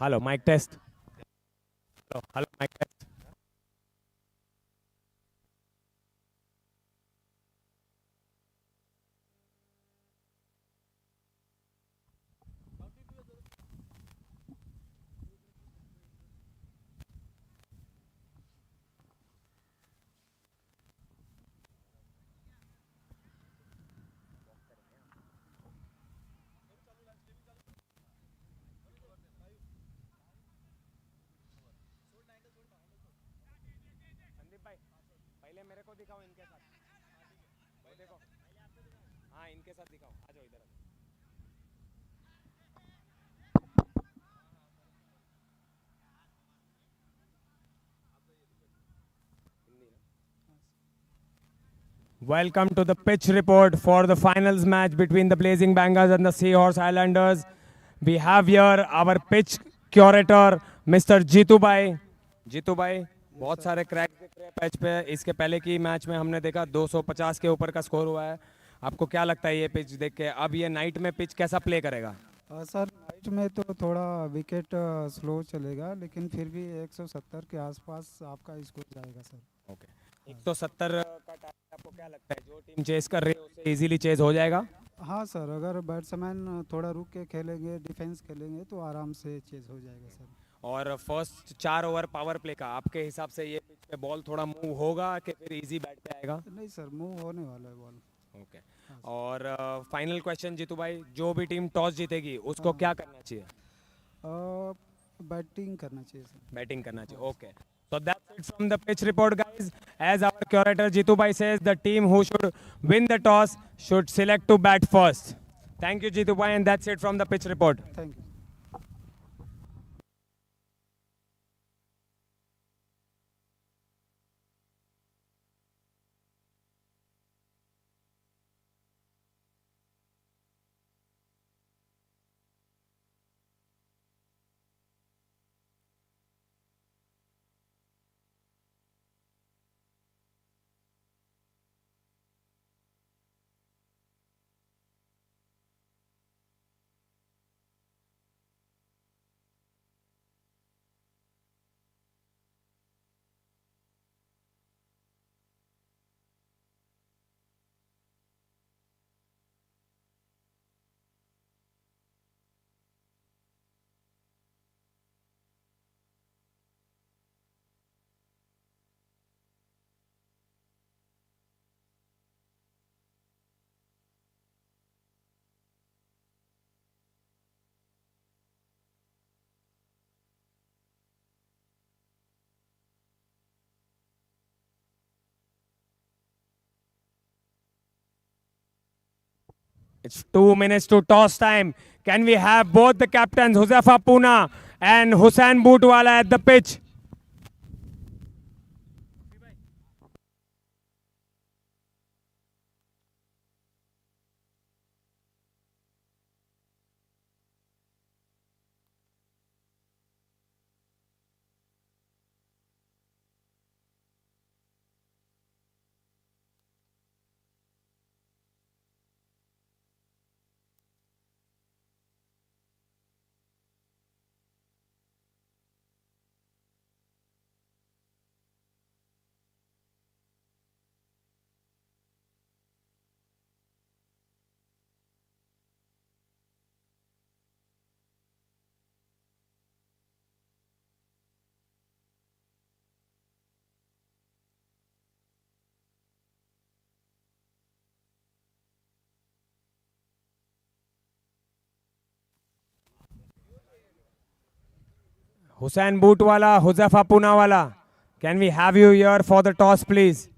Hello, mic test. Hello, mic test. Sandeep भाई, पहले मेरे को दिखाओ इनके साथ। वो देखो, हाँ इनके साथ दिखाओ। आ जाओ इधर। Welcome to the pitch report for the finals match between the Blazing Bangers and the Seahorse Highlanders. We have here our pitch curator, Mr. Jitu भाई। जीतू भाई, बहुत सारे क्रैक दिख रहे हैं पैच पे। इसके पहले की मैच में हमने देखा 250 के ऊपर का स्कोर हुआ है। आपको क्या लगता है ये पिच देख के? अब ये नाइट में पिच कैसा प्ले करेगा? सर नाइट में तो थोड़ा विकेट स्लो चलेगा, लेकिन फिर भी 170 के आसपास आपका स्कोर जाएगा सर। ओके, 170 का टारगेट आपको क्या लगता है? जो टीम चेस कर रही है उससे इजीली चेस हो जाएगा? हाँ सर, अगर बैट्समैन थोड़ा रुक के खेलेंगे, डिफेंस खेलेंगे तो आराम से चेज हो जाएगा सर। और फर्स्ट 4 ओवर पावर प्ले का आपके हिसाब से ये पिच पे बॉल थोड़ा मूव होगा कि फिर इजी बैट पे आएगा? नहीं सर, मूव होने वाला है बॉल। ओके। और फाइनल क्वेश्चन जीतू भाई, जो भी टीम टॉस जीतेगी उसको क्या करना चाहिए? बैटिंग करना चाहिए सर। बैटिंग करना चाहिए। Okay, so that's it from the pitch report guys. As our curator Jitu bhai says, the team who should win the toss should select to bat first. Thank you Jitu bhai, and that's it from the pitch report. Thank you. It's 2 minutes to toss time. Can we have both the captains, Huzafa Puna and Hussain Bootwala, at the pitch? Hussain Bootwala, Huzafa Punawala, can we have you here for the toss, please?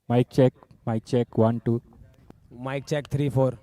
Mic check. Mic check. 1, 2. Mic check 3, 4.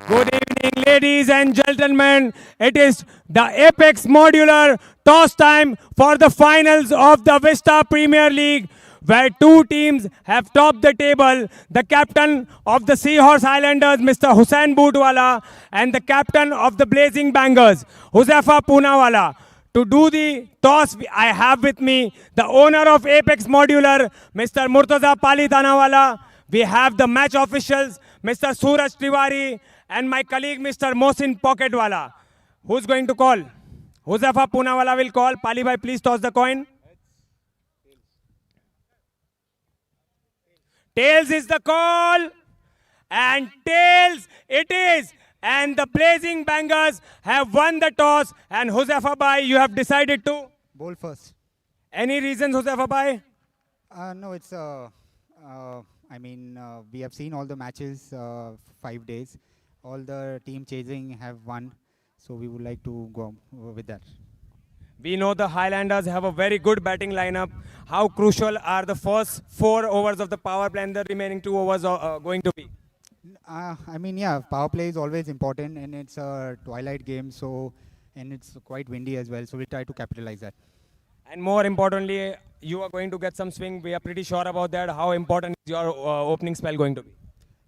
Good evening, ladies and gentlemen. It is the Apex Modular toss time for the finals of the Vista Premier League, where two teams have topped the table. The captain of the Seahorse Highlanders, Mr. Hussain Bootwala, and the captain of the Blazing Bangers, Huzefa Poonawala. To do the toss, I have with me the owner of Apex Modular, Mr. Murtaza Pali Danawala. We have the match officials, Mr. Suraj Tiwari, and my colleague, Mr. Mohsin Pocketwala. Who's going to call? Huzefa Poonawala will call. Pali bhai, please toss the coin. Tails is the call. And tails it is. And the Blazing Bangers have won the toss. And Huzefa bhai, you have decided to? Bowl first. Any reasons, Huzefa bhai? No, it's we have seen all the matches 5 days. All the team chasing have won, so we would like to go with that. We know the Highlanders have a very good batting lineup. How crucial are the first 4 overs of the power play and the remaining 2 overs going to be? Power play is always important, and it's a twilight game, and it's quite windy as well, so we try to capitalize that. And more importantly, you are going to get some swing. We are pretty sure about that. How important is your opening spell going to be?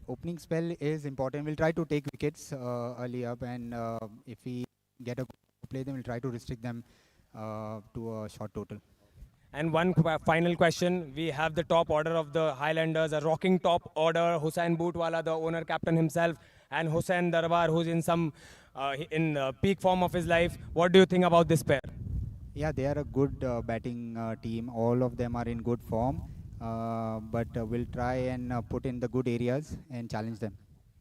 opening spell is important. We'll try to take wickets early up, and if we get a good play, then we'll try to restrict them to a short total. And one final question. We have the top order of the Highlanders, a rocking top order. Hussain Bootwala, the owner captain himself, and Hussain Darbar, who's in some peak form of his life. What do you think about this pair? Yeah, they are a good batting team. All of them are in good form, but we'll try and put in the good areas and challenge them.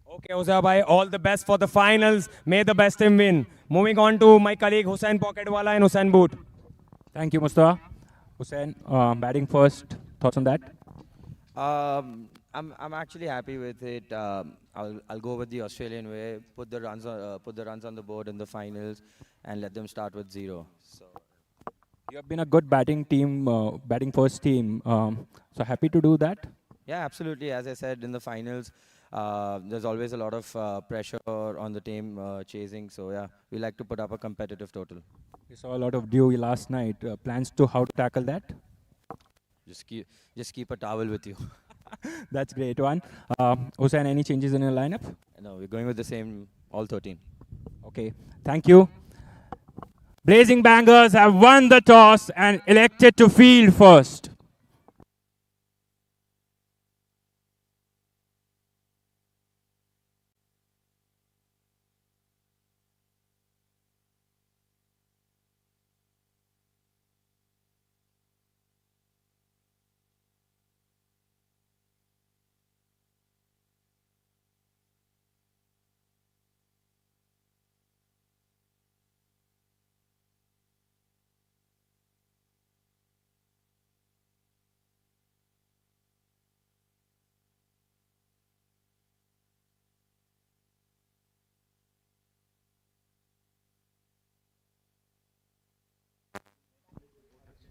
Okay, Uzabhai, all the best for the finals. May the best team win. Moving on to my colleague Hussain Pocketwala and Hussain Boot. Thank you, Mustafa. Hussain, batting first. Thoughts on that? I'm actually happy with it. I'll go with the Australian way. Put the runs on the board in the finals, and let them start with 0. So You have been a good batting team, batting first team. So happy to do that. yeah, absolutely. As I said in the finals, there's always a lot of pressure on the team chasing. So yeah, we like to put up a competitive total. We saw a lot of dew last night. Plans to how to tackle that? Just keep a towel with you. That's great one. Hussain, any changes in your lineup? No, we're going with the same all 13. Okay, thank you. Blazing Bangers have won the toss and elected to field first.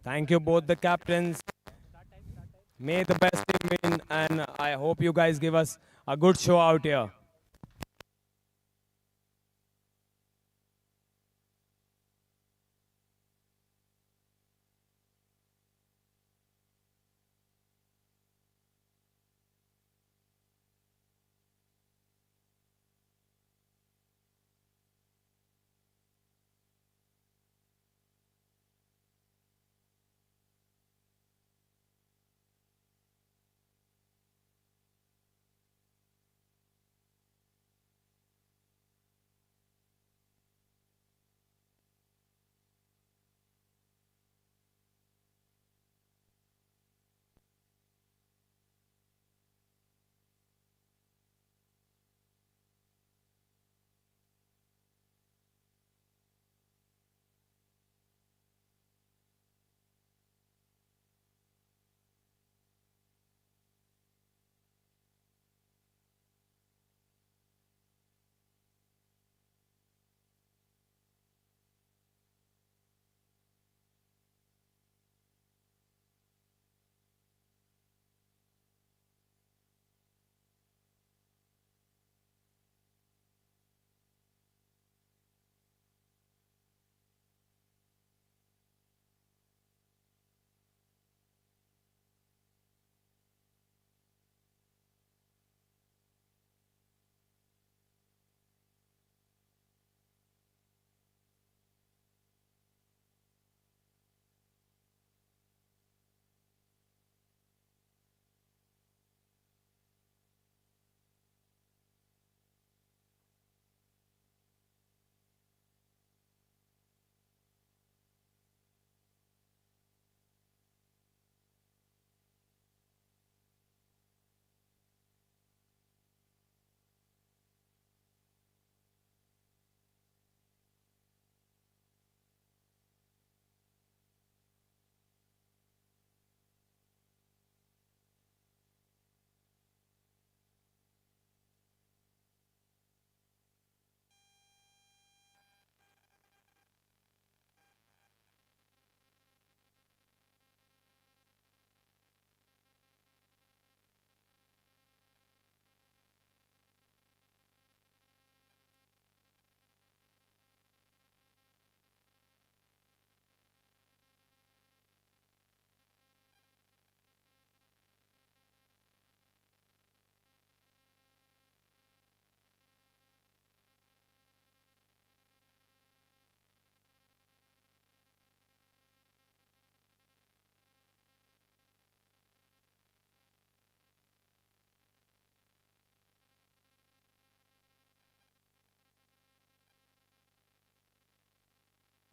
Thank you, both the captains. May the best team win, and I hope you guys give us a good show out here.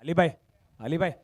Ali bhai, Ali bhai.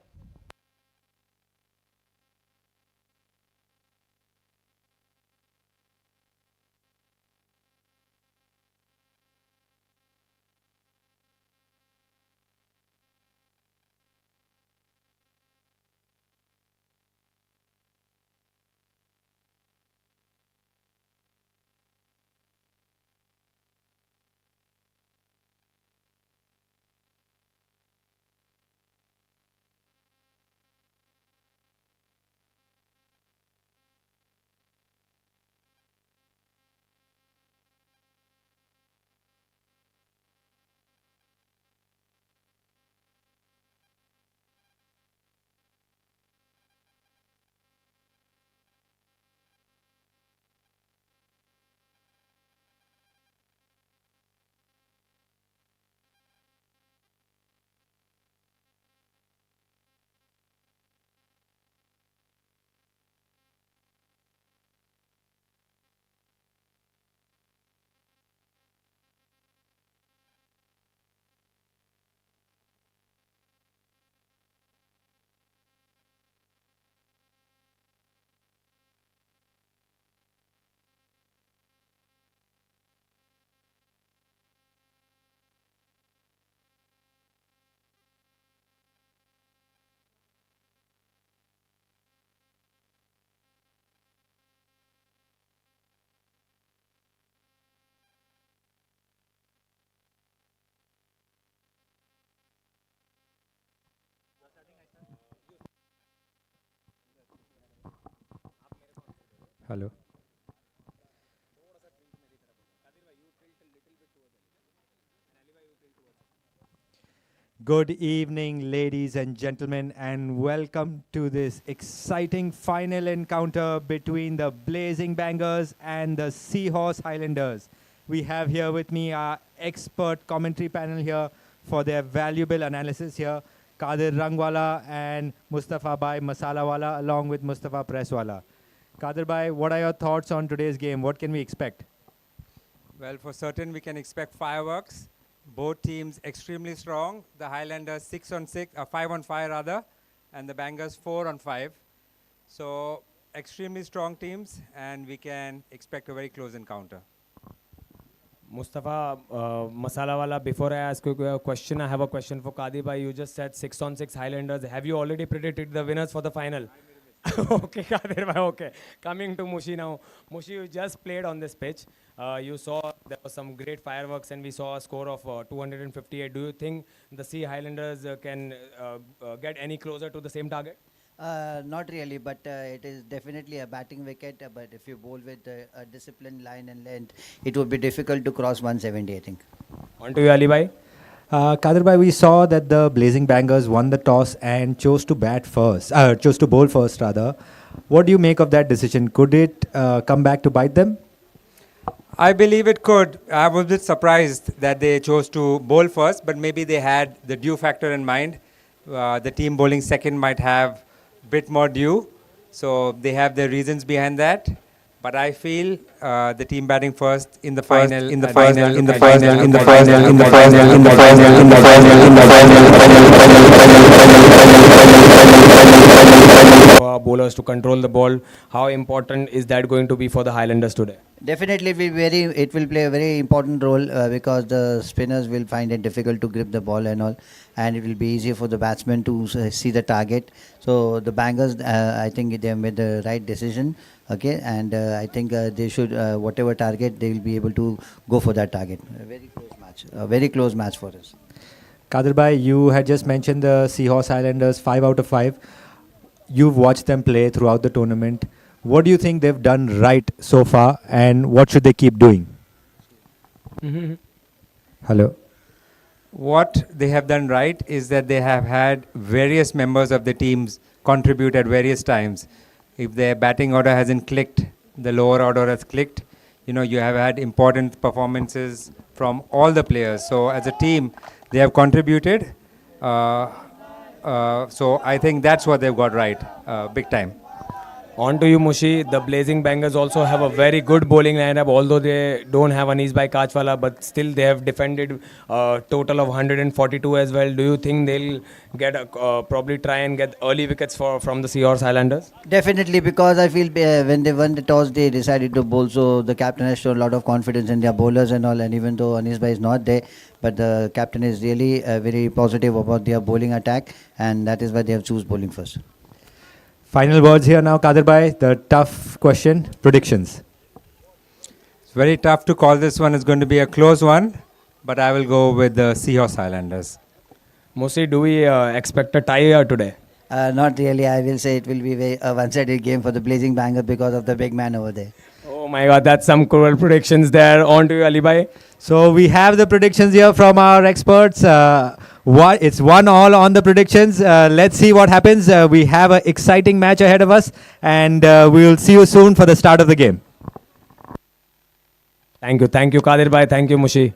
Hello. Good evening, ladies and gentlemen, and welcome to this exciting final encounter between the Blazing Bangers and the Seahorse Highlanders. We have here with me our expert commentary panel here for their valuable analysis here, Kadir Rangwala and Mustafa Bhai Masalawala along with Mustafa Presswala. Kadir Bhai, what are your thoughts on today's game? What can we expect? Well, for certain, we can expect fireworks. Both teams extremely strong. The Highlanders 6 on 6, 5 on 5 rather, and the Bangers 4 on 5. So extremely strong teams, and we can expect a very close encounter. Mustafa Masalawala, before I ask you a question, I have a question for Kadi bhai. You just said 6 on 6 Highlanders. Have you already predicted the winners for the final? Okay, Kadir bhai, okay. Coming to Mushi now. Mushi, you just played on this pitch. You saw there was some great fireworks and we saw a score of 258. Do you think the Sea Highlanders can get any closer to the same target? Not really, but it is definitely a batting wicket. But if you bowl with a disciplined line and length, it would be difficult to cross 170, I think. On to you, Ali bhai. Kadir Bhai, we saw that the Blazing Bangers won the toss and chose to bowl first rather. What do you make of that decision? Could it come back to bite them? I believe it could. I was a bit surprised that they chose to bowl first, but maybe they had the due factor in mind. The team bowling second might have a bit more due, so they have their reasons behind that. But I feel the team batting first in the final, For bowlers to control the ball, how important is that going to be for the Highlanders today? Definitely, it will play a very important role because the spinners will find it difficult to grip the ball and all, and it will be easier for the batsmen to see the target. So the Bangers, I think they have made the right decision. Okay, and I think they should, whatever target, they will be able to go for that target. A very close match, a very close match for us. Kadir Bhai, you had just mentioned the Seahorse Highlanders 5 out of 5. You've watched them play throughout the tournament. What do you think they've done right so far, and what should they keep doing? Hello. What they have done right is that they have had various members of the teams contribute at various times. If their batting order hasn't clicked, the lower order has clicked. You know, you have had important performances from all the players. So as a team, they have contributed. So I think that's what they've got right, big time. On to you, Mushi. The Blazing Bangers also have a very good bowling lineup, although they don't have Anis by Kachwala, but still they have defended a total of 142 as well. Do you think they'll get probably try and get early wickets from the Seahorse Highlanders? Definitely, because I feel when they won the toss, they decided to bowl. So the captain has shown a lot of confidence in their bowlers and all. And even though Anis Bhai is not there, but the captain is really very positive about their bowling attack, and that is why they have choose bowling first. Final words here now, Kadir Bhai. The tough question, predictions. It's very tough to call this one. It's going to be a close one, but I will go with the Seahorse Highlanders. Mushi, do we expect a tie today? Not really. I will say it will be a one-sided game for the Blazing Bangers because of the big man over there. Oh my God, that's some cruel predictions there. On to you, Ali Bhai. So we have the predictions here from our experts. It's 1-1 on the predictions. Let's see what happens. We have an exciting match ahead of us, and we will see you soon for the start of the game. Thank you, Kadir Bhai. Thank you, Mushi.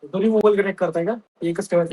दोन्ही mobile connect करताय का एकच ठेवा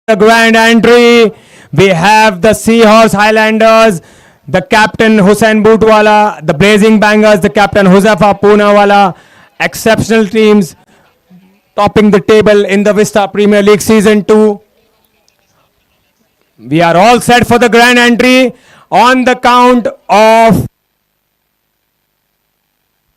the grand entry. We have the Seahorse Highlanders, the captain Hussain Bootwala, the Blazing Bangers, the captain Huzafa Poonawala. Exceptional teams topping the table in the Vista Premier League Season 2. We are all set for the grand entry on the count of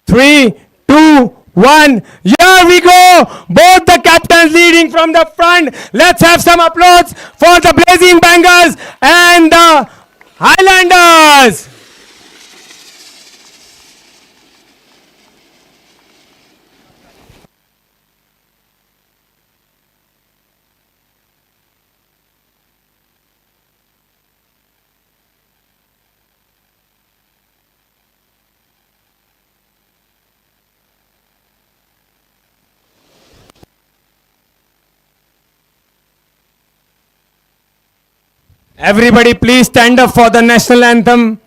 3, 2, 1. Here we go. Both the captains leading from the front. Let's have some applause for the Blazing Bangers and the Highlanders. Everybody please stand up for the national anthem.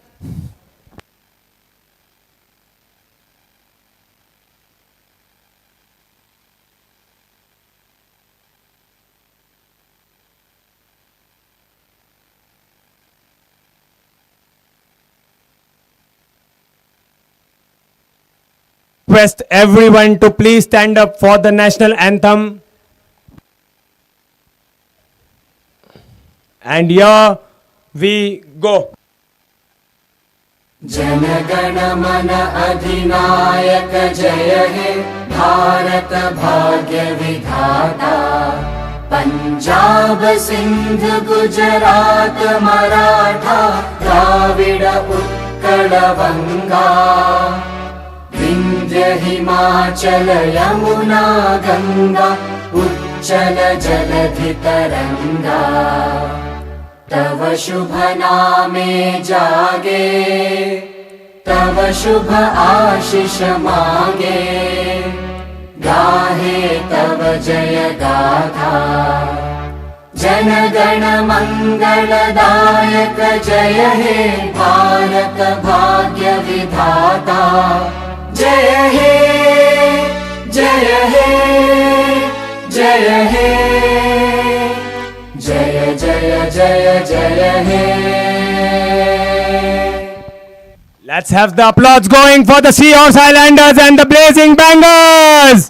Request everyone to please stand up for the national anthem. And here we go. जनगण मन अधिनायक जय हे भारत भाग्य विधाता पंजाब सिंध गुजरात मराठा द्राविड उत्कल बंगा विंध्य हिमाचल यमुना गंगा उच्चल जलधि तरंगा तव शुभ नामे जागे तव शुभ आशीष मागे गाहे तव जय गाथा जन गण मंगलदायक जय हे भारत भाग्य विधाता जय हे जय हे जय हे जय जय जय जय हे. Let's have the applause going for the Seahorse Highlanders and the Blazing Bangers.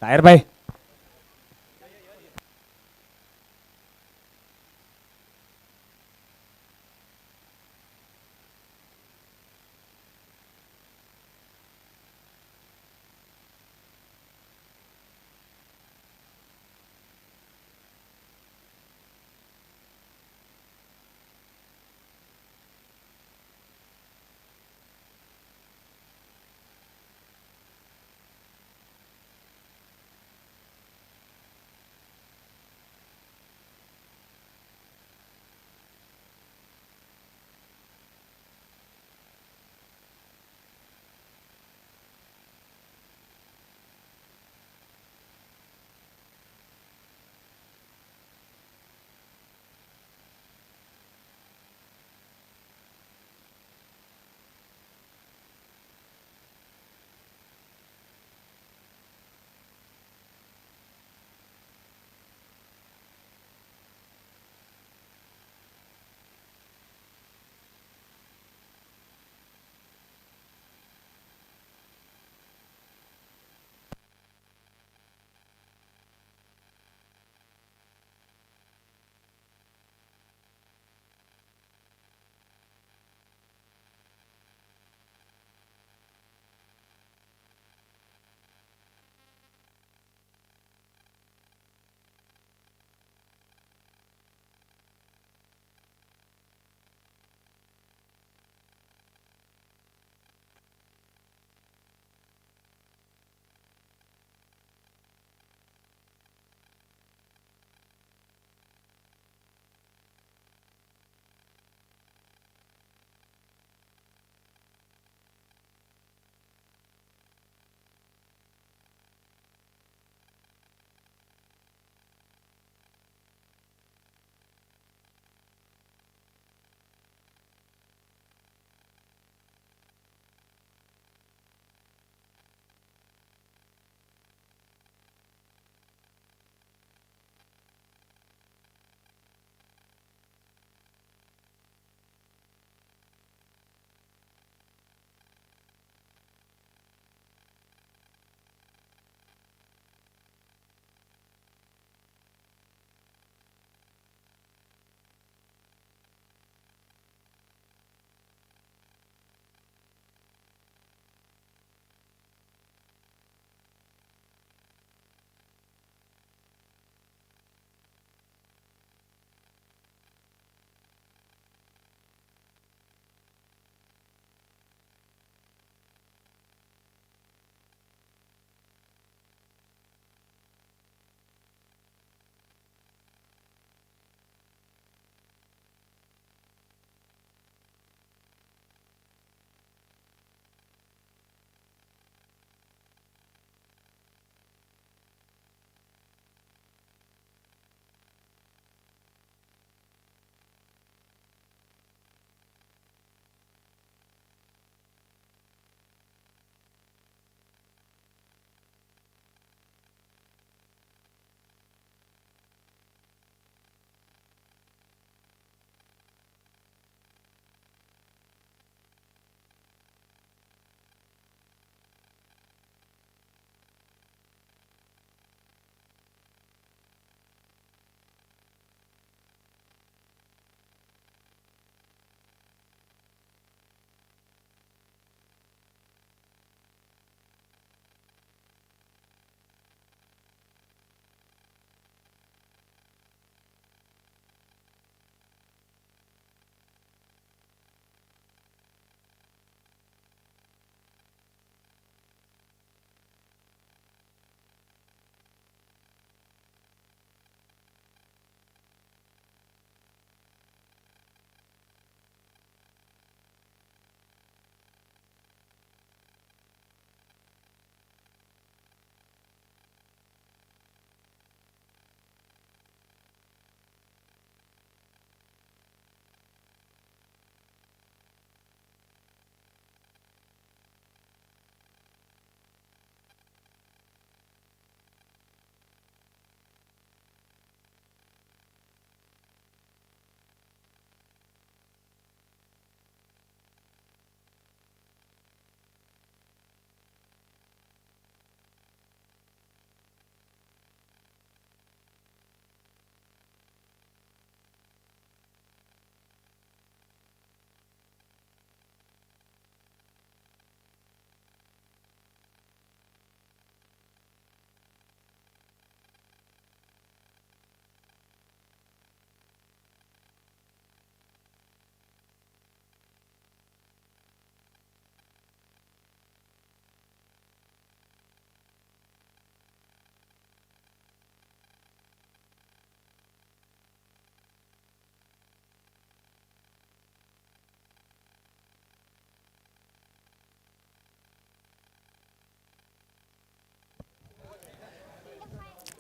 Tahir bhai.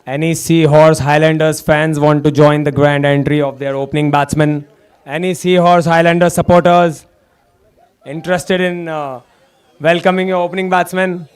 Any Seahorse Highlanders fans want to join the grand entry of their opening batsman? Any Seahorse Highlanders supporters interested in welcoming your opening batsman?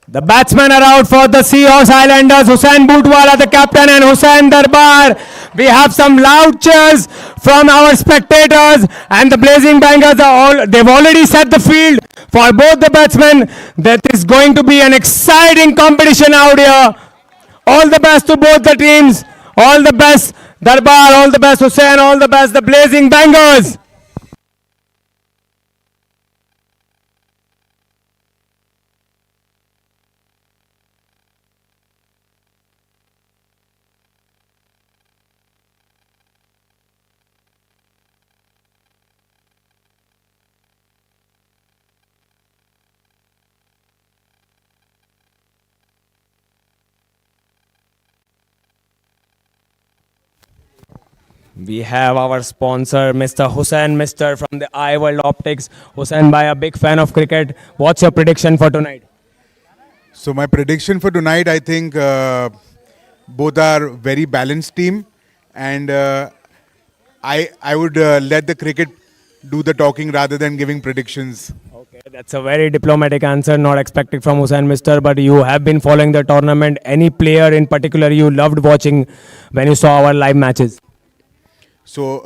The batsmen are out for the Seahorse Highlanders. Hussain Bootwala, the captain, and Hussain Darbar. We have some loud cheers from our spectators, and the Blazing Bangers they've already set the field for both the batsmen. That is going to be an exciting competition out here. All the best to both the teams. All the best, Darbar. All the best, Hussain. All the best, the Blazing Bangers. We have our sponsor, Mr. Hussain Mister from the iWorld Optics. Hussain, by a big fan of cricket. What's your prediction for tonight? So my prediction for tonight, I think both are very balanced team, and I would let the cricket do the talking rather than giving predictions. Okay, that's a very diplomatic answer, not expected from Hussain Mister, but you have been following the tournament. Any player in particular you loved watching when you saw our live matches? So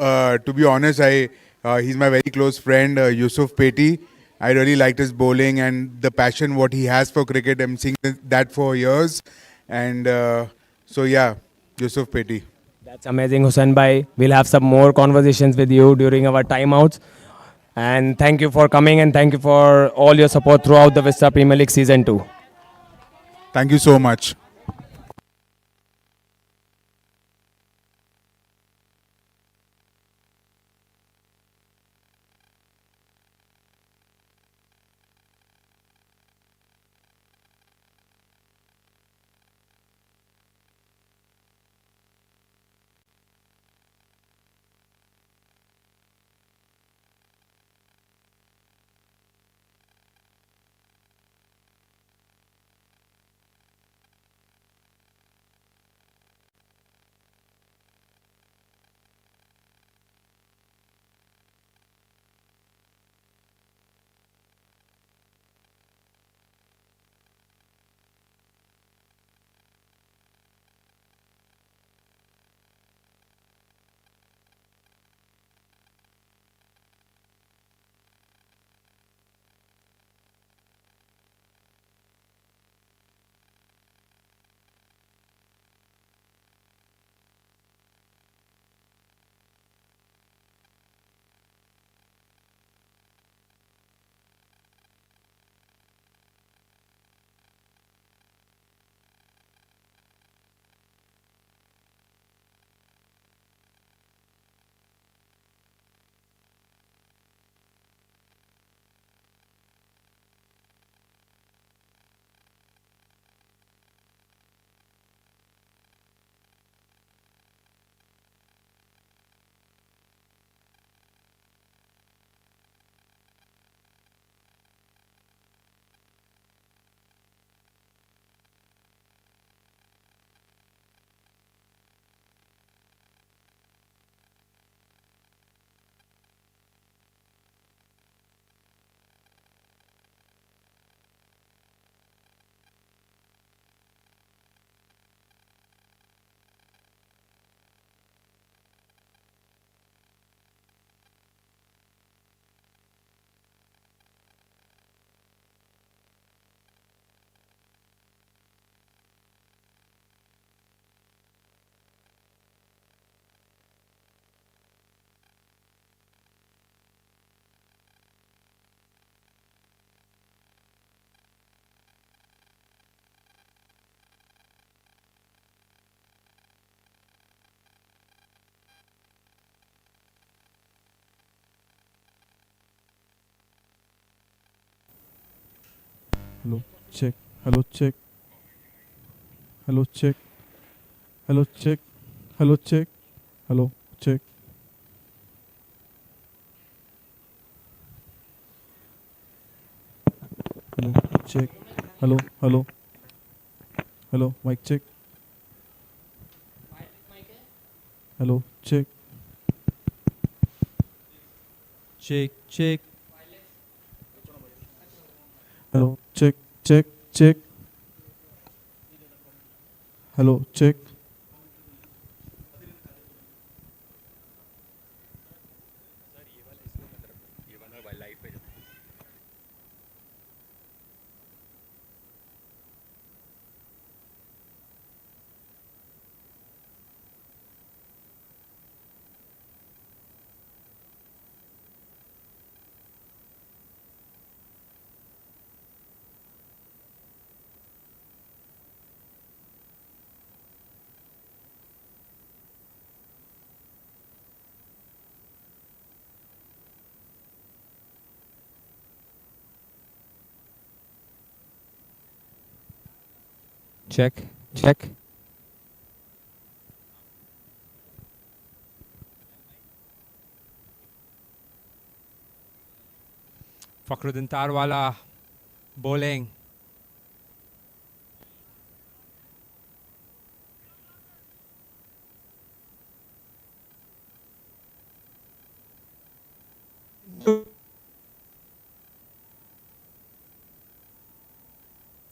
to be honest, he's my very close friend, Yusuf Peti. I really liked his bowling and the passion what he has for cricket. I'm seeing that for years, and so yeah, Yusuf Peti. That's amazing, Hussain Bhai. We'll have some more conversations with you during our timeouts. And thank you for coming, and thank you for all your support throughout the Vista Premier League Season 2. Thank you so much. Hello, check. Hello, check. Hello, check. Hello, check. Hello, check. Hello, check. Hello, check. Hello, hello. Hello, mic check. Hello, check. Check, check. Hello, check, check, check. Hello, check. Check, check. Fakhruddin Tarwala bowling. This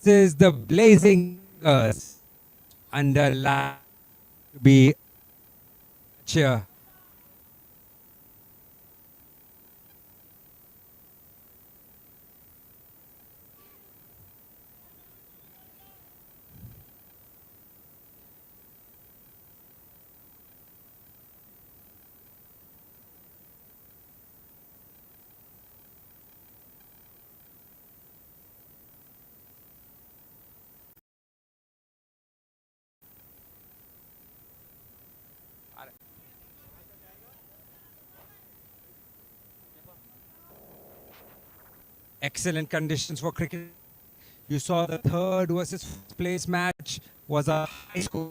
is the blazing under line to be cheer. Excellent conditions for cricket. You saw the third versus fourth place match was a high score.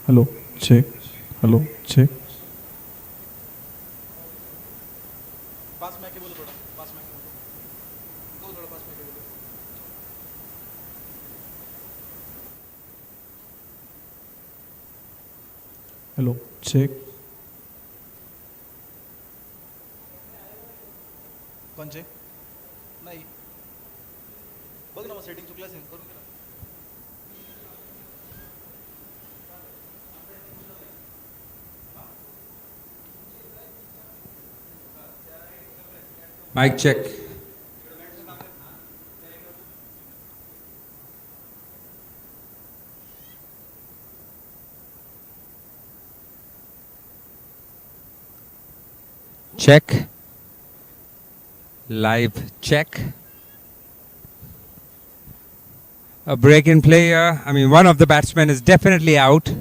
Hello, check. Hello, check. Hello, check. कौन check नाही बघ ना मग setting चुकल्या असेल करून घे ना. Mic check. Check. Live check. A break in play here. I mean, one of the batsmen is definitely out.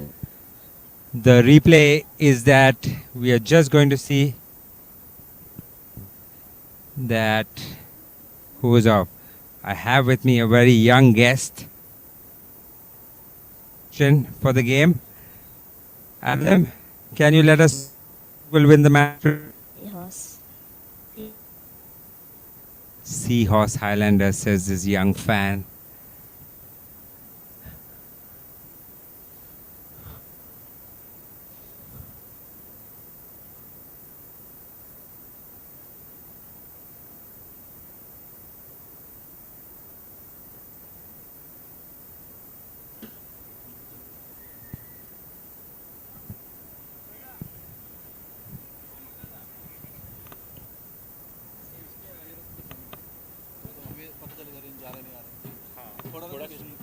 The replay is that we are just going to see that who is off. I have with me a very young guest for the game. Anthem, can you let us will win the match? Yes. Seahorse Highlanders, says this young fan. हमें पता चलेगा range जा रहे नहीं आ रहे हाँ थोड़ा location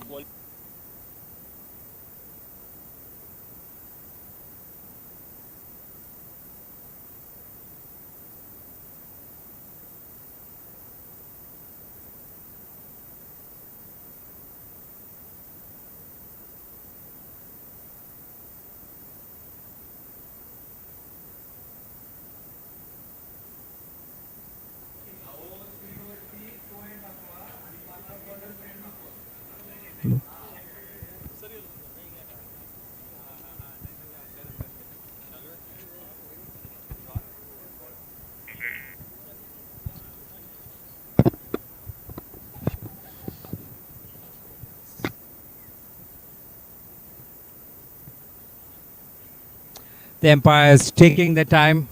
The umpire is taking the time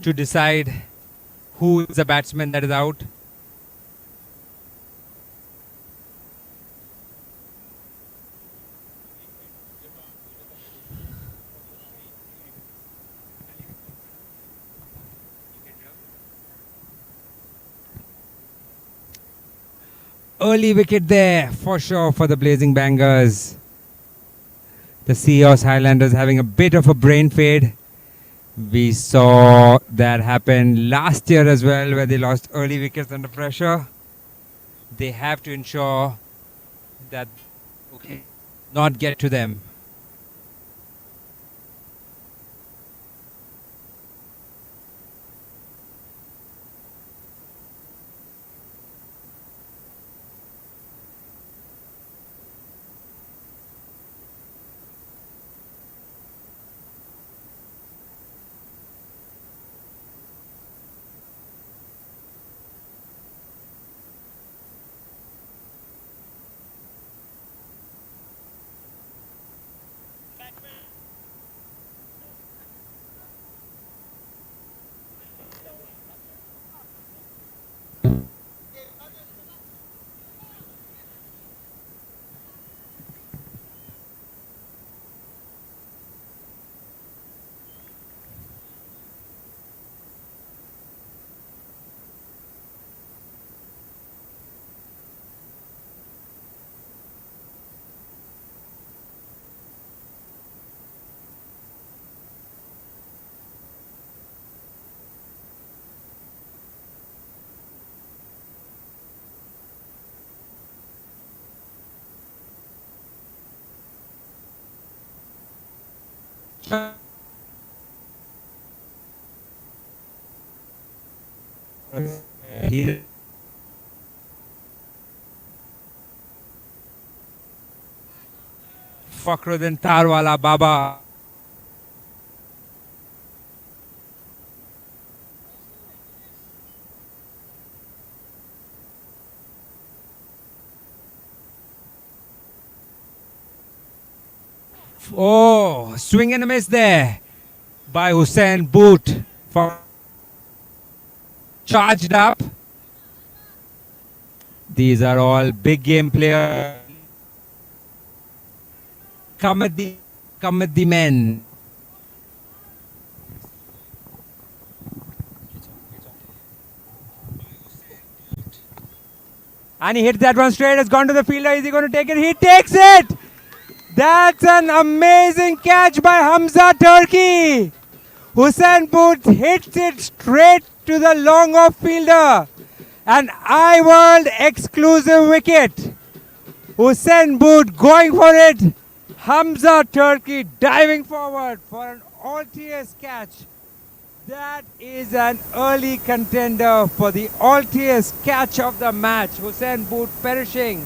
to decide who is the batsman that is out. Early wicket there for sure for the Blazing Bangers. The Seahorse Highlanders having a bit of a brain fade. We saw that happen last year as well, where they lost early wickets under pressure. They have to ensure that not get to them. Fakhruddin Tarwala Baba. Oh, swing and a miss there by Hussain Boot. Charged up. These are all big game players. Come at the men. And he hits that one straight. It's gone to the fielder. Is he going to take it? He takes it. That's an amazing catch by Hamza Turkey. Hussain Boot hits it straight to the long off fielder. An I-World exclusive wicket. Hussain Boot going for it. Hamza Turkey diving forward for an all-TS catch. That is an early contender for the all-TS catch of the match. Hussain Boot perishing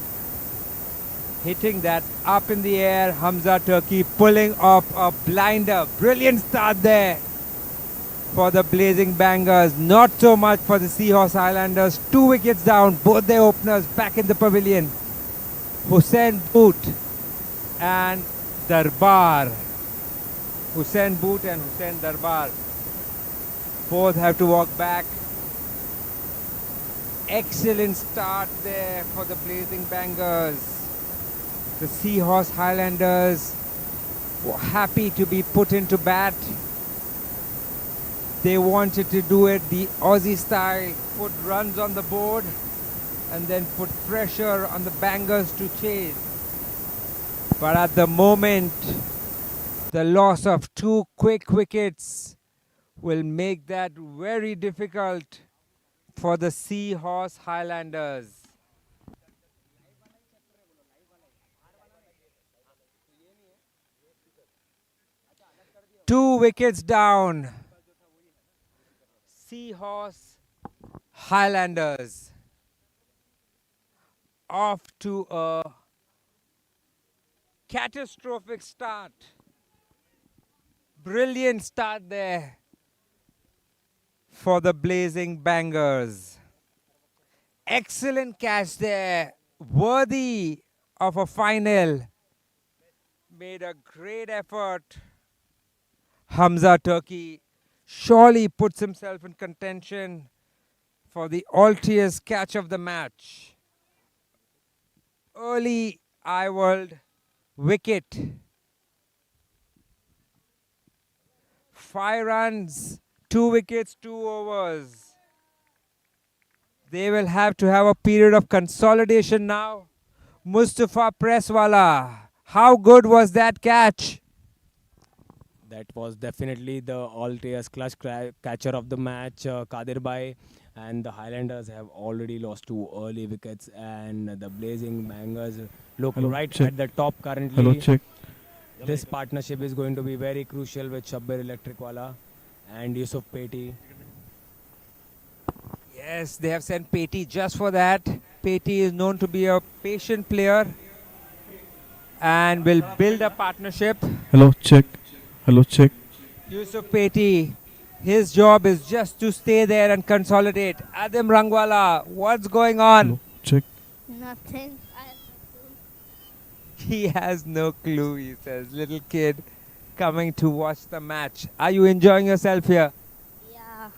hitting that up in the air. Hamza Turkey pulling off a blinder. Brilliant start there for the Blazing Bangers. Not so much for the Seahorse Highlanders. 2 wickets down. Both their openers back in the pavilion. Hussain Boot and Darbar. Hussain Boot and Hussain Darbar both have to walk back. Excellent start there for the Blazing Bangers. The Seahorse Highlanders were happy to be put into bat. They wanted to do it the Aussie style, put runs on the board and then put pressure on the Bangers to chase. But at the moment, the loss of 2 quick wickets will make that very difficult for the Seahorse Highlanders. Two wickets down. Seahorse Highlanders off to a catastrophic start. Brilliant start there for the Blazing Bangers. Excellent catch there, worthy of a final. Made a great effort. Hamza Turkey surely puts himself in contention for the Altius catch of the match. Early Iworld wicket. 5 runs, 2 wickets, 2 overs. They will have to have a period of consolidation now. Mustafa Presswala, how good was that catch? That was definitely the Altius clutch catcher of the match, Kadir Bhai. And the Highlanders have already lost 2 early wickets, and the Blazing Bangers look Hello, right check. at the top currently. Hello, check. This partnership is going to be very crucial with Shabbir Electricwala and Yusuf Peti. Yes, they have sent Peti just for that. Peti is known to be a patient player and will build a partnership. Hello, check. Hello, check. Yusuf Peti, his job is just to stay there and consolidate. Adim Rangwala, what's going on? Hello, check. Nothing. He has no clue, he says. Little kid coming to watch the match. Are you enjoying yourself here? Yeah.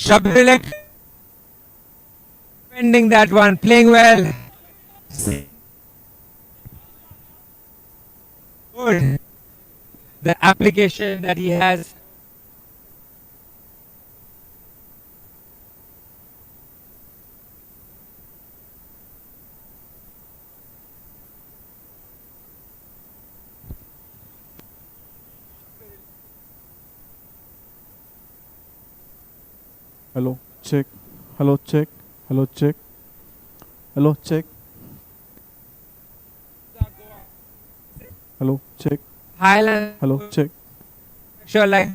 Shabir defending that one, playing well. Good. The application that he has. Hello, check. Hello, check. Hello, check. Hello, check. Hello, check. Highland. Hello, check. Sure, like.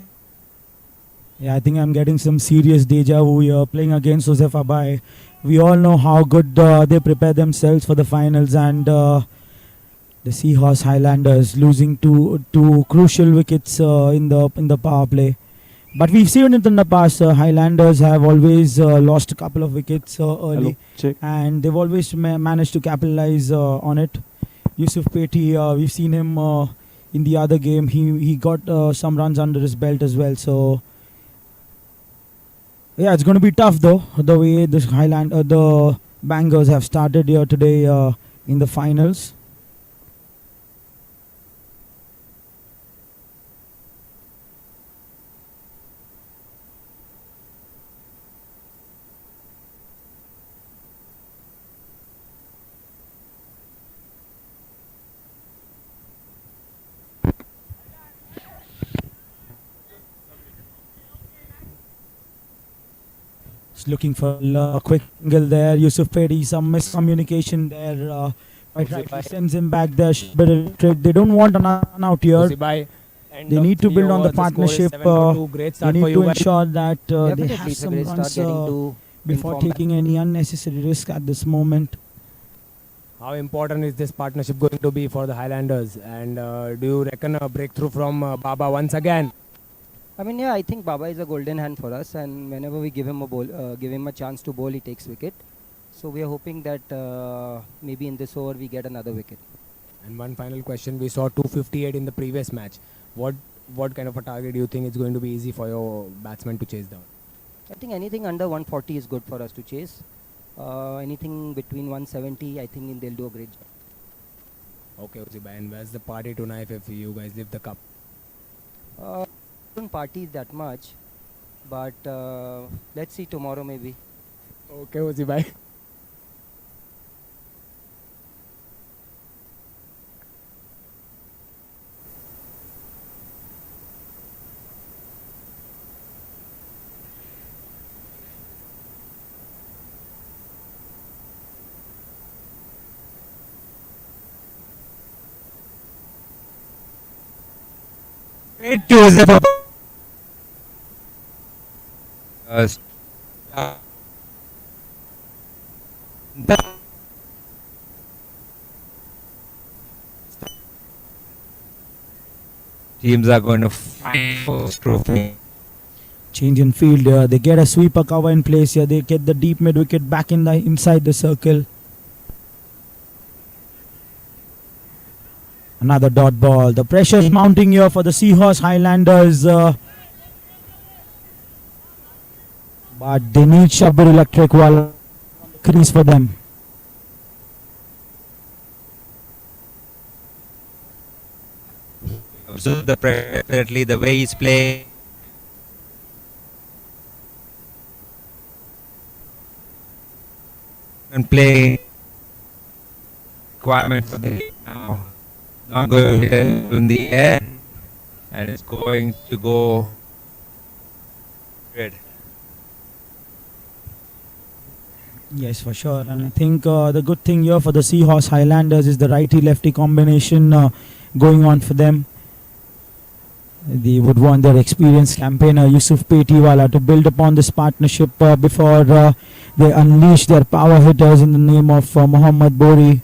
Yeah, I think I'm getting some serious deja vu here playing against Joseph Abai. We all know how good they prepare themselves for the finals, and the Seahorse Highlanders losing two crucial wickets in the power play. But we've seen it in the past. Highlanders have always lost a couple of wickets early, and they've always managed to capitalize on it. Yusuf Peti, we've seen him in the other game. He got some runs under his belt as well. So yeah, it's going to be tough though. The way the Bangers have started here today in the finals. Looking for a quick angle there. Yusuf Pedi, some miscommunication there. Quite right, sends him back there. They don't want an out here. They need to build on the partnership. They need to ensure that they have some runs before taking any unnecessary risk at this moment. How important is this partnership going to be for the Highlanders? And do you reckon a breakthrough from Baba once again? I mean, yeah, I think Baba is a golden hand for us, and whenever we give him a chance to bowl, he takes wicket. So we are hoping that maybe in this over we get another wicket. And one final question: we saw 258 in the previous match. What kind of a target do you think is going to be easy for your batsman to chase down? I think anything under 140 is good for us to chase. Anything between 170, I think they'll do a great job. Okay, Uzibai, and where's the party tonight if you guys lift the cup? Don't party that much, but let's see tomorrow maybe. Okay, Uzibai. Great Joseph. Teams are going to fight for this trophy. Change in field. They get a sweeper cover in place here. They get the deep mid wicket back inside the circle. Another dot ball. The pressure is mounting here for the Seahorse Highlanders. But they need Shabir Electric while crease for them. Observe the pressure, definitely the way he's playing. And play requirement for the now. Not going to hit in the air, and it's going to go good. Yes, for sure. And I think the good thing here for the Seahorse Highlanders is the righty-lefty combination going on for them. They would want their experienced campaigner Yusuf Petiwala to build upon this partnership before they unleash their power hitters in the name of Mohammad Bori.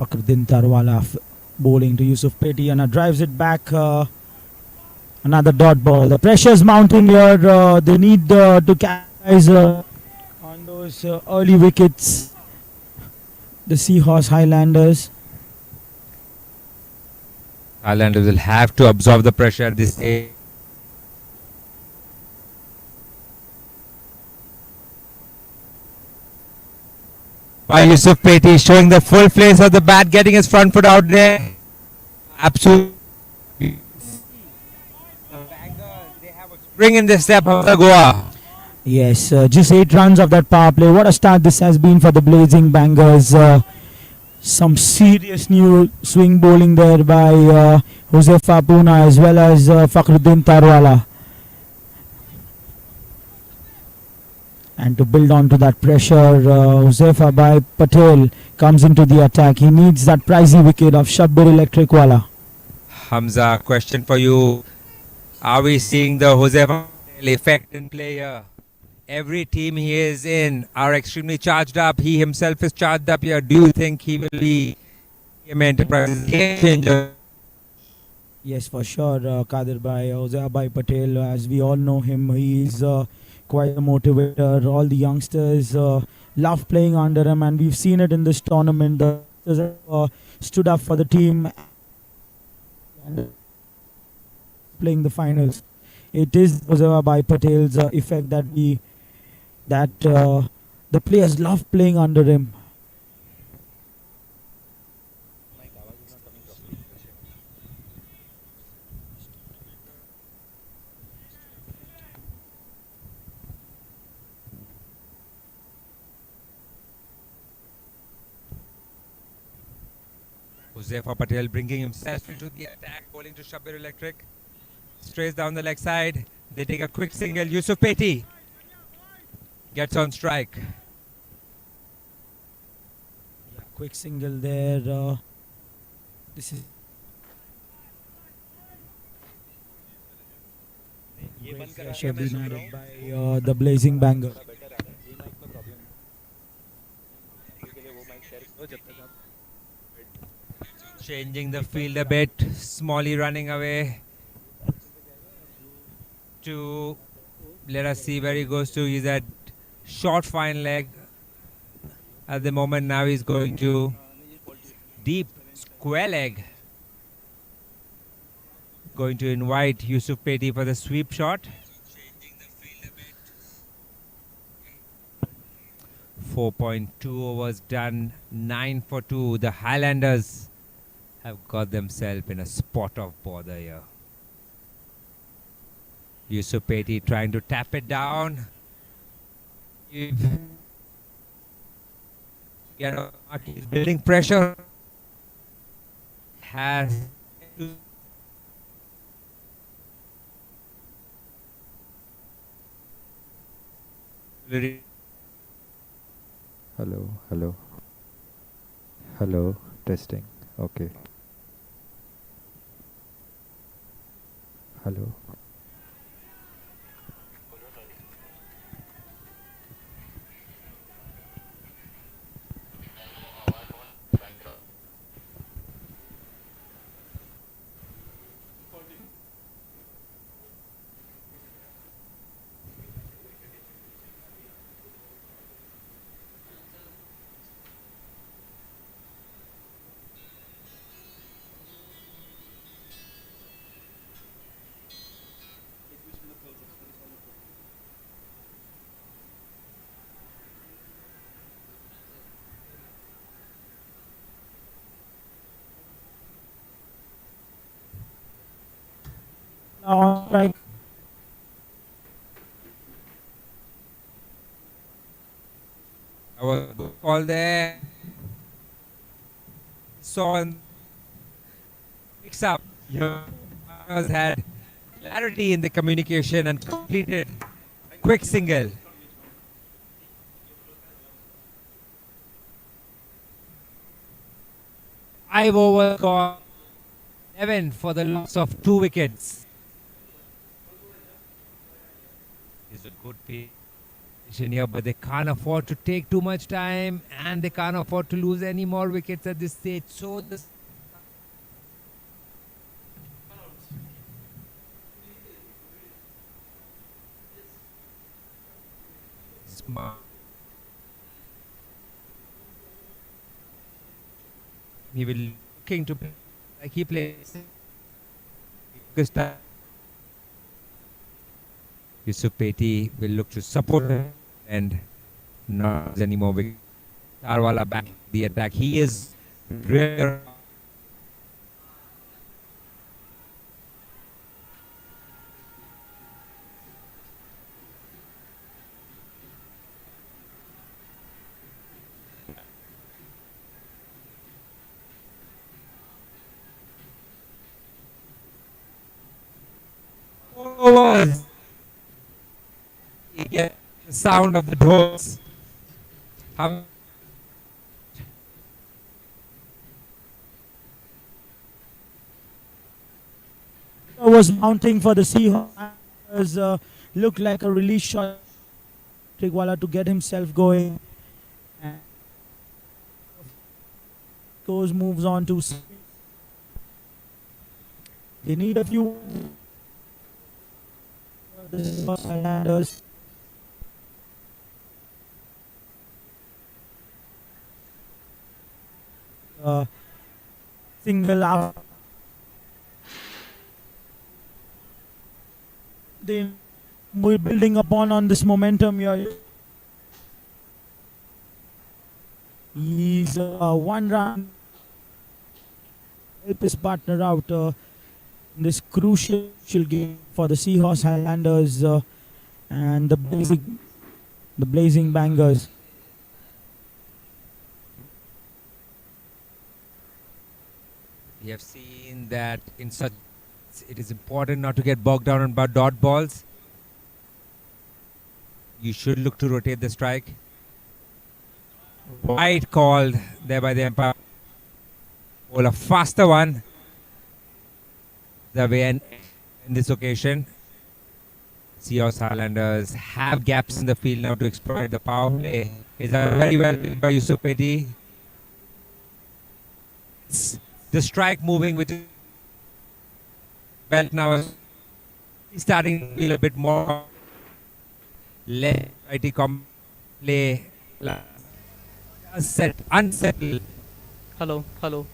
Fakhruddin Tarwala bowling to Yusuf Petty and drives it back. Another dot ball. The pressure's mounting here. They need to capitalize on those early wickets. The Seahorse Highlanders. Highlanders will have to absorb the pressure at this stage. By Yusuf Petty showing the full place of the bat, getting his front foot out there. Absolutely. Bring in the step of the Goa. Yes, just 8 runs of that power play. What a start this has been for the Blazing Bangers. Some serious new swing bowling there by Josefa Puna as well as Fakhruddin Tarwala. And to build on to that pressure, Josefa by Patel comes into the attack. He needs that pricey wicket of Shabbir Electric Wala. Hamza, question for you. Are we seeing the Josefa effect in play here? Every team he is in are extremely charged up. He himself is charged up here. Do you think he will be an enterprise game changer? Yes, for sure, Kadir Bhai, Josefa Bhai Patel, as we all know him, he is quite a motivator. All the youngsters love playing under him, and we've seen it in this tournament. The youngsters have stood up for the team and playing the finals. It is Josefa Bhai Patel's effect that the players love playing under him. Josefa Patel bringing himself into the attack, bowling to Shabbir Electric. Strays down the leg side. They take a quick single. Yusuf Petty gets on strike. Yeah, quick single there. This is great pressure being added by the Blazing Banger. Changing the field a bit. Smalley running away. To let us see where he goes to. He's at short fine leg at the moment. Now he's going to deep square leg. Going to invite Yusuf Petty for the sweep shot. 4.2 overs done. 9 for 2. The Highlanders have got themselves in a spot of bother here. Yusuf Petty trying to tap it down. He's building pressure. Has Hello, testing. Okay. Hello. Right. our call there. Saw picks up. Has had clarity in the communication and completed quick single. Five overs gone. 11 for the loss of 2 wickets. Is a good pitch here, but they can't afford to take too much time, and they can't afford to lose any more wickets at this stage. So this smart. He will looking to play like he plays. Yusuf Peti will look to support him and not anymore. Tarwala back the attack. He is really overs. You get the sound of the doors. How was mounting for the Seahorse. Looked like a release shot. Trigwala to get himself going. And goes moves on to. They need a few. The Seahorse Highlanders. Single out. We're building upon on this momentum here. He's one run. Help his partner out. This crucial game for the Seahorse Highlanders and the blazing bangers. we have seen that in such, it is important not to get bogged down on dot balls. You should look to rotate the strike. Wide called there by the umpire. Bowl a faster one. The way in this occasion. Seahorse Highlanders have gaps in the field now to exploit the power play. Is very well played by Yusuf Peti. The strike moving with belt now is starting to feel a bit more left righty play unsettled. Hello. Hello.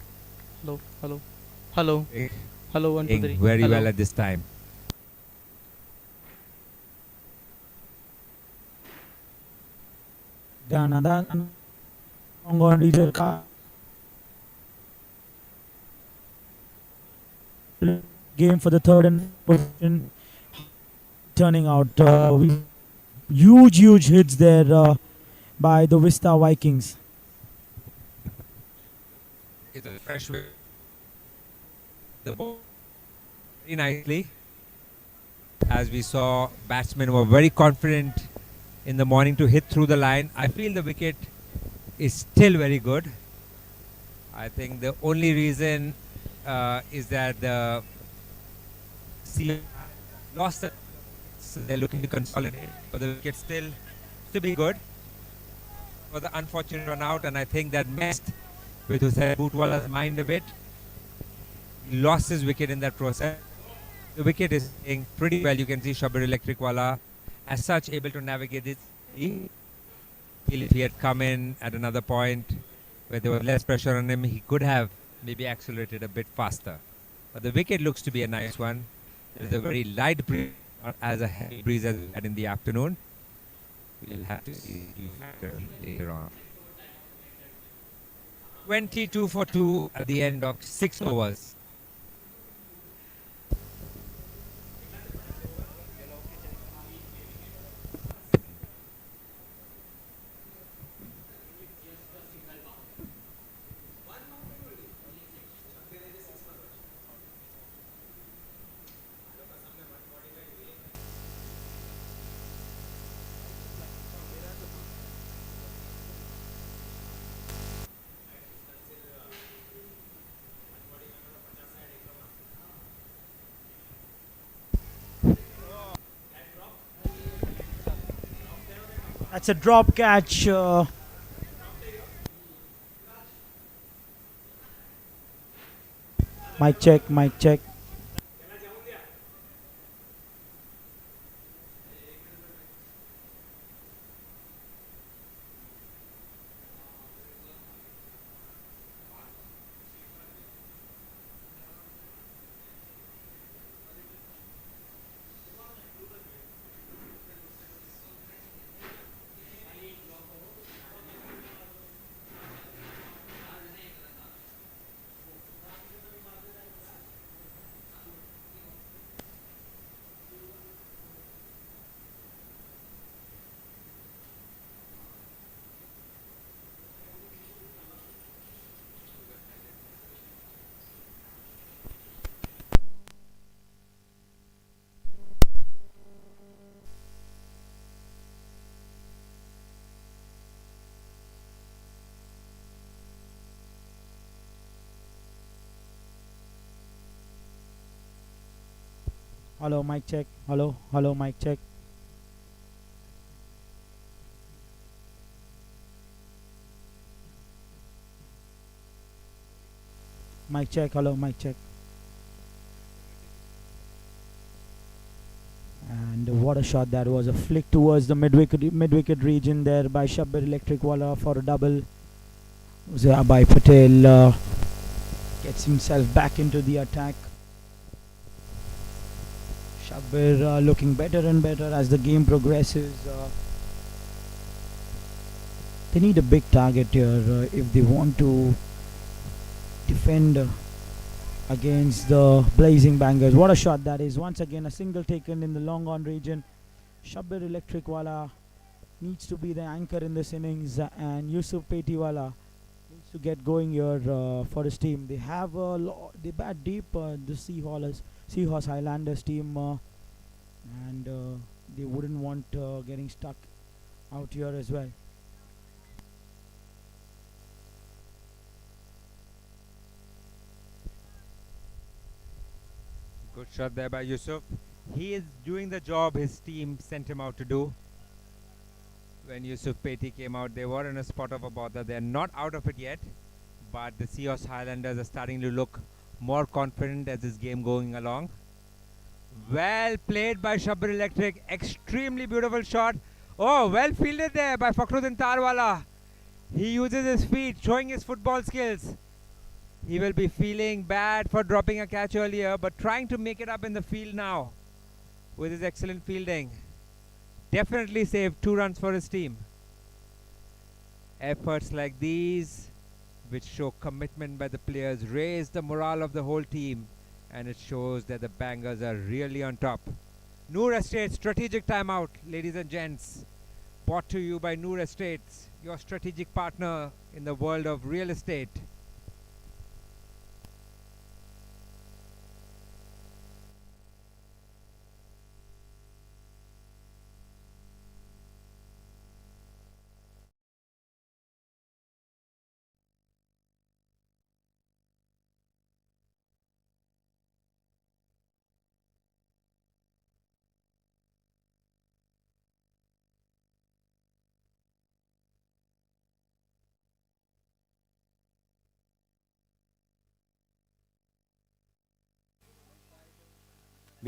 Hello. 1, 2, 3. Very Hello. well at this time. Game for the third and position turning out huge hits there by the Vista Vikings. It's a fresh way. The ball very nicely. As we saw, batsmen were very confident in the morning to hit through the line. I feel the wicket is still very good. I think the only reason is that the Sea lost the, so they're looking to consolidate, but the wicket still to be good. For the unfortunate run out, and I think that messed with Hussain Bootwala's mind a bit. He lost his wicket in that process. The wicket is playing pretty well. You can see Shabir Electricwala as such able to navigate it. If he had come in at another point where there was less pressure on him, he could have maybe accelerated a bit faster. But the wicket looks to be a nice one. There is a very light breeze, not as a heavy breeze as we had in the afternoon. We'll have to see later on. 22 for 2 at the end of 6 overs. That's a drop catch. Mic check, mic check. Hello, mic check. Hello, mic check. Mic check. Hello, mic check. And what a shot that was! A flick towards the mid-wicket region there by Shabbir Electric Wala for a double. By Patel gets himself back into the attack. Shabbir looking better and better as the game progresses. They need a big target here if they want to defend against the blazing bangers. What a shot that is! Once again, a single taken in the long on region. Shabbir Electric Wala needs to be the anchor in this innings, and Yusuf Petiwala needs to get going here for his team. They have they bat deep, the Seahorse Highlanders team, and they wouldn't want getting stuck out here as well. Good shot there by Yusuf. He is doing the job his team sent him out to do. When Yusuf Peti came out, they were in a spot of a bother. They're not out of it yet, but the Seahorse Highlanders are starting to look more confident as this game going along. Well played by Shabbir Electric. Extremely beautiful shot. Oh, well fielded there by Fakhruddin Tarwala. He uses his feet, showing his football skills. He will be feeling bad for dropping a catch earlier, but trying to make it up in the field now with his excellent fielding. Definitely saved 2 runs for his team. Efforts like these, which show commitment by the players, raise the morale of the whole team, and it shows that the bangers are really on top. Noor Estates strategic timeout, ladies and gents. Brought to you by Noor Estates, your strategic partner in the world of real estate.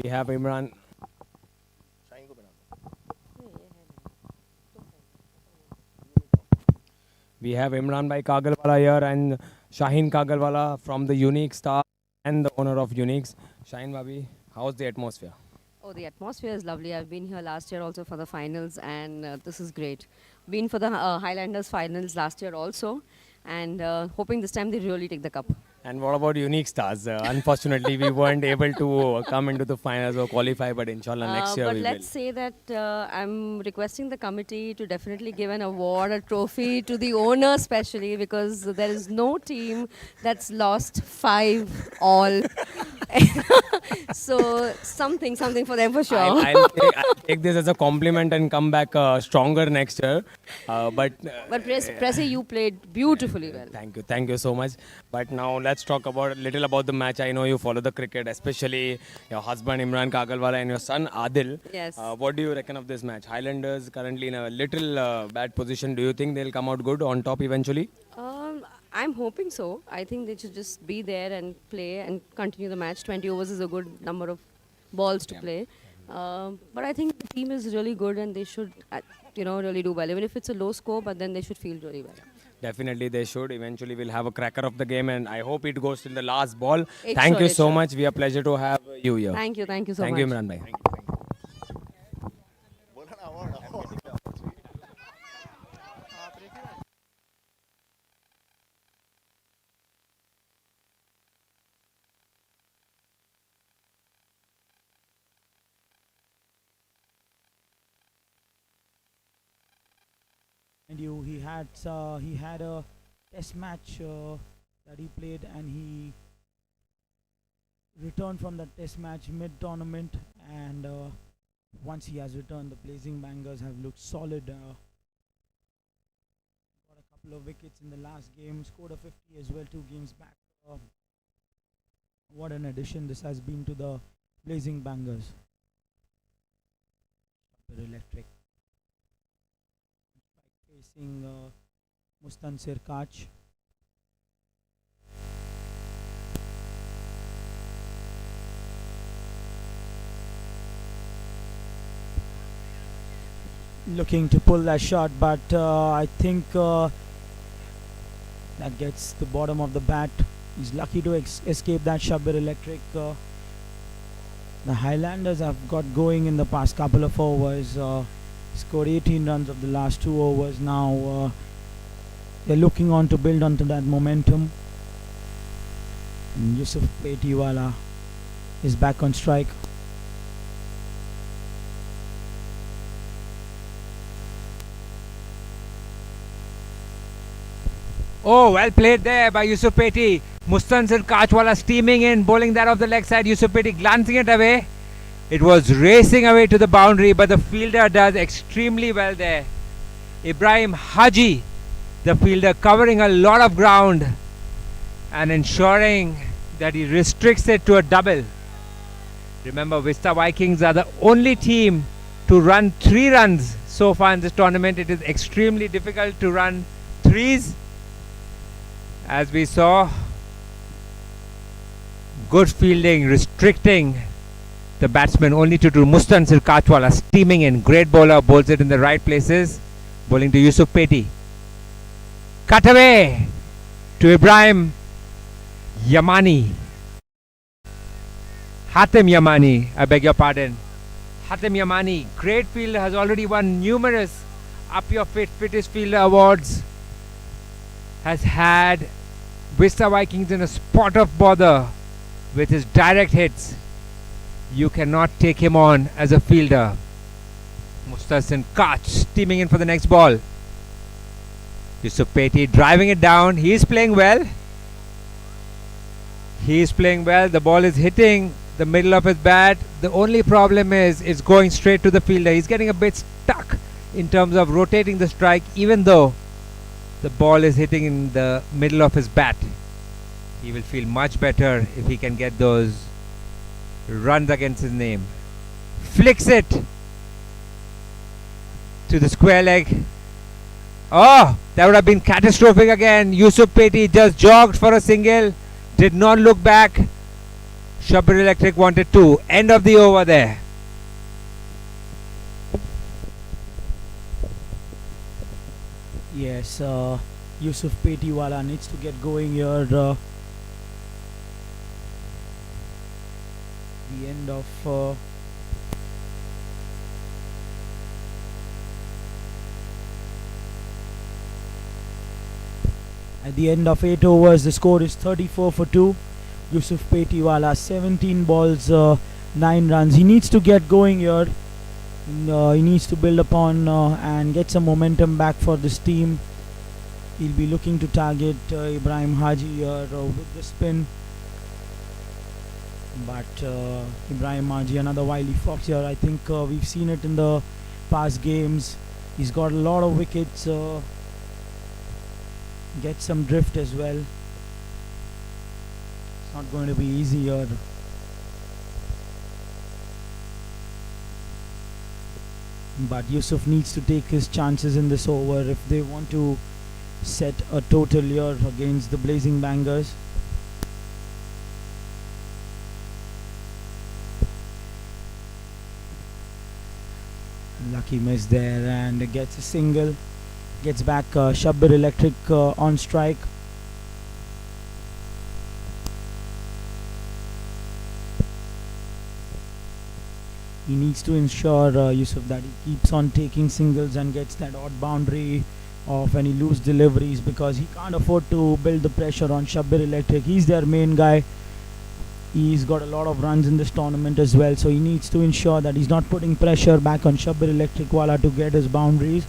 We have Imran. We have Imran Bhai Kagalwala here and Shaheen Kagalwala from the Unique Star and the owner of Uniques. Shaheen Bhabi, how's the atmosphere? Oh, the atmosphere is lovely. I've been here last year also for the finals, and this is great. Been for the Highlanders finals last year also, and hoping this time they really take the cup. And what about Unique Stars? Unfortunately, we weren't able to come into the finals or qualify, but inshallah next year but we let's say that I'm requesting the committee to definitely give an award, a trophy to the owner especially, because there is no team that's lost 5 all. So something for them for sure. I'll take this as a compliment and come back stronger next year. But Pressy, you played beautifully well. Thank you so much. But now let's talk about a little about the match. I know you follow the cricket, especially your husband Imran Kagalwala and your son Adil. Yes. What do you reckon of this match? Highlanders currently in a little bad position. Do you think they'll come out good on top eventually? I'm hoping so. I think they should just be there and play and continue the match. 20 overs is a good number of balls to play. But I think the team is really good and they should, really do well. Even if it's a low score, but then they should feel really well. Definitely they should. Eventually we'll have a cracker of the game and I hope it goes till the last ball. It Thank should, you it so should. much. We are pleasure to have you here. Thank you so Thank much. you Imran bhai. And he had a test match that he played, and he returned from that test match mid-tournament. And once he has returned, the Blazing Bangers have looked solid. Got a couple of wickets in the last game, scored a 50 as well 2 games back. What an addition this has been to the Blazing Bangers. Electric. Facing Mustansir Kach. Looking to pull that shot, but I think that gets the bottom of the bat. He's lucky to escape that Shabir Electric. The Highlanders have got going in the past couple of overs. Scored 18 runs of the last 2 overs. Now they're looking on to build onto that momentum. And Yusuf Petiwala is back on strike. Oh, well played there by Yusuf Peti. Mustansir Kachwala steaming in, bowling that off the leg side. Yusuf Peti glancing it away. It was racing away to the boundary, but the fielder does extremely well there. Ibrahim Haji, the fielder, covering a lot of ground and ensuring that he restricts it to a double. Remember, Vista Vikings are the only team to run 3 runs so far in this tournament. It is extremely difficult to run 3s. As we saw, good fielding, restricting the batsman only to do. Mustansir Kachwala steaming in. Great bowler, bowls it in the right places. Bowling to Yusuf Peti. Cut away to Ibrahim Yamani. Hatem Yamani, I beg your pardon. Hatem Yamani, great fielder, has already won numerous Up Your Fittest Fielder awards. Has had Vista Vikings in a spot of bother with his direct hits. You cannot take him on as a fielder. Mustasin Kach steaming in for the next ball. Yusuf Peti driving it down. He is playing well. He is playing well. The ball is hitting the middle of his bat. The only problem is it's going straight to the fielder. He's getting a bit stuck in terms of rotating the strike, even though the ball is hitting in the middle of his bat. He will feel much better if he can get those runs against his name. Flicks it to the square leg. Oh, that would have been catastrophic again. Yusuf Peti just jogged for a single, did not look back. Shabir Electric wanted 2. End of the over there. Yes, Yusuf Petiwala needs to get going here. The end of at the end of 8 overs, the score is 34 for 2. Yusuf Petiwala, 17 balls, 9 runs. He needs to get going here. He needs to build upon and get some momentum back for this team. He'll be looking to target Ibrahim Haji here with the spin. But Ibrahim Haji, another wily fox here. I think we've seen it in the past games. He's got a lot of wickets. Get some drift as well. It's not going to be easy here. But Yusuf needs to take his chances in this over if they want to set a total here against the Blazing Bangers. Lucky miss there and gets a single. Gets back Shabbir Electric on strike. He needs to ensure Yusuf that he keeps on taking singles and gets that odd boundary of any loose deliveries, because he can't afford to build the pressure on Shabbir Electric. He's their main guy. He's got a lot of runs in this tournament as well, so he needs to ensure that he's not putting pressure back on Shabbir Electric Wala to get his boundaries.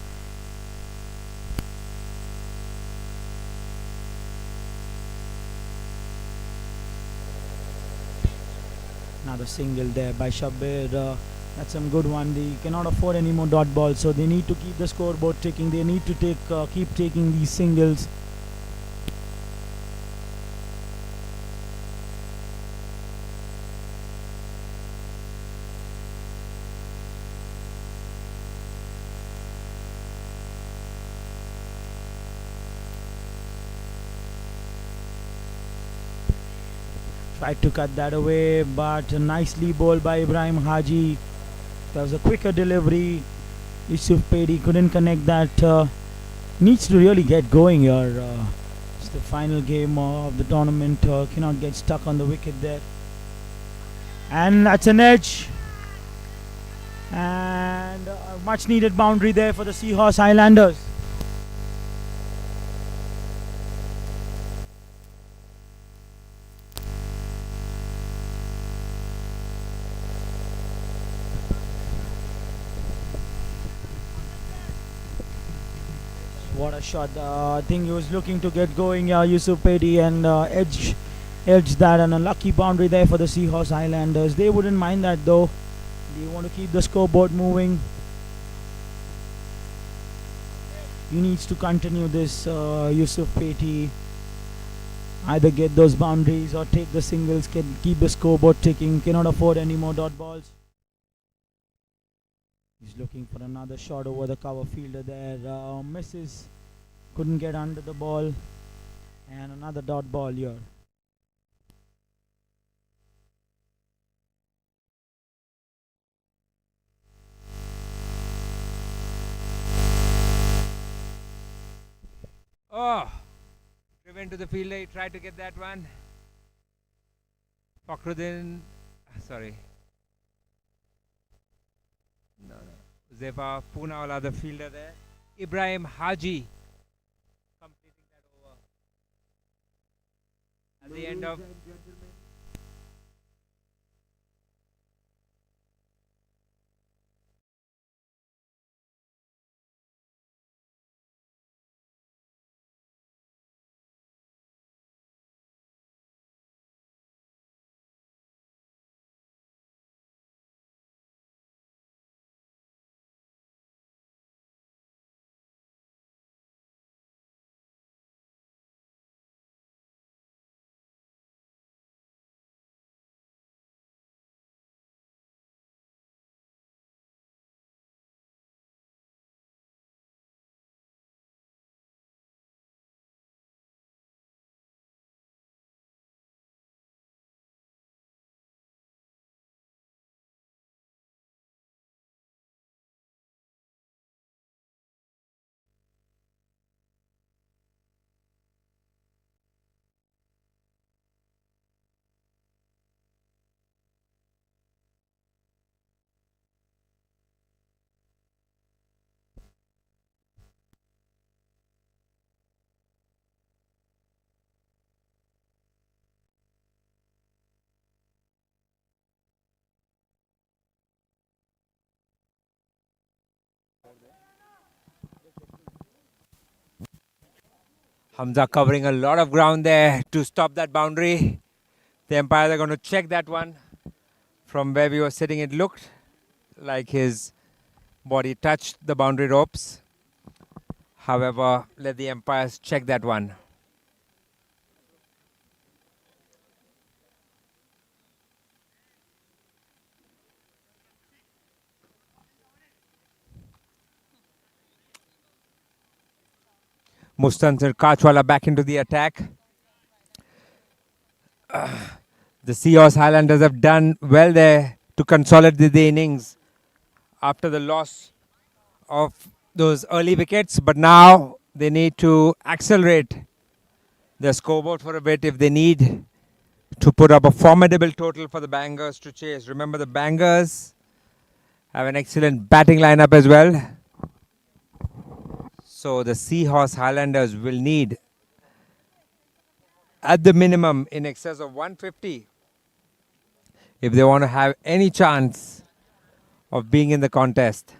Another single there by Shabbir. That's some good one. They cannot afford any more dot balls, so they need to keep the scoreboard ticking. They need to keep taking these singles. Tried to cut that away, but nicely bowled by Ibrahim Haji. That was a quicker delivery. Yusuf Pedi couldn't connect that. Needs to really get going here. It's the final game of the tournament. Cannot get stuck on the wicket there. And that's an edge. And a much needed boundary there for the Seahorse Highlanders. What a shot. I think he was looking to get going, Yusuf Pedi, and edged that, and a lucky boundary there for the Seahorse Highlanders. They wouldn't mind that though. They want to keep the scoreboard moving. He needs to continue this, Yusuf Pedi. Either get those boundaries or take the singles, keep the scoreboard ticking. Cannot afford any more dot balls. He's looking for another shot over the cover fielder there. Misses. Couldn't get under the ball. And another dot ball here. Oh! Driven to the fielder. He tried to get that one. Fakhruddin. Sorry. No. Zefa Poonawala, the fielder there. Ibrahim Haji completing that over. At the end of Hamza covering a lot of ground there to stop that boundary. The umpires are going to check that one. From where we were sitting, it looked like his body touched the boundary ropes. However, let the umpires check that one. Mustansir Kachwala back into the attack. The Seahorse Highlanders have done well there to consolidate the innings after the loss of those early wickets, but now they need to accelerate their scoreboard for a bit if they need to put up a formidable total for the Bangers to chase. Remember, the Bangers have an excellent batting lineup as well. So the Seahorse Highlanders will need, at the minimum, in excess of 150 if they want to have any chance of being in the contest.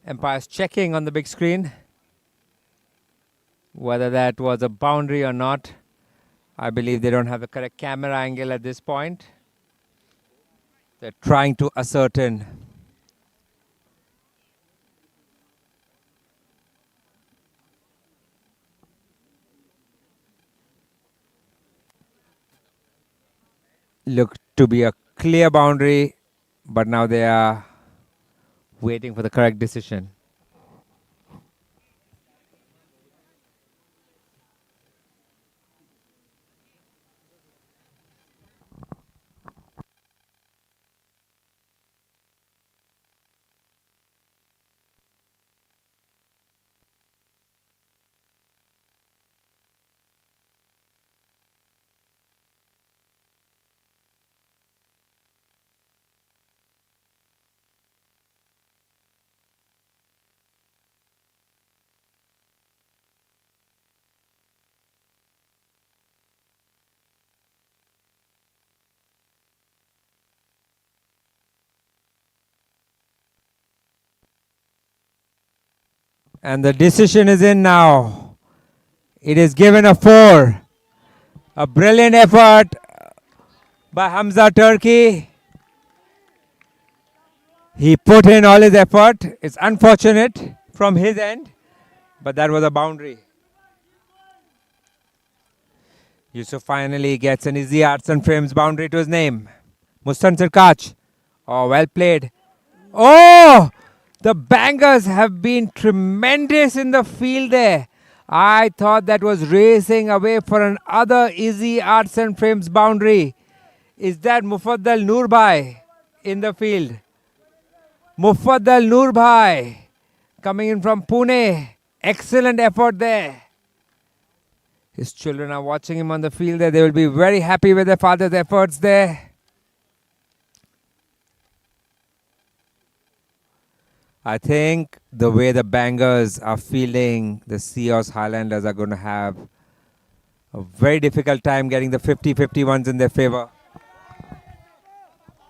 Umpire's checking on the big screen whether that was a boundary or not. I believe they don't have the correct camera angle at this point. They're trying to ascertain. Looked to be a clear boundary, but now they are waiting for the correct decision. And the decision is in now. It is given a 4. A brilliant effort by Hamza Turkey. He put in all his effort. It's unfortunate from his end, but that was a boundary. Yusuf finally gets an easy arts and frames boundary to his name. Mustansir Kach. Oh, well played. Oh! The Bangers have been tremendous in the field there. I thought that was racing away for another easy arts and frames boundary. Is that Mufaddal Noorbhai in the field? Mufaddal Noorbhai coming in from Pune. Excellent effort there. His children are watching him on the field there. They will be very happy with their father's efforts there. I think the way the Bangers are fielding, the Seahorse Highlanders are going to have a very difficult time getting the 50-51s in their favor.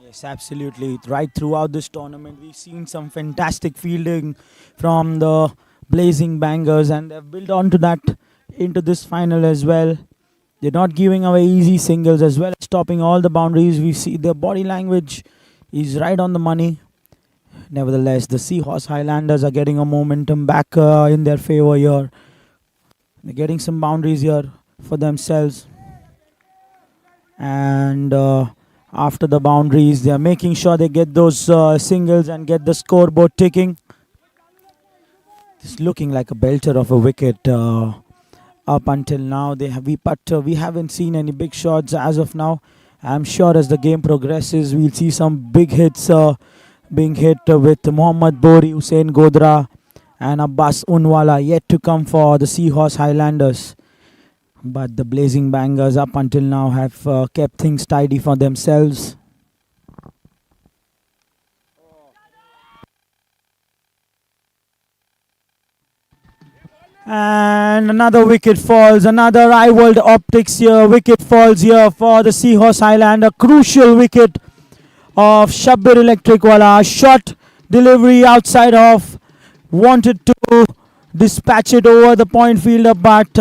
Yes, absolutely. Right throughout this tournament, we've seen some fantastic fielding from the Blazing Bangers, and they've built onto that into this final as well. They're not giving away easy singles as well as stopping all the boundaries. We see their body language is right on the money. Nevertheless, the Seahorse Highlanders are getting a momentum back in their favor here. They're getting some boundaries here for themselves. And after the boundaries, they're making sure they get those singles and get the scoreboard ticking. It's looking like a belter of a wicket up until now. We haven't seen any big shots as of now. I'm sure as the game progresses, we'll see some big hits being hit with Mohammad Bori, Hussein Godra and Abbas Unwala yet to come for the Seahorse Highlanders. But the Blazing Bangers up until now have kept things tidy for themselves. And another wicket falls, another Eye World Optics here. Wicket falls here for the Seahorse Highlander. Crucial wicket of Shabbir Electricwala. Shot delivery outside off. Wanted to dispatch it over the point fielder, but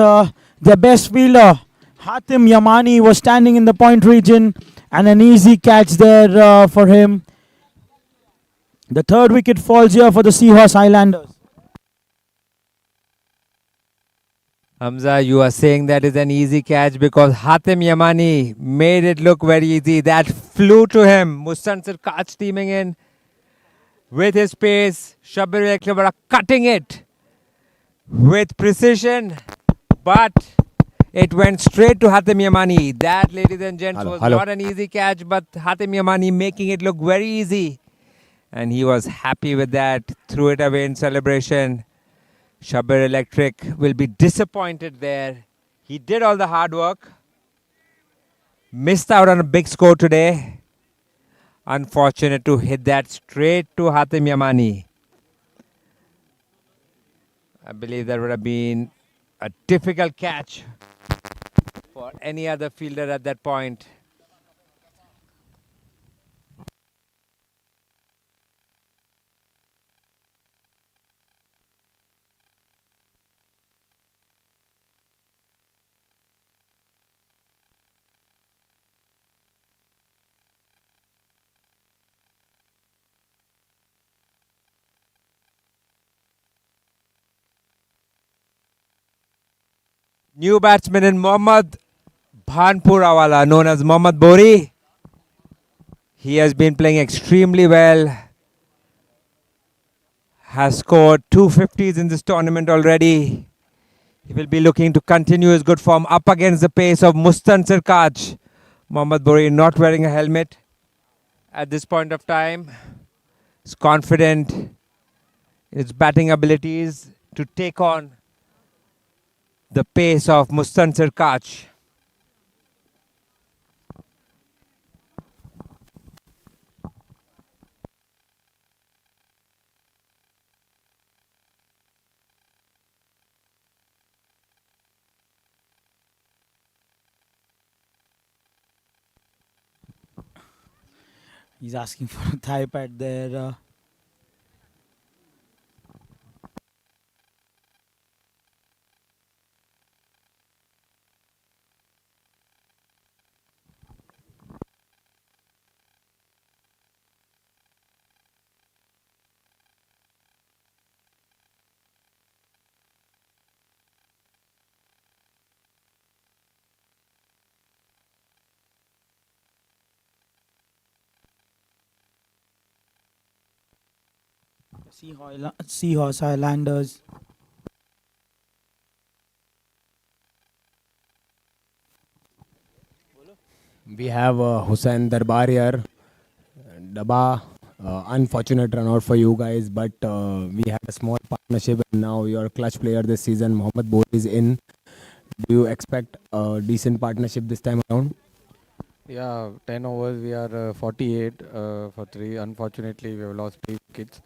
their best fielder, Hatim Yamani, was standing in the point region, and an easy catch there for him. The third wicket falls here for the Seahorse Highlanders. Hamza, you are saying that is an easy catch because Hatem Yamani made it look very easy. That flew to him. Mustansir Kach teaming in with his pace. Shabir Eklebara cutting it with precision, but it went straight to Hatem Yamani. That, ladies and gents, was not an easy catch, but Hatem Yamani making it look very easy. And he was happy with that. Threw it away in celebration. Shabir Electric will be disappointed there. He did all the hard work. Missed out on a big score today. Unfortunate to hit that straight to Hatem Yamani. I believe that would have been a difficult catch for any other fielder at that point. New batsman in Mohammad Bhanpurawala, known as Mohammad Bori. He has been playing extremely well. Has scored 250s in this tournament already. He will be looking to continue his good form up against the pace of Mustansir Kaj. Mohammad Bori not wearing a helmet at this point of time. Is confident in his batting abilities to take on the pace of Mustansir Kaj. He's asking for a thigh pad there. Seahorse Highlanders. We have Hussain Darbar here. Daba, unfortunate run out for you guys, but we had a small partnership and now your clutch player this season, Mohammad Bori, is in. Do you expect a decent partnership this time around? Yeah, 10 overs, we are 48 for 3. Unfortunately, we have lost 3 wickets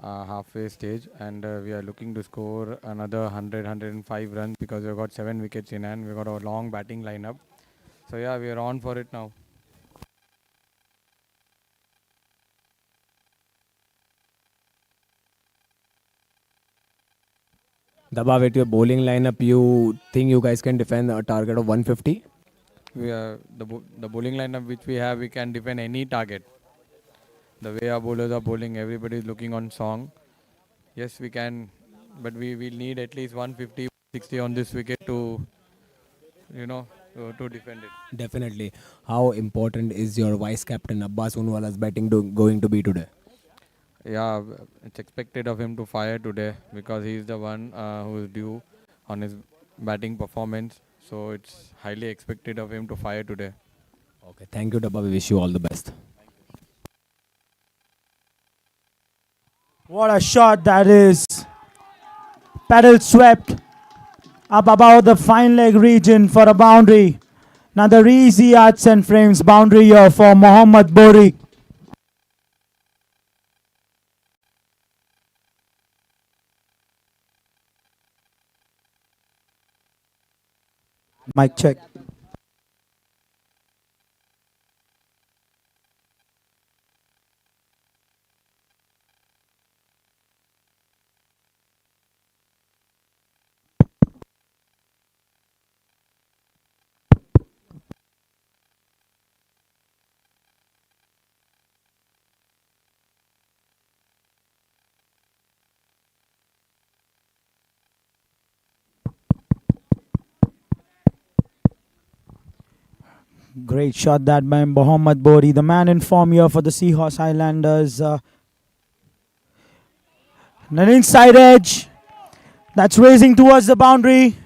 halfway stage, and we are looking to score another 100, 105 runs because we've got 7 wickets in hand. We've got a long batting lineup. So, yeah, we are on for it now. Daba, with your bowling lineup, you think you guys can defend a target of 150? We are the bowling lineup which we have, we can defend any target. The way our bowlers are bowling, everybody is looking on song. Yes, we can, but we will need at least 150, 60 on this wicket to, to defend it. Definitely. How important is your vice captain Abbas Unwala's batting going to be today? Yeah, it's expected of him to fire today because he is the one who is due on his batting performance. So it's highly expected of him to fire today. Okay, thank you, Dabba. We wish you all the best. What a shot that is. Paddle swept up above the fine leg region for a boundary. Another easy yards and frames boundary here for Mohammad Bori. Mic check. Great shot that by Mohammad Bori, the man in form here for the Seahorse Highlanders. And an inside edge that's racing towards the boundary.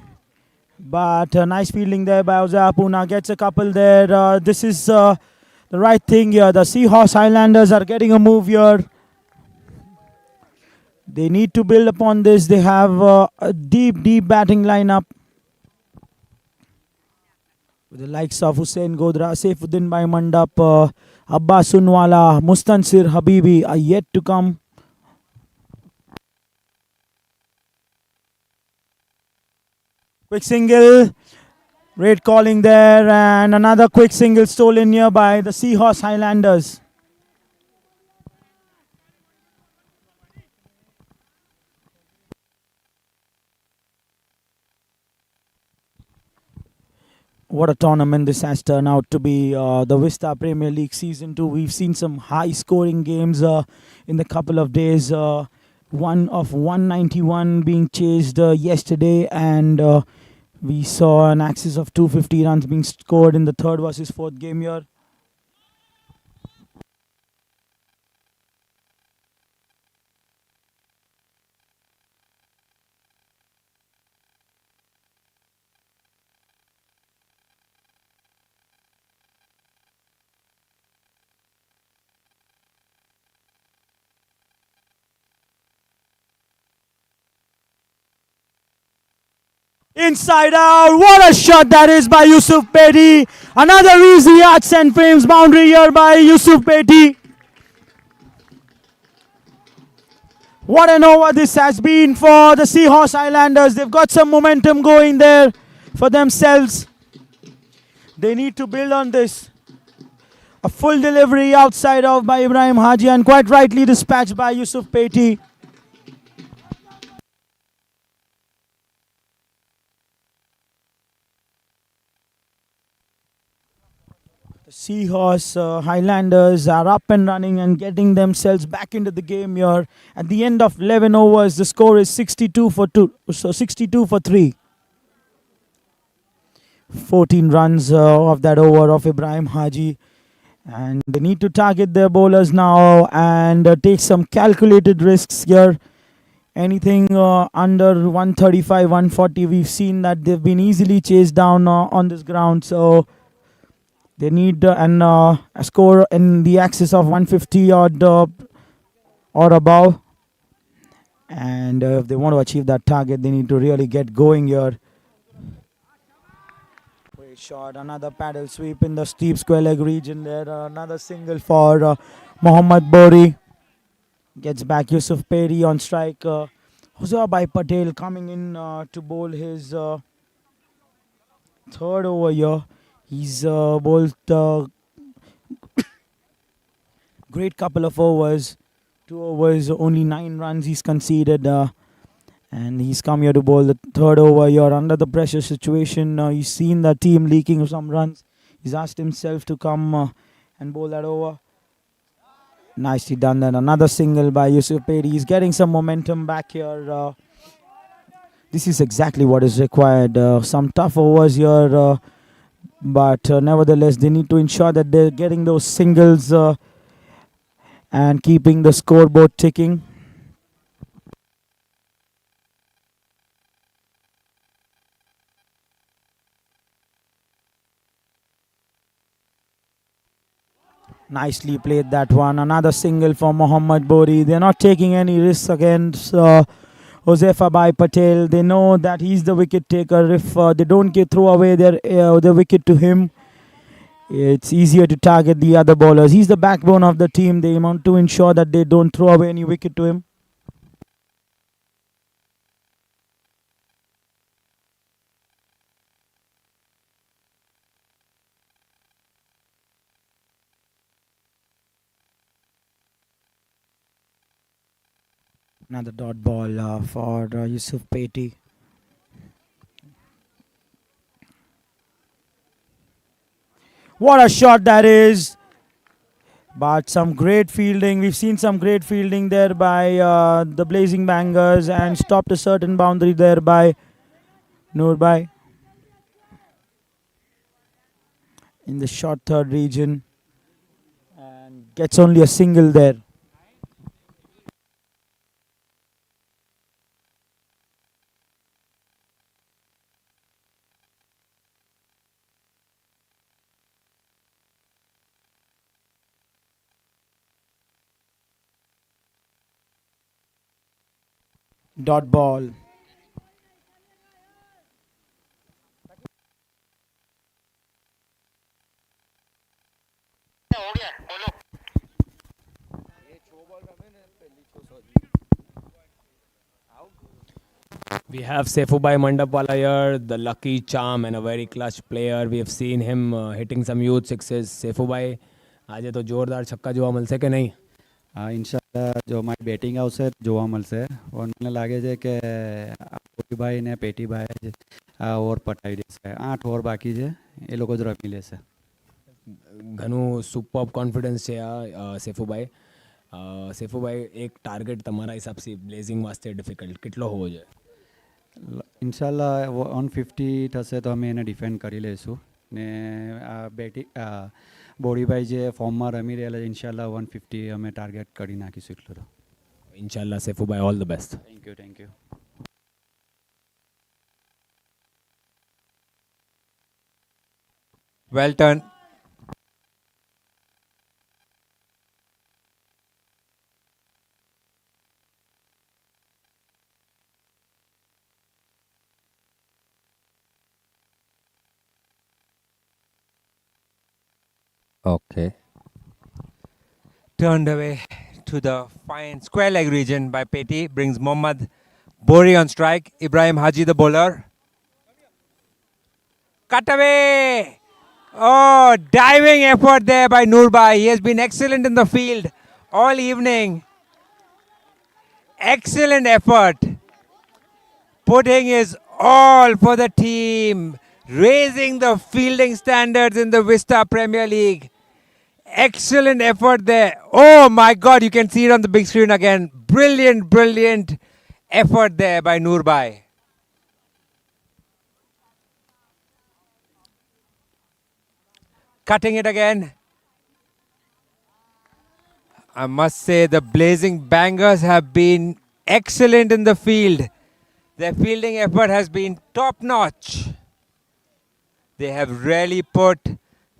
But nice fielding there by Ozai Apuna. Gets a couple there. This is the right thing here. The Seahorse Highlanders are getting a move here. They need to build upon this. They have a deep batting lineup with the likes of Hussain Godra, Saifuddin Bhai Mandap, Abbas Unwala, Mustansir Habibi are yet to come. Quick single, great calling there, and another quick single stolen here by the Seahorse Highlanders. What a tournament this has turned out to be. The Vista Premier League Season 2. We've seen some high-scoring games in the couple of days. One of 191 being chased yesterday, and we saw an axis of 250 runs being scored in the third versus fourth game here. Inside out, what a shot that is by Yusuf Bedi. Another easy arts and frames boundary here by Yusuf Bedi. What an over this has been for the Seahorse Highlanders. They've got some momentum going there for themselves. They need to build on this. A full delivery outside of by Ibrahim Haji and quite rightly dispatched by Yusuf Bedi. Seahorse Highlanders are up and running and getting themselves back into the game here. At the end of 11 overs, the score is 62 for 2. So 62 for 3. 14 runs of that over of Ibrahim Haji. And they need to target their bowlers now and take some calculated risks here. Anything under 135, 140, we've seen that they've been easily chased down on this ground. So they need a score in the axis of 150 odd or above. And if they want to achieve that target, they need to really get going here. Great shot, another paddle sweep in the steep square leg region there. Another single for Mohammad Bori. Gets back Yusuf Bedi on strike. Huzaibai Patel coming in to bowl his third over here. He's bowled great couple of overs. 2 overs, only 9 runs he's conceded. And he's come here to bowl the third over here under the pressure situation. He's seen the team leaking some runs. He's asked himself to come and bowl that over. Nicely done then. Another single by Yusuf Bedi. He's getting some momentum back here. This is exactly what is required. Some tough overs here. But nevertheless, they need to ensure that they're getting those singles and keeping the scoreboard ticking. Nicely played that one. Another single for Mohammad Bori. They're not taking any risks against Huzaibai Patel. They know that he's the wicket taker. If they don't throw away their wicket to him, it's easier to target the other bowlers. He's the backbone of the team. They want to ensure that they don't throw away any wicket to him. Another dot ball for Yusuf Bedi. What a shot that is. But some great fielding. We've seen some great fielding there by the Blazing Bangers and stopped a certain boundary there by Noorbai. in the short third region and gets only a single there. Dot ball. We have Seifubai Mandapwala here, the lucky charm and a very clutch player. We have seen him hitting some huge sixes. Seifubai, આજે તો જોરદાર છક્કા જોવા મળશે કે નહીં? ઇન્શાલ્લાહ જો મારી batting આવશે જોવા મળશે અને મને લાગે છે કે ભાઈ ને પેટીભાઈ આ ઓવર પટાવી દેશે 8 ઓવર બાકી છે એ લોકો જ રમી લેશે. ઘણું સુપર કોન્ફિડન્સ છે આ સૈફુભાઈ. સૈફુભાઈ એક ટાર્ગેટ તમારા હિસાબથી બ્લેઝિંગ વાસ્તે ડિફિકલ્ટ કેટલો હોવો જોઈએ? ઇન્શાલ્લાહ 150 થશે તો અમે એને ડિફેન્ડ કરી લઈશું ને આ બોડીભાઈ જે ફોર્મમાં રમી રહેલા છે ઇન્શાલ્લાહ 150 અમે ટાર્ગેટ કરી નાખીશું એટલું તો. ઇન્શાલ્લાહ Saifubhai, all the best. Thank you. Well done. Okay. Turned away to the fine square leg region by Petty. Brings Mohammad Bori on strike. Ibrahim Haji the bowler. Cut away! Oh, diving effort there by Noorbai. He has been excellent in the field all evening. Excellent effort. Putting his all for the team. Raising the fielding standards in the Vista Premier League. Excellent effort there. Oh my God, you can see it on the big screen again. Brilliant, brilliant effort there by Noorbai. Cutting it again. I must say the Blazing Bangers have been excellent in the field. Their fielding effort has been top-notch. They have really put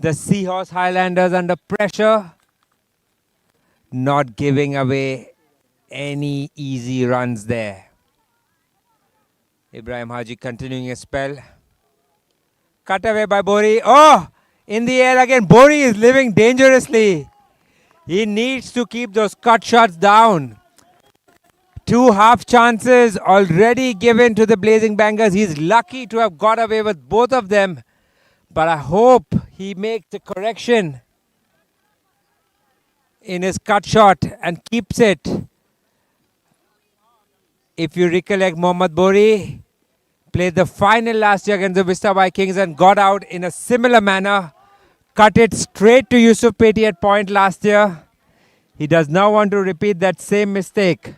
the Seahorse Highlanders under pressure, not giving away any easy runs there. Ibrahim Haji continuing his spell. Cut away by Bori. Oh, in the air again. Bori is living dangerously. He needs to keep those cut shots down. 2 half chances already given to the Blazing Bangers. He's lucky to have got away with both of them. But I hope he makes the correction in his cut shot and keeps it. If you recollect, Mohammad Bori played the final last year against the Vista Vikings and got out in a similar manner. Cut it straight to Yusuf Petty at point last year. He does not want to repeat that same mistake.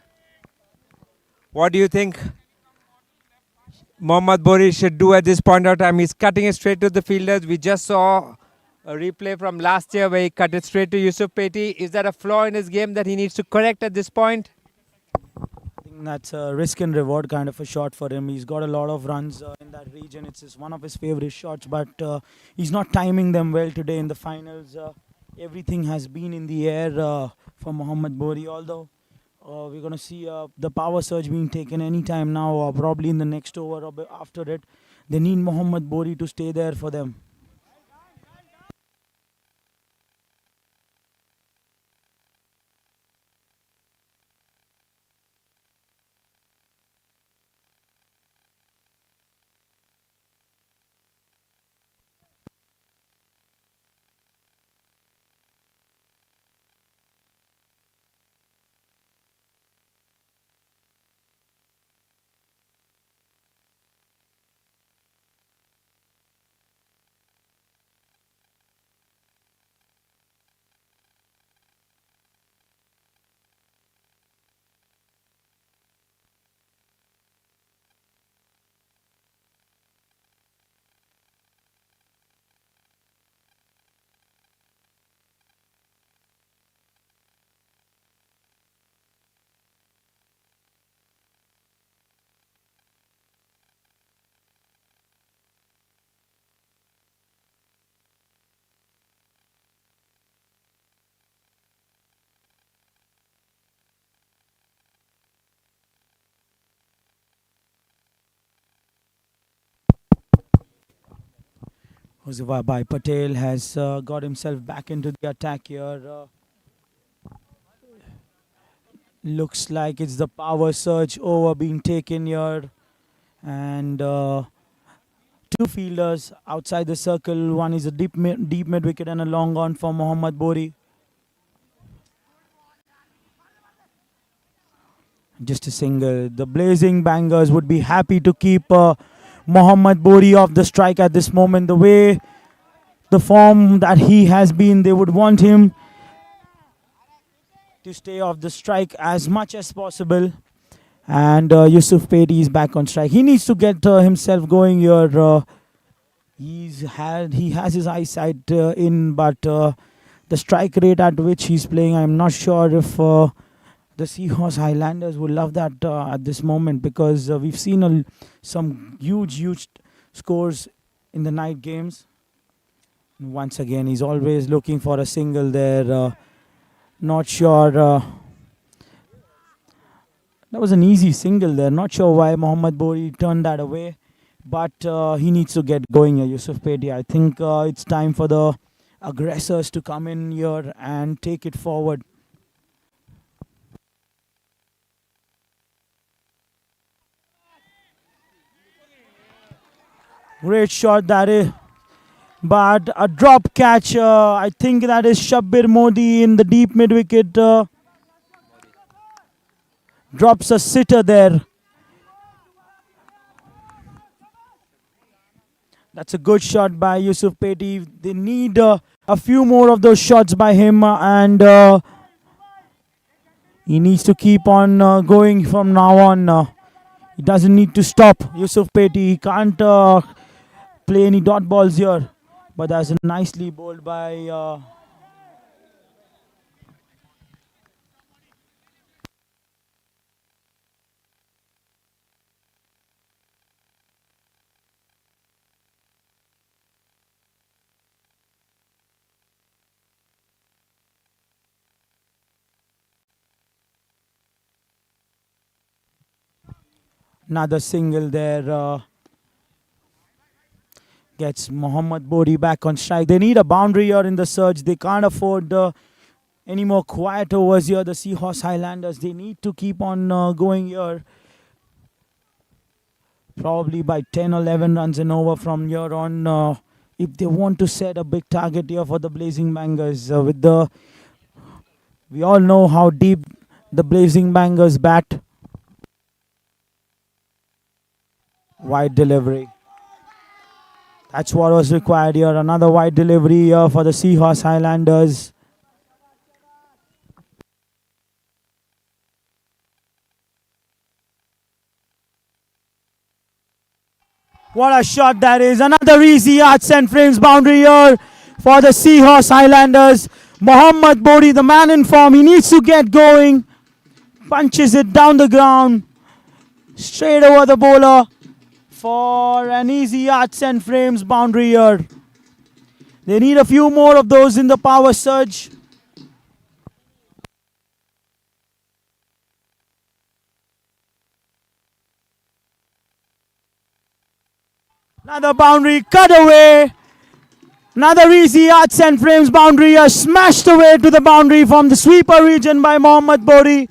What do you think Mohammad Bori should do at this point of time? He's cutting it straight to the fielders. We just saw a replay from last year where he cut it straight to Yusuf Petty. Is that a flaw in his game that he needs to correct at this point? I think that's a risk and reward kind of a shot for him. He's got a lot of runs in that region. It's one of his favorite shots, but he's not timing them well today in the finals. Everything has been in the air for Mohammad Bori, although we're going to see the power surge being taken anytime now, probably in the next over or after it. They need Mohammad Bori to stay there for them. Bhai Patel has got himself back into the attack here. Looks like it's the power surge over being taken here. And two fielders outside the circle. One is a deep mid wicket and a long on for Mohammad Bori. Just a single. The Blazing Bangers would be happy to keep Mohammad Bori off the strike at this moment. The way the form that he has been, they would want him to stay off the strike as much as possible. And Yusuf Pedi is back on strike. He needs to get himself going here. He has his eyesight in, but the strike rate at which he's playing, I'm not sure if the Seahorse Highlanders would love that at this moment, because we've seen some huge scores in the night games. Once again, he's always looking for a single there. Not sure. That was an easy single there. Not sure why Mohammad Bori turned that away. But he needs to get going here, Yusuf Pedi. I think it's time for the aggressors to come in here and take it forward. Great shot that is. But a drop catch. I think that is Shabbir Modi in the deep mid wicket. Drops a sitter there. That's a good shot by Yusuf Pedi. They need a few more of those shots by him, and he needs to keep on going from now on. He doesn't need to stop. Yusuf Pedi, he can't play any dot balls here. But that's nicely bowled by another single there. Gets Mohammad Bori back on strike. They need a boundary here in the surge. They can't afford any more quiet overs here. The Seahorse Highlanders, they need to keep on going here. Probably by 10 or 11 runs and over from here on. If they want to set a big target here for the Blazing Bangers. We all know how deep the Blazing Bangers bat. Wide delivery. That's what was required here. Another wide delivery here for the Seahorse Highlanders. What a shot that is. Another easy arts and frames boundary here for the Seahorse Highlanders. Mohammad Bori, the man in form, he needs to get going. Punches it down the ground. Straight over the bowler. For an easy arts and frames boundary here. They need a few more of those in the power surge. Another boundary cut away. Another easy arts and frames boundary here, smashed away to the boundary from the sweeper region by Mohammad Bori.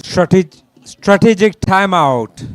Strategic timeout.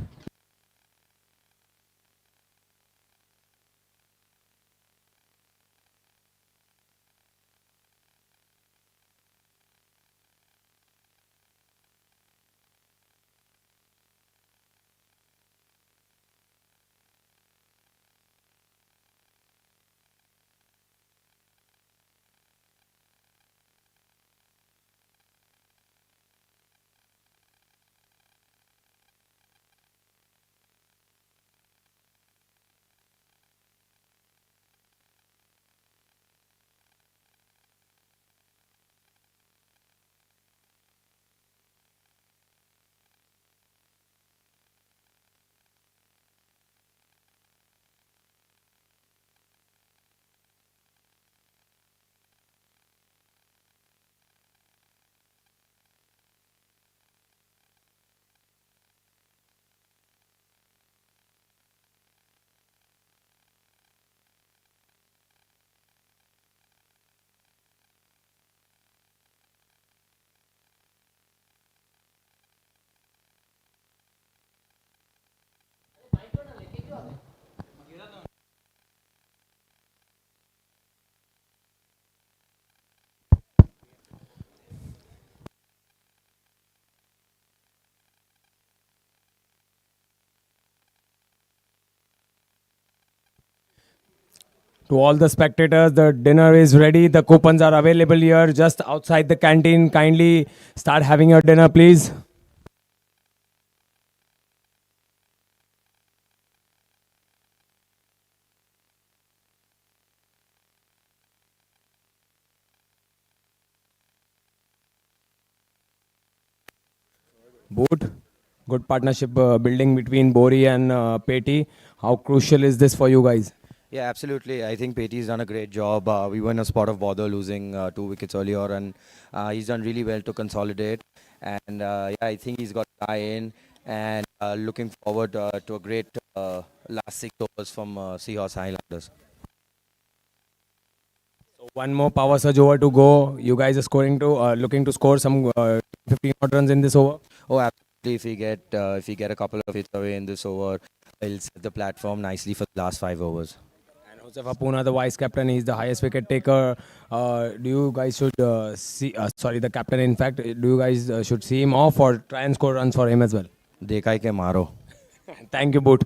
To all the spectators, the dinner is ready. The coupons are available here just outside the canteen. Kindly start having your dinner, please. Boot, good partnership building between Bori and Peti. How crucial is this for you guys? Yeah, absolutely. I think Peti's done a great job. We were in a spot of bother losing 2 wickets earlier, and he's done really well to consolidate. And yeah, I think he's got an eye in, and looking forward to a great last 6 overs from Seahorse Highlanders. So one more power surge over to go. You guys are looking to score some 15 odd runs in this over. Oh, absolutely. If we get a couple of hits away in this over, it'll set the platform nicely for the last 5 overs. And Josefa Puna, the vice captain, he's the highest wicket taker. Do you guys should the captain, in fact, do you guys should see him off or try and score runs for him as well? Dekha hai ke maro. Thank you, Boot.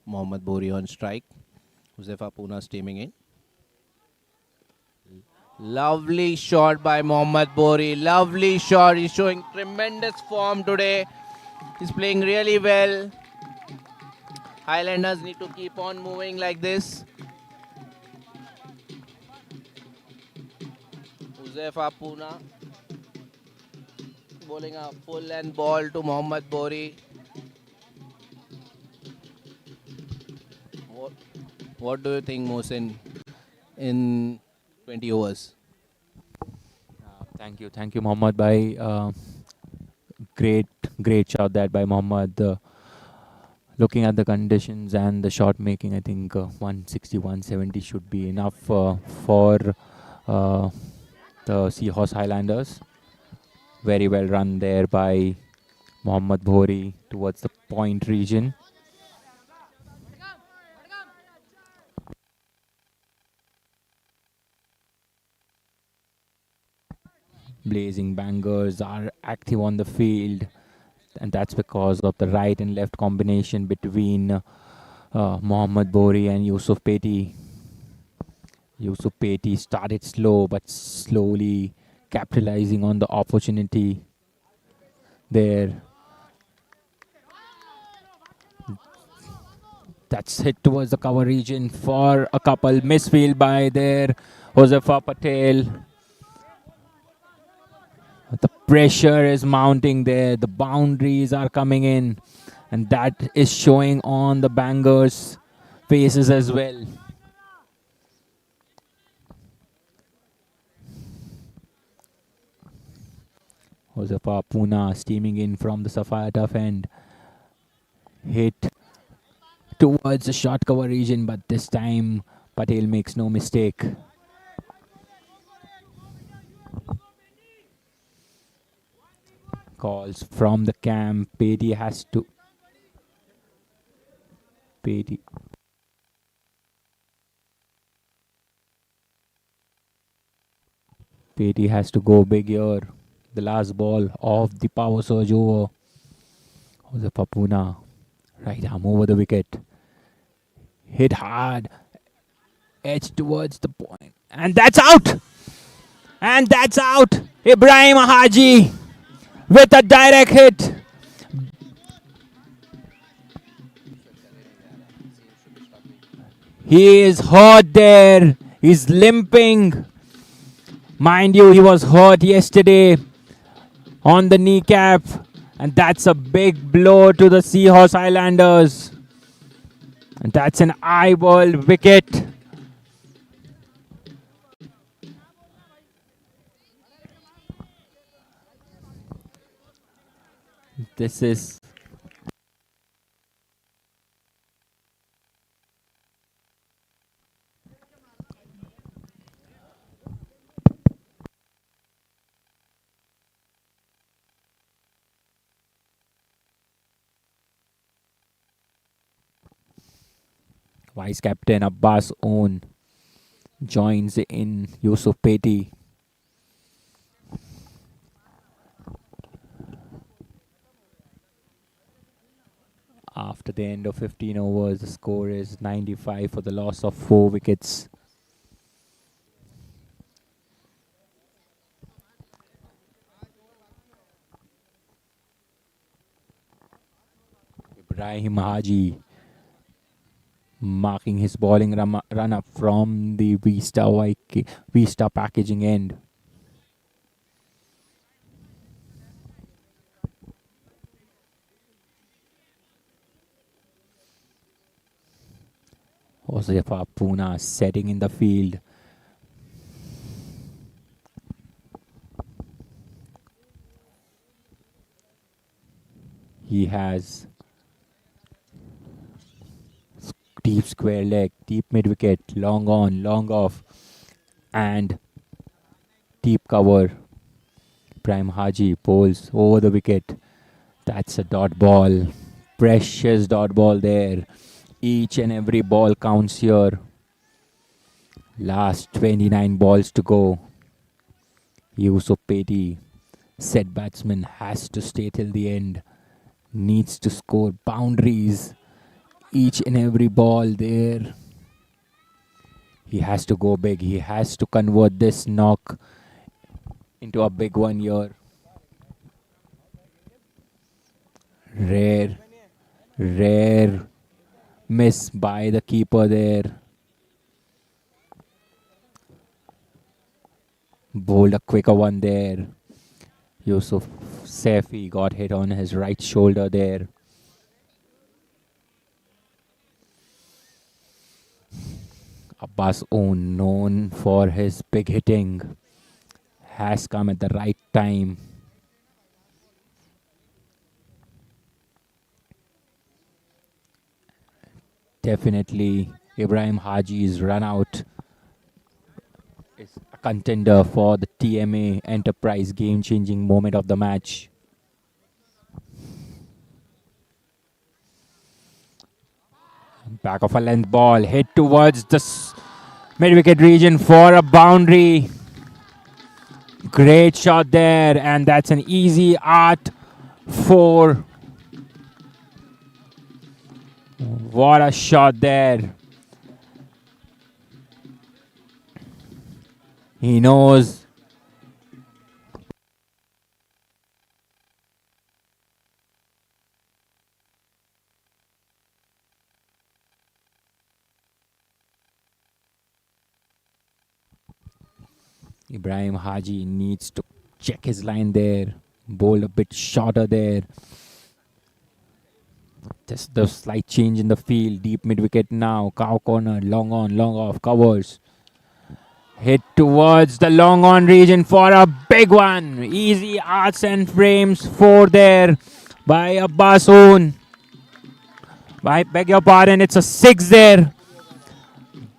Mohammad Bori on strike. Josefa Puna steaming in. Lovely shot by Mohammad Bori. Lovely shot. He's showing tremendous form today. He's playing really well. Highlanders need to keep on moving like this. Josefa Puna bowling a full length ball to Mohammad Bori. What do you think, Mohsin, in 20 overs? Thank you, Mohammad bhai. Great shot that by Mohammad. Looking at the conditions and the shot making, I think 160, 170 should be enough for the Seahorse Highlanders. Very well run there by Mohammad Bori towards the point region. Blazing Bangers are active on the field, and that's because of the right and left combination between Mohammad Bori and Yusuf Peti. Yusuf Peti started slow, but slowly capitalizing on the opportunity there. That's hit towards the cover region for a couple. Misfield by there, Josefa Patel. The pressure is mounting there. The boundaries are coming in, and that is showing on the Bangers' faces as well. Josefa Puna steaming in from the Sapphire Tough end. Hit towards the short cover region, but this time Patel makes no mistake. Calls from the camp. Peti has to. Peti. Petey has to go big here. The last ball of the power surge over. Jose Papuna. Right arm over the wicket. Hit hard. Edge towards the point. And that's out! And that's out! Ibrahim Haji with a direct hit. He is hurt there. He's limping. Mind you, he was hurt yesterday on the kneecap. And that's a big blow to the Seahorse Highlanders. And that's an eyeball wicket. This is Vice Captain Abbas Own joins in Yusuf Petty. After the end of 15 overs, the score is 95 for the loss of 4 wickets. Ibrahim Haji marking his bowling run up from the Vista packaging end. Josefa Puna setting in the field. He has deep square leg, deep mid wicket, long on, long off, and deep cover. Prime Haji bowls over the wicket. That's a dot ball. Precious dot ball there. Each and every ball counts here. Last 29 balls to go. Yusuf Petty, said batsman, has to stay till the end. Needs to score boundaries. Each and every ball there. He has to go big. He has to convert this knock into a big one here. Rare miss by the keeper there. Bowled a quicker one there. Yusuf Saifi got hit on his right shoulder there. Abbas Own, known for his big hitting, has come at the right time. Definitely Ibrahim Haji's run out is a contender for the TMA Enterprise game-changing moment of the match. Back of a length ball, hit towards the mid-wicket region for a boundary. Great shot there, and that's an easy art 4. What a shot there. He knows. Ibrahim Haji needs to check his line there. Bowl a bit shorter there. Just the slight change in the field. Deep mid-wicket now. Cow corner. Long on, long off. Covers. Hit towards the long on region for a big one. Easy arts and frames. 4 there by Abbas Own. I beg your pardon. It's a 6 there.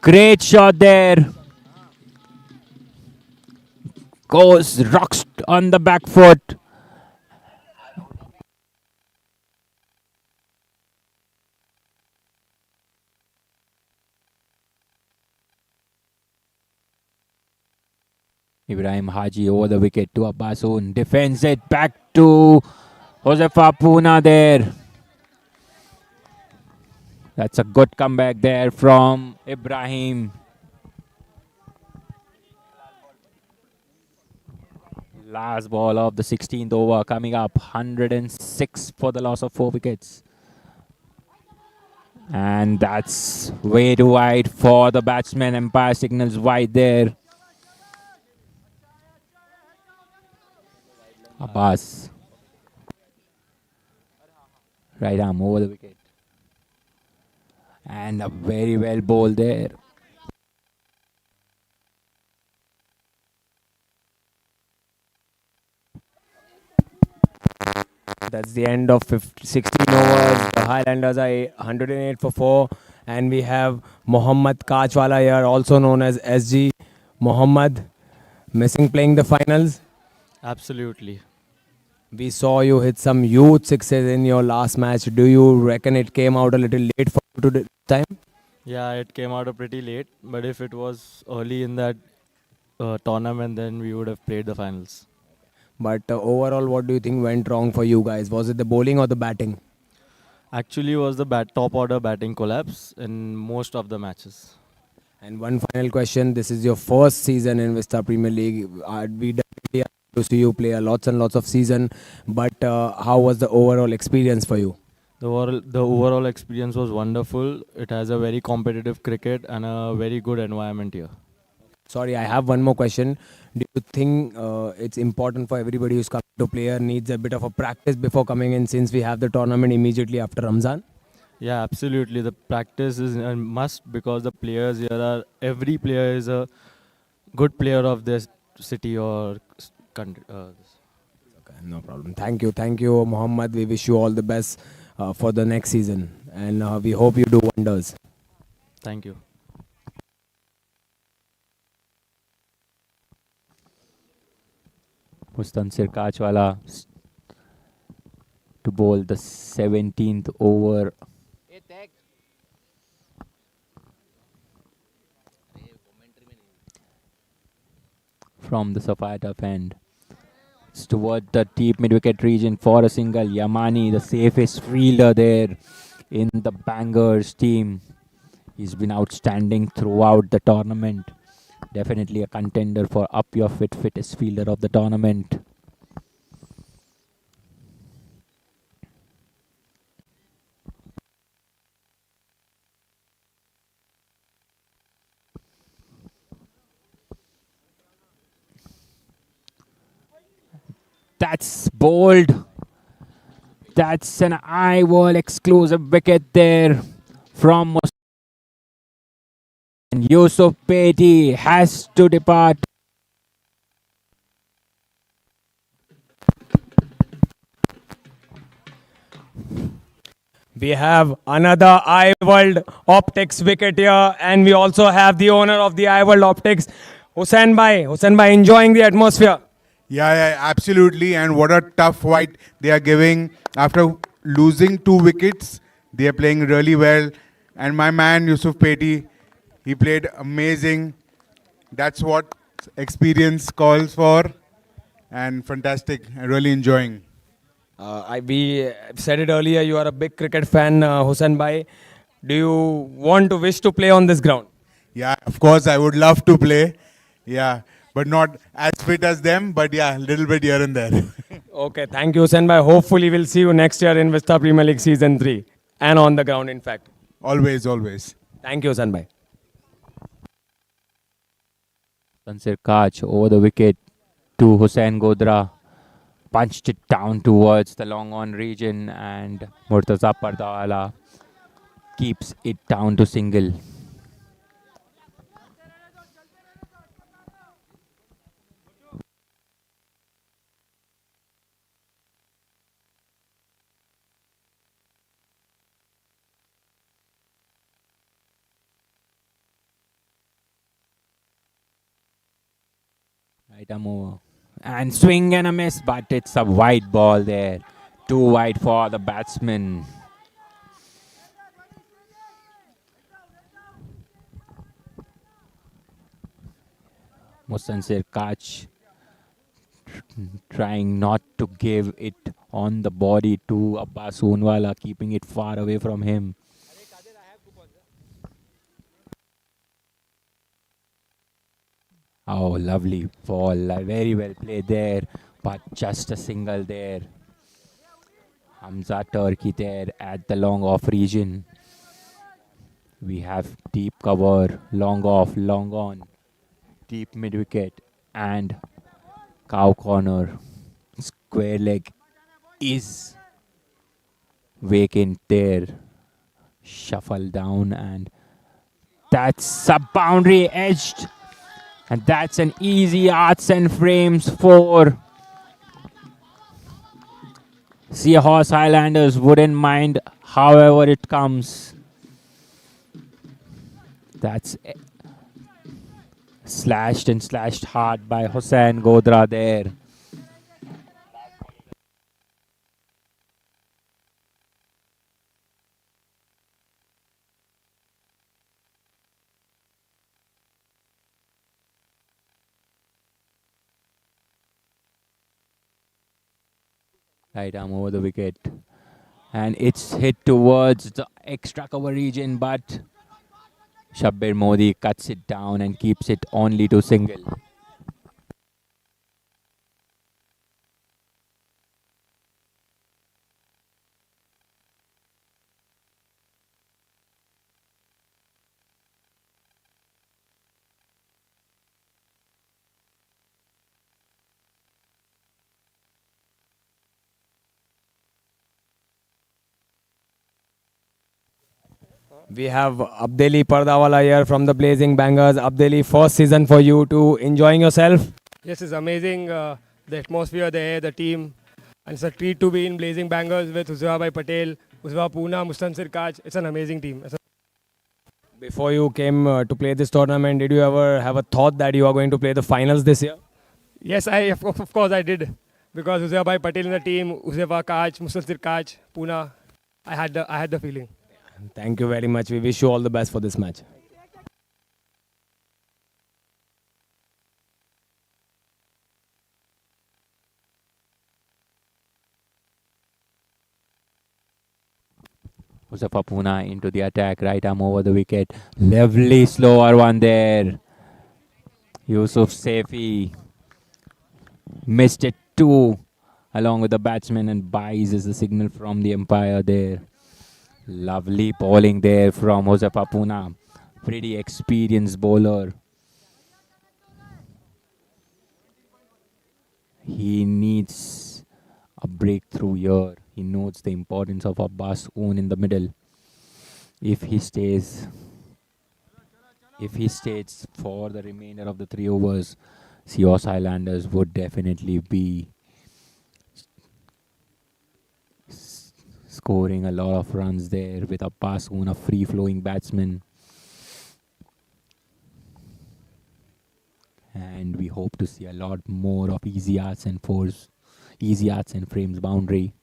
Great shot there. Goes, rocks on the back foot. Ibrahim Haji over the wicket to Abbasoon. Defends it back to Josefa Puna there. That's a good comeback there from Ibrahim. Last ball of the 16th over coming up. 106 for the loss of 4 wickets. And that's way too wide for the batsman. Umpire signals wide there. Abbas. Right arm over the wicket. And a very well bowled there. That's the end of 16 overs. The Highlanders are 108 for 4. And we have Mohammad Kachwala here, also known as SG. Mohammad, missing playing the finals. Absolutely. We saw you hit some huge sixes in your last match. Do you reckon it came out a little late for you this time? Yeah, it came out pretty late, but if it was early in that tournament, then we would have played the finals. But overall, what do you think went wrong for you guys? Was it the bowling or the batting? Actually, was the top order batting collapse in most of the matches. And one final question. This is your first season in Vista Premier League. We definitely have to see you play lots and lots of season. But how was the overall experience for you? The overall experience was wonderful. It has a very competitive cricket and a very good environment here. Sorry, I have one more question. Do you think it's important for everybody who's coming to play needs a bit of a practice before coming in, since we have the tournament immediately after Ramzan? Yeah, absolutely. The practice is a must because the players here are, every player is a good player of this city or country. Okay, no problem. Thank you, Mohammad. We wish you all the best for the next season, and we hope you do wonders. Thank you. Mustansir Kachwala to bowl the 17th over. From the Sapphire Turf end. It's toward the deep mid-wicket region for a single. Yamani, the safest fielder there in the Bangers team. He's been outstanding throughout the tournament. Definitely a contender for up your fittest fielder of the tournament. That's bold. That's an eye-wall exclusive wicket there from and Yusuf Peti has to depart. We have another iWorld Optics wicket here, and we also have the owner of the iWorld Optics, Hussain Bhai. Hussain Bhai, enjoying the atmosphere. Yeah, absolutely. And what a tough fight they are giving. After losing 2 wickets, they are playing really well. And my man, Yusuf Peti, he played amazing. That's what experience calls for. And fantastic. I'm really enjoying. We said it earlier, you are a big cricket fan, Hussain Bhai. Do you want to wish to play on this ground? Yeah, of course, I would love to play. Yeah, but not as fit as them, but yeah, a little bit here and there. Okay, thank you, Hussain Bhai. Hopefully, we'll see you next year in Vista Premier League Season 3 and on the ground, in fact. Always, always. Thank you, Hussain Bhai. Tansir Kach over the wicket to Hussain Godra. Punched it down towards the long on region, and Murtaza Pardawala keeps it down to single. Right arm over. And swing and a miss, but it's a wide ball there. Too wide for the batsman. Mustansir Kach trying not to give it on the body to Abbas Unwala, keeping it far away from him. Oh, lovely ball. Very well played there, but just a single there. Hamza Turkey there at the long off region. We have deep cover, long off, long on, deep mid wicket, and cow corner. Square leg is vacant there. Shuffle down, and that's a boundary edged. And that's an easy arts and frames for Seahorse Highlanders. Wouldn't mind however it comes. That's slashed and slashed hard by Hussain Godra there. Right arm over the wicket. And it's hit towards the extra cover region, but Shabbir Modi cuts it down and keeps it only to single. We have Abdeli Pardawala here from the Blazing Bangers. Abdeli, first season for you too. Enjoying yourself? Yes, it's amazing. The atmosphere there, the team. And it's a treat to be in Blazing Bangers with Uzwa Patel, Uzwa Poona, Mustansir Kach. It's an amazing team. Before you came to play this tournament, did you ever have a thought that you are going to play the finals this year? Yes, of course I did. Because Uzwa Patel in the team, Uzwa Kach, Mustansir Kach, Poona, I had the feeling. Thank you very much. We wish you all the best for this match. Muzaffar Poona into the attack, right arm over the wicket. Lovely slower one there. Yusuf Saifi missed it too, along with the batsman, and buys is the signal from the umpire there. Lovely bowling there from Muzaffar Poona. Pretty experienced bowler. He needs a breakthrough here. He knows the importance of Abbas Oon in the middle. If he stays for the remainder of the 3 overs, Seahorse Highlanders would definitely be scoring a lot of runs there with Abbas Oon, a free-flowing batsman. And we hope to see a lot more of easy arts and frames boundary.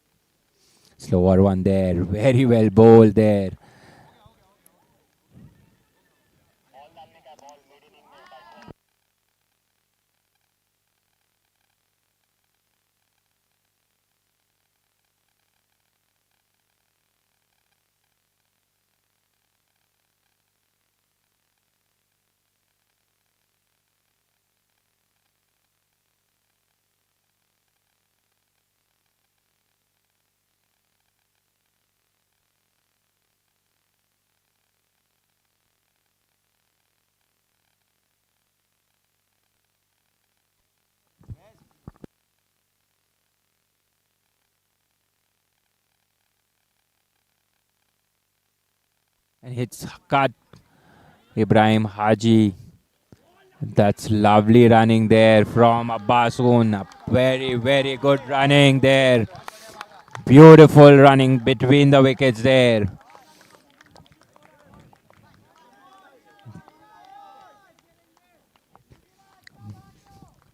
Slower one there, very well bowled there. And hits cut Ibrahim Haji. That's lovely running there from Abbas Oon. Very, very good running there. Beautiful running between the wickets there.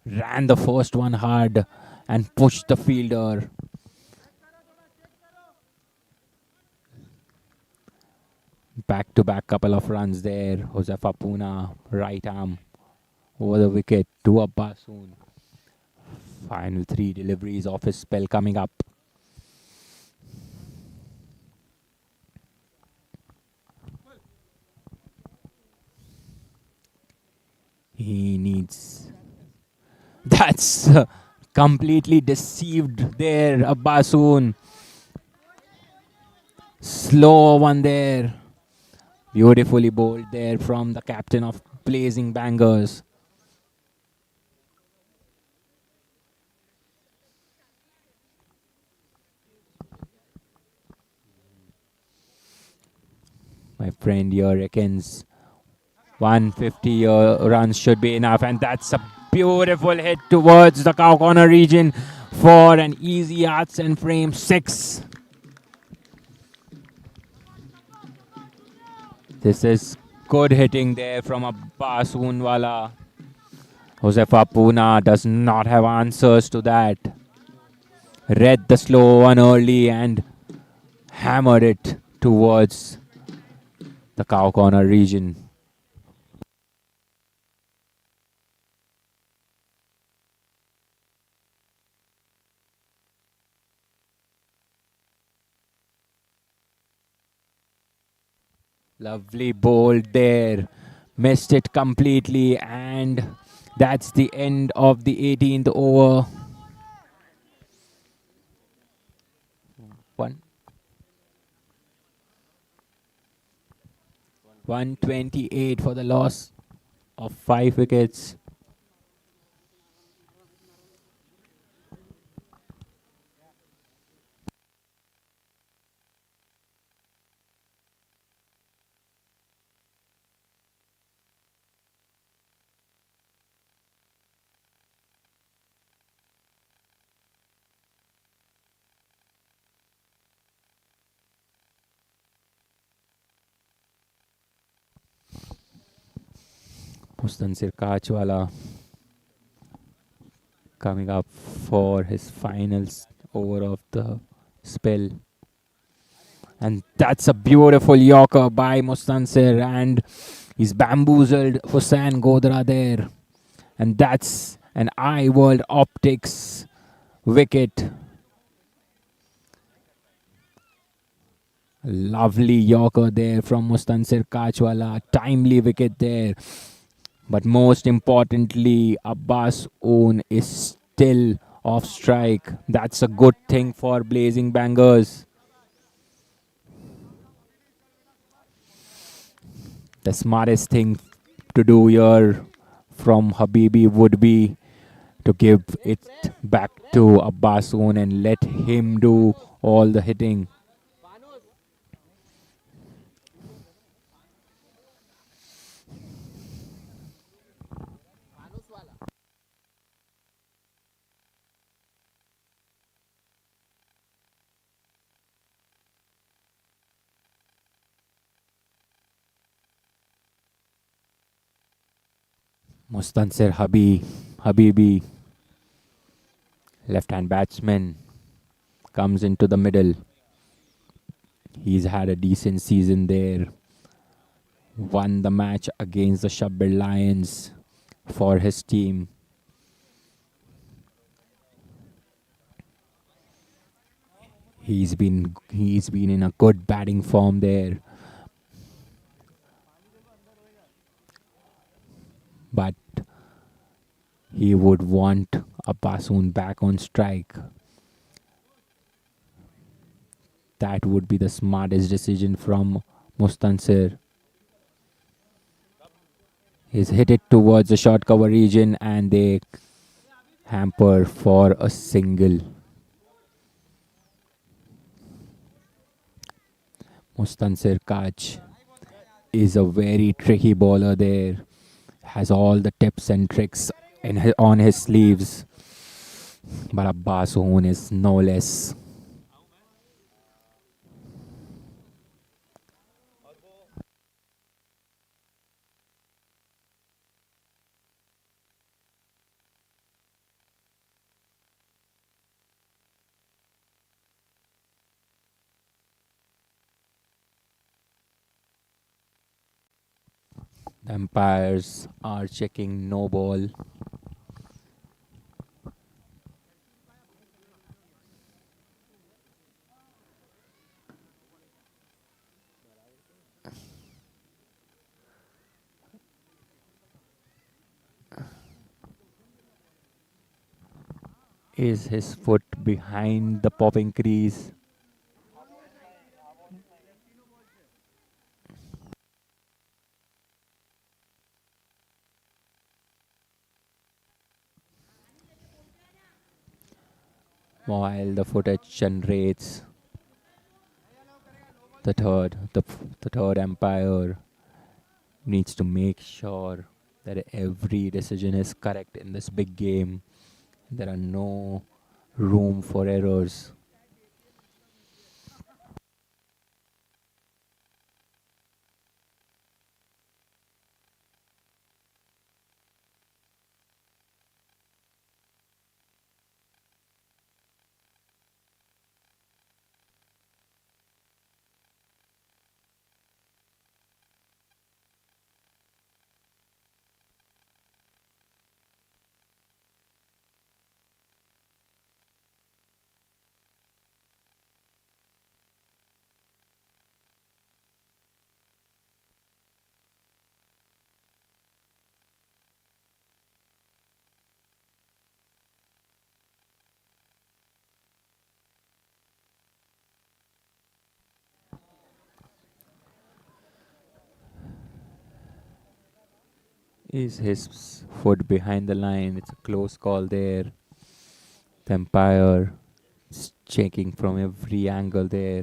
Ran the first one hard and pushed the fielder. Back-to-back couple of runs there. Muzaffar Poona, right arm over the wicket to Abbasoon. Final 3 deliveries of his spell coming up. He needs... That's completely deceived there, Abbasoon. Slow one there. Beautifully bowled there from the captain of Blazing Bangers. My friend here reckons 150 runs should be enough, and that's a beautiful hit towards the cow corner region for an easy arts and frame 6. This is good hitting there from Abbasoon wala. Josefa Puna does not have answers to that. Read the slow one early and hammered it towards the cow corner region. Lovely bowl there. Missed it completely, and that's the end of the 18th over. 128 for the loss of 5 wickets. Mustansir Kachwala coming up for his final over of the spell. And that's a beautiful Yorker by Mustansir, and he's bamboozled Hussain Godra there. And that's an Eye World Optics wicket. Lovely Yorker there from Mustansir Kachwala. Timely wicket there. But most importantly, Abbasoon is still off strike. That's a good thing for Blazing Bangers. The smartest thing to do here from Habibi would be to give it back to Abbasoon and let him do all the hitting. Mustansir Habibi, left-hand batsman, comes into the middle. He's had a decent season there. Won the match against the Shabbir Lions for his team. He's been in a good batting form there. But he would want Abbasoon back on strike. That would be the smartest decision from Mustansir. He's hit it towards the short cover region, and they hamper for a single. Mustansir Kach is a very tricky bowler there. Has all the tips and tricks on his sleeves. But Abbasoon is no less. The umpires are checking no ball. Is his foot behind the popping crease? While the footage generates, the third umpire needs to make sure that every decision is correct in this big game. There are no room for errors. Is his foot behind the line? It's a close call there. The umpire is checking from every angle there.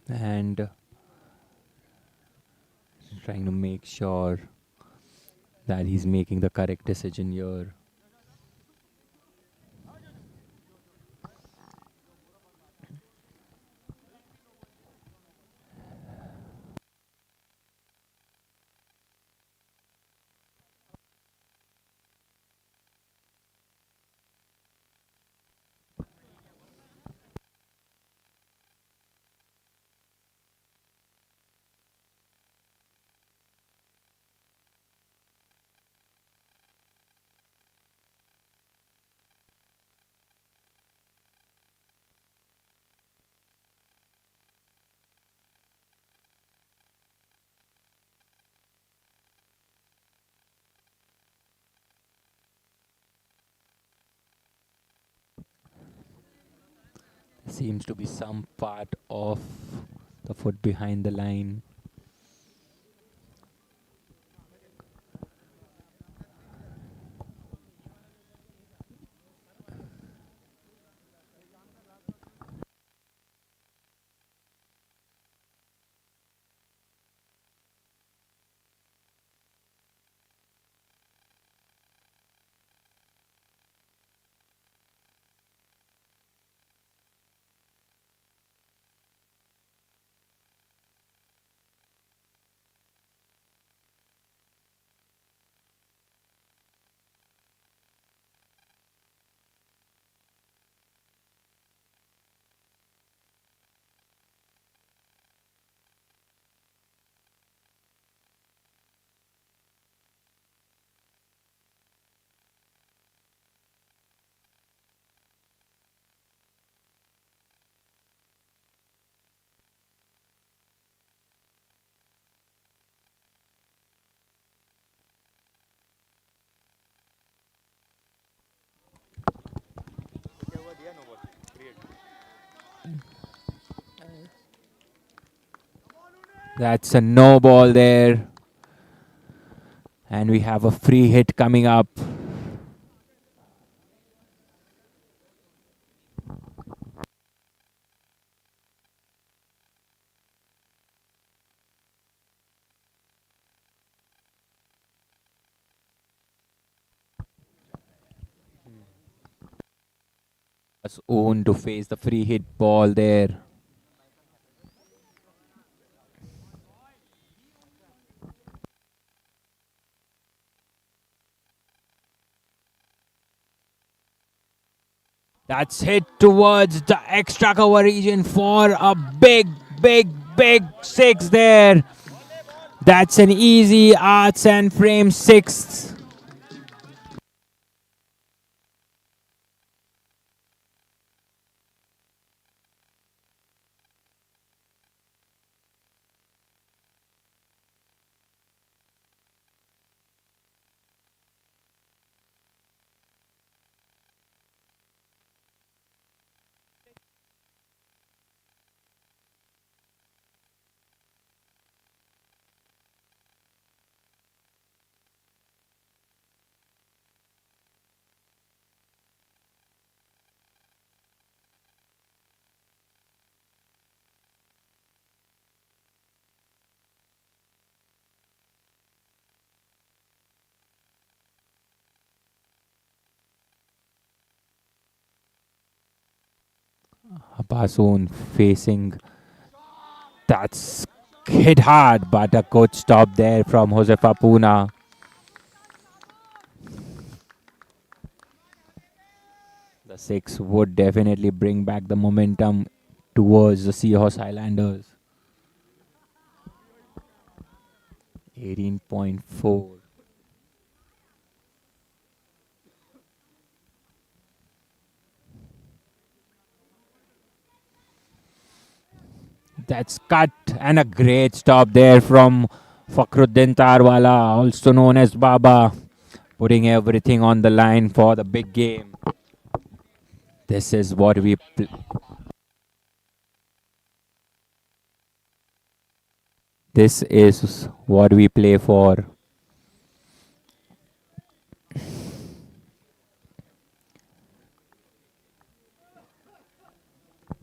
And trying to make sure that he's making the correct decision here. Seems to be some part of the foot behind the line. That's a no ball there. And we have a free hit coming up. As own to face the free hit ball there. That's hit towards the extra cover region for a big six there. That's an easy arts and frame sixth. Basoon facing. That's hit hard, but a good stop there from Josefa Puna. The six would definitely bring back the momentum towards the Seahorse Highlanders. 18.4. That's cut, and a great stop there from Fakhruddin Tarwala, also known as Baba, putting everything on the line for the big game. This is what we This is what we play for.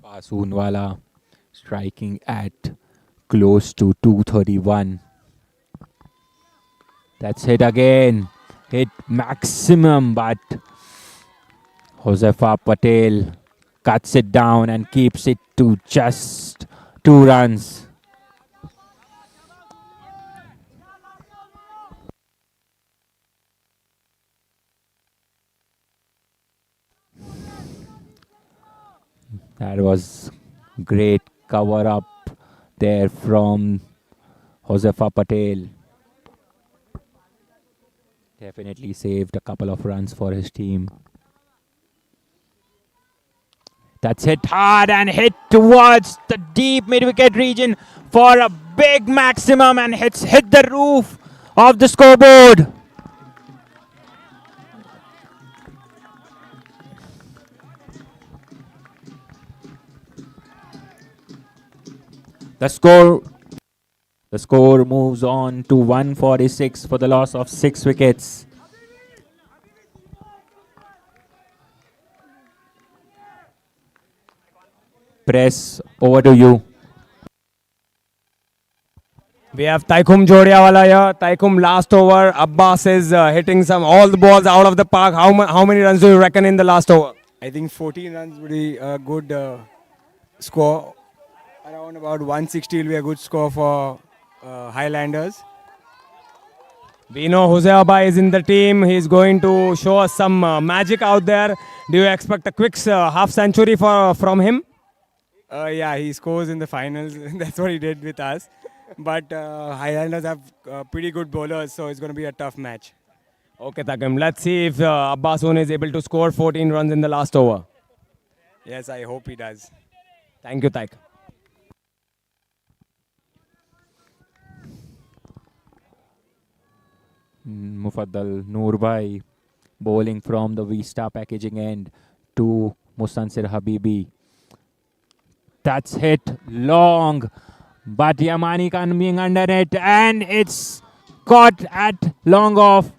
Basoonwala striking at close to 231. That's hit again. Hit maximum, but Josefa Patel cuts it down and keeps it to just 2 runs. That was great cover up there from Josefa Patel. Definitely saved a couple of runs for his team. That's hit hard and hit towards the deep mid-wicket region for a big maximum, and hit the roof of the scoreboard. The score moves on to 146 for the loss of 6 wickets. Press, over to you. We have Taikum Jodiawala here. Taikum, last over. Abbas is hitting all the balls out of the park. How many runs do you reckon in the last over? I think 14 runs would be a good score. Around about 160 will be a good score for Highlanders. We know Jose Abba is in the team. He's going to show us some magic out there. Do you expect a quick half century from him? Yeah, he scores in the finals. That's what he did with us. But Highlanders have pretty good bowlers, so it's going to be a tough match. Okay, Takim. Let's see if Abbasoon is able to score 14 runs in the last over. Yes, I hope he does. Thank you, Taik. Mufaddal Noorbhai bowling from the Vista packaging end to Mustansir Habibi. That's hit long, But Yamani coming under it, and it's caught at long off.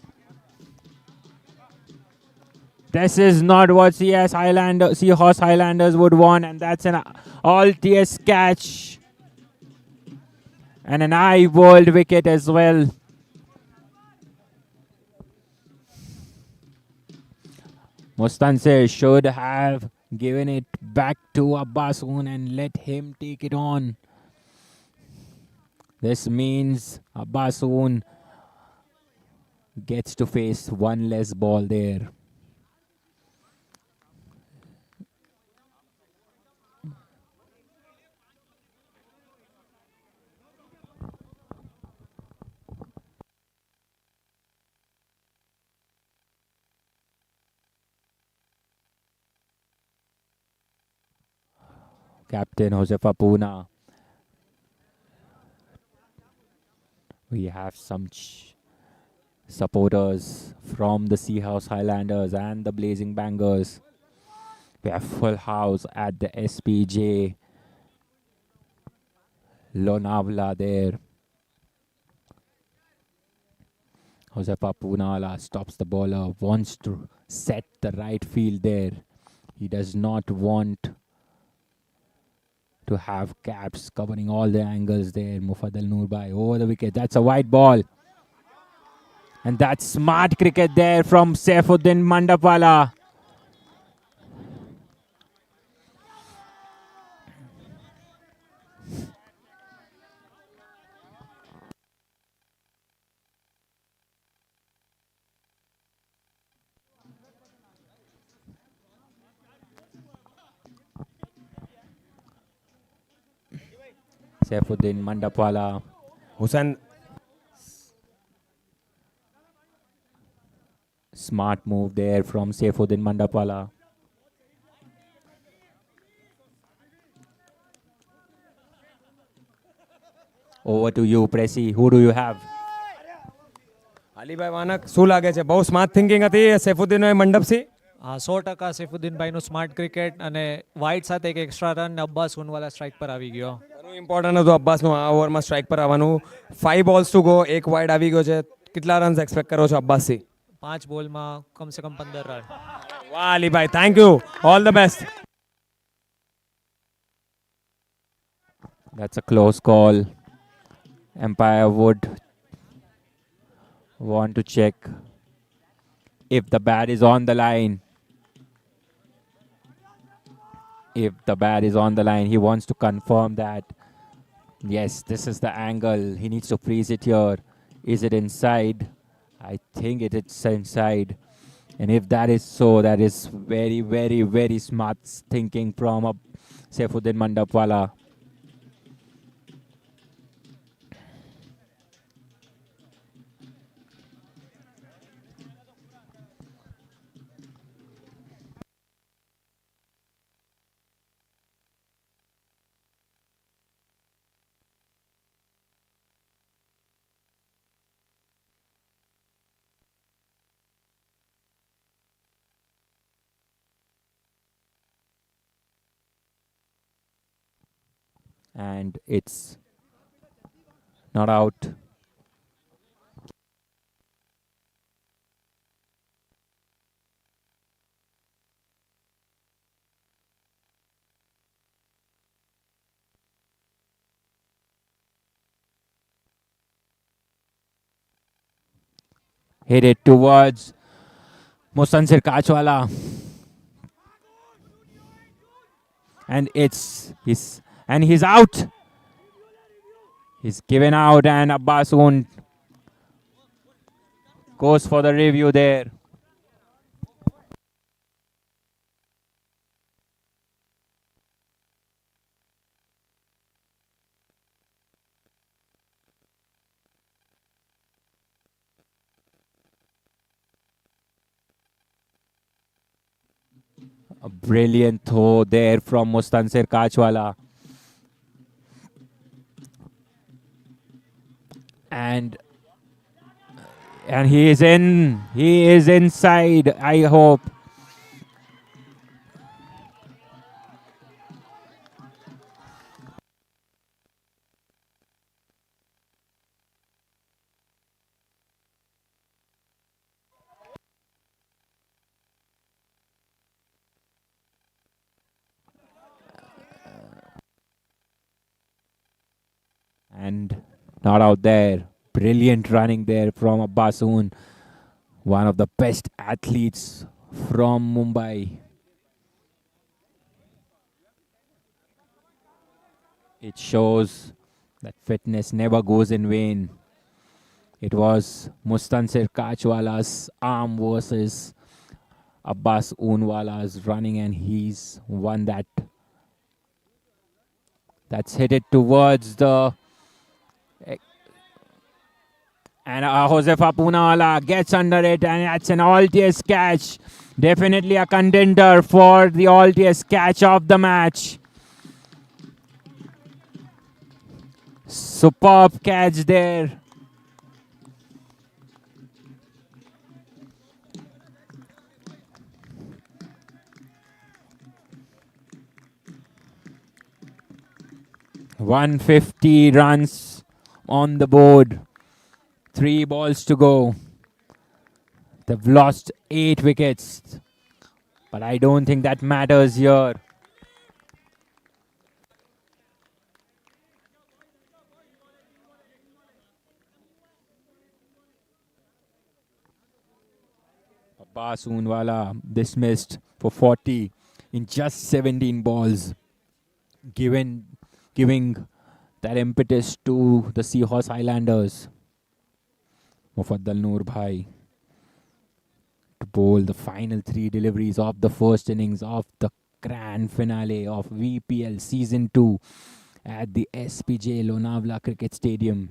This is not what Seahorse Highlanders would want, and that's an all-TS catch. And an high-bowled wicket as well. Mustansir should have given it back to Abbasoon and let him take it on. This means Abbasoon gets to face one less ball there. Captain Josefa Puna. We have some supporters from the Seahorse Highlanders and the Blazing Bangers. We have full house at the SPJ Lonavala there. Josefa Punala stops the bowler, wants to set the right field there. He does not want to have caps covering all the angles there. Mufaddal Noorbai over the wicket. That's a wide ball. And that's smart cricket there from Saifuddin Mandapala. Saifuddin Mandapala. Hussain. Smart move there from Saifuddin Mandapala. Over to you, Pressy. Who do you have? Alibhai વાનક શું લાગે છે બહુ smart thinking હતી સૈફુદ્દીન મંડપથી 100% સૈફુદ્દીન ભાઈનું smart cricket અને wide સાથે એક એક્સ્ટ્રા રન અબ્બાસ ઉનવાલા સ્ટ્રાઇક પર આવી ગયો. ઘણું ઇમ્પોર્ટન્ટ હતું અબ્બાસનું આ ઓવરમાં સ્ટ્રાઇક પર આવવાનું. 5 બોલ્સ ટુ ગો, એક વાઇડ આવી ગયો છે. કેટલા રન્સ એક્સપેક્ટ કરો છો અબ્બાસથી? 5 બોલમાં કમસે કમ 15 રન. વાહ Alibhai, thank you, all the best. That's a close call. Umpire would want to check if the bat is on the line. If the bat is on the line, he wants to confirm that, yes, this is the angle. He needs to freeze it here. Is it inside? I think it's inside. And if that is so, that is very, very, very smart thinking from Saifuddin Mandapwala. And it's not out. Hit it towards Mustansir Kachwala. And he's out. He's given out, and Abbasoon goes for the review there. A brilliant throw there from Mustansir Kachwala. And he is inside, I hope. and not out there. Brilliant running there from Abbasoon, one of the best athletes from Mumbai. It shows that fitness never goes in vain. It was Mustansir Kachwala's arm versus Abbas Oonwala's running, and he's won that. That's hit it towards the... And Josefa Poonawala gets under it, and that's an all-TS catch. Definitely a contender for the all-TS catch of the match. Superb catch there. $150 runs on the board. 3 balls to go. They've lost 8 wickets. But I don't think that matters here. Abbas Oonwala dismissed for 40 in just 17 balls. Giving that impetus to the Seahorse Highlanders. Mufaddal Noor Bhai to bowl the final 3 deliveries of the first innings of the grand finale of VPL Season 2 at the SPJ Lonavla Cricket Stadium.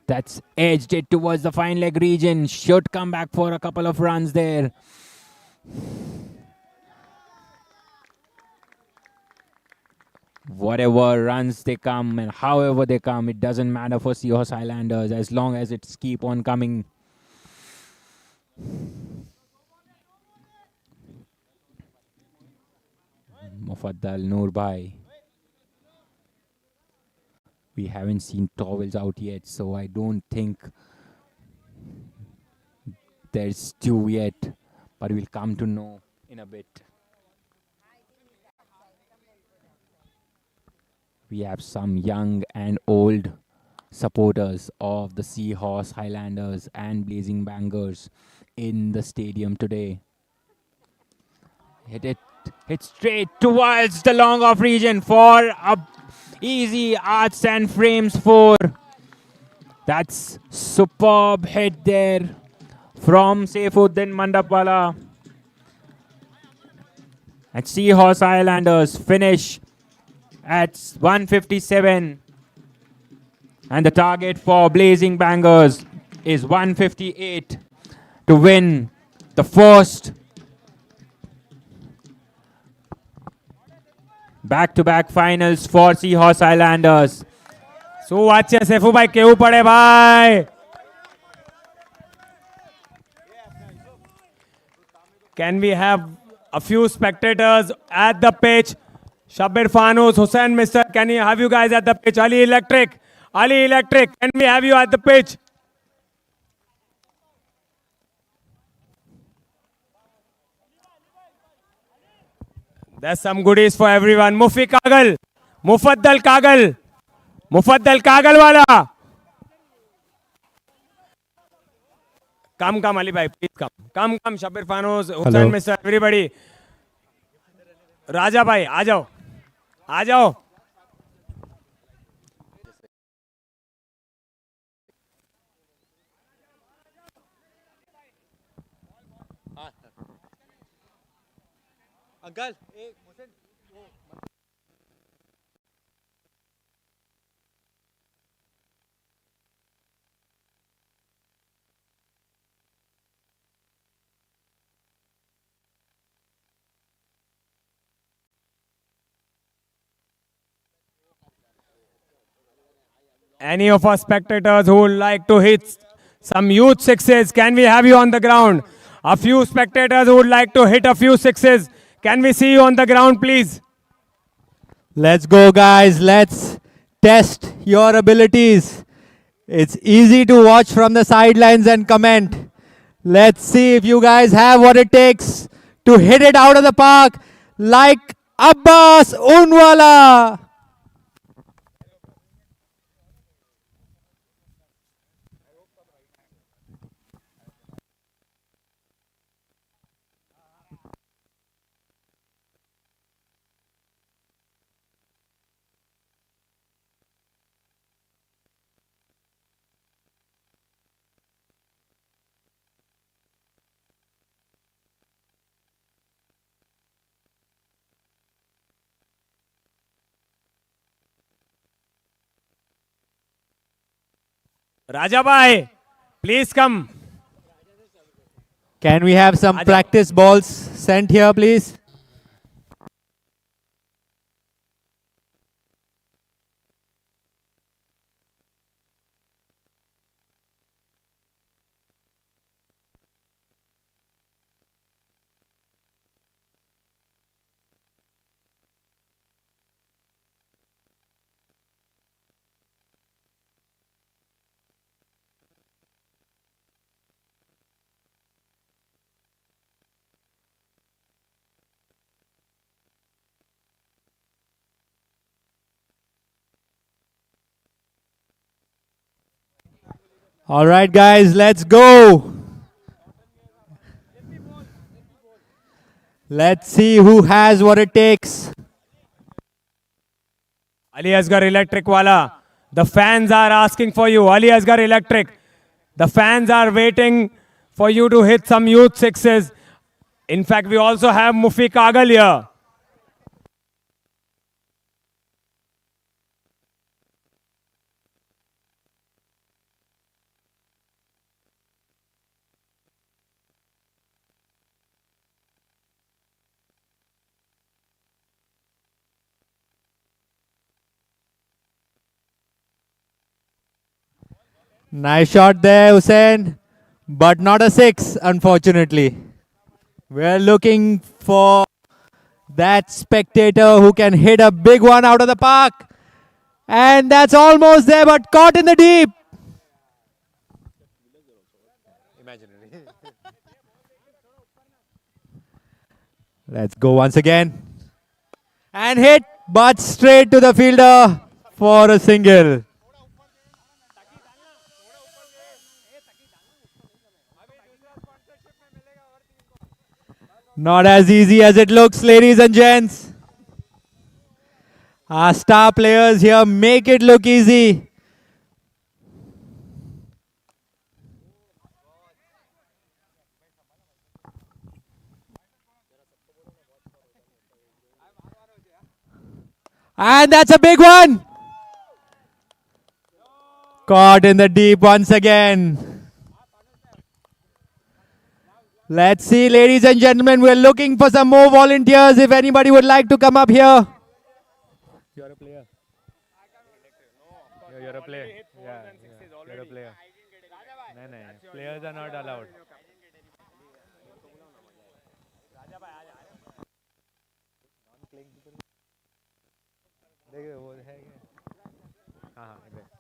That's edged it towards the fine leg region. Should come back for a couple of runs there. Whatever runs they come and however they come, it doesn't matter for Seahorse Highlanders as long as it's keep on coming. Mufaddal Noor Bhai. We haven't seen towels out yet, so I don't think there's stew yet, but we'll come to know in a bit. We have some young and old supporters of the Seahorse Highlanders and Blazing Bangers in the stadium today. Hit straight towards the long off region for a easy arts and frames 4. That's superb hit there from Saifuddin Mandapwala. And Seahorse Highlanders finish at 157. And the target for Blazing Bangers is 158 to win the first back-to-back finals for Seahorse Highlanders. So watch Saifu bhai kevu pade bhai. Can we have a few spectators at the pitch? Shabir Fanus, Hussain Mister, can you have you guys at the pitch? Ali Electric, can we have you at the pitch? There's some goodies for everyone. Mufaddal Kagal wala. Come Ali bhai, please come. Come Shabir Fanus, Hussain Mister, everybody. Raja bhai, आ जाओ. Uncle Any of our spectators who would like to hit some huge sixes, can we have you on the ground? A few spectators who would like to hit a few sixes, can we see you on the ground, please? Let's go, guys. Let's test your abilities. It's easy to watch from the sidelines and comment. Let's see if you guys have what it takes to hit it out of the park like Abbas Unwala. Rajabai, please come. Can we have some practice balls sent here, please? All right, guys, let's go. Let's see who has what it takes. Ali Asgar Electric Wala. The fans are asking for you. Ali Asgar Electric. The fans are waiting for you to hit some youth sixes. In fact, we also have Mufi Kagal here. Nice shot there, Hussein. But not a six, unfortunately. We're looking for that spectator who can hit a big one out of the park. And that's almost there, but caught in the deep. Let's go once again. And hit, but straight to the fielder for a single. Not as easy as it looks, ladies and gents. Our star players here make it look easy. And that's a big one. Caught in the deep once again. Let's see, ladies and gentlemen, we're looking for some more volunteers. If anybody would like to come up here. You're a player. You're a player. Yeah, you're a player. No, no, players are not allowed.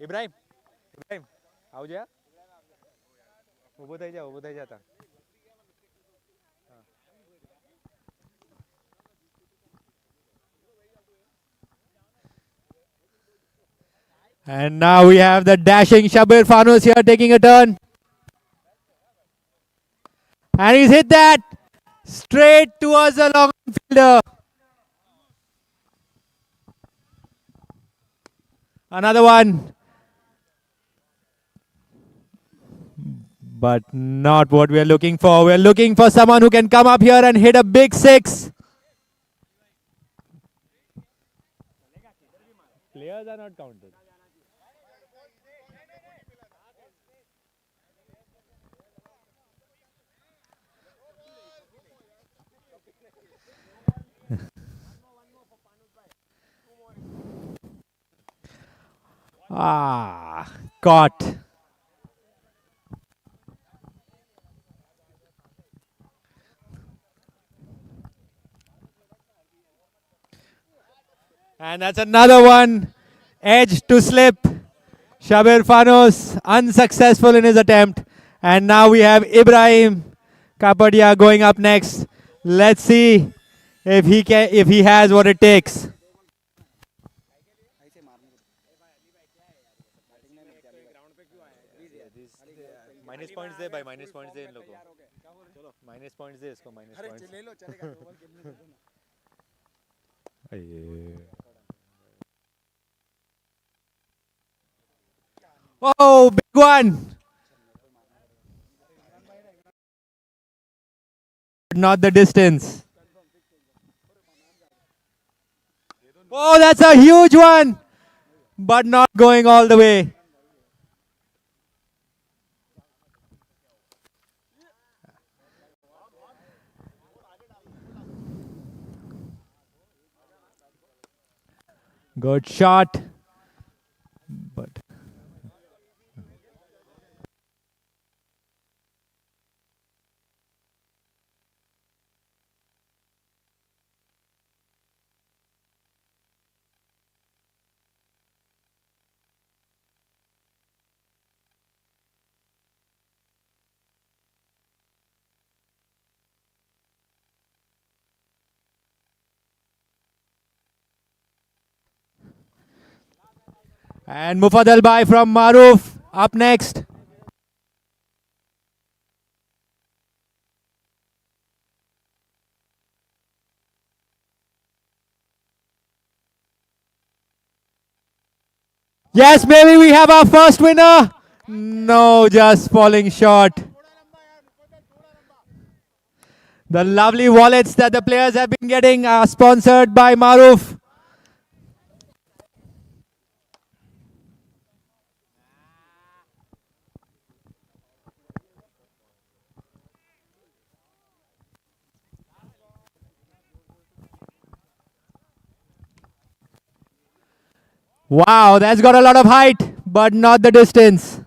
Ibrahim, આવ જા. ઊભો થઈ જા તા. And now we have the dashing Shabir Fanus here taking a turn. And he's hit that straight towards the long fielder. Another one. But not what we're looking for. We're looking for someone who can come up here and hit a big six. Players are not counted. Caught. And that's another one. Edge to slip. Shabir Fanus unsuccessful in his attempt. And now we have Ibrahim Kapadia going up next. Let's see if he has what it takes. Minus points दे भाई, minus points दे इन लोगों को, चलो minus points दे इसको, minus points ले लो, चलेगा over खेलने दे दो ना। Oh, big one. Not the distance. Oh, that's a huge one, but not going all the way. Good shot, but and Mufadal Bhai from Maruf up next. Yes, maybe we have our first winner. No, just falling short. The lovely wallets that the players have been getting are sponsored by Maruf. Wow, that's got a lot of height, but not the distance.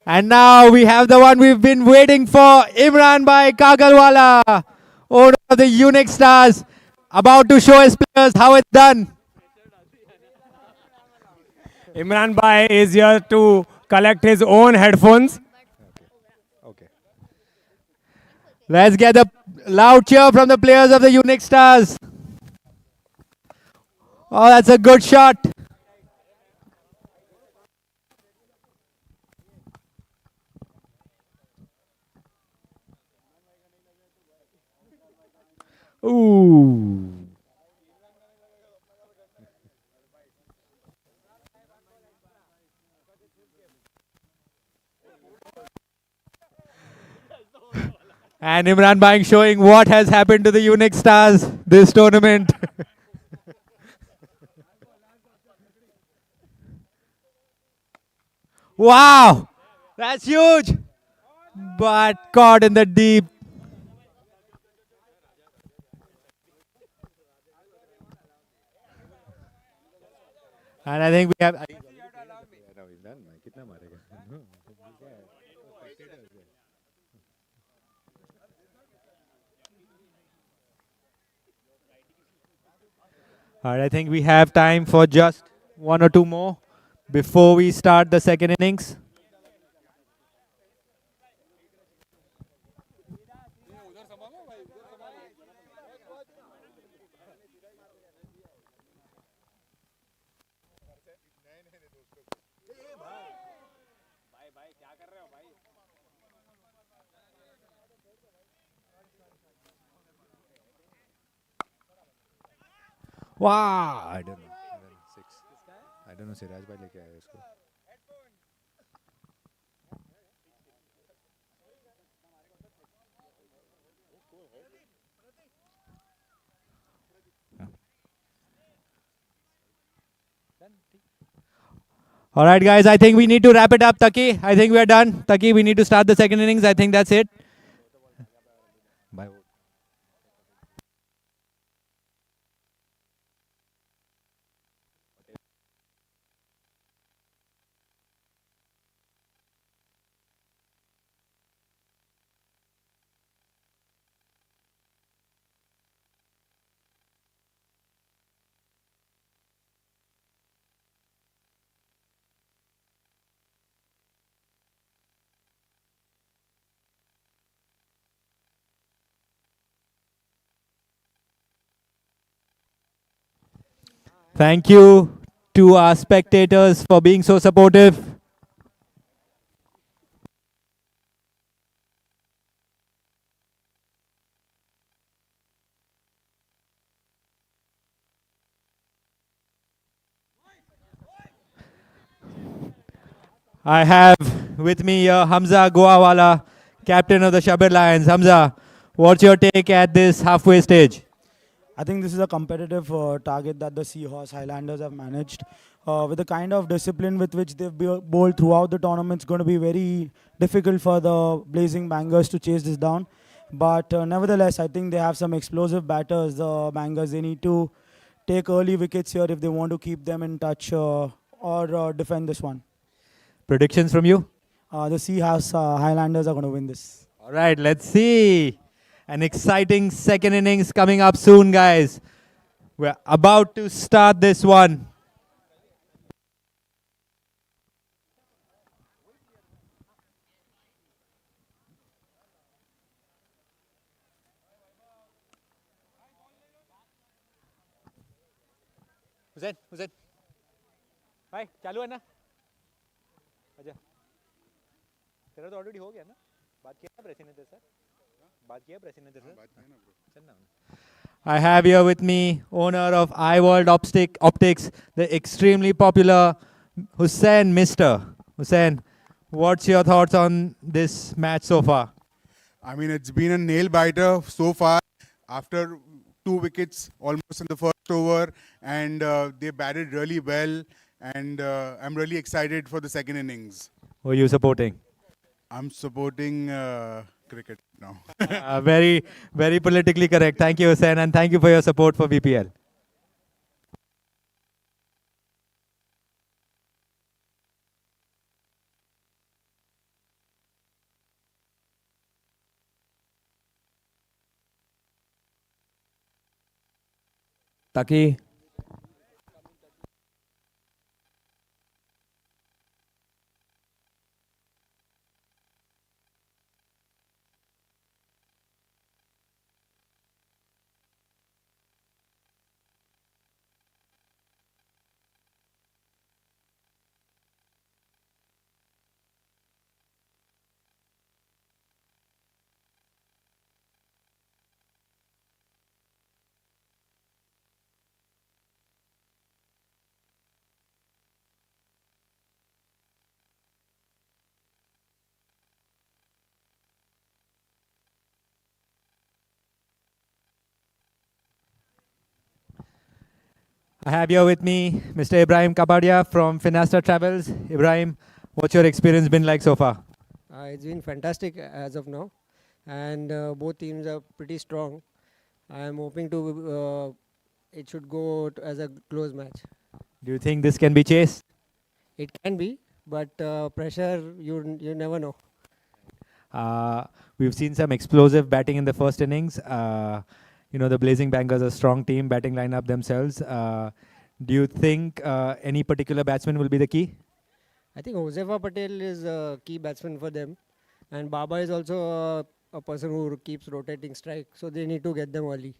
And now we have the one we've been waiting for, Imran Bhai Kagalwala, owner of the Unique Stars, about to show his players how it's done. Imran Bhai is here to collect his own headphones. Okay. Let's get a loud cheer from the players of the Unique Stars. Oh, that's a good shot. Ooh. And Imran Bhai showing what has happened to the Unique Stars this tournament. Wow, that's huge, but caught in the deep. And I think we have. All right, I think we have time for just one or two more before we start the second innings. Wow. I don't know. 6. I don't know, Siraj भाई लेके आया इसको. All right, guys, I think we need to wrap it up, Taki. I think we are done. Taki, we need to start the second innings. I think that's it. Bye. Thank you to our spectators for being so supportive. I have with me here Hamza Goawala, captain of the Shabir Lions. Hamza, what's your take at this halfway stage? I think this is a competitive target that the Seahorse Highlanders have managed. With the kind of discipline with which they've bowled throughout the tournament, it's going to be very difficult for the Blazing Bangers to chase this down. But nevertheless, I think they have some explosive batters, the Bangers. They need to take early wickets here if they want to keep them in touch or defend this one. Predictions from you? The Seahorse Highlanders are going to win this. All right, let's see. An exciting second innings coming up soon, guys. We're about to start this one. Hussain भाई चालू है ना अच्छा तेरा तो already हो गया ना बात किया ना प्रेसिडेंट सर बात किया प्रेसिडेंट सर चल ना I have here with me owner of iWorld Optics, the extremely popular Hussain Mister. Hussain, what's your thoughts on this match so far? I mean, it's been a nail biter so far after 2 wickets almost in the first over, and they batted really well, and I'm really excited for the second innings. Who are you supporting? I'm supporting cricket now. Very, very politically correct. Thank you, Hussain, and thank you for your support for VPL. Taki. I have here with me Mr. Ibrahim Kabadia from Finasta Travels. Ibrahim, what's your experience been like so far? It's been fantastic as of now, and both teams are pretty strong. I am hoping to it should go as a close match. Do you think this can be chased? It can be, but pressure you never know. We've seen some explosive batting in the first innings. The Blazing Bangers are a strong team, batting lineup themselves. Do you think any particular batsman will be the key? I think Josefa Patel is a key batsman for them, and Baba is also a person who keeps rotating strike, so they need to get them early.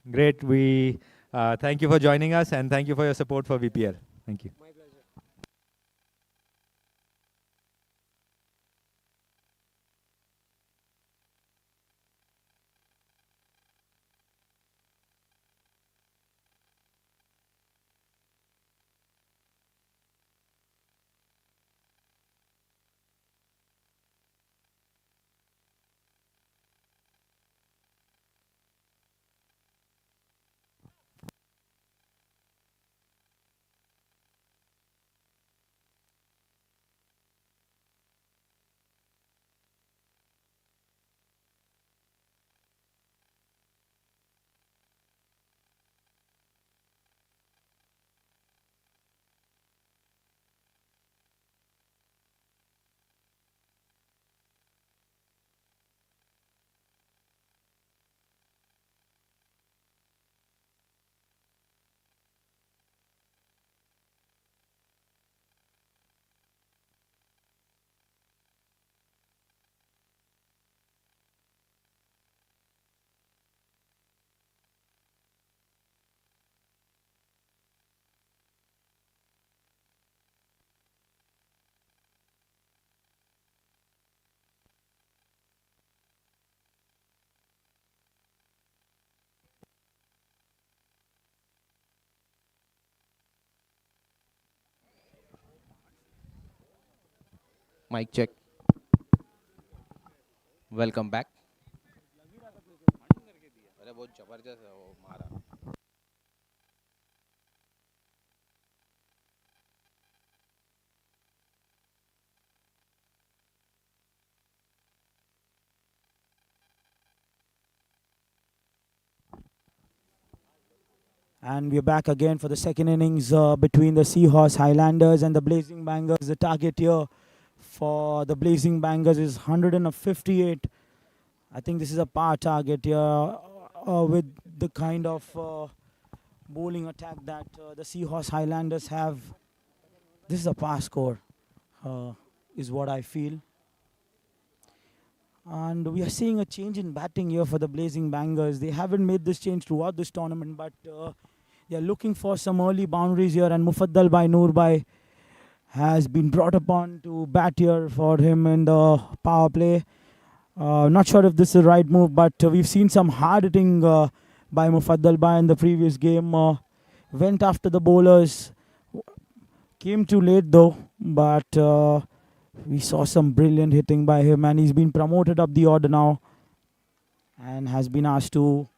Great. We thank you for joining us, and thank you for your support for VPL. Thank you. My pleasure. Mic check. Welcome back. अरे बहुत जबरदस्त है वो मारा. And we're back again for the second innings between the Seahorse Highlanders and the Blazing Bangers. The target here for the Blazing Bangers is 158. I think this is a par target here with the kind of bowling attack that the Seahorse Highlanders have. This is a par score, is what I feel. And we are seeing a change in batting here for the Blazing Bangers. They haven't made this change throughout this tournament, but they are looking for some early boundaries here. And Mufaddal Bhai Noor Bhai has been brought upon to bat here for him in the power play. Not sure if this is the right move, but we've seen some hard hitting by Mufaddal Bhai in the previous game. Went after the bowlers. Came too late though, but we saw some brilliant hitting by him, and he's been promoted up the order now and has been asked to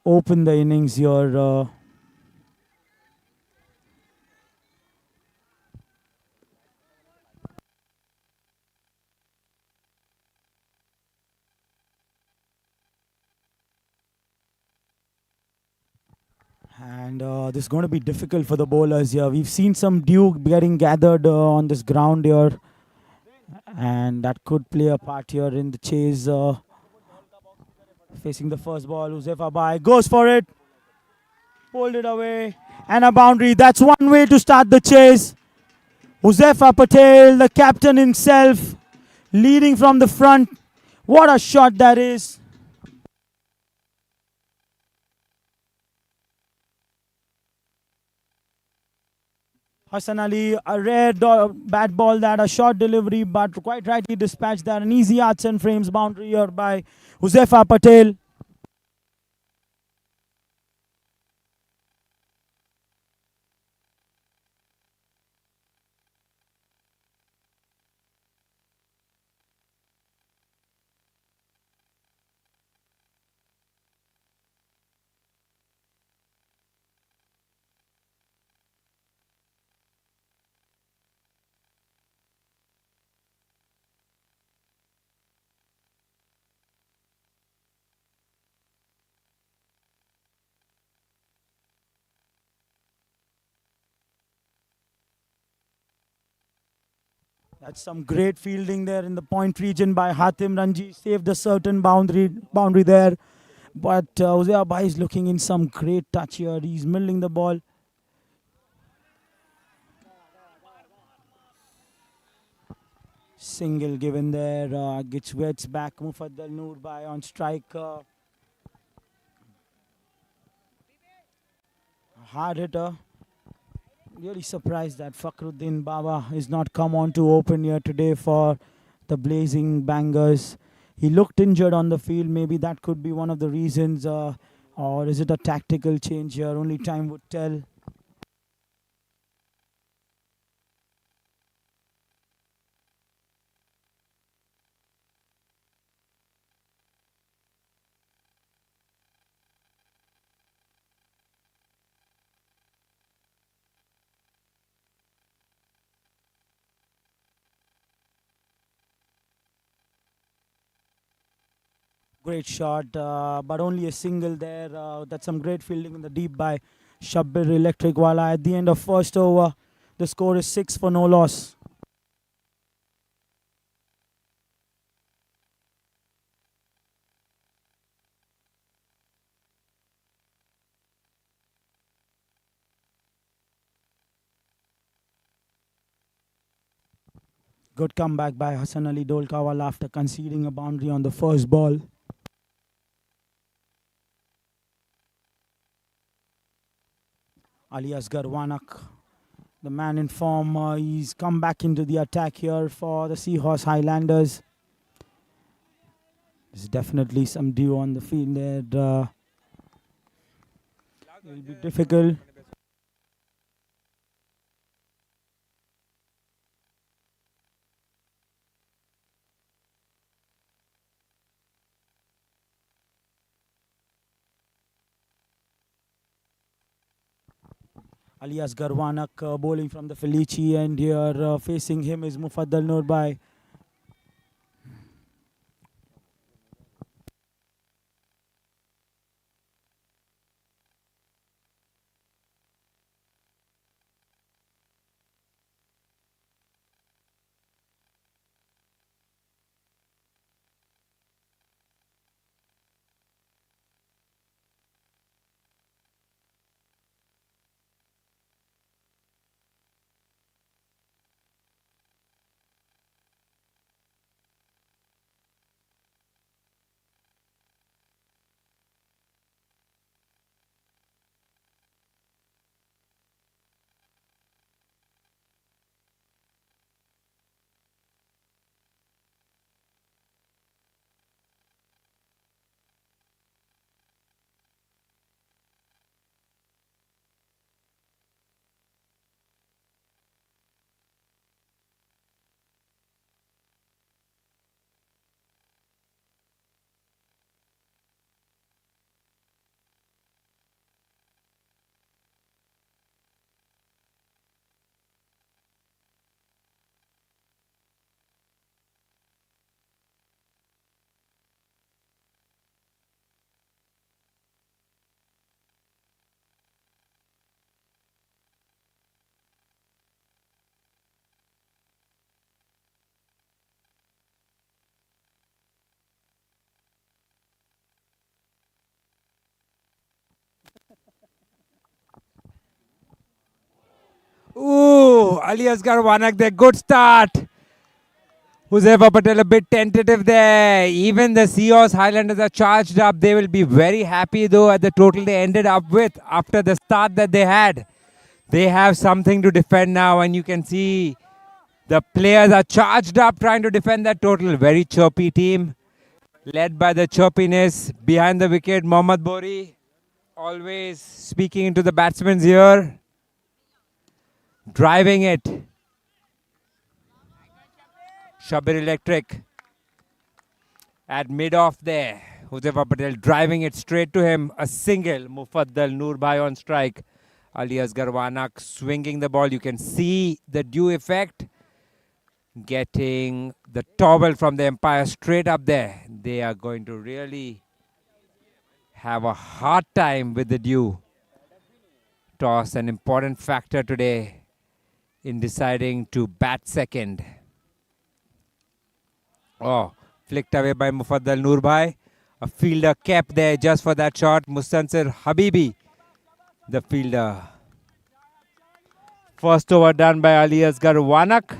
open the innings here. And this is going to be difficult for the bowlers here. We've seen some dew getting gathered on this ground here, and that could play a part here in the chase. Facing the first ball, Huzefa Bhai goes for it, pulled it away, and a boundary. That's one way to start the chase. Huzefa Patel, the captain himself, leading from the front. What a shot that is. Hassan Ali, a rare bat ball, that a short delivery, but quite rightly dispatched that. An easy arts and frames boundary here by Huzefa Patel. That's some great fielding there in the point region by Hatim Ranji. Saved a certain boundary there. But Uzaya Bhai is looking in some great touch here. He's milling the ball. Single given there. Gets back. Mufaddal Noor Bhai on strike. Hard hitter. Really surprised that Fakhruddin Baba is not come on to open here today for the Blazing Bangers. He looked injured on the field. Maybe that could be one of the reasons. Or is it a tactical change here? Only time would tell. Great shot, but only a single there. That's some great fielding in the deep by Shabbir Electric Wala. At the end of first over, the score is 6 for no loss. Good comeback by Hassan Ali Dolkawal after conceding a boundary on the first ball. Ali Asgar Wanak, the man in form, he's come back into the attack here for the Seahorse Highlanders. There's definitely some dew on the field there. It will be difficult. alias Garwanak bowling from the Felici, and here facing him is Mufaddal Nurbai. Ooh, Ali Asghar Wanak there. Good start. Huzaifa Patel a bit tentative there. Even the Seahorse Highlanders are charged up. They will be very happy though at the total they ended up with after the start that they had. They have something to defend now, and you can see the players are charged up trying to defend that total. Very chirpy team led by the chirpiness behind the wicket. Mohammad Bori always speaking into the batsman's ear. Driving it. Shabir Electric at mid-off there. Huzaifa Patel driving it straight to him. A single. Mufaddal Nurbai on strike. Ali Asghar Wanak swinging the ball. You can see the dew effect. Getting the towel from the umpire straight up there. They are going to really have a hard time with the dew. Toss, an important factor today in deciding to bat second. Oh, flicked away by Mufaddal Nurbai. A fielder kept there just for that shot. Mustansir Habibi, the fielder. First over done by Ali Asghar Wanak.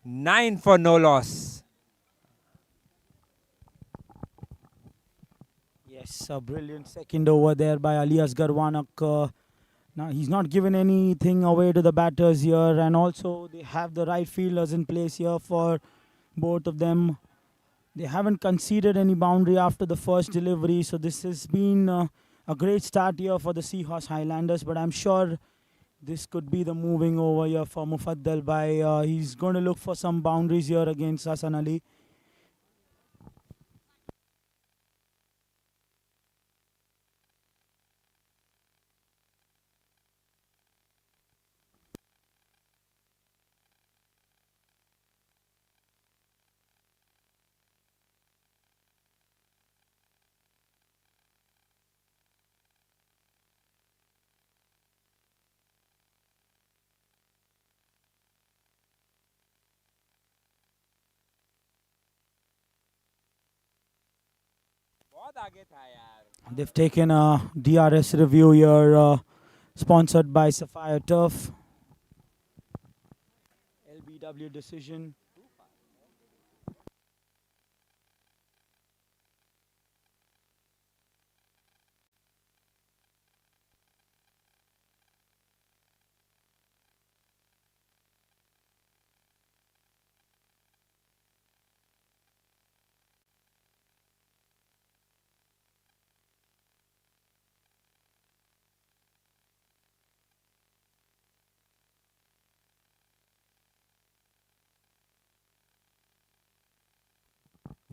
9 for no loss. Yes, a brilliant second over there by Ali Asghar Wanak. Now he's not given anything away to the batters here, and also they have the right fielders in place here for both of them. They haven't conceded any boundary after the first delivery, so this has been a great start here for the Seahorse Highlanders, but I'm sure this could be the moving over here for Mufaddal Bhai. He's going to look for some boundaries here against Hassan Ali. They've taken a DRS review here, sponsored by Sapphire Turf. LBW decision.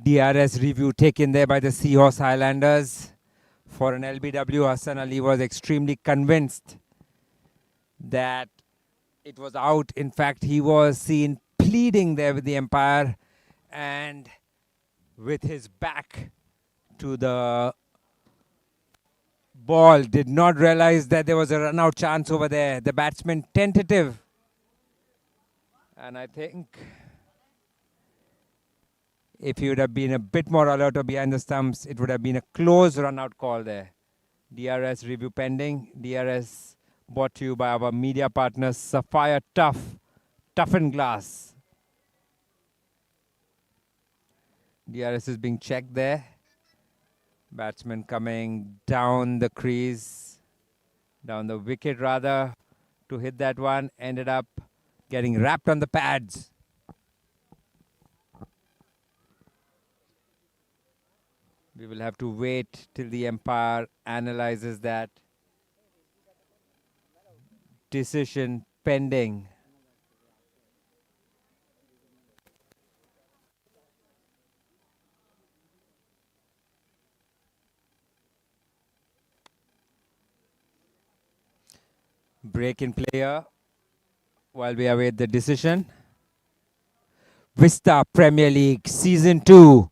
DRS review taken there by the Seahorse Highlanders. for an LBW. Hassan Ali was extremely convinced that it was out. In fact, he was seen pleading there with the umpire and with his back to the ball, did not realize that there was a run out chance over there. The batsman tentative. And I think if he would have been a bit more alert or behind the stumps, it would have been a close run out call there. DRS review pending. DRS brought to you by our media partners, Sapphire Toughened Glass. DRS is being checked there. Batsman coming down the crease, down the wicket rather, to hit that one. Ended up getting wrapped on the pads. We will have to wait till the umpire analyzes that. Decision pending. Break in player while we await the decision. Vista Premier League Season 2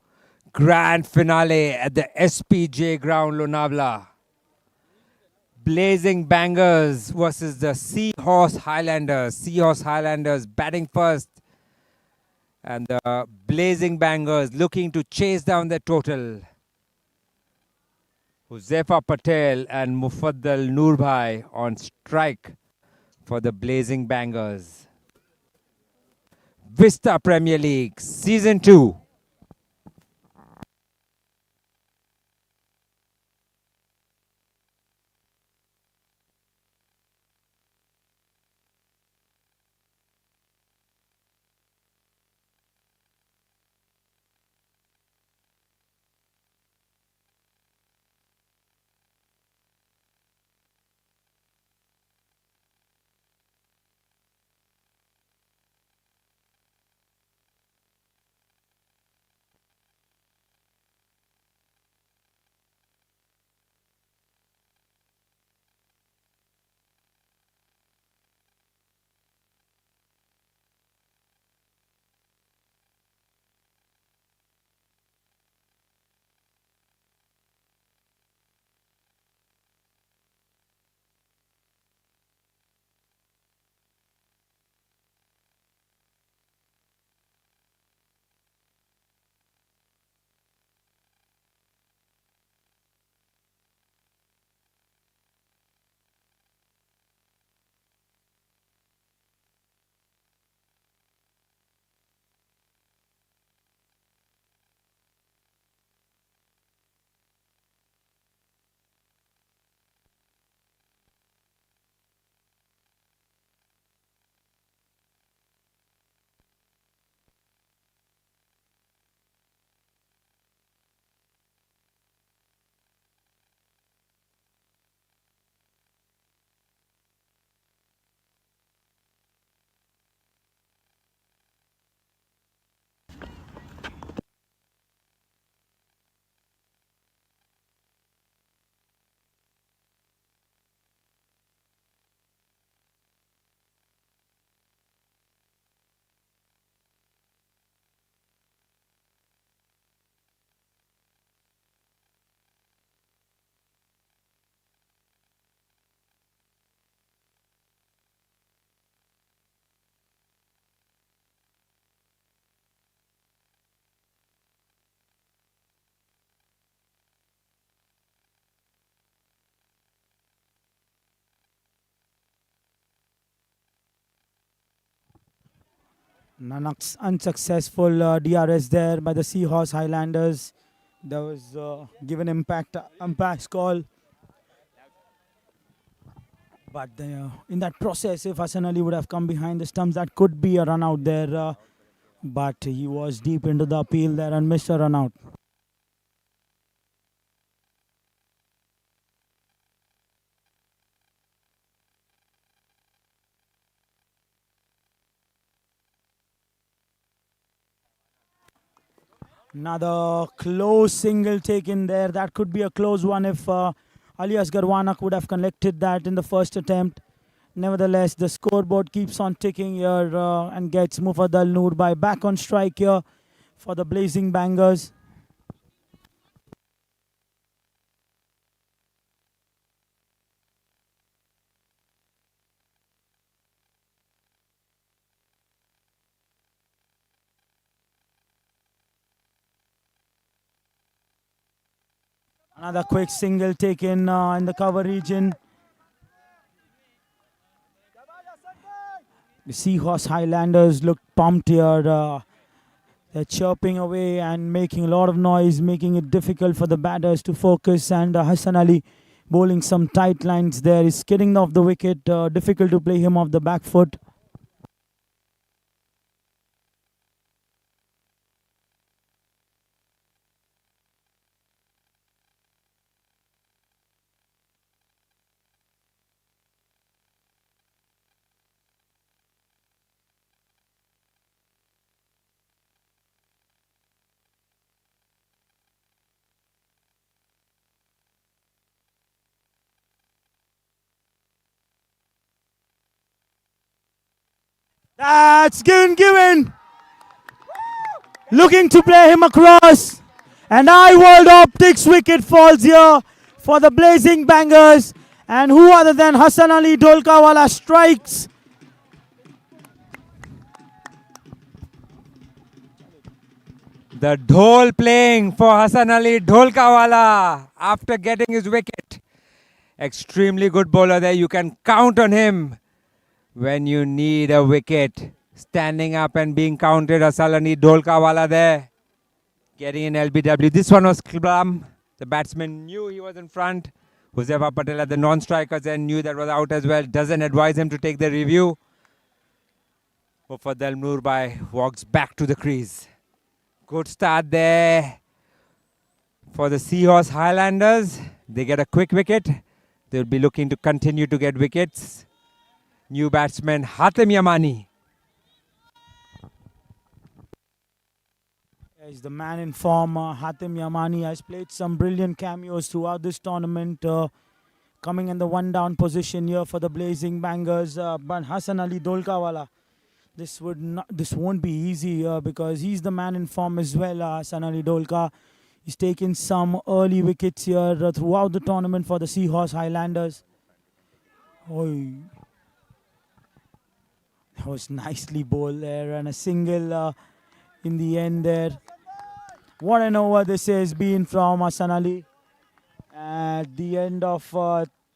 Grand Finale at the SPJ Ground, Lonavala. Blazing Bangers versus the Seahorse Highlanders. Seahorse Highlanders batting first. And the Blazing Bangers looking to chase down the total. Huzefa Patel and Mufaddal Noorbhai on strike for the Blazing Bangers. Vista Premier League Season 2. Unsuccessful DRS there by the Seahorse Highlanders. There was given impact umpire's call. But in that process, if Hassan Ali would have come behind the stumps, that could be a run out there. But he was deep into the appeal there and missed a run out. Another close single taken there. That could be a close one if Ali Asgar Wanak would have collected that in the first attempt. Nevertheless, the scoreboard keeps on ticking here and gets Mufaddal Noor by back on strike here for the Blazing Bangers. Another quick single taken in the cover region. The Seahorse Highlanders look pumped here. They're chirping away and making a lot of noise, making it difficult for the batters to focus. And Hassan Ali bowling some tight lines there. He's skidding off the wicket. Difficult to play him off the back foot. That's given. Looking to play him across. And High World Optics wicket falls here for the Blazing Bangers. And who other than Hassan Ali Dholkawala strikes. The dhol playing for Hassan Ali Dholkawala after getting his wicket. Extremely good bowler there. You can count on him when you need a wicket. Standing up and being counted. Hassan Ali Dholkawala there. Getting an LBW. This one was plum. The batsman knew he was in front. Huzefa Patel at the non-strikers and knew that was out as well. Doesn't advise him to take the review. Mufaddal Noor walks back to the crease. Good start there for the Seahorse Highlanders. They get a quick wicket. They'll be looking to continue to get wickets. New batsman Hatem Yamani. He's the man in form. Hatem Yamani has played some brilliant cameos throughout this tournament. Coming in the one-down position here for the Blazing Bangers. But Hassan Ali Dholkawala, this won't be easy because he's the man in form as well. Hassan Ali Dholka. He's taken some early wickets here throughout the tournament for the Seahorse Highlanders. Oi. That was nicely bowled there and a single in the end there. What an over this has been from Hassan Ali. At the end of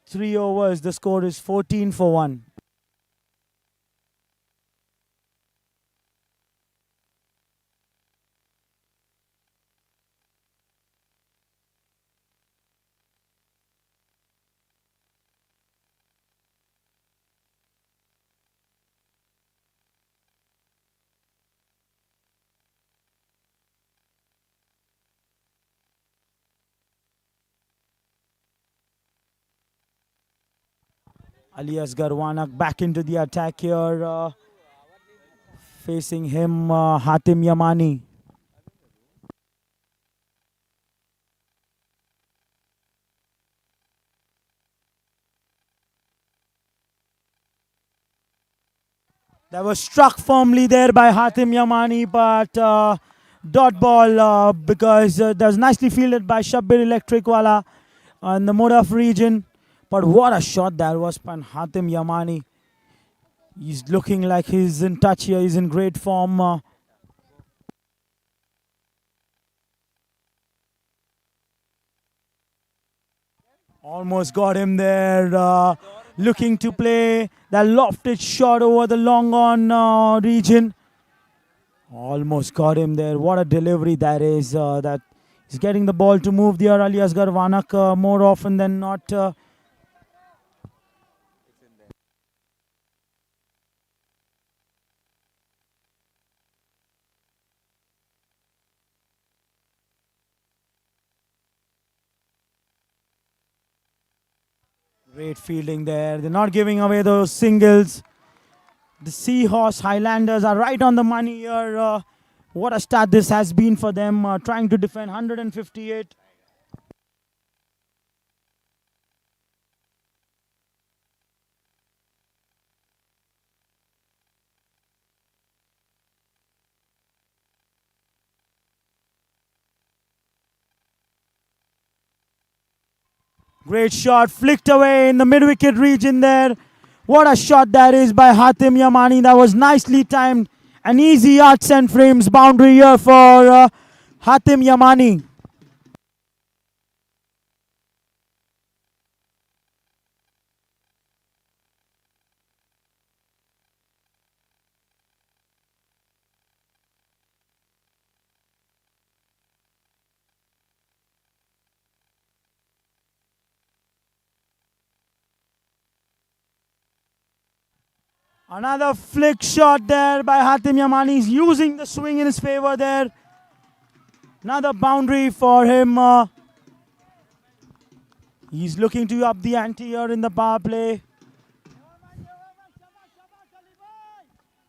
3 overs, the score is 14 for 1. Ali Asgar Wanak back into the attack here. Facing him, Hatem Yamani. That was struck firmly there by Hatem Yamani, but dot ball because that was nicely fielded by Shabbir Electricwala in the Modaf region. But what a shot that was by Hatem Yamani. He's looking like he's in touch here. He's in great form. Almost got him there. Looking to play that lofted shot over the long on region. Almost got him there. What a delivery that is. That he's getting the ball to move there. Ali Asgar Wanak more often than not. Great fielding there. They're not giving away those singles. The Seahorse Highlanders are right on the money here What a start this has been for them, trying to defend 158. Great shot, flicked away in the mid-wicket region there. What a shot that is by Hatim Yamani. That was nicely timed. An easy arcs and frames boundary here for Hatim Yamani. Another flick shot there by Hatim Yamani. He's using the swing in his favor there. Another boundary for him. He's looking to up the ante here in the power play.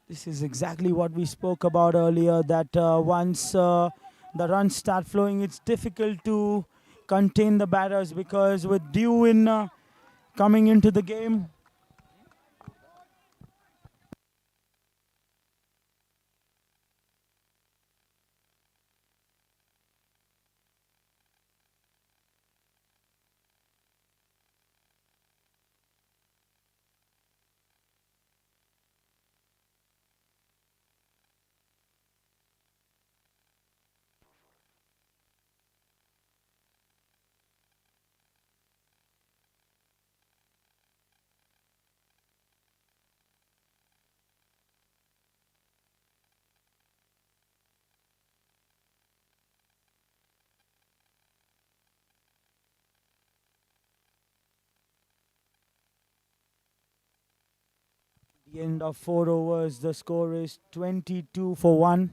This is exactly what we spoke about earlier, that once the runs start flowing, it's difficult to contain the batters, because with Dew in coming into the game, the end of 4 overs, the score is 22 for 1.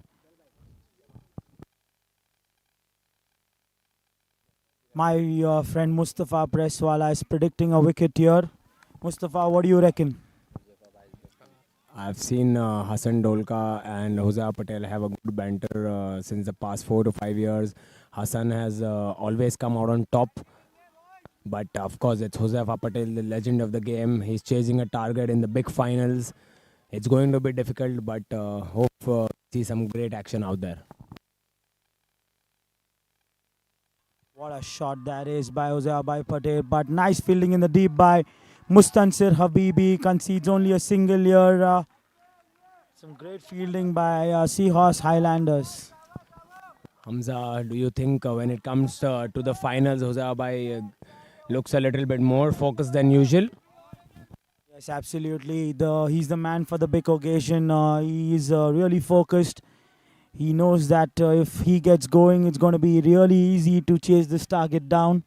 My friend Mustafa Presswala is predicting a wicket here. Mustafa, what do you reckon? I've seen Hassan Dolka and Hosea Patel have a good banter since the past 4 to 5 years. Hassan has always come out on top. But of course, it's Hosea Patel, the legend of the game. He's chasing a target in the big finals. It's going to be difficult, but hope see some great action out there. What a shot that is by Hosea Patel, but nice fielding in the deep by Mustansir Habibi. Concedes only a single here. Some great fielding by Seahorse Highlanders. Hamza, do you think when it comes to the finals, Hosea looks a little bit more focused than usual? Yes, absolutely. He's the man for the big occasion. He is really focused. He knows that if he gets going, it's going to be really easy to chase this target down.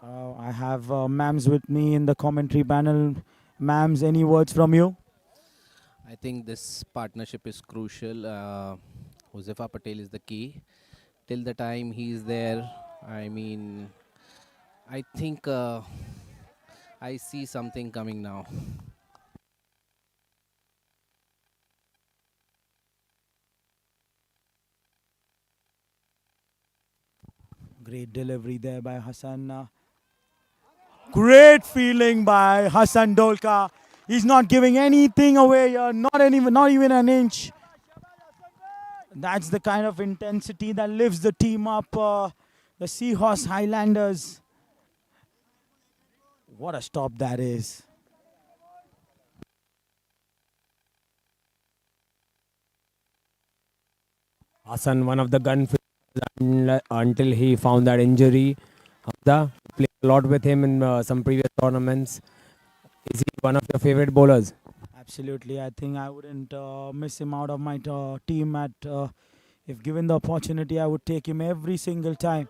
I have Mams with me in the commentary panel. Mams, any words from you? I think this partnership is crucial. Josefa Patel is the key. Till the time he is there, I mean, I think I see something coming now. Great delivery there by Hassan. Great feeling by Hassan Dolka. He's not giving anything away here, not even an inch. That's the kind of intensity that lifts the team up. The Seahorse Highlanders. What a stop that is. Hassan, one of the gun until he found that injury. Hamza played a lot with him in some previous tournaments. Is he one of your favorite bowlers? Absolutely. I think I wouldn't miss him out of my team. If given the opportunity, I would take him every single time.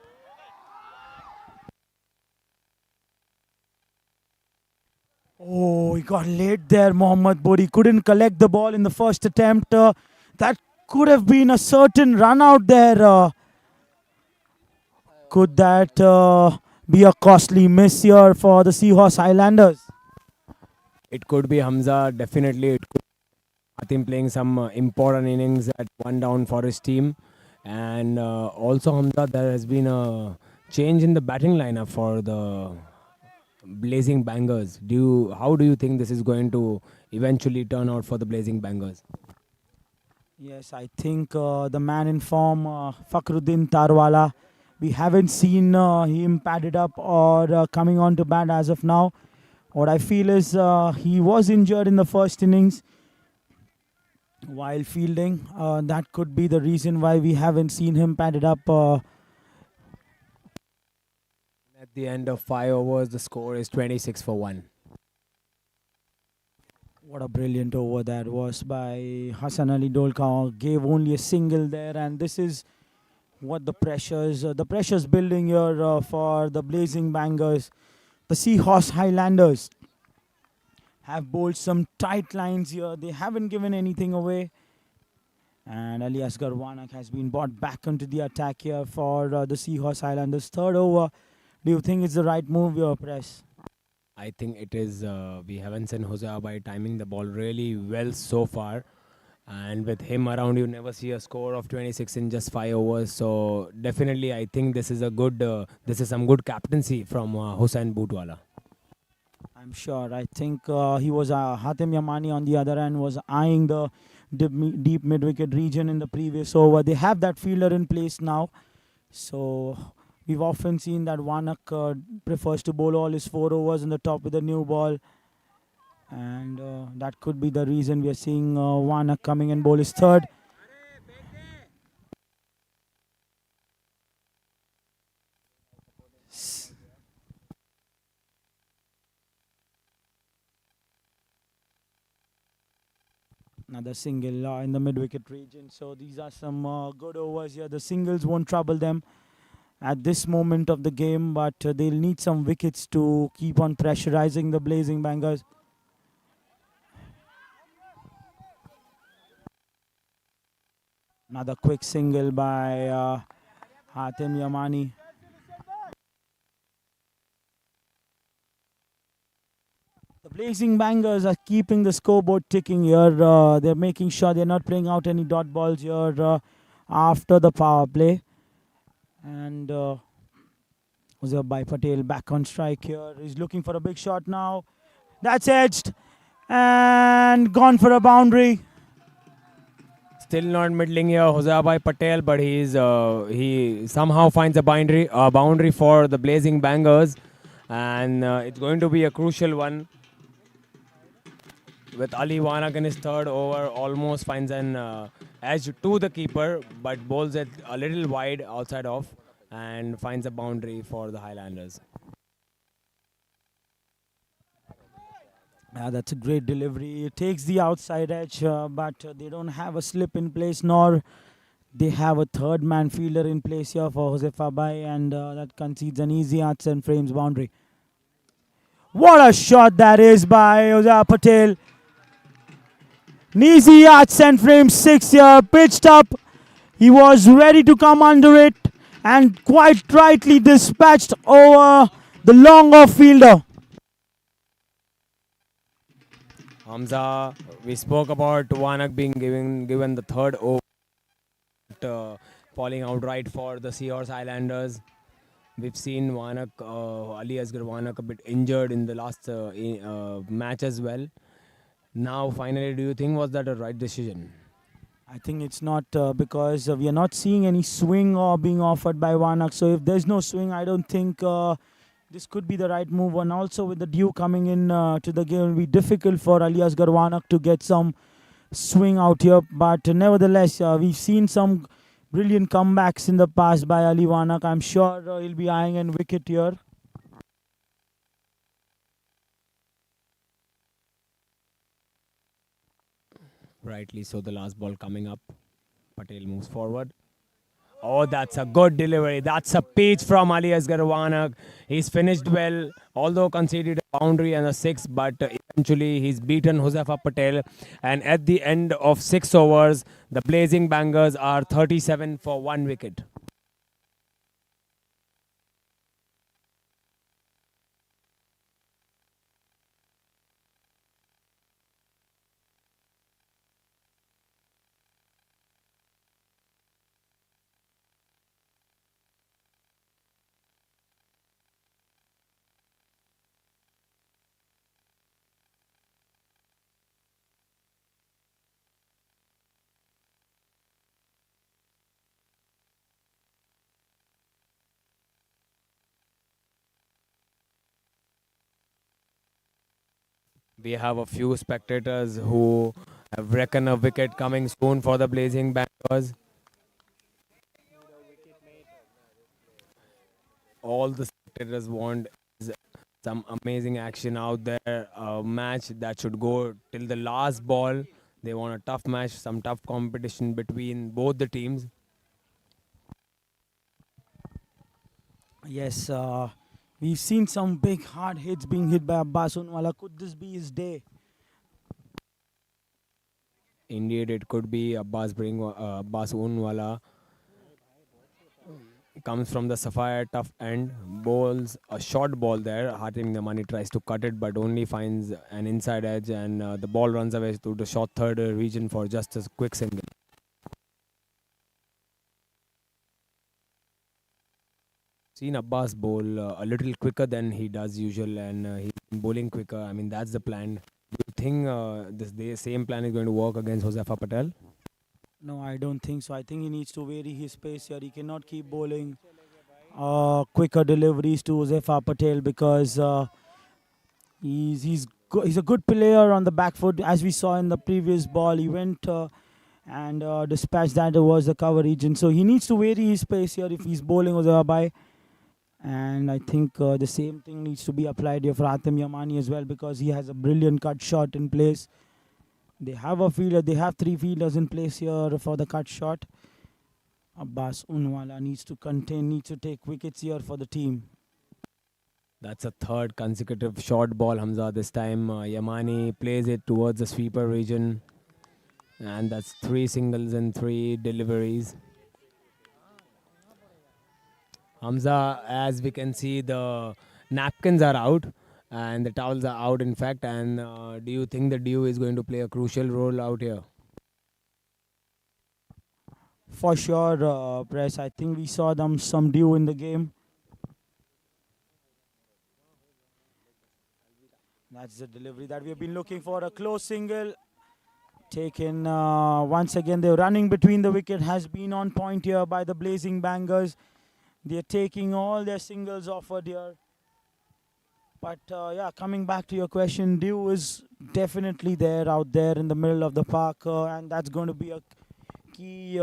Oh, he got late there, Mohammad Bori. Couldn't collect the ball in the first attempt. That could have been a certain run out there. Could that be a costly miss here for the Seahorse Highlanders. It could be Hamza, definitely. It could be Hatim playing some important innings at one down for his team. And also, Hamza, there has been a change in the batting lineup for the Blazing Bangers. How do you think this is going to eventually turn out for the Blazing Bangers? Yes, I think the man in form, Fakhruddin Tarwala, we haven't seen him padded up or coming on to bat as of now. What I feel is he was injured in the first innings while fielding. That could be the reason why we haven't seen him padded up. At the end of 5 overs, the score is 26 for 1. What a brilliant over that was by Hassan Ali Dolka. Gave only a single there, and this is what the pressure's building here for the Blazing Bangers. The Seahorse Highlanders have bowled some tight lines here. They haven't given anything away. And Ali Asghar Wanak has been brought back into the attack here for the Seahorse Highlanders. Third over. Do you think it's the right move, your press? I think it is. We haven't seen Jose Abai timing the ball really well so far. And with him around, you never see a score of 26 in just 5 overs. So definitely, I think this is some good captaincy from Hussain Bootwala. I'm sure. I think he was Hatem Yamani on the other end was eyeing the deep mid-wicket region in the previous over. They have that fielder in place now. So we've often seen that Wanak prefers to bowl all his 4 overs in the top with a new ball. And that could be the reason we are seeing Wanak coming and bowl his third. Another single in the mid-wicket region. So these are some good overs here. The singles won't trouble them at this moment of the game, but they'll need some wickets to keep on pressurizing the Blazing Bangers. Another quick single by Hatem Yamani. The Blazing Bangers are keeping the scoreboard ticking here. They're making sure they're not playing out any dot balls here after the power play. And Uzaibai Patel back on strike here. He's looking for a big shot now. That's edged and gone for a boundary. Still not middling here, Uzaibai Patel, but he somehow finds a boundary for the Blazing Bangers, and it's going to be a crucial one. With Ali Wanak in his third over, almost finds an edge to the keeper, but bowls it a little wide outside off and finds a boundary for the Highlanders. That's a great delivery. It takes the outside edge, but they don't have a slip in place, nor they have a third man fielder in place here for Jose Fabai, and that concedes an easy arts and frames boundary. What a shot that is by Jose Patel. Easy arts and frames 6 here, pitched up. He was ready to come under it and quite rightly dispatched over the long off fielder. Hamza, we spoke about Wanak being given the third over, falling outright for the Seahorse Highlanders. We've seen Wanak, Ali Asghar Wanak a bit injured in the last match as well. Now, finally, do you think was that a right decision? I think it's not because we are not seeing any swing or being offered by Wanak. So if there's no swing, I don't think this could be the right move. And also with the dew coming in to the game, it will be difficult for Ali Asghar Wanak to get some swing out here. But nevertheless, we've seen some brilliant comebacks in the past by Ali Wanak. I'm sure he'll be eyeing a wicket here. Rightly so, the last ball coming up. Patel moves forward. Oh, that's a good delivery. That's a peach from Ali Asghar Wanak. He's finished well, although conceded a boundary and a 6, but eventually he's beaten Huzaifa Patel. And at the end of 6 overs, the Blazing Bangers are 37 for 1 wicket. We have a few spectators who have reckoned a wicket coming soon for the Blazing Bangers. All the spectators want is some amazing action out there. A match that should go till the last ball. They want a tough match, some tough competition between both the teams. Yes, we've seen some big hard hits being hit by Abbas Unwala. Could this be his day? Indeed, it could be Abbas Unwala. Comes from the Sapphire tough end, bowls a short ball there. Hatim Namani tries to cut it, but only finds an inside edge, and the ball runs away to the short third region for just a quick single. Seen Abbas bowl a little quicker than he does usual, and he's bowling quicker. I mean, that's the plan. Do you think the same plan is going to work against Josefa Patel? No, I don't think so. I think he needs to vary his pace here. He cannot keep bowling quicker deliveries to Josefa Patel because he's a good player on the back foot. As we saw in the previous ball, he went and dispatched that towards the cover region. So he needs to vary his pace here if he's bowling Josefa. And I think the same thing needs to be applied here for Hatem Yamani as well, because he has a brilliant cut shot in place. They have a fielder. They have 3 fielders in place here for the cut shot. Abbas Unwala needs to take wickets here for the team. That's a third consecutive short ball, Hamza. This time Yamani plays it towards the sweeper region. And that's 3 singles and 3 deliveries. Hamza, as we can see, the napkins are out and the towels are out, in fact. And do you think the dew is going to play a crucial role out here? For sure, Press. I think we saw some dew in the game. That's the delivery that we have been looking for. A close single taken once again. The running between the wicket has been on point here by the Blazing Bangers. They're taking all their singles offered here. But yeah, coming back to your question, dew is definitely there out there in the middle of the park, and that's going to be a key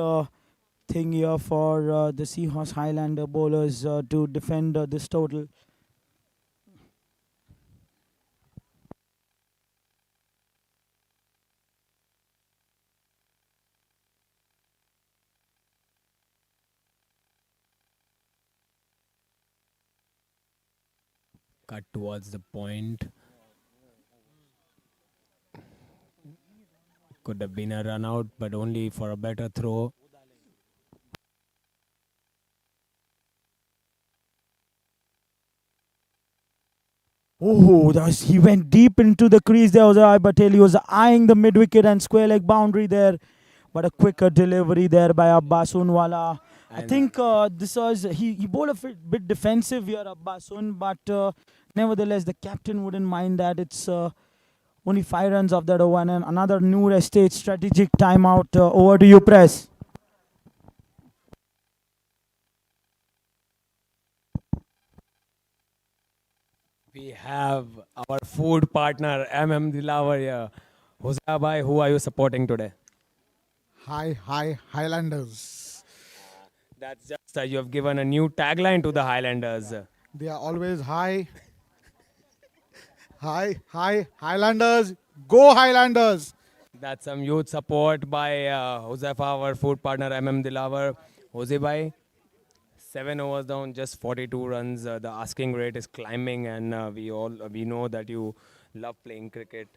thing here for the Seahorse Highlander bowlers to defend this total. Cut towards the point. Could have been a run out, but only for a better throw. Oh, he went deep into the crease there. Patel, he was eyeing the mid wicket and square leg boundary there. But a quicker delivery there by Abbas Unwala. I think this was he bowled a bit defensive here, Abbasun, but nevertheless the captain wouldn't mind that. It's only 5 runs of that over, and another Noor Estate strategic timeout. Over to you, Press. We have our food partner Dilawar here. Hosea bhai, who are you supporting today? Highlanders. That's just you have given a new tagline to the Highlanders. They are always high. Highlanders. Go Highlanders. That's some youth support by Josefa, our food partner Dilawar. Jose bhai, 7 overs down, just 42 runs. The asking rate is climbing, and we know that you love playing cricket.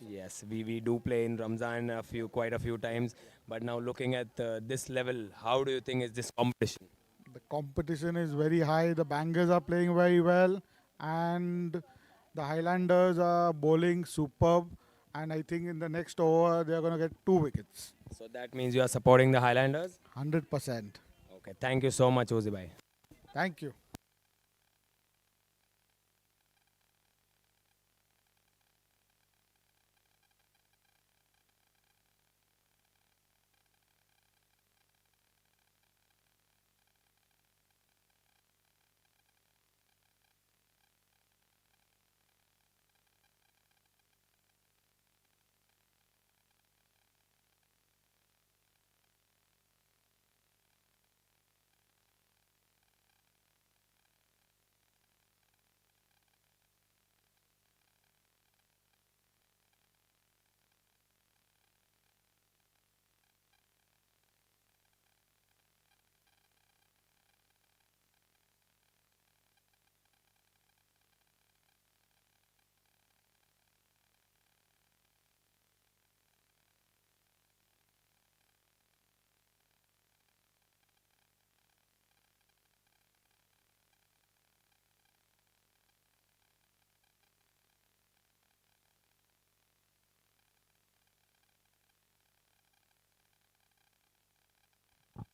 Yes, we do play in Ramzan quite a few times. But now looking at this level, how do you think is this competition? The competition is very high. The Bangers are playing very well, and the Highlanders are bowling superb. And I think in the next over they are going to get 2 wickets. So that means you are supporting the Highlanders? 100%. Okay, thank you so much, Jose bhai. Thank you.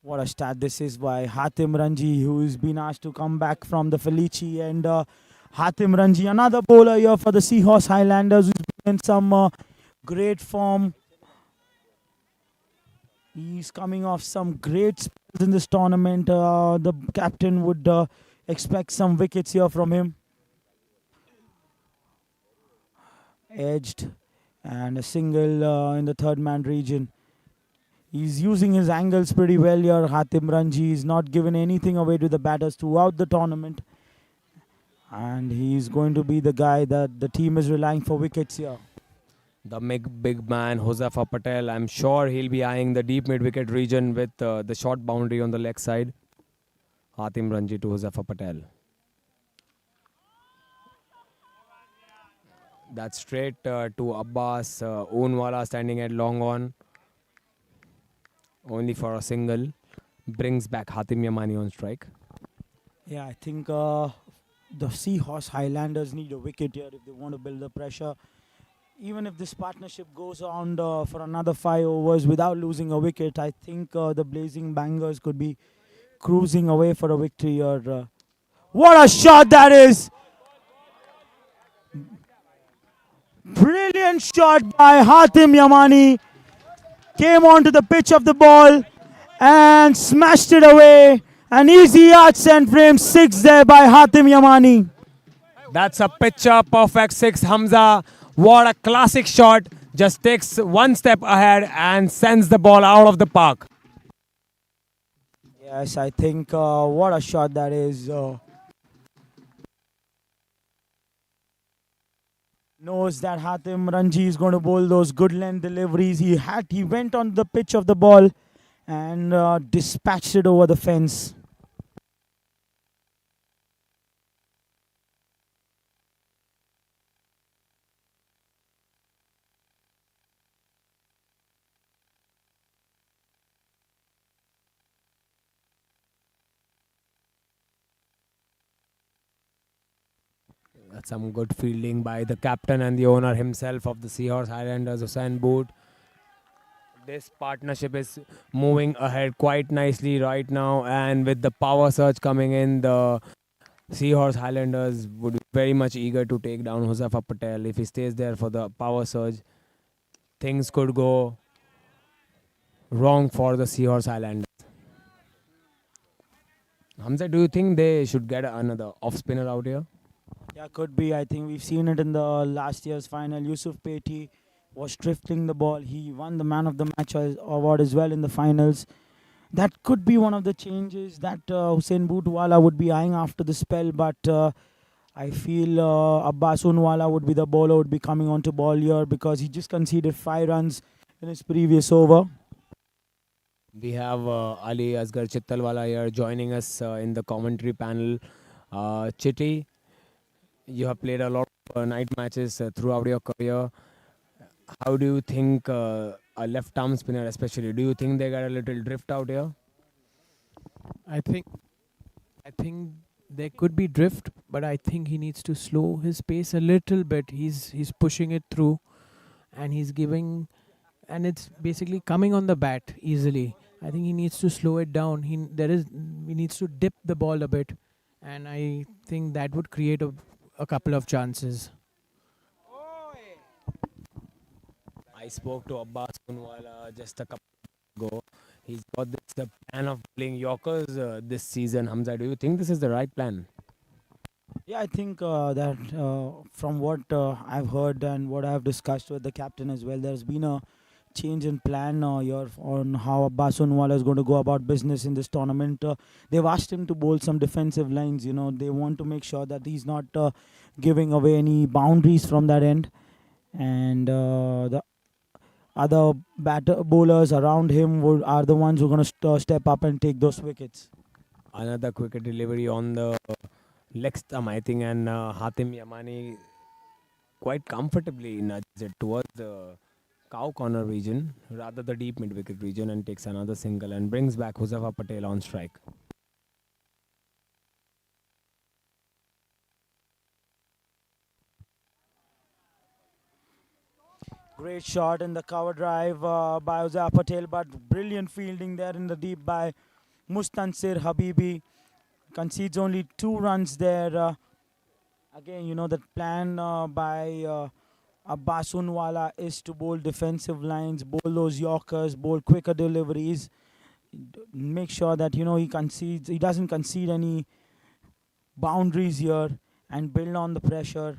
What a start this is by Hatim Ranji, who's been asked to come back from the Felici. And Hatim Ranji, another bowler here for the Seahorse Highlanders, who's been in some great form. He's coming off some great spells in this tournament. The captain would expect some wickets here from him. Edged and a single in the third man region. He's using his angles pretty well here. Hatim Ranji is not given anything away to the batters throughout the tournament. And he's going to be the guy that the team is relying for wickets here. The big man, Huzafa Patel. I'm sure he'll be eyeing the deep mid-wicket region with the short boundary on the leg side. Hatim Ranji to Huzafa Patel. That's straight to Abbas. Oonwala standing at long on. Only for a single. Brings back Hatim Yamani on strike. Yeah, I think the Seahorse Highlanders need a wicket here if they want to build the pressure. Even if this partnership goes on for another 5 overs without losing a wicket, I think the Blazing Bangers could be cruising away for a victory here. What a shot that is! Brilliant shot by Hatim Yamani. Came onto the pitch of the ball and smashed it away. An easy yard sent frame 6 there by Hatim Yamani. That's a picture perfect 6, Hamza. What a classic shot. Just takes one step ahead and sends the ball out of the park. Yes, I think what a shot that is. Knows that Hatim Ranji is going to bowl those good length deliveries. He went on the pitch of the ball and dispatched it over the fence. That's some good fielding by the captain and the owner himself of the Seahorse Highlanders, Hussain Boot. This partnership is moving ahead quite nicely right now, and with the power surge coming in, the Seahorse Highlanders would be very much eager to take down Huzafa Patel. If he stays there for the power surge, things could go wrong for the Seahorse Highlanders. Hamza, do you think they should get another off spinner out here? Yeah, could be. I think we've seen it in the last year's final. Yusuf Peti was drifting the ball. He won the man of the match award as well in the finals. That could be one of the changes that Hussain Bootwala would be eyeing after the spell. But I feel Abbas Unwala would be the bowler, would be coming on to ball here because he just conceded 5 runs in his previous over. We have Ali Asgar Chittalwala here joining us in the commentary panel. Chitty, you have played a lot of night matches throughout your career. How do you think a left-arm spinner especially, do you think they got a little drift out here? I think there could be drift, but I think he needs to slow his pace a little bit. He's pushing it through, and he's giving, and it's basically coming on the bat easily. I think he needs to slow it down. He needs to dip the ball a bit, and I think that would create a couple of chances. I spoke to Abbas Unwala just a couple ago. He's got the plan of playing Yorkers this season. Hamza, do you think this is the right plan? Yeah, I think that from what I've heard and what I've discussed with the captain as well, there's been a change in plan here on how Abbas Unwala is going to go about business in this tournament. They've asked him to bowl some defensive lines. You know, they want to make sure that he's not giving away any boundaries from that end. And the other bowlers around him are the ones who are going to step up and take those wickets. Another quick delivery on the leg stump, I think, and Hatim Yamani quite comfortably nudges it towards the cow corner region, rather the deep mid-wicket region, and takes another single and brings back Huzafa Patel on strike. Great shot in the cover drive by Huzafa Patel, but brilliant fielding there in the deep by Mustansir Habibi concedes only 2 runs there. Again, you know, the plan by Abbas Unwala is to bowl defensive lines, bowl those Yorkers, bowl quicker deliveries, make sure that, you know, he doesn't concede any boundaries here and build on the pressure.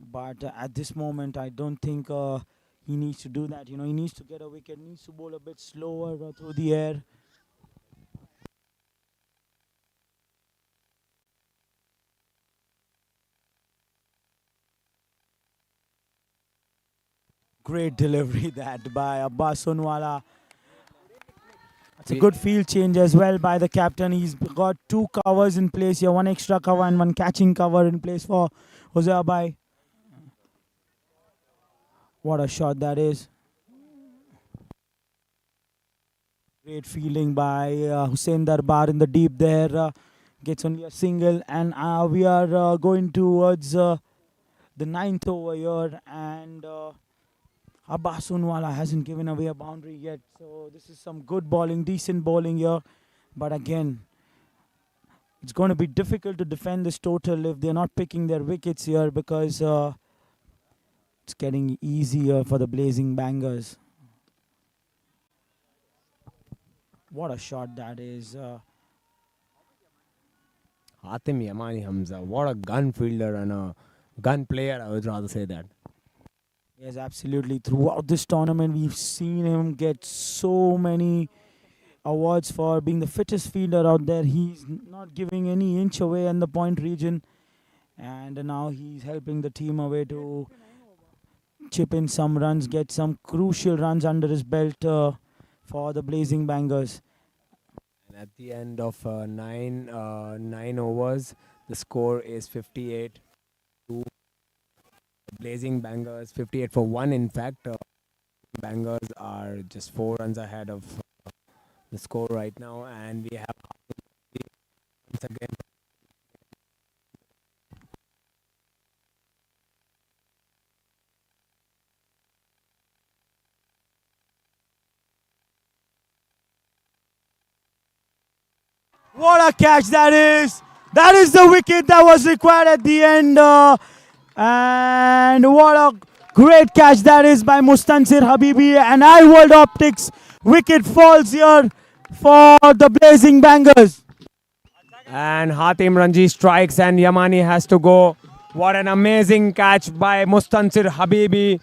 But at this moment, I don't think he needs to do that. You know, he needs to get a wicket, needs to bowl a bit slower through the air. Great delivery that by Abbas Unwala. It's a good field change as well by the captain. He's got 2 covers in place here, 1 extra cover and 1 catching cover in place for Jose Abai. What a shot that is. Great fielding by Hussein Darbar in the deep there. Gets only a single, and we are going towards the 9th over here, and Abbas Unwala hasn't given away a boundary yet. So this is some good bowling, decent bowling here. But again, it's going to be difficult to defend this total if they're not picking their wickets here, because it's getting easier for the Blazing Bangers. What a shot that is. Hatim Yamani Hamza, what a gun fielder and a gun player, I would rather say that. Yes, absolutely. Throughout this tournament, we've seen him get so many awards for being the fittest fielder out there. He's not giving any inch away in the point region. And now he's helping the team away to chip in some runs, get some crucial runs under his belt for the Blazing Bangers. And at the end of 9 overs, the score is 58 to Blazing Bangers, 58 for 1. In fact, Bangers are just 4 runs ahead of the score right now, and we have once again. What a catch that is! That is the wicket that was required at the end. And what a great catch that is by Mustansir Habibi. And World Optics wicket falls here for the Blazing Bangers. And Hatim Ranji strikes and Yamani has to go. What an amazing catch by Mustansir Habibi.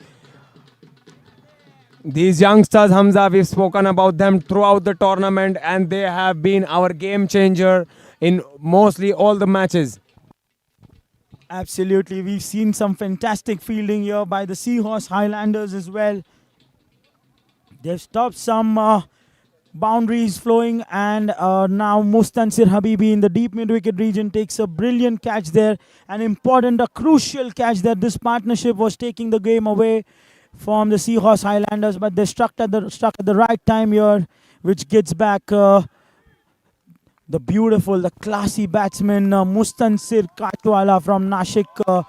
These youngsters, Hamza, we've spoken about them throughout the tournament, and they have been our game changer in mostly all the matches. Absolutely. We've seen some fantastic fielding here by the Seahorse Highlanders as well. They've stopped some boundaries flowing, and now Mustansir Habibi in the deep mid-wicket region takes a brilliant catch there. An important, a crucial catch that this partnership was taking the game away from the Seahorse Highlanders, but they struck at the right time here, which gets back the beautiful, the classy batsman Mustansir Kachwala from Nashik.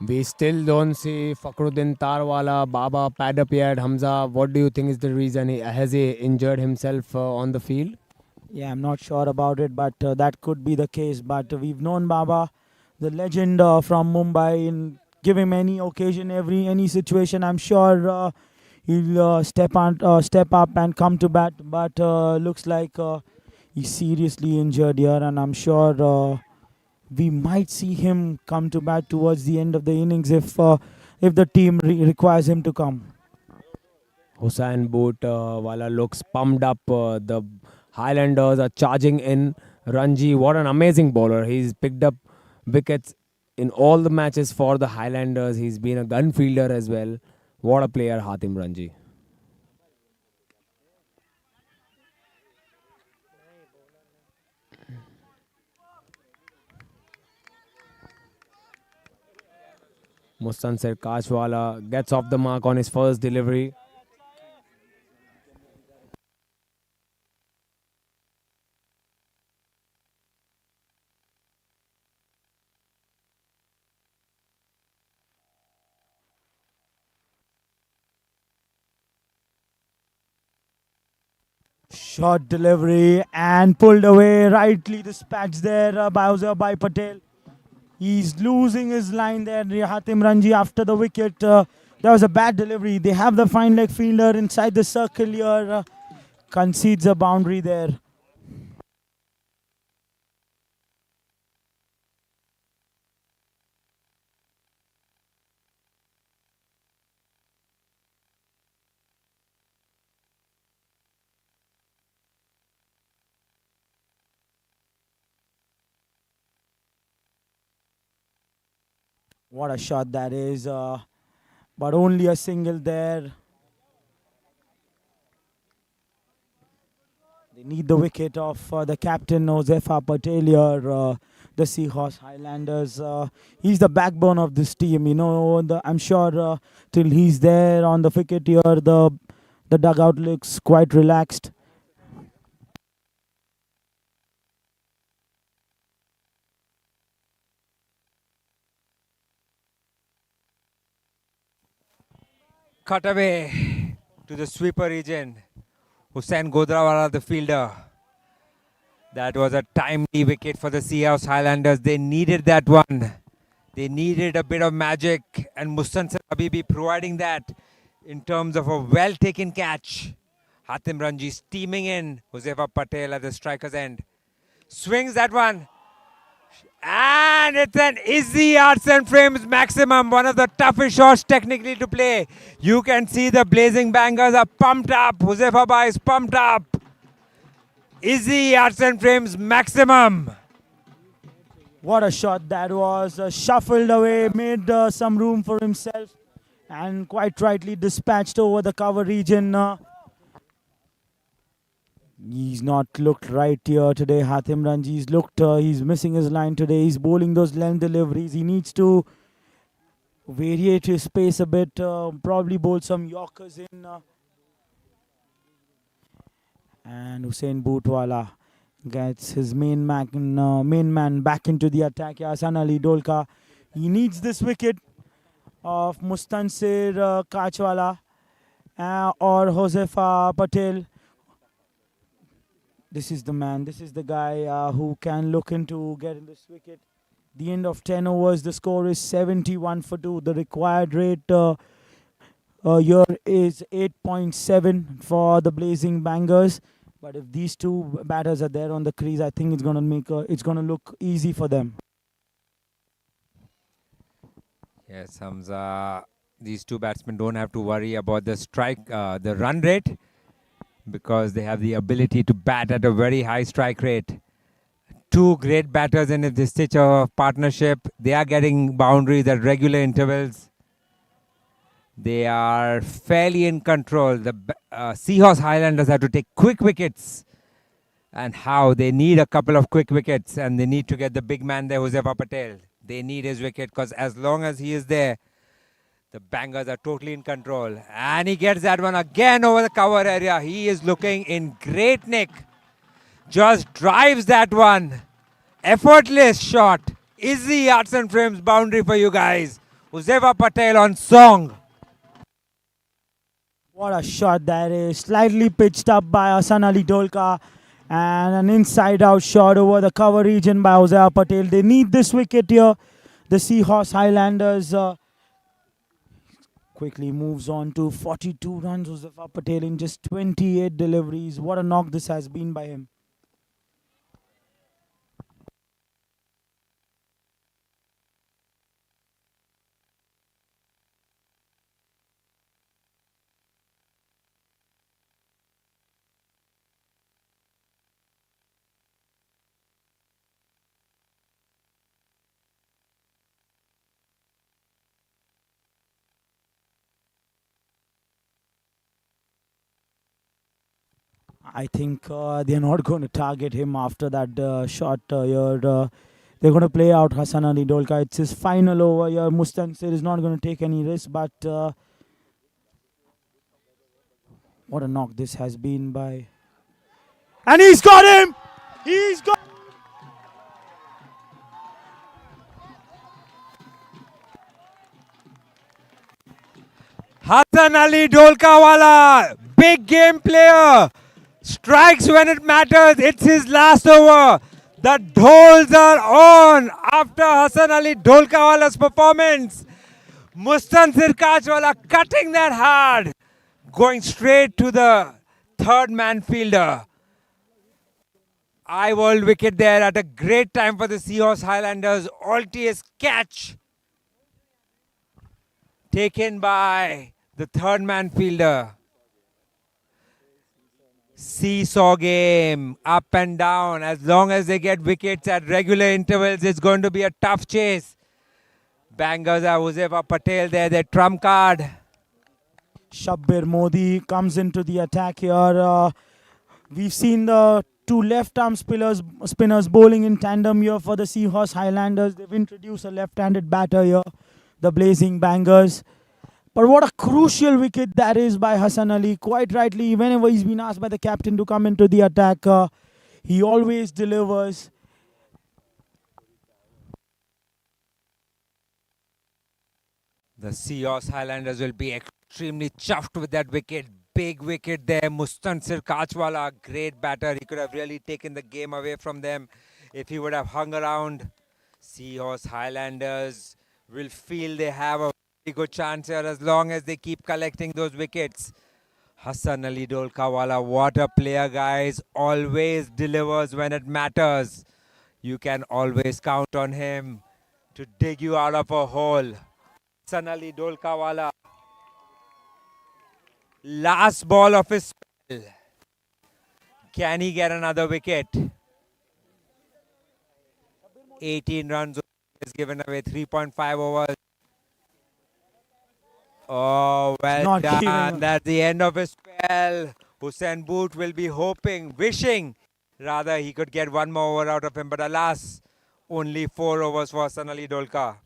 We still don't see Fakhruddin Tarwala, Baba pad up yet. Hamza, what do you think is the reason? Has he injured himself on the field? Yeah, I'm not sure about it, but that could be the case. But we've known Baba, the legend from Mumbai, and give him any occasion, any situation. I'm sure he'll step up and come to bat. But looks like he's seriously injured here, and I'm sure we might see him come to bat towards the end of the innings if the team requires him to come. Hussain Boot Wala looks pumped up. The Highlanders are charging in. Ranji, what an amazing bowler. He's picked up wickets in all the matches for the Highlanders. He's been a gun fielder as well. What a player, Hatim Ranji. Mustansir Kachwala gets off the mark on his first delivery. Short delivery and pulled away, rightly dispatched there by Patel. He's losing his line there, Hatim Ranji, after the wicket. That was a bad delivery. They have the fine leg fielder inside the circle here. Concedes a boundary there. What a shot that is. But only a single there. They need the wicket of the captain, Josefa Patel here, the Seahorse Highlanders. He's the backbone of this team. You know, I'm sure till he's there on the wicket here, the dugout looks quite relaxed. Cut away to the sweeper region. Hussain Godrawala, the fielder. That was a timely wicket for the Seahorse Highlanders. They needed that one. They needed a bit of magic, and Mustansir Habibi providing that in terms of a well-taken catch. Hatim Ranji steaming in. Josefa Patel at the striker's end. Swings that one. And it's an easy yards and frames maximum. One of the toughest shots technically to play. You can see the blazing bangers are pumped up. Josefa Bai is pumped up. Easy yards and frames maximum. What a shot that was. Shuffled away, made some room for himself, and quite rightly dispatched over the cover region. He's not looked right here today. Hatim Ranji's looked, he's missing his line today. He's bowling those length deliveries. He needs to variate his pace a bit, probably bowl some Yorkers in. And Hussain Bootwala gets his main man back into the attack. Hasan Ali Dolka. He needs this wicket of Mustansir Kachwala or Josefa Patel. This is the man, this is the guy who can look into getting this wicket. The end of 10 overs, the score is 71 for 2. The required rate here is 8.7 for the Blazing Bangers. But if these two batters are there on the crease, I think it's gonna look easy for them. Yes, Hamza. These two batsmen don't have to worry about the run rate, because they have the ability to bat at a very high strike rate. Two great batters in this stitch of partnership. They are getting boundaries at regular intervals. They are fairly in control. The Seahorse Highlanders have to take quick wickets. And how? They need a couple of quick wickets, and they need to get the big man there, Josefa Patel. They need his wicket, because as long as he is there, the bangers are totally in control. And he gets that one again over the cover area. He is looking in great nick. Just drives that one. Effortless shot. Easy yards and frames boundary for you guys. Josefa Patel on song. What a shot that is. Slightly pitched up by Hasan Ali Dolka. And an inside-out shot over the cover region by Josefa Patel. They need this wicket here. The Seahorse Highlanders quickly moves on to 42 runs. Josefa Patel in just 28 deliveries. What a knock this has been by him. I think they're not going to target him after that shot here. They're going to play out Hasan Ali Dolka. It's his final over here. Mustansir is not going to take any risk, but what a knock this has been by. And he's got him! He's got. Hasan Ali Dolkawala, big game player. strikes when it matters. It's his last over. The dhols are on after Hassan Ali Dholkawala's performance. Mustansir Kachwala cutting that hard, going straight to the third man fielder. Eye world wicket there at a great time for the Seahorse Highlanders. Altius catch taken by the third man fielder. Seesaw game, up and down. As long as they get wickets at regular intervals, it's going to be a tough chase. Bangers are Huzefa Patel there, their trump card. Shabbir Modi comes into the attack here. We've seen the two left-arm spinners bowling in tandem here for the Seahorse Highlanders. They've introduced a left-handed batter here, the Blazing Bangers. But what a crucial wicket that is by Hassan Ali. Quite rightly, whenever he's been asked by the captain to come into the attack, he always delivers. The Seahorse Highlanders will be extremely chuffed with that wicket. Big wicket there. Mustansir Kachwala, great batter. He could have really taken the game away from them if he would have hung around. Seahorse Highlanders will feel they have a very good chance here as long as they keep collecting those wickets. Hassan Ali Dholkawala, what a player, guys. Always delivers when it matters. You can always count on him to dig you out of a hole. Hassan Ali Dholkawala. Last ball of his spell. Can he get another wicket? 18 runs is given away, 3.5 overs. Oh, well Not done. giving- That's the end of his spell. Hussain Boot will be hoping, wishing, rather he could get one more over out of him. But alas, only 4 overs for Hassan Ali Dholka.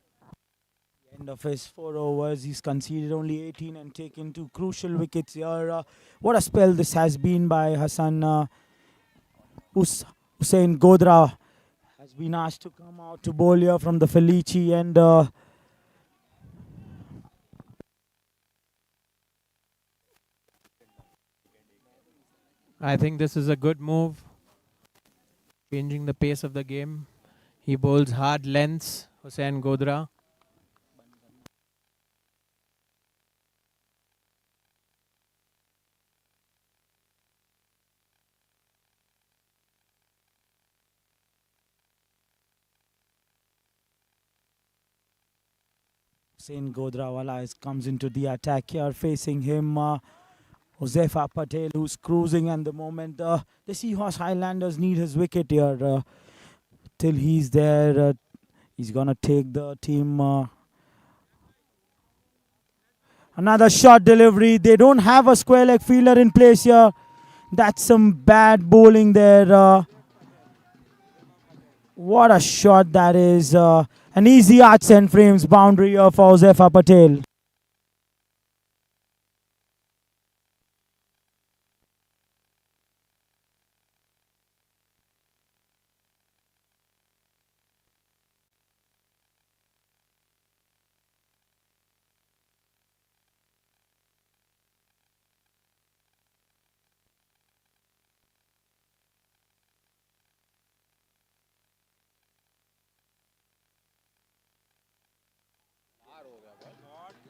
End of his 4 overs, he's conceded only 18 and taken 2 crucial wickets here. What a spell this has been by Hassan. Hussain Godra has been asked to come out to bowl here from the Felici, and I think this is a good move, changing the pace of the game. He bowls hard lengths, Hussain Godra. Hussain Godrawala comes into the attack here, facing him. Huzefa Patel, who's cruising at the moment. The Seahorse Highlanders need his wicket here. Till he's there, he's going to take the team. Another short delivery. They don't have a square leg fielder in place here. That's some bad bowling there. What a shot that is. An easy arch and frames boundary here for Huzefa Patel.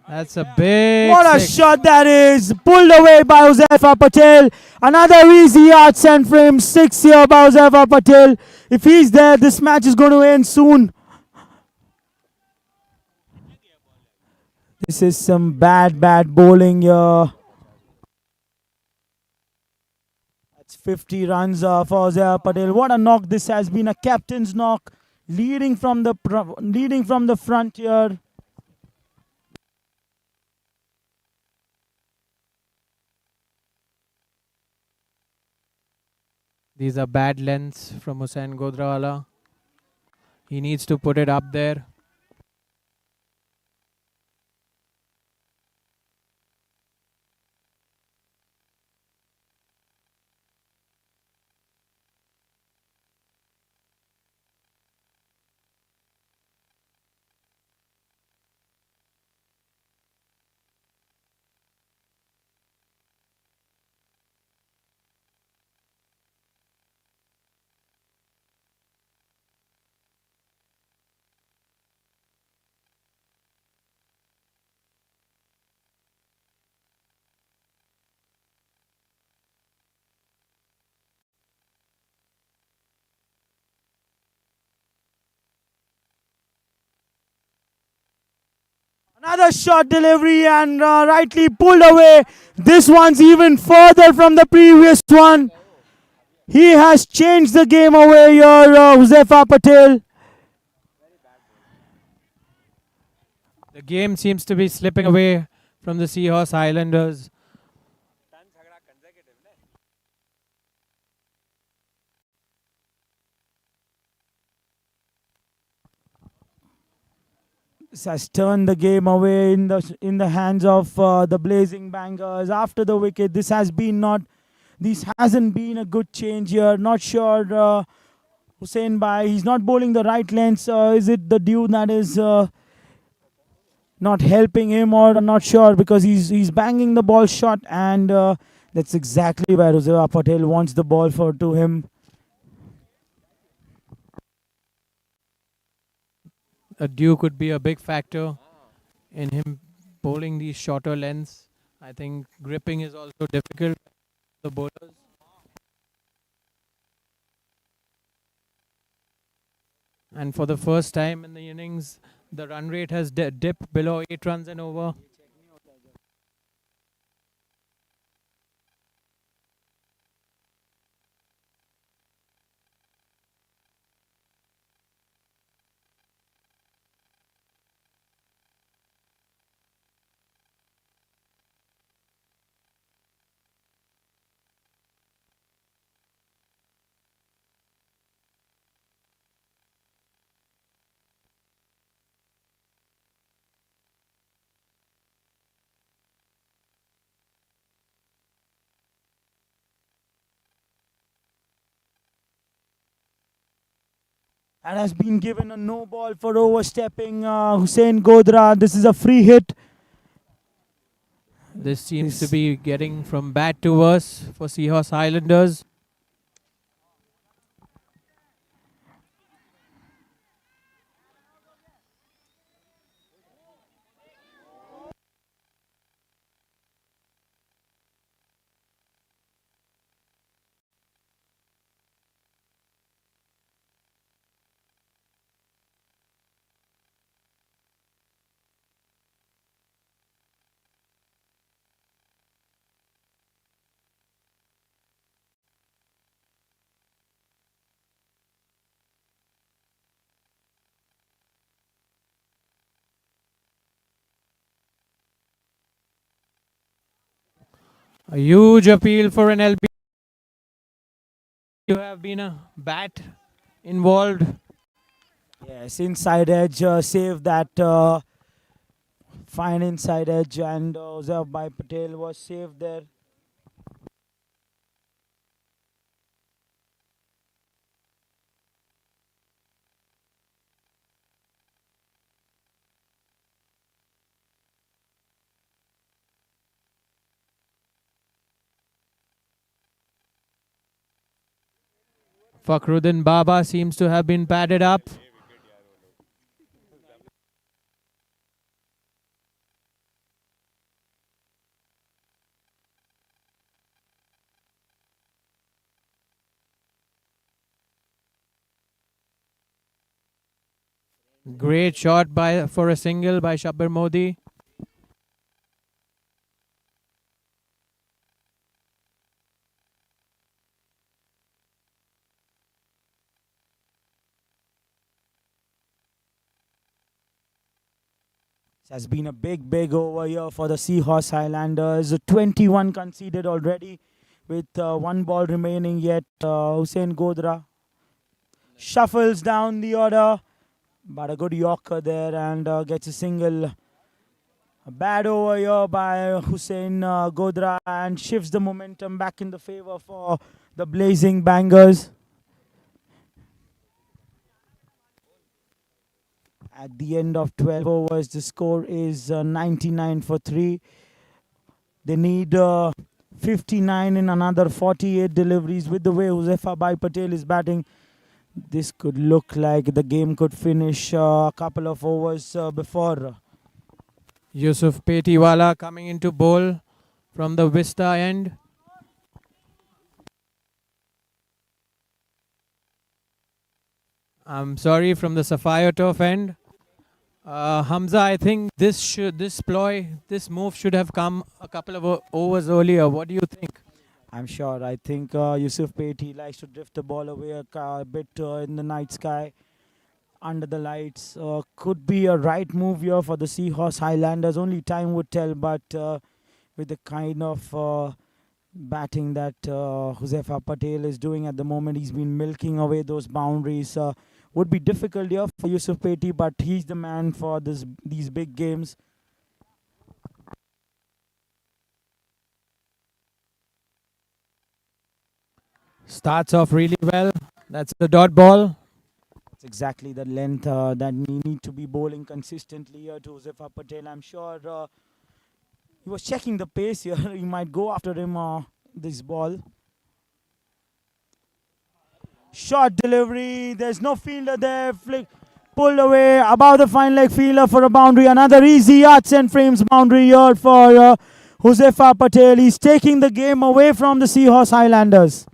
That's a big What a six. shot that is. Pulled away by Huzefa Patel. Another easy arch and frame 6 here by Huzefa Patel. If he's there, this match is going to end soon. This is some bad bowling here. That's 50 runs for Huzefa Patel. What a knock this has been. A captain's knock. Leading from the front here. These are bad lengths from Hussain Godrawala. He needs to put it up there. Another short delivery and rightly pulled away. This one's even further from the previous one. He has changed the game away here, Huzefa Patel. The game seems to be slipping away from the Seahorse Highlanders. This has turned the game away in the hands of the Blazing Bangers after the wicket. This hasn't been a good change here. Not sure Hussein Bhai, he's not bowling the right lengths. Is it the dew that is not helping him, or I'm not sure, because he's banging the ball short, and that's exactly where Huzefa Patel wants the ball to him. A dew could be a big factor in him bowling these shorter lengths. I think gripping is also difficult for the bowlers. And for the first time in the innings, the run rate has dipped below 8 runs and over. And has been given a no ball for overstepping Hussein Godra. This is a free hit. This seems to be getting from bad to worse for Seahorse Highlanders. A huge appeal for an LB. You have been a bat involved. Yes, inside edge, saved that fine inside edge, and Huzefa Bhai Patel was saved there. Fakhruddin Baba seems to have been padded up. Great shot for a single by Shabbir Modi. It has been a big over here for the Seahorse Highlanders. 21 conceded already with one ball remaining yet. Hussein Godra shuffles down the order, but a good Yorker there and gets a single. A bad over here by Hussein Godra and shifts the momentum back in the favor for the Blazing Bangers. At the end of 12 overs, the score is 99 for 3. They need 59 in another 48 deliveries. With the way Huzefa Bhai Patel is batting, this could look like the game could finish a couple of overs before. Yusuf Petiwala coming into bowl from the Vista end. I'm sorry, from the Sapphire Turf end. Hamza, I think this move should have come a couple of overs earlier. What do you think? I'm sure. I think Yusuf Peti likes to drift the ball away a bit in the night sky, under the lights. Could be a right move here for the Seahorse Highlanders. Only time would tell, but with the kind of batting that Josefa Patel is doing at the moment, he's been milking away those boundaries. Would be difficult here for Yusuf Peti, but he's the man for these big games. Starts off really well. That's the dot ball. It's exactly the length that we need to be bowling consistently here to Josefa Patel. I'm sure he was checking the pace here. He might go after him this ball. Short delivery. There's no fielder there. Flick. Pulled away. Above the fine leg fielder for a boundary. Another easy yards and frames boundary here for Josefa Patel. He's taking the game away from the Seahorse Highlanders.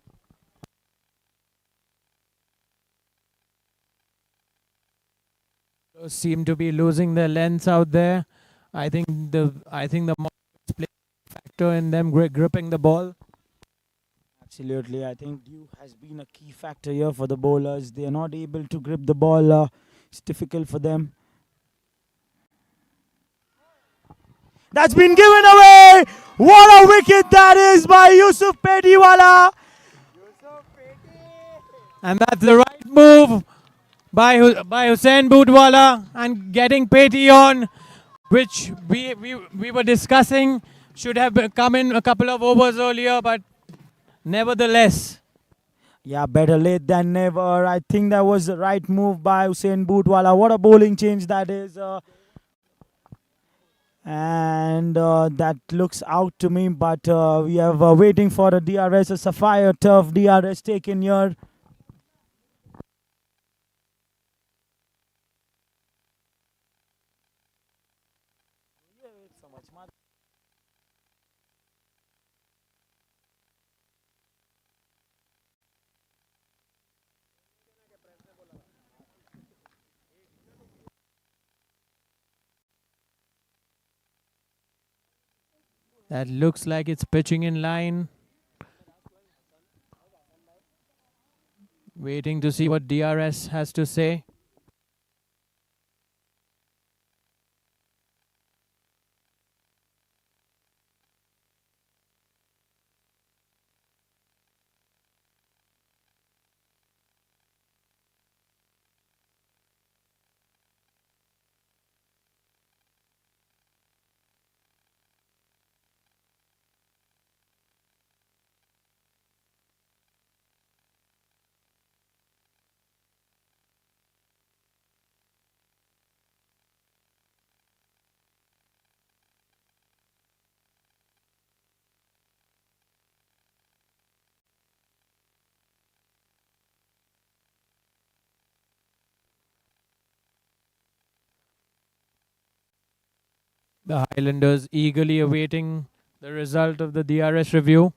Seem to be losing their lengths out there. I think the play factor in them gripping the ball. Absolutely, I think dew has been a key factor here for the bowlers. They are not able to grip the ball. It's difficult for them. That's been given away. What a wicket that is by Yusuf Pediwala. And that's the right move by Hussain Budwala, and getting Peti on, which we were discussing should have come in a couple of overs earlier, but nevertheless. Yeah, better late than never. I think that was the right move by Hussain Budwala. What a bowling change that is. And that looks out to me, but we are waiting for the DRS, a Sapphire Turf DRS taken here. That looks like it's pitching in line. Waiting to see what DRS has to say. The Highlanders eagerly awaiting the result of the DRS review.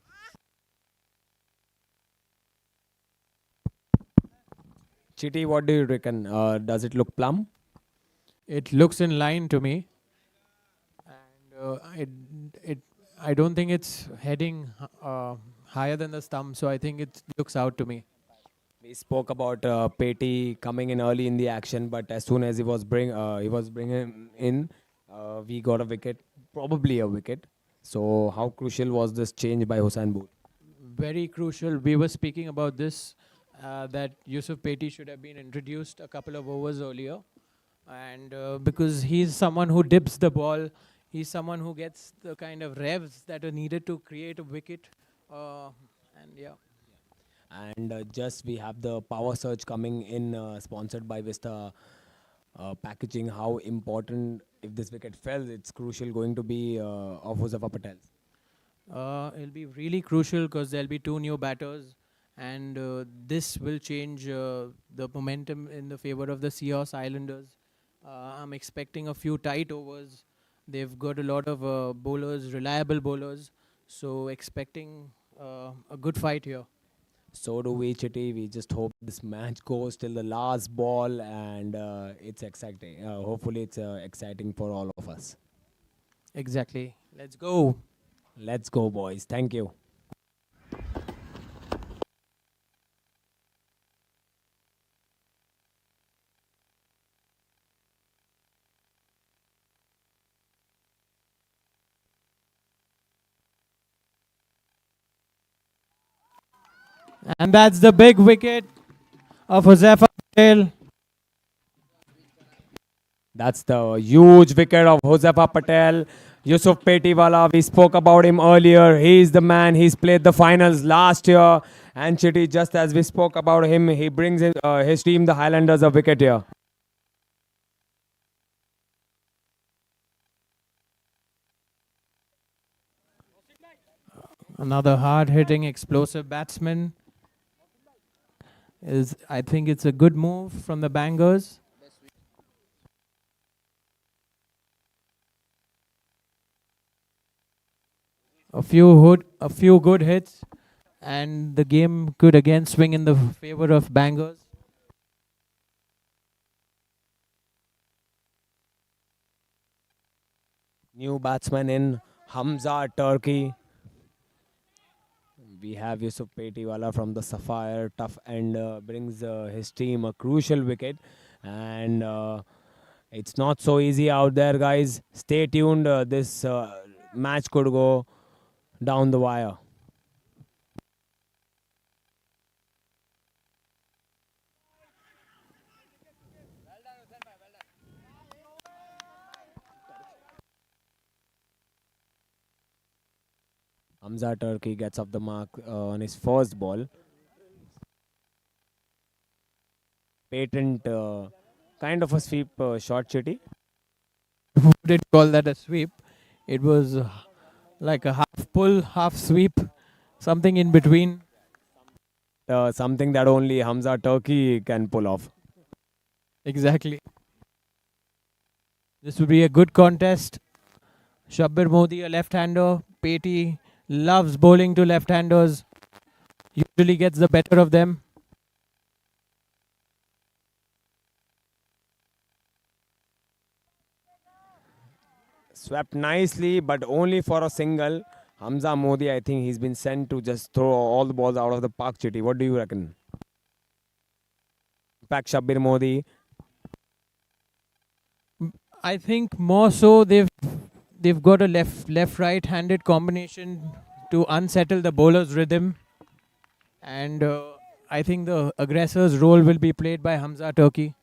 Chitty, what do you reckon? Does it look plumb? It looks in line to me, and I don't think it's heading higher than the stump, so I think it looks out to me. We spoke about Peti coming in early in the action, but as soon as he was bringing in, we got a wicket, probably a wicket. So how crucial was this change by Hussain Boot? Very crucial. We were speaking about this, that Yusuf Peti should have been introduced a couple of overs earlier. And because he's someone who dips the ball, he's someone who gets the kind of revs that are needed to create a wicket. And yeah. And just we have the power surge coming in, sponsored by Vista packaging. How important, if this wicket fell, it's crucial going to be of Josefa Patel. It'll be really crucial because there'll be two new batters, and this will change the momentum in the favor of the Seahorse Highlanders. I'm expecting a few tight overs. They've got a lot of bowlers, reliable bowlers, so expecting a good fight here. So do we, Chitty. We just hope this match goes till the last ball, and it's exciting. Hopefully, it's exciting for all of us. Exactly. Let's go. Let's go, boys. Thank you. And that's the big wicket of Josefa Patel. That's the huge wicket of Josefa Patel. Yusuf Petiwala, we spoke about him earlier. He's the man. He's played the finals last year. And Chitty, just as we spoke about him, he brings his team, the Highlanders, a wicket here. Another hard-hitting, explosive batsman. I think it's a good move from the Bangers. A few good hits, and the game could again swing in the favor of Bangers. New batsman in Hamza, Turkey. We have Yusuf Petiwala from the Sapphire, tough, and brings his team a crucial wicket. And it's not so easy out there, guys. Stay tuned. This match could go down the wire. Hamza Turkey gets off the mark on his first ball. Patent kind of a sweep shot, Chitty. Did call that a sweep? It was like a half pull, half sweep, something in between. Something that only Hamza Turkey can pull off. Exactly. This would be a good contest. Shabbir Modi, a left-hander. Peti loves bowling to left-handers. Usually gets the better of them. Swept nicely, but only for a single. Hamza Modi, I think he's been sent to just throw all the balls out of the park, Chitty. What do you reckon? In fact, Shabbir Modi. I think more so they've got a left right handed combination to unsettle the bowler's rhythm, and I think the aggressor's role will be played by Hamza Turkey.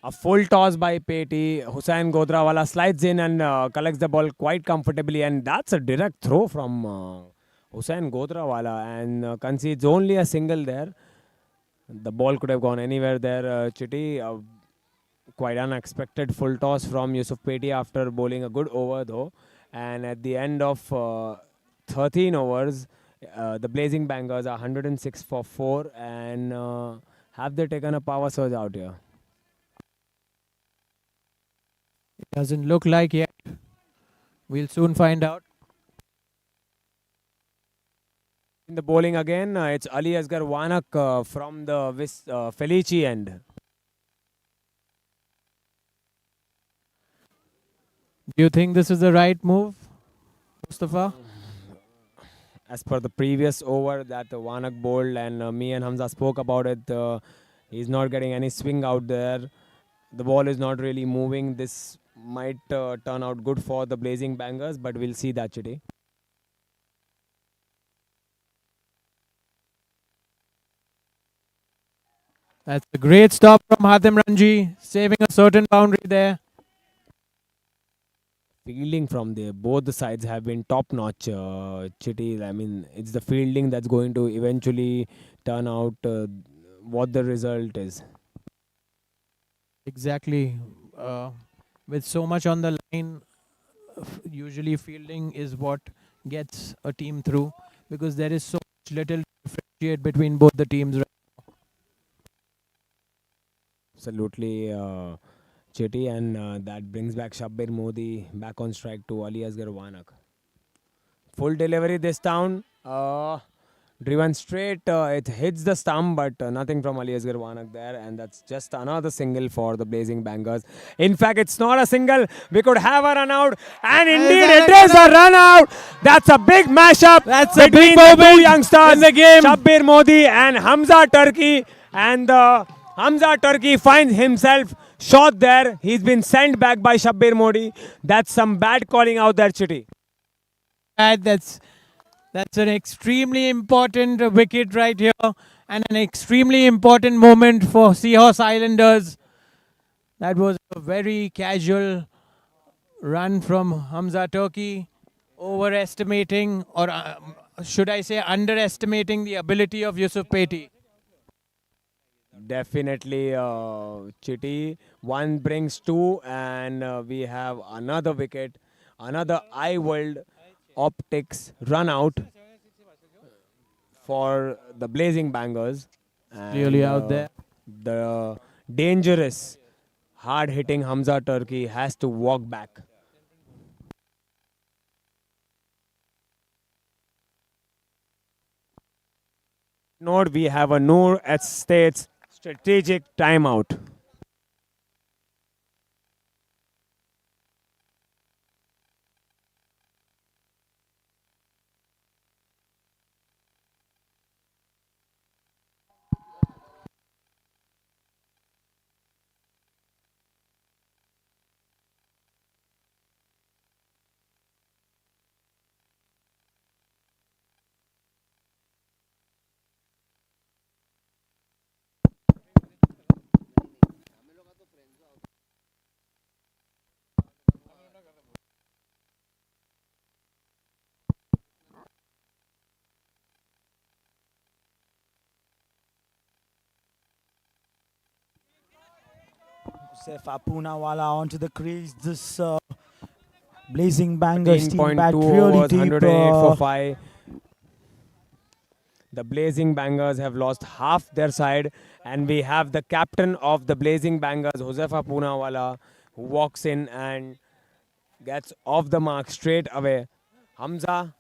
A full toss by Peti. Hussain Godrawala slides in and collects the ball quite comfortably, and that's a direct throw from Hussain Godrawala, and concedes only a single there. The ball could have gone anywhere there, Chitty. Quite unexpected full toss from Yusuf Peti after bowling a good over though. And at the end of 13 overs, the Blazing Bangers are 106 for 4. And have they taken a power surge out here? It doesn't look like yet. We'll soon find out. In the bowling again, it's Ali Asgar Wanak from the Felici end. Do you think this is the right move, Mustafa? As per the previous over that Wanak bowled, and me and Hamza spoke about it, he's not getting any swing out there. The ball is not really moving. This might turn out good for the Blazing Bangers, but we'll see that today. That's a great stop from Hatem Ranji, saving a certain boundary there. Fielding from both the sides have been top notch, Chitty. I mean, it's the fielding that's going to eventually turn out what the result is. Exactly. With so much on the line, usually fielding is what gets a team through, because there is so much little to differentiate between both the teams. Absolutely, Chitty, and that brings back Shabbir Modi back on strike to Ali Asgar Wanak. Full delivery this down. Driven straight. It hits the stump, but nothing from Ali Asghar Wanak there. And that's just another single for the Blazing Bangers. In fact, it's not a single. We could have a run out. And indeed, it is a run out. That's a big mashup between the two youngsters in the game. Shabbir Modi and Hamza Turkey. And Hamza Turkey finds himself shot there. He's been sent back by Shabbir Modi. That's some bad calling out there, Chitty. That's an extremely important wicket right here, and an extremely important moment for Seahorse Highlanders. That was a very casual run from Hamza Turkey, overestimating, or should I say underestimating, the ability of Yusuf Peti. Definitely, Chitty. One brings two, and we have another wicket, another eye world optics run out for the Blazing Bangers. And, Really out there. The dangerous, hard-hitting Hamza Turkey has to walk back. Note, we have a Noor Estates strategic timeout. Sefa Poonawala onto the crease. This Blazing Bangers team 13.2 bat really overs, deep. 108 for 5. The Blazing Bangers have lost half their side, and we have the captain of the Blazing Bangers, Josefa Poonawala, who walks in and gets off the mark straight away. Hamza,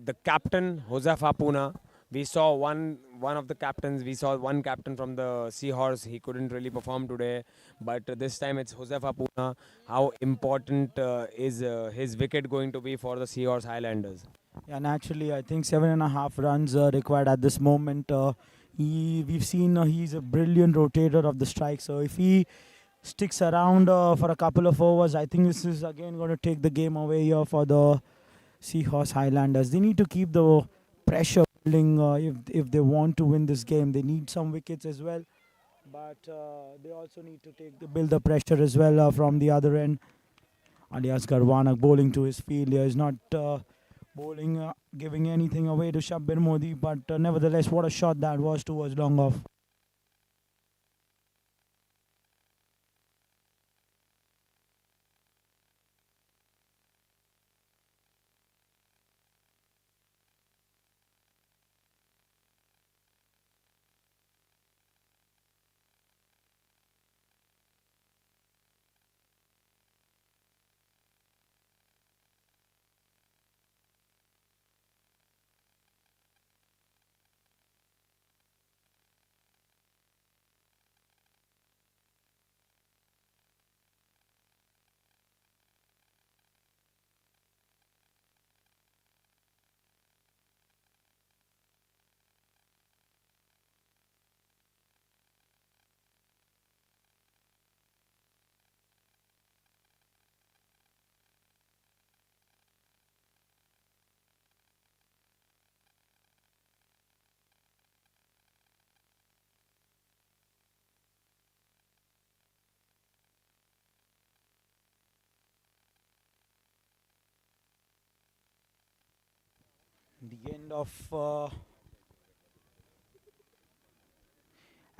the captain, Josefa Poona. We saw one of the captains. We saw one captain from the Seahorse. He couldn't really perform today, but this time it's Josefa Poona. How important is his wicket going to be for the Seahorse Highlanders? Yeah, naturally, I think 7.5 runs are required at this moment. We've seen he's a brilliant rotator of the strike. So if he sticks around for a couple of overs, I think this is again going to take the game away here for the Seahorse Highlanders. They need to keep the pressure building if they want to win this game. They need some wickets as well, but they also need to build the pressure as well from the other end. Ali Asghar Wanak bowling to his field here is not bowling, giving anything away to Shabbir Modi, but nevertheless, what a shot that was towards long off.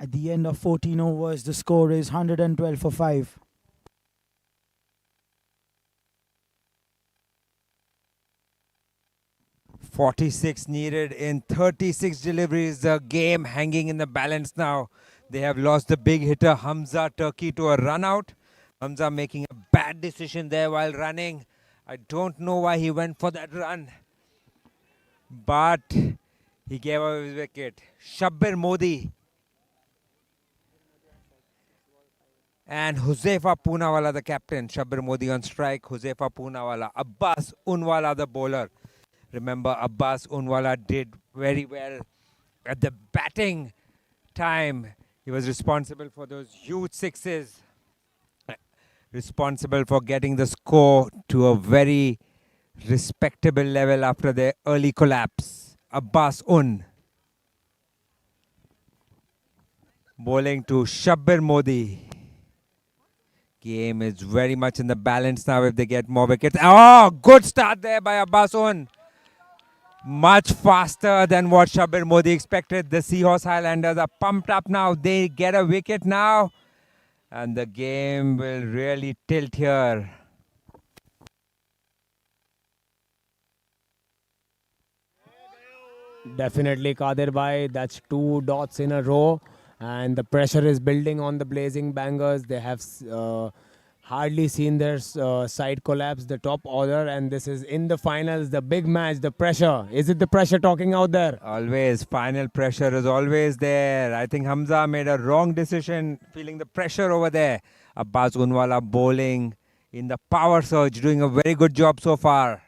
At the end of 14 overs, the score is 112 for 5. .46 needed in 36 deliveries. The game hanging in the balance now. They have lost the big hitter Hamza Turkey to a run out. Hamza making a bad decision there while running. I don't know why he went for that run. but he gave away his wicket. Shabbir Modi and Huzefa Poonawala, the captain. Shabbir Modi on strike, Huzefa Poonawala. Abbas Unwala, the bowler. Remember, Abbas Unwala did very well at the batting time. He was responsible for those huge sixes, responsible for getting the score to a very respectable level after the early collapse. Abbas bowling to Shabbir Modi. Game is very much in the balance now if they get more wickets. Oh, good start there by Abbas Much faster than what Shabbir Modi expected. The Seahorse Highlanders are pumped up now. They get a wicket now. And the game will really tilt here. Definitely, Kadir Bhai. That's 2 dots in a row. And the pressure is building on the Blazing Bangers. They have hardly seen their side collapse, the top order. And this is in the finals, the big match, the pressure. Is it the pressure talking out there? Always. Final pressure is always there. I think Hamza made a wrong decision, feeling the pressure over there. Abbas Unwala bowling in the power surge, doing a very good job so far.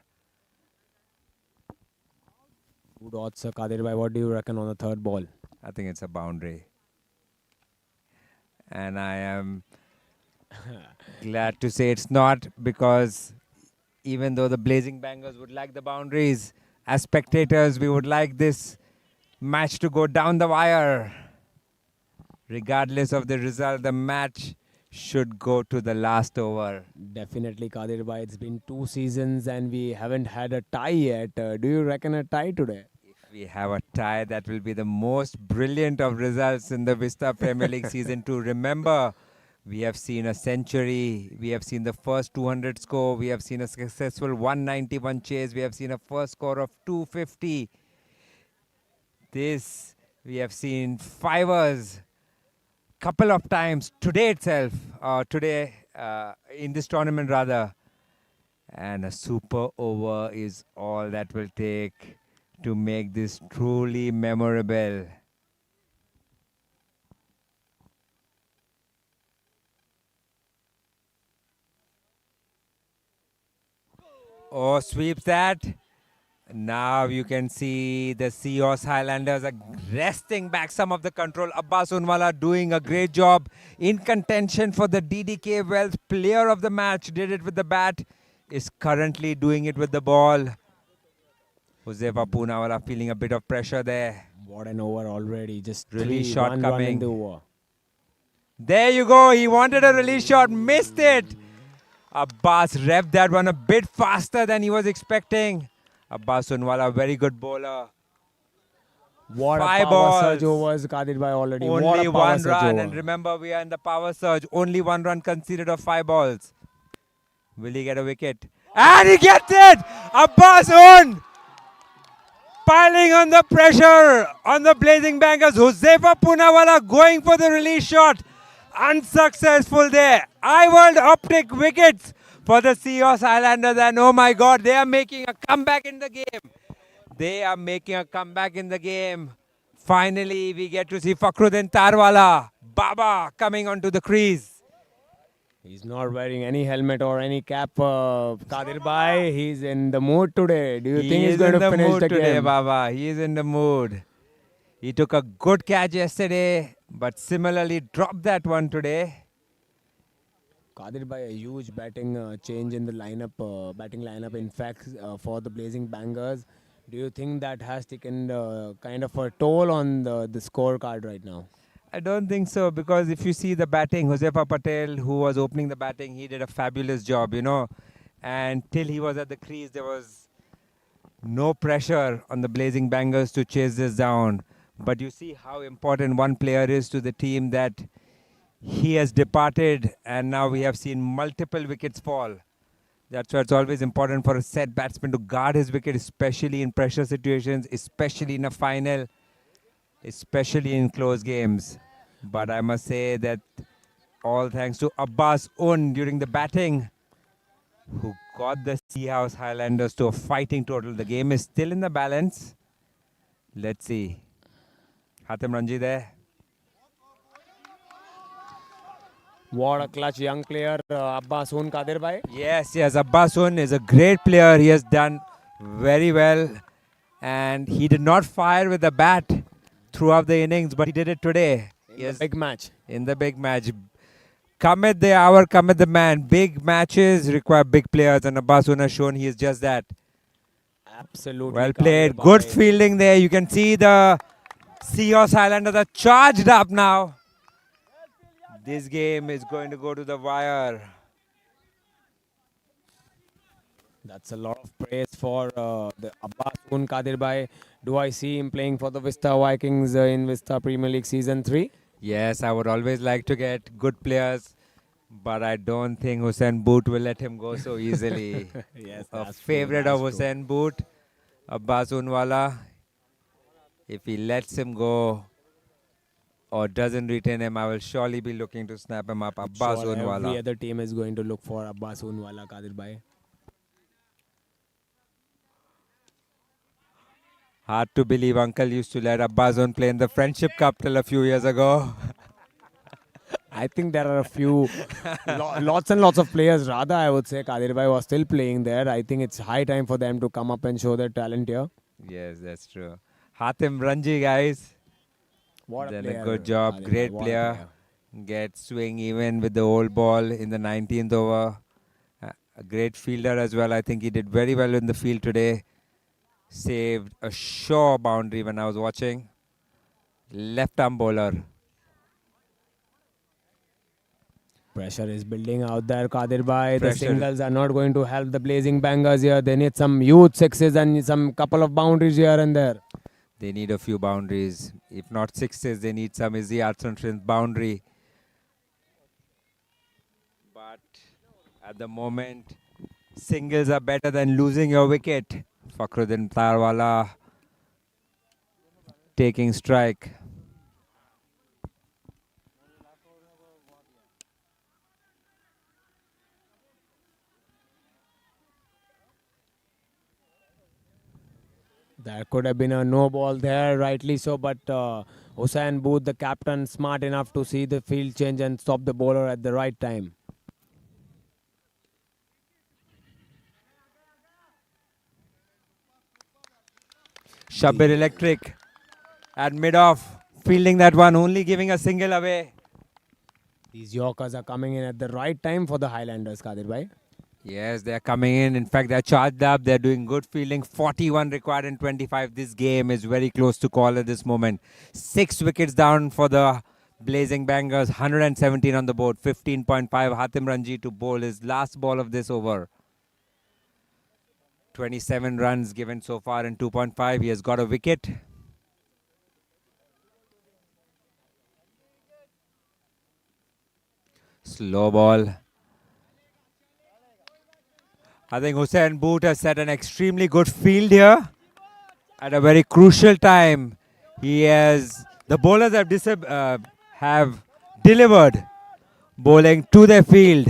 2 dots, Kadir Bhai. What do you reckon on the third ball? I think it's a boundary. And I am glad to say it's not, because even though the Blazing Bangers would like the boundaries, as spectators, we would like this match to go down the wire. Regardless of the result, the match should go to the last over. Definitely, Kadir Bhai. It's been 2 seasons and we haven't had a tie yet. Do you reckon a tie today? If we have a tie, that will be the most brilliant of results in the Vista Premier League Season 2. Remember, we have seen a century. We have seen the first 200 score. We have seen a successful 191 chase. We have seen a first score of 250. This, we have seen fivers couple of times today itself, in this tournament rather. And a super over is all that will take to make this truly memorable. Oh, sweeps that. Now you can see the Seahorse Highlanders are wresting back some of the control. Abbas Unwala doing a great job in contention for the DDK Wealth Player of the Match. Did it with the bat. Is currently doing it with the ball. Huzefa Poonawala feeling a bit of pressure there. What an over already. Just Release 3, shot 1 run coming. in the over. There you go. He wanted a release shot. Missed it. Abbas revved that one a bit faster than he was expecting. Abbas Unwala, very good bowler. What 5 a power balls. surge overs, Kadir Bhai already. Only What a power 1 surge run. over. And remember, we are in the power surge. Only 1 run conceded of 5 balls. Will he get a wicket? And he gets it! Abbas piling on the pressure on the Blazing Bangers. Huzefa Poonawala going for the release shot. Unsuccessful there. World optic wickets for the Seahorse Highlanders. And oh my God, they are making a comeback in the game. They are making a comeback in the game. Finally, we get to see Fakhruddin Tarwala, Baba, coming onto the crease. He's not wearing any helmet or any cap, Kadir Bhai. He's in the mood today. Do you think he's going to finish the today, game? Baba. He is in the mood. He took a good catch yesterday, but similarly dropped that one today. Kadir Bhai, a huge batting change in the lineup, batting lineup, in fact, for the Blazing Bangers. Do you think that has taken kind of a toll on the scorecard right now? I don't think so, because if you see the batting, Huzefa Patel, who was opening the batting, he did a fabulous job, you know. And till he was at the crease, there was no pressure on the Blazing Bangers to chase this down. But you see how important one player is to the team, that he has departed and now we have seen multiple wickets fall. That's why it's always important for a set batsman to guard his wicket, especially in pressure situations, especially in a final, especially in close games. But I must say that all thanks to Abbas during the batting. who got the Seahorse Highlanders to a fighting total. The game is still in the balance. Let's see. Hatem Ranji there. What a clutch young player, Abbasoon Kadir bhai. Yes, Abbasoon is a great player. He has done very well. And he did not fire with the bat throughout the innings, but he did it today. In the big match. In the big match. Cometh the hour, cometh the man. Big matches require big players, and Abbasoon has shown he is just that. Absolutely. Well played. Good fielding there. You can see the Seahorse Highlanders are charged up now. This game is going to go to the wire. That's a lot of praise for the Abbasoon Kadir bhai. Do I see him playing for the Vista Vikings in Vista Premier League Season 3? Yes, I would always like to get good players, but I don't think Hussain Boot will let him go so easily. Yes, a that's favorite true, of that's true. Hussain Boot, Abbasoon Wala. If he lets him go or doesn't retain him, I will surely be looking to snap him up. Abbasoon Sure, Wala. every other team is going to look for Abbasoon Wala Kadir bhai. Hard to believe Uncle used to let Abbasoon play in the Friendship Cup till a few years ago. I think there are a few, lots and lots of players. Rather, I would say Kadir bhai was still playing there. I think it's high time for them to come up and show their talent here. Yes, that's true. Hatem Ranji, guys. What a Done player, a good job. Kadir bhai, Great what a player. Gets swing even with the old ball in the 19th over. A great fielder as well. I think he did very well in the field today. Saved a sure boundary when I was watching. Left arm bowler. Pressure is building out there, Kadir bhai. The Pressure. singles are not going to help the Blazing Bangers here. They need some youth sixes and some couple of boundaries here and there. They need a few boundaries. If not sixes, they need some Izzy Arthur's boundary. But at the moment, singles are better than losing your wicket. Fakhruddin Tarwala taking strike. There could have been a no ball there, rightly so, but Hussain Booth, the captain, smart enough to see the field change and stop the bowler at the right time. Shabbir Electric at mid-off, fielding that one, only giving a single away. These Yorkers are coming in at the right time for the Highlanders, Kadir bhai. Yes, they're coming in. In fact, they're charged up. They're doing good fielding. 41 required in 25. This game is very close to call at this moment. 6 wickets down for the Blazing Bangers. 117 on the board. 15.5. Hatem Ranji to bowl his last ball of this over. 27 runs given so far in 2.5. He has got a wicket. Slow ball. I think Hussain Boot has set an extremely good field here at a very crucial time. The bowlers have delivered bowling to their field,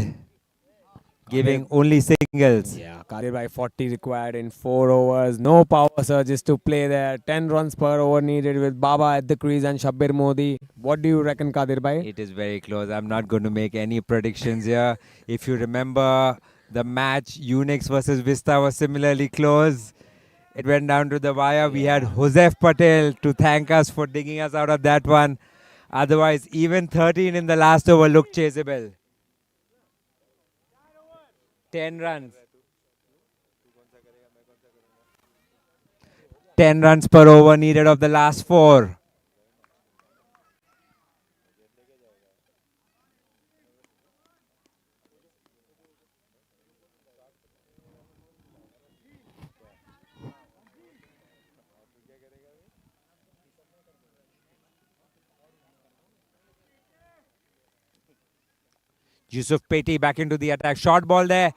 giving only singles. Yeah, Kadir bhai 40 required in 4 overs. No power surges to play there. 10 runs per over needed with Baba at the crease and Shabbir Modi. What do you reckon, Kadir bhai? It is very close. I'm not going to make any predictions here. If you remember, the match Innings versus Vista was similarly close. It went down to the wire. We had Joseph Patel to thank us for digging us out of that one. Otherwise, even 13 in the last over looked chaseable. 10 runs. 10 runs per over needed of the last 4. Yusuf Petty back into the attack. Short ball there.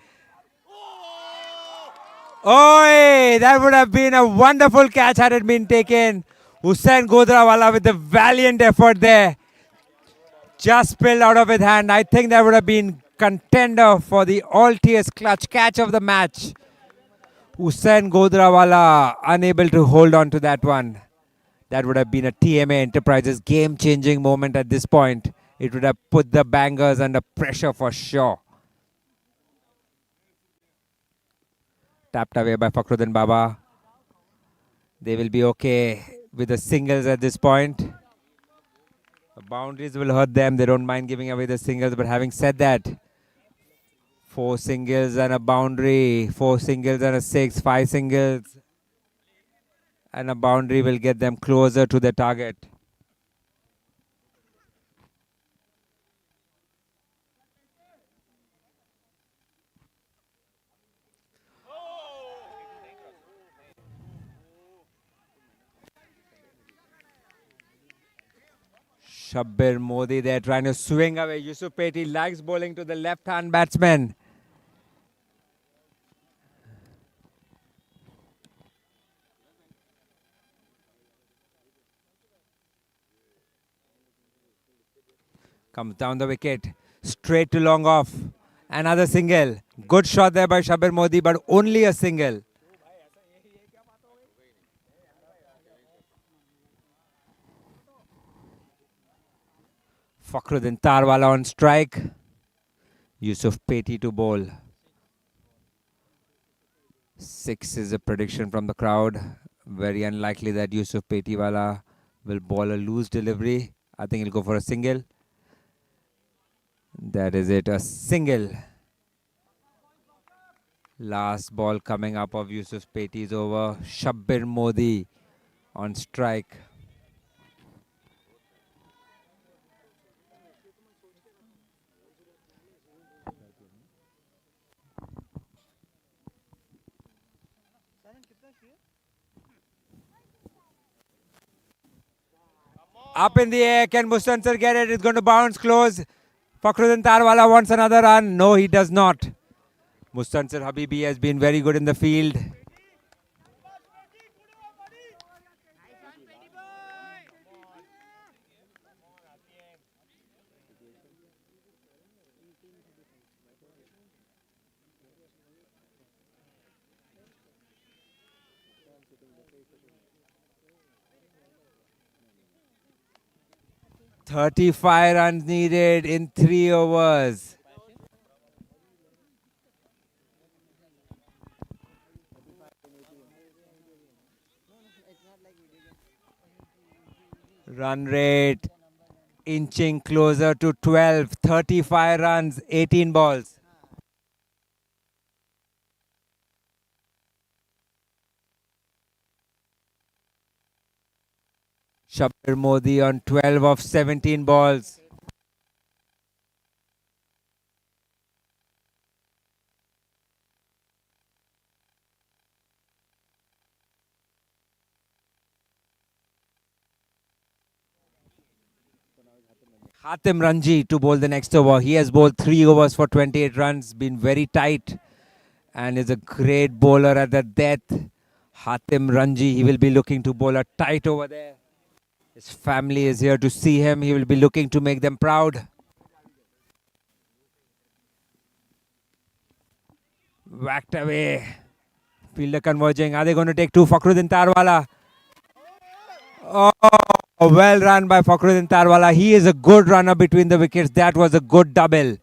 Oi! That would have been a wonderful catch had it been taken. Hussain Godrawala with a valiant effort there. Just spilled out of his hand. I think that would have been contender for the Altius clutch catch of the match. Hussain Godrawala unable to hold on to that one. That would have been a TMA Enterprises game-changing moment at this point. It would have put the Bangers under pressure for sure. Tapped away by Fakhruddin Baba. They will be okay with the singles at this point. The boundaries will hurt them. They don't mind giving away the singles. But having said that, 4 singles and a boundary, 4 singles and a 6, 5 singles and a boundary will get them closer to the target. Shabbir Modi there trying to swing away. Yusuf Peti likes bowling to the left-hand batsman. Comes down the wicket. Straight to long off. Another single. Good shot there by Shabbir Modi, but only a single. Fakhruddin Tarwala on strike. Yusuf Peti to bowl. 6 is a prediction from the crowd. Very unlikely that Yusuf Petiwala will bowl a loose delivery. I think he'll go for a single. That is it, a single. Last ball coming up of Yusuf Peti's over. Shabbir Modi on strike. Up in the air, can Mustansir get it? It's going to bounce close. Fakhruddin Tarwala wants another run. No, he does not. Mustansir Habibi has been very good in the field. "35 runs needed in 3 overs. Run rate inching closer to 12. 35 runs, 18 balls. Shabbir Modi on 12 of 17 balls. Hatim Ranji to bowl the next over. He has bowled 3 overs for 28 runs, been very tight and is a great bowler at the death. Hatim Ranji, he will be looking to bowl a tight over there. His family is here to see him. He will be looking to make them proud. Whacked away. Fielder converging. Are they going to take 2? Fakhruddin Tarwala. Oh, well run by Fakhruddin Tarwala. He is a good runner between the wickets. That was a good double.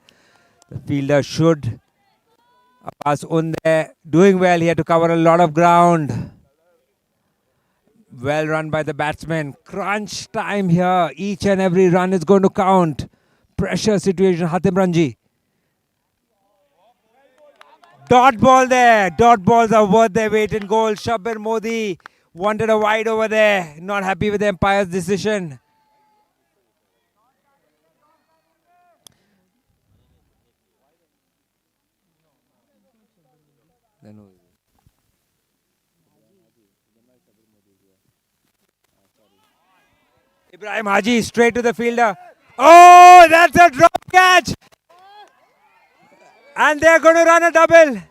The fielder should pass on there. Doing well. He had to cover a lot of ground. Well run by the batsman. Crunch time here. Each and every run is going to count. Pressure situation. Hatim Ranji. Dot ball there. Dot balls are worth their weight in gold. Shabbir Modi wanted a wide over there. Not happy with the umpire's decision. Ibrahim Haji straight to the fielder. Oh, that's a drop catch. And they're going to run a double.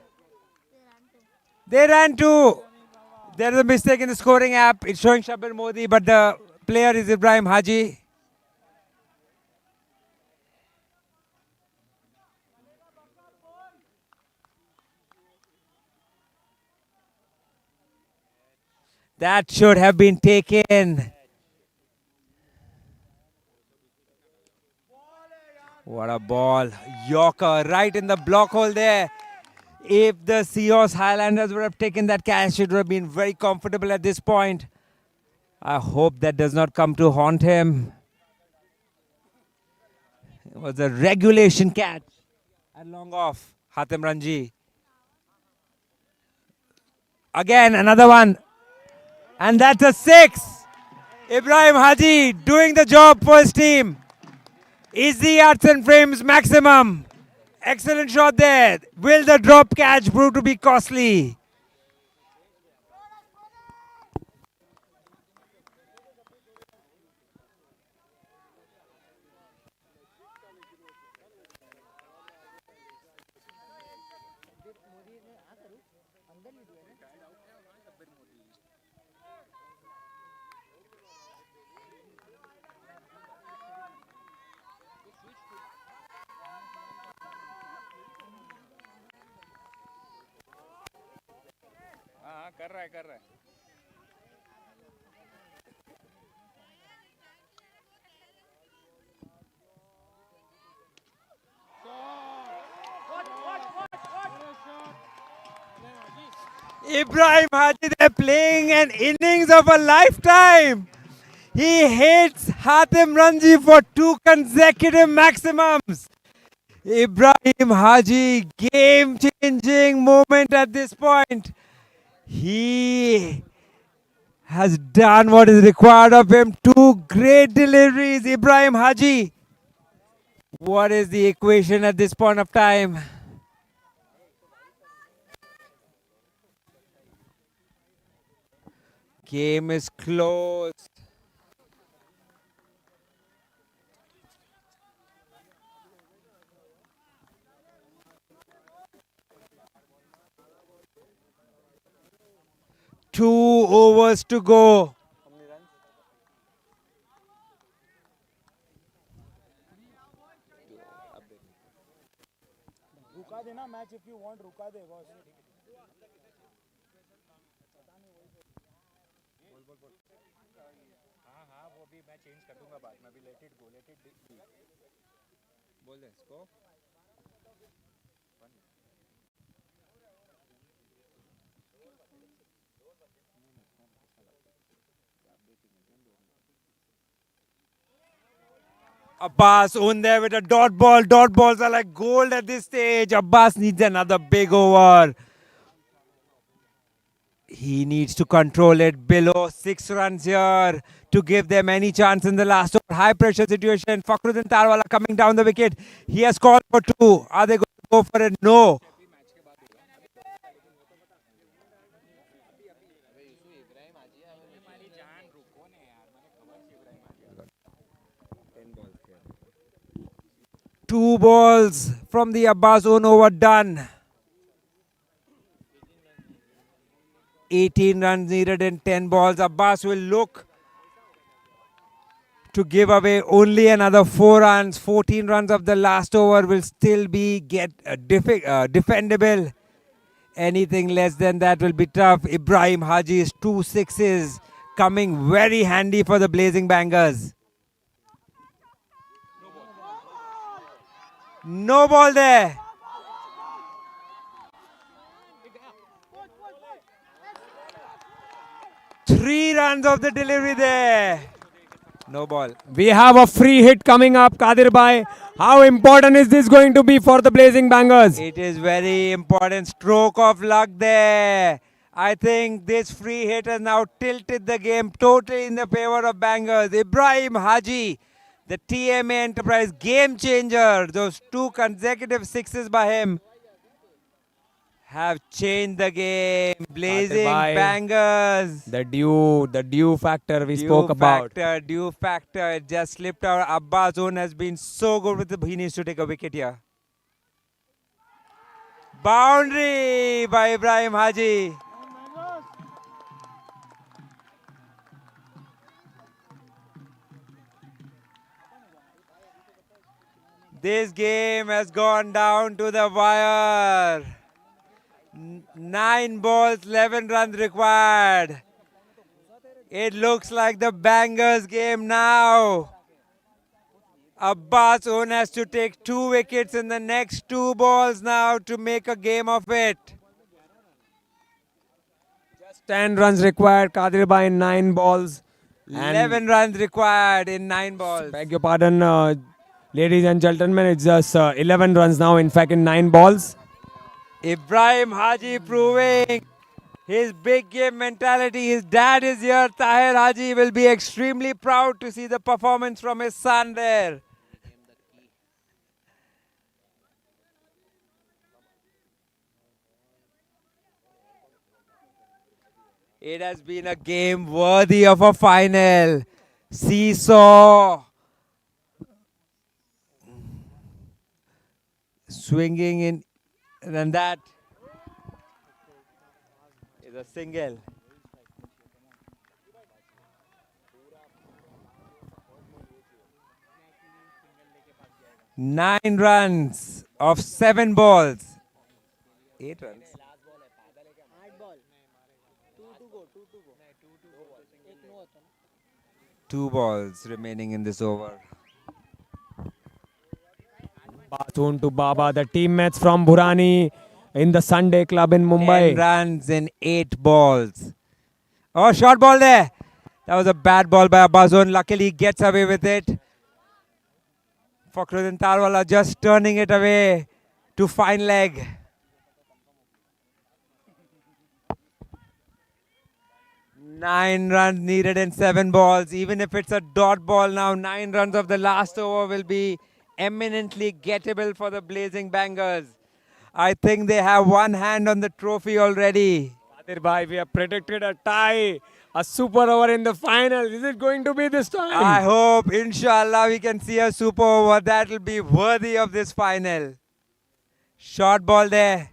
They ran 2. There is a mistake in the scoring app. It's showing Shabbir Modi, but the player is Ibrahim Haji. That should have been taken. What a ball. Yorker right in the block hole there. If the Seahorse Highlanders would have taken that catch, it would have been very comfortable at this point. I hope that does not come to haunt him. It was a regulation catch. And long off. Hatem Ranji. Again, another one. And that's a 6. Ibrahim Haji doing the job for his team. Easy yards and frames maximum. Excellent shot there. Will the drop catch prove to be costly? कर रहा है Ibrahim Haji, they're playing an innings of a lifetime. He hits Hatem Ranji for 2 consecutive maximums. Ibrahim Haji, game-changing moment at this point. He has done what is required of him. 2 great deliveries, Ibrahim Haji. What is the equation at this point of time? Game is close. Two overs to go. रुका देना match if you want रुका दे boss हाँ हाँ वो भी मैं change कर दूंगा बाद में भी let it go बोल दे इसको Abbas on there with a dot ball. Dot balls are like gold at this stage. Abbas needs another big over. He needs to control it below 6 runs here to give them any chance in the last over. High pressure situation. Fakhruddin Tarwala coming down the wicket. He has called for 2. Are they going to go for it? No. Two balls from the Abbas own over done. 18 runs needed in 10 balls. Abbas will look to give away only another 4 runs. 14 runs of the last over will still be defendable. Anything less than that will be tough. Ibrahim Haji's 2 sixes coming very handy for the Blazing Bangers. No ball there. Three runs of the delivery there. No ball. We have a free hit coming up, Kadir Bhai. How important is this going to be for the Blazing Bangers? It is very important. Stroke of luck there. I think this free hit has now tilted the game totally in the favor of Bangers. Ibrahim Haji, the TMA Enterprise game changer. Those 2 consecutive sixes by him have changed the game. Blazing Bangers. The due factor we spoke about. Due factor. It just slipped out. Abbas zone has been so good with the. He needs to take a wicket here. Boundary by Ibrahim Haji. This game has gone down to the wire. 9 balls, 11 runs required. It looks like the Bangers game now. Abbas Un has to take 2 wickets in the next 2 balls now to make a game of it. 10 runs required. Kadir Bhai in 9 balls. And 11 runs required in 9 balls. beg your pardon, ladies and gentlemen. It's just 11 runs now. In fact, in 9 balls. Ibrahim Haji proving his big game mentality. His dad is here. Tahir Haji will be extremely proud to see the performance from his son there. It has been a game worthy of a final. Seesaw. Swinging in, and that is a single. Nine runs of 7 balls. 8 runs. 2 balls remaining in this over. Bathun to Baba, the teammates from Burani in the Sunday club in Mumbai. 10 runs in 8 balls. Oh, short ball there. That was a bad ball by Abbazon. Luckily, he gets away with it. Fakhruddin Tarwala just turning it away to fine leg. Nine runs needed in 7 balls. Even if it's a dot ball now, 9 runs of the last over will be eminently gettable for the Blazing Bangers. I think they have one hand on the trophy already. Kadir Bhai, we have predicted a tie, a super over in the final. Is it going to be this time? I hope, inshallah, we can see a super over that will be worthy of this final. Short ball there.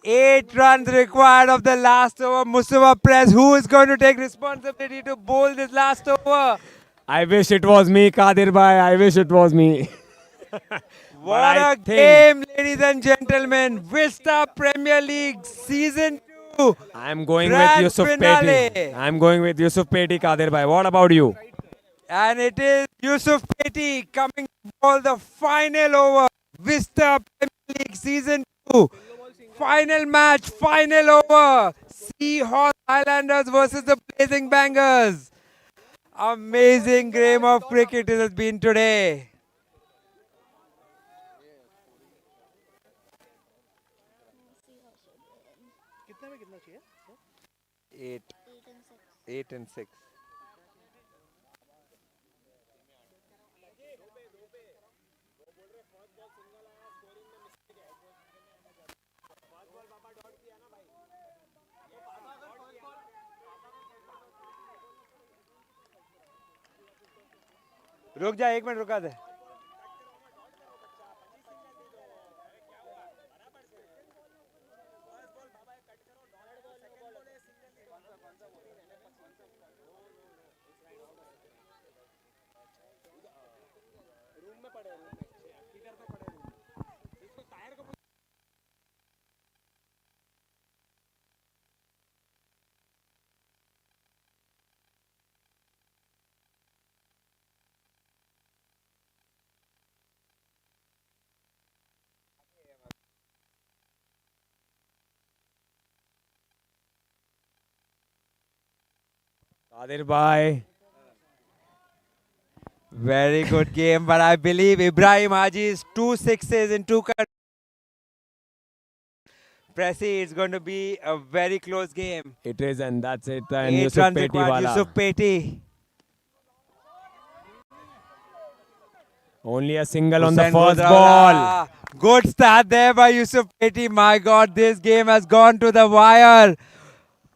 Eight runs required of the last over. Mustafa Press, who is going to take responsibility to bowl this last over? I wish it was me, Kadir Bhai. I wish it was me. What a game, ladies and gentlemen. Vista Premier League Season 2. I'm going Grand with Yusuf finale. Peti. I'm going with Yusuf Peti, Kadir Bhai. What about you? And it is Yusuf Peti coming to bowl the final over. Vista Premier League Season 2. Final match, final over. Seahorse Highlanders versus the Blazing Bangers. Amazing game of cricket it has been today. Eight and 6. रुक जा 1 minute रुका दे Kadir Bhai. Very good game, but I believe Ibrahim Haji's 2 sixes in 2 cuts. Pressy, it's going to be a very close game. It is, and that's it. And 8 Yusuf runs Peti required, wala. Yusuf Peti. Only a single on the Hussain first Gujranwala. ball. Good start there by Yusuf Peti. My God, this game has gone to the wire.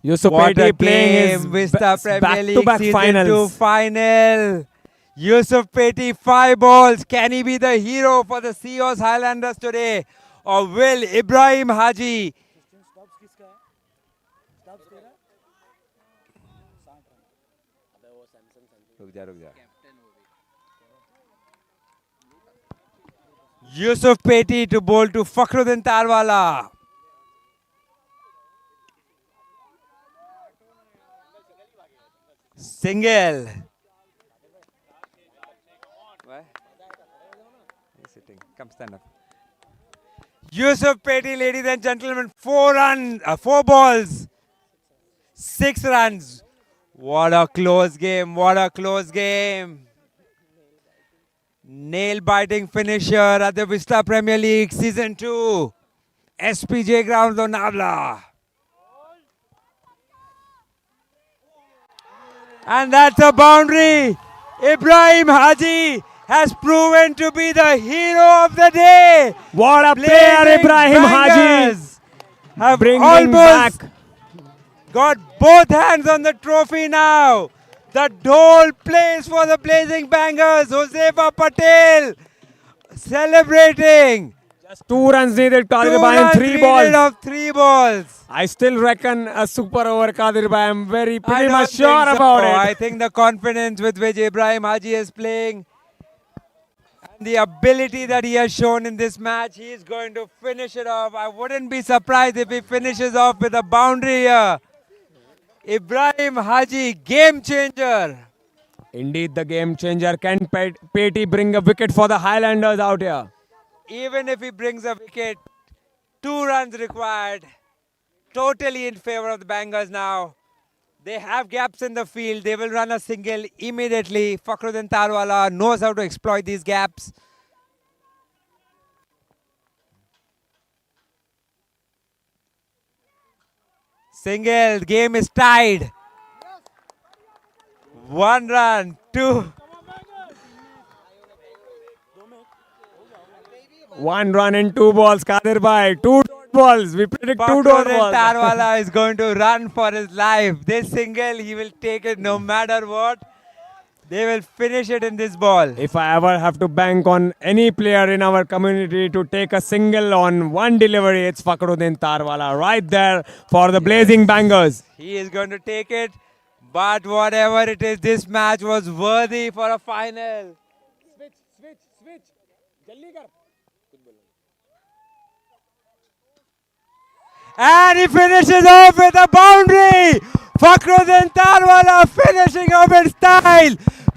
Yusuf What Peti a playing his game. Vista Premier League back-to-back Season finals. 2 final. Yusuf Peti, 5 balls. Can he be the hero for the Seahorse Highlanders today? Or will Ibrahim Haji? Yusuf Peti to bowl to Fakhruddin Tarwala. Single. Why? He's sitting. Come stand up. Yusuf Petty, ladies and gentlemen, 4 balls, 6 runs. What a close game. What a close game. Nail-biting finisher at the Vista Premier League Season 2. SPJ Grounds on Navla. And that's a boundary. Ibrahim Haji has proven to be the hero of the day. What a player, Ibrahim Haji. Have Bringing almost back. got both hands on the trophy now. The Dole plays for the Blazing Bangers. Josefa Patel celebrating. Just 2 runs needed, Kadir 2 Bhai, and runs 3 needed balls. of 3 balls. I still reckon a super over, Kadir Bhai. I'm pretty I much don't sure think so. about it. I think the confidence with which Ibrahim Haji is playing and the ability that he has shown in this match, he is going to finish it off. I wouldn't be surprised if he finishes off with a boundary here. Ibrahim Haji, game changer. Indeed, the game changer. Can Petty bring a wicket for the Highlanders out here? Even if he brings a wicket, 2 runs required. Totally in favor of the Bangers now. They have gaps in the field. They will run a single immediately. Fakhruddin Tarwala knows how to exploit these gaps. Single. Game is tied. 1 run. 2. 1 run and 2 balls, Kadir Bhai. 2 dot balls. We predict 2 dot Fakhruddin balls. Tarwala is going to run for his life. This single, he will take it no matter what. They will finish it in this ball. If I ever have to bank on any player in our community to take a single on one delivery, it's Fakhruddin Tarwala right there for the Blazing Bangers. He is going to take it. But whatever it is, this match was worthy for a final. Switch. And he finishes off with a boundary. Fakhruddin Tarwala finishing off in style.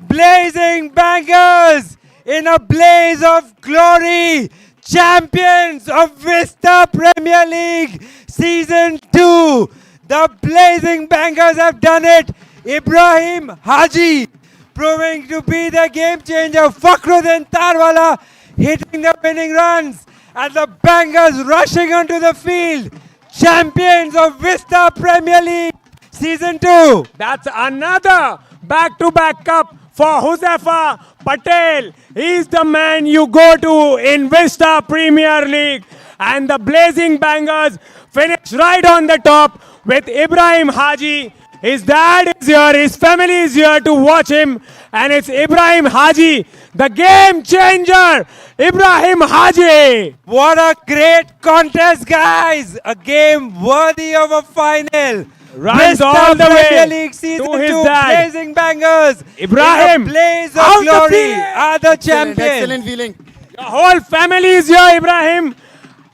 Blazing Bangers in a blaze of glory. Champions of Vista Premier League Season 2. The Blazing Bangers have done it. Ibrahim Haji proving to be the game changer. Fakhruddin Tarwala hitting the winning runs. And the Bangers rushing onto the field. Champions of Vista Premier League Season 2. That's another back-to-back cup for Josefa Patel. He's the man you go to in Vista Premier League. And the Blazing Bangers finish right on the top with Ibrahim Haji. His dad is here, his family is here to watch him. And it's Ibrahim Haji, the game changer. Ibrahim Haji. What a great contest, guys. A game worthy of a final. Runs Vista all the Premier way League Season to his 2 dad. Blazing Bangers. Ibrahim, in a blaze of out the glory field. are the champions. Excellent feeling. The whole family is here, Ibrahim.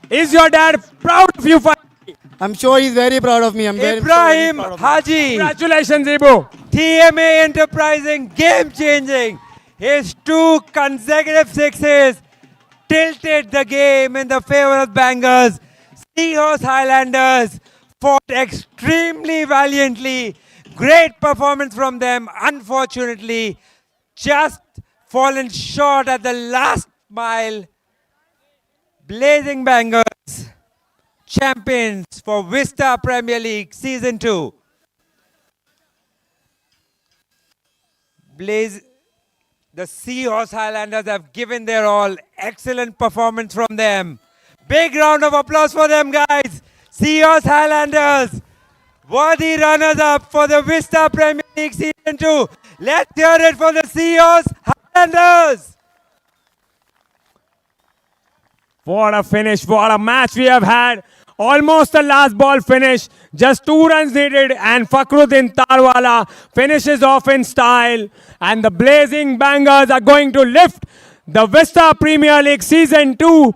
Is your dad proud of you? I'm sure he's very proud of me. I'm very Ibrahim proud of Haji. Congratulations, Ibu. TMA Enterprising, game changing. His 2 consecutive sixes tilted the game in the favor of Bangers. Seahorse Highlanders fought extremely valiantly. Great performance from them. Unfortunately, just fallen short at the last mile. Blazing Bangers, champions for Vista Premier League Season 2. The Seahorse Highlanders have given their all. Excellent performance from them. Big round of applause for them, guys. Seahorse Highlanders, worthy runners-up for the Vista Premier League Season 2. Let's hear it for the Seahorse Highlanders. What a finish, what a match we have had. Almost the last ball finish. Just 2 runs needed and Fakhruddin Tarwala finishes off in style. And the Blazing Bangers are going to lift the Vista Premier League Season 2.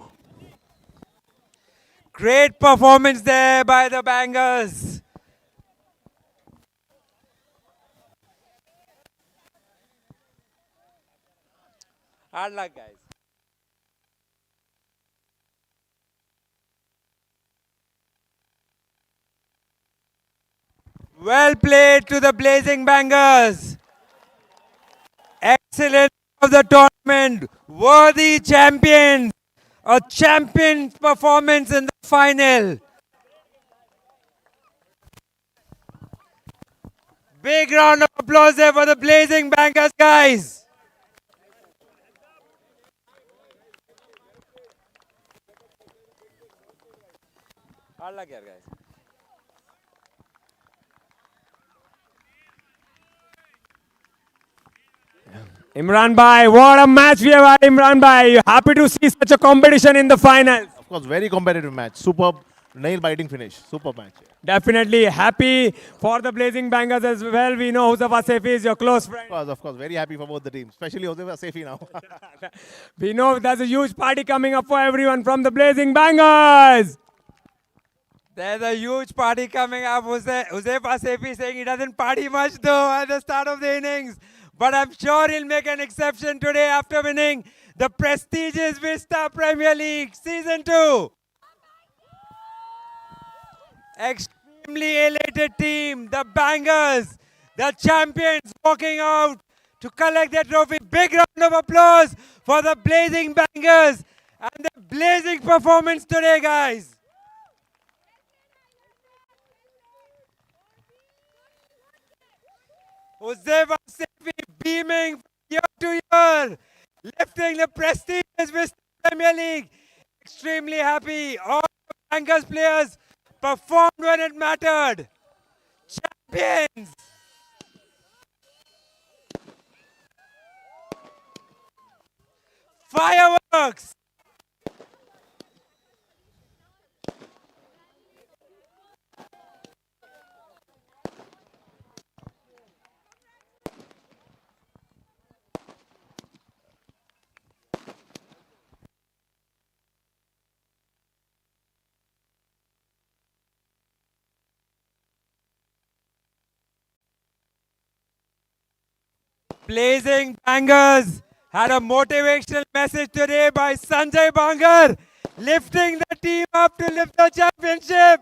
Great performance there by the Bangers. Hard luck, guys. Well played to the Blazing Bangers. Excellent of the tournament. Worthy champions. A champion performance in the final. Big round of applause there for the Blazing Bangers, guys. Hard luck here, guys. Imran Bhai, what a match we have had, Imran Bhai. You happy to see such a competition in the finals? Of course, very competitive match. Superb, nail-biting finish. Superb match. Definitely happy for the Blazing Bangers as well. We know Huzafa Sefi is your close friend. Of course, very happy for both the teams, especially Josefa Sefi now. We know there's a huge party coming up for everyone from the Blazing Bangers. There's a huge party coming up. Huzefa Sefi saying he doesn't party much though at the start of the innings. But I'm sure he'll make an exception today after winning the prestigious Vista Premier League Season 2. Extremely elated team, the Bangers, the champions walking out to collect their trophy. Big round of applause for the Blazing Bangers and the blazing performance today, guys. Huzefa Sefi beaming from year to year, lifting the prestigious Vista Premier League. Extremely happy. All the Bangers players performed when it mattered. Champions. Fireworks. Blazing Bangers had a motivational message today by Sanjay Bangar, lifting the team up to lift the championship.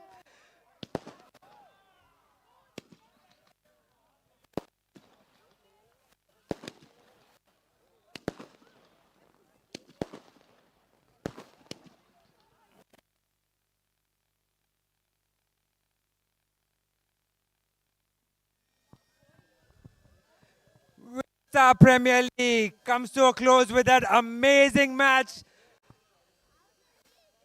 Vista Premier League comes to a close with that amazing match.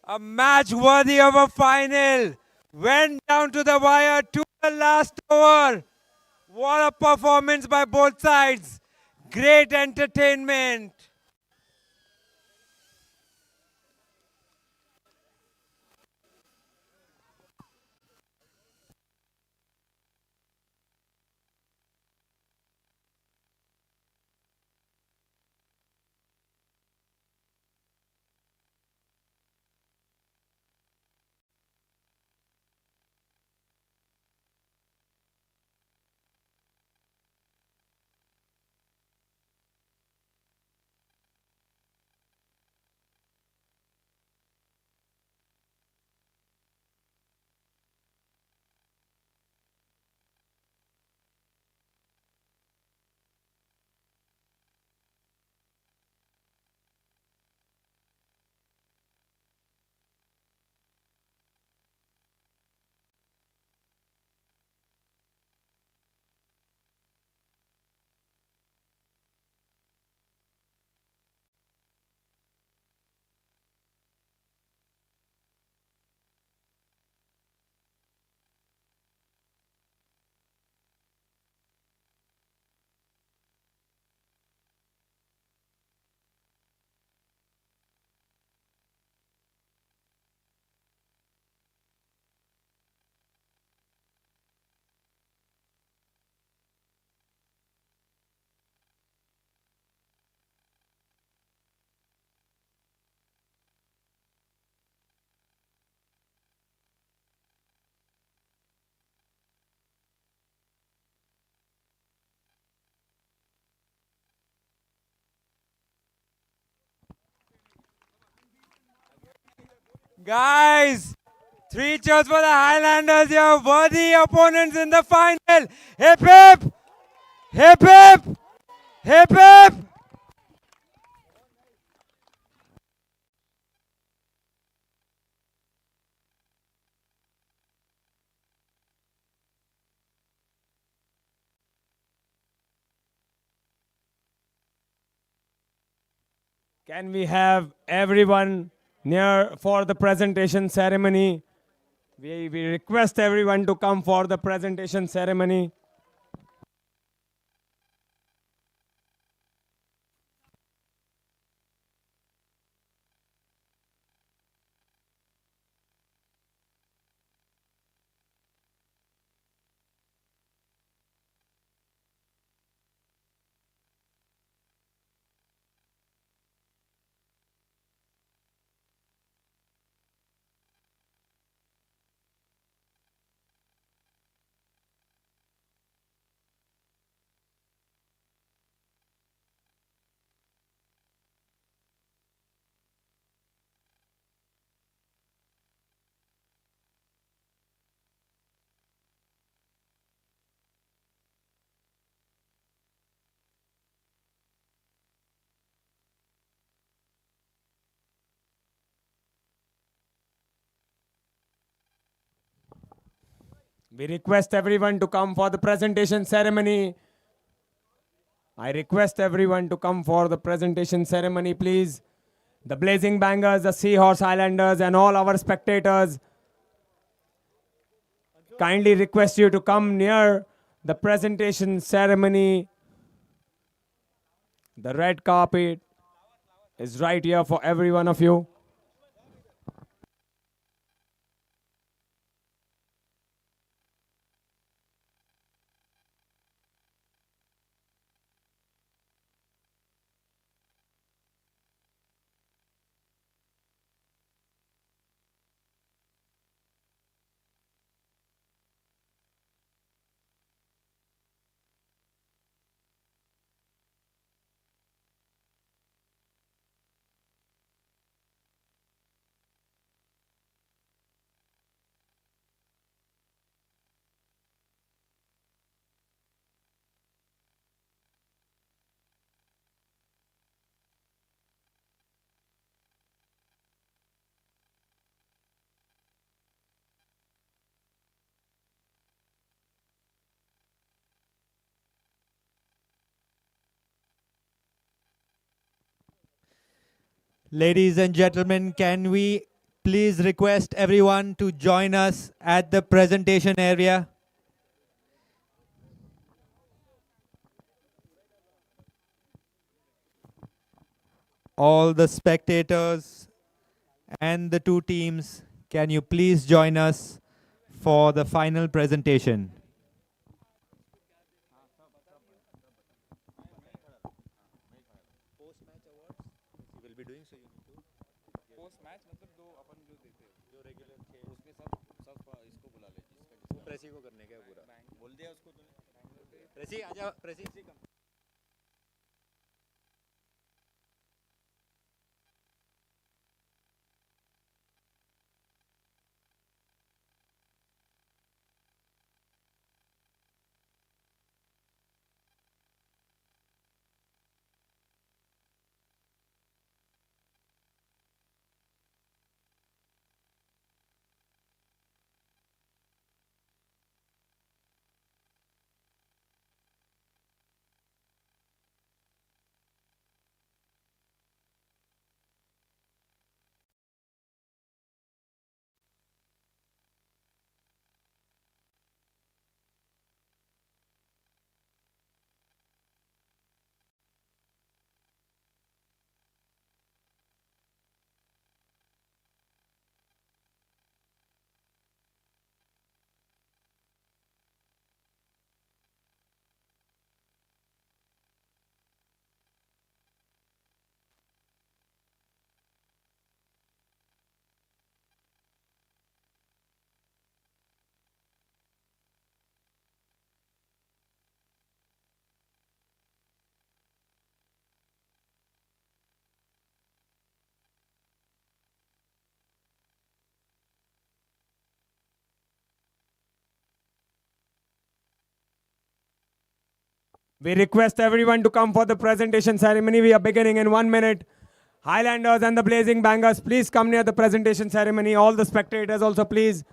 A match worthy of a final. Went down to the wire to the last over. What a performance by both sides. Great entertainment. Guys, 3 cheers for the Highlanders here. Worthy opponents in the final. Hip hip! Hip hip! Hip hip! Can we have everyone near for the presentation ceremony? We request everyone to come for the presentation ceremony. We request everyone to come for the presentation ceremony. I request everyone to come for the presentation ceremony, please. The Blazing Bangers, the Seahorse Highlanders, and all our spectators kindly request you to come near the presentation ceremony. The red carpet is right here for every one of you. Ladies and gentlemen, can we please request everyone to join us at the presentation area? All the spectators and the two teams, can you please join us for the final presentation? will be doing so you need to post match मतलब दो अपन जो देते हैं जो regular खेल उसके सब सब इसको बुला ले जिसका प्रेसी को करने का पूरा बोल दिया उसको तूने प्रेसी आजा प्रेसी We request everyone to come for the presentation ceremony. We are beginning in 1 minute. Highlanders and the Blazing Bangers, please come near the presentation ceremony. All the spectators also, please.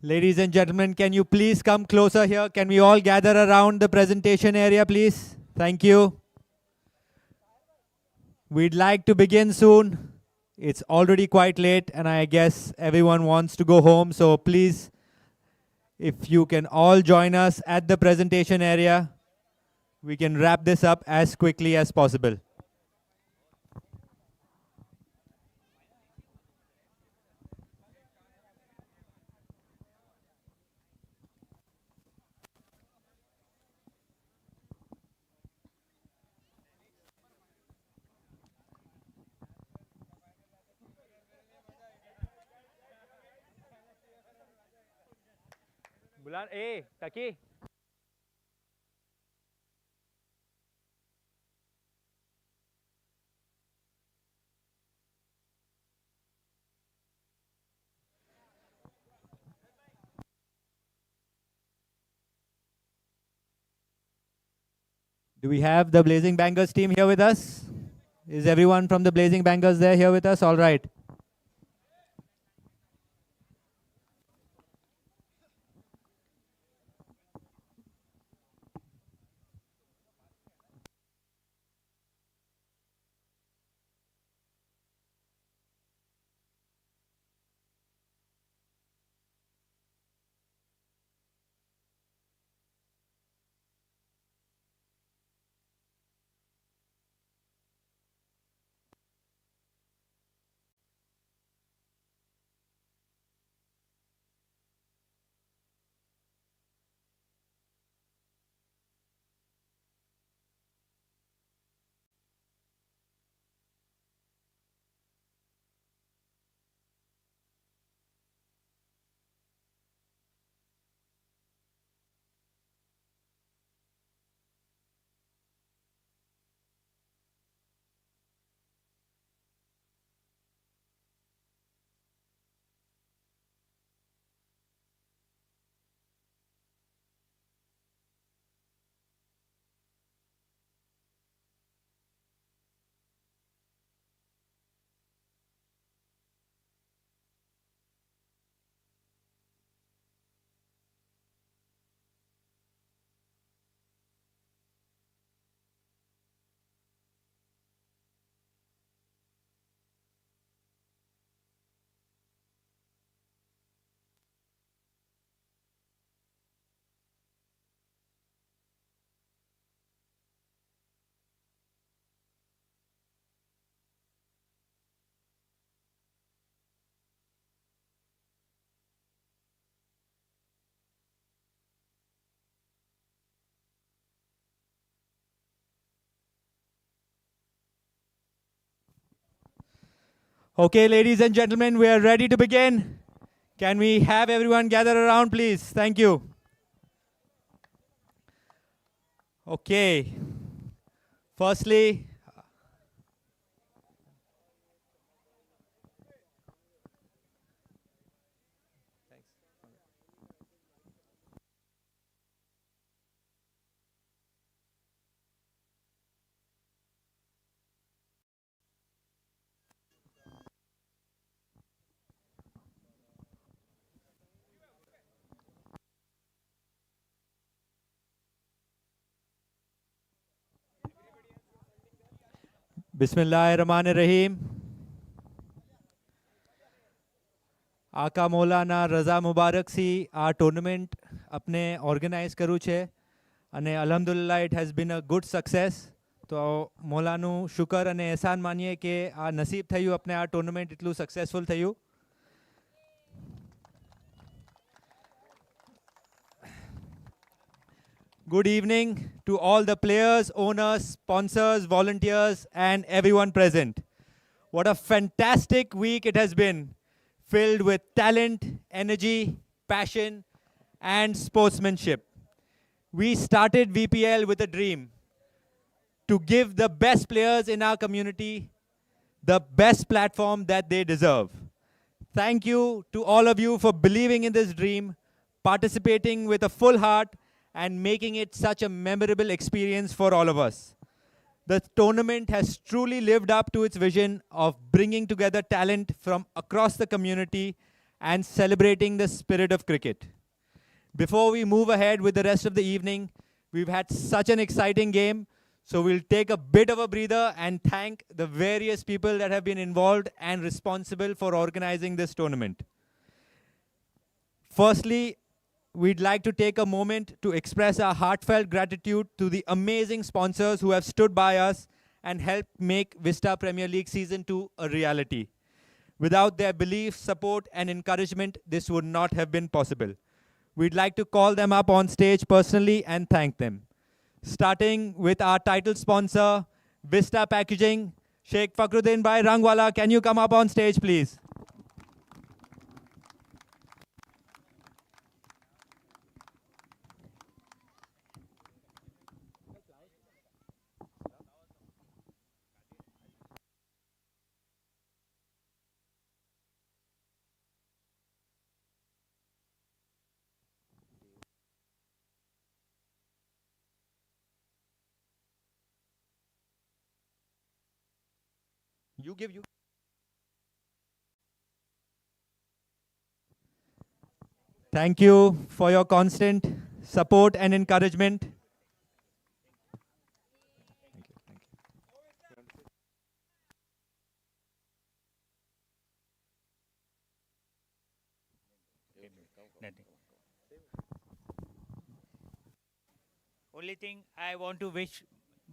Ladies and gentlemen, can you please come closer here? Can we all gather around the presentation area, please? Thank you. We'd like to begin soon. It's already quite late, and I guess everyone wants to go home. So please, if you can all join us at the presentation area, we can wrap this up as quickly as possible. बुला ए टकी Do we have the Blazing Bangers team here with us? Is everyone from the Blazing Bangers there here with us? All right. Okay, ladies and gentlemen, we are ready to begin. Can we have everyone gather around, please? Thank you. Okay. Firstly, Bismillahirrahmanirrahim. આકા મોલાના રઝા મુબારક C આ tournament આપણે organise કર્યું છે અને અલ્હમ્દુલિલ્લાહ it has been a good success. તો મોલાનું શુકર અને એહસાન માનીએ કે આ નસીબ થયું આપણે આ ટુર્નામેન્ટ એટલું સક્સેસફુલ થયું. Good evening to all the players, owners, sponsors, volunteers, and everyone present. What a fantastic week it has been, filled with talent, energy, passion, and sportsmanship. We started VPL with a dream to give the best players in our community the best platform that they deserve. Thank you to all of you for believing in this dream, participating with a full heart, and making it such a memorable experience for all of us. The tournament has truly lived up to its vision of bringing together talent from across the community and celebrating the spirit of cricket. Before we move ahead with the rest of the evening, we've had such an exciting game, so we'll take a bit of a breather and thank the various people that have been involved and responsible for organizing this tournament. Firstly, we'd like to take a moment to express our heartfelt gratitude to the amazing sponsors who have stood by us and helped make Vista Premier League Season 2 a reality. Without their belief, support, and encouragement, this would not have been possible. We'd like to call them up on stage personally and thank them. Starting with our title sponsor, Vista Packaging, Sheikh Fakhruddin Bhai Rangwala, can you come up on stage, please? You give you. Thank you for your constant support and encouragement. Only thing I want to wish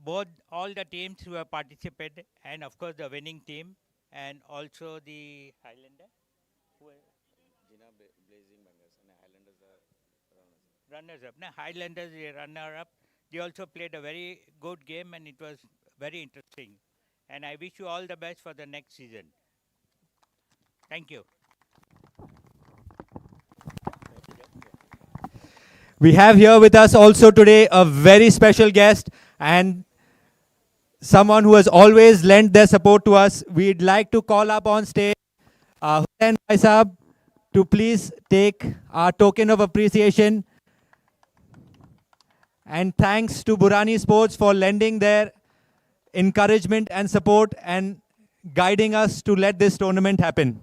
both all the teams who have participated, and of course the winning team, and also the Highlander, who are Blazing Bangers and Highlanders are runners-up. No, Highlanders the runner-up. They also played a very good game, and it was very interesting. And I wish you all the best for the next season. Thank you. We have here with us also today a very special guest and someone who has always lent their support to us. We'd like to call up on stage Hussain Bhai Sahab to please take our token of appreciation. And thanks to Burani Sports for lending their encouragement and support and guiding us to let this tournament happen.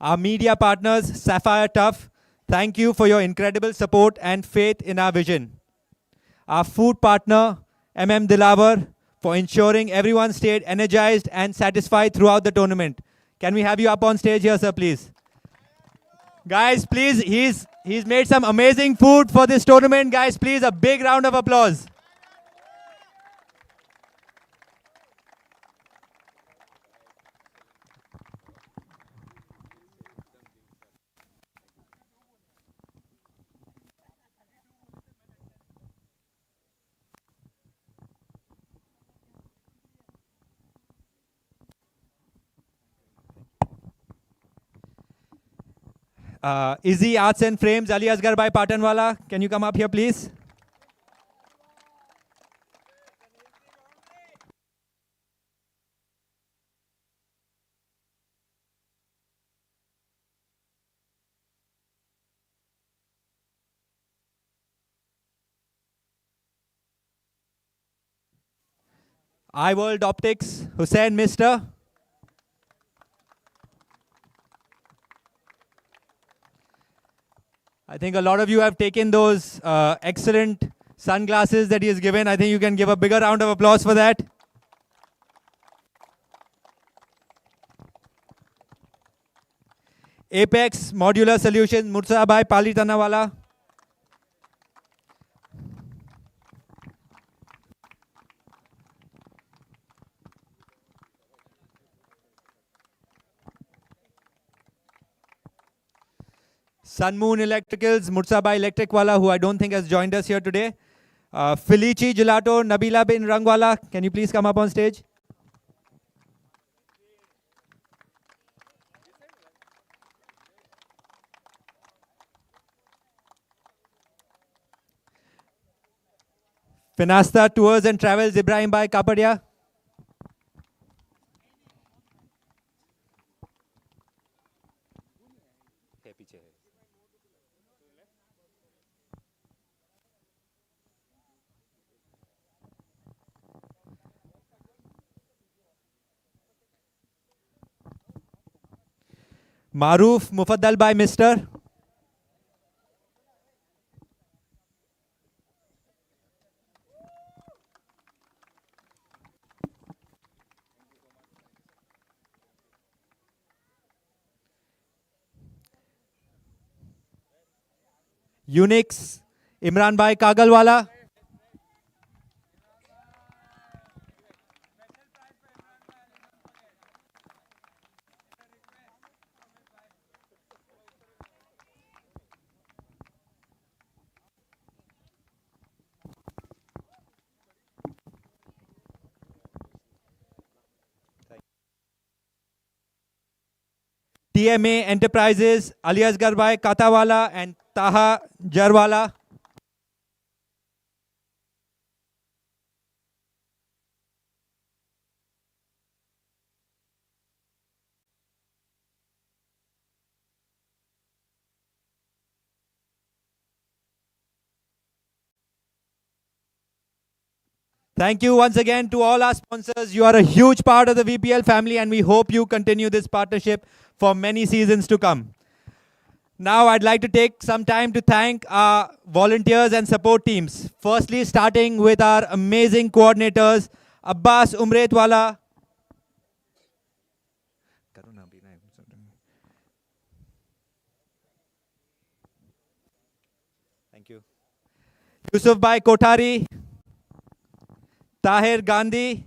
Our media partners, Sapphire Tough, thank you for your incredible support and faith in our vision. Our food partner, Dilawar, for ensuring everyone stayed energized and satisfied throughout the tournament. Can we have you up on stage here, sir, please? Guys, please, he's made some amazing food for this tournament. Guys, please, a big round of applause. Izzy Arts and Frames, Ali Asgar Bhai Patanwala, can you come up here, please? iWorld Optics, Hussain Mister. I think a lot of you have taken those excellent sunglasses that he has given. I think you can give a bigger round of applause for that. Apex Modular Solutions, Mursa Bhai Palitanawala. Sun Moon Electricals, Mursabai Electric Wala, who I don't think has joined us here today. Felici Gelato, Nabila bin Rangwala, can you please come up on stage? Finasta Tours and Travels, Ibrahim Bhai Kapadia. Maruf Mufaddal by Mr. Unix Imran Bhai Kagalwala. TMA Enterprises, Ali Asgar Bhai Katawala and Taha Jarwala. Thank you once again to all our sponsors. You are a huge part of the VPL family, and we hope you continue this partnership for many seasons to come. Now, I'd like to take some time to thank our volunteers and support teams. Firstly, starting with our amazing coordinators, Abbas Umretwala, Thank you. Yusuf Bhai Kothari, Tahir Gandhi,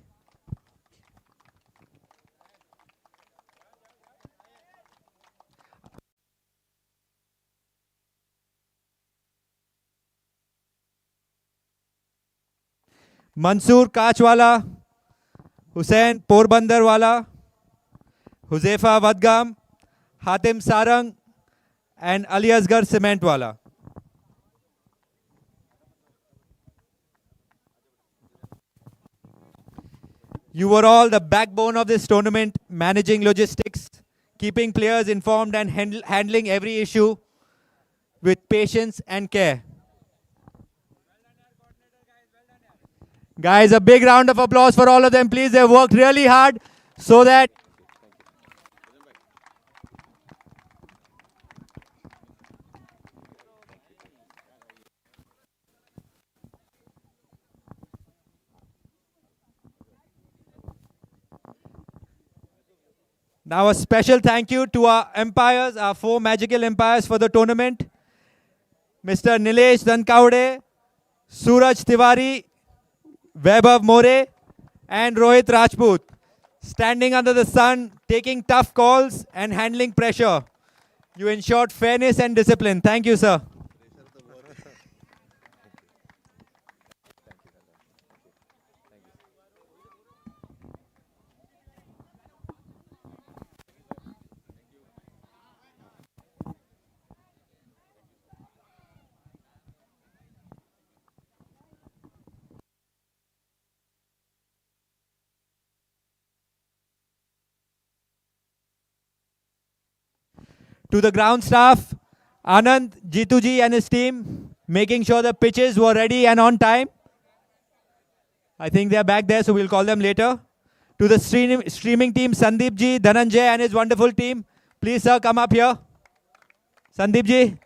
Mansoor Kachwala, Hussain Porbandarwala, Huzefa Vadgam, Hatim Sarang, and Ali Asgar Cementwala. You were all the backbone of this tournament, managing logistics, keeping players informed, and handling every issue with patience and care. Guys, a big round of applause for all of them, please. They've worked really hard so that now a special thank you to our umpires, our 4 magical umpires for the tournament. Mr. Nilesh Dankaude, Suraj Tiwari, Vaibhav More, and Rohit Rajput. Standing under the sun, taking tough calls and handling pressure. You ensured fairness and discipline. Thank you, sir. To the ground staff, Anand, Jituji and his team, making sure the pitches were ready and on time. I think they're back there, so we'll call them later. To the streaming team, Sandeep ji, Dhananjay and his wonderful team. Please, sir, come up here. Sandeep ji.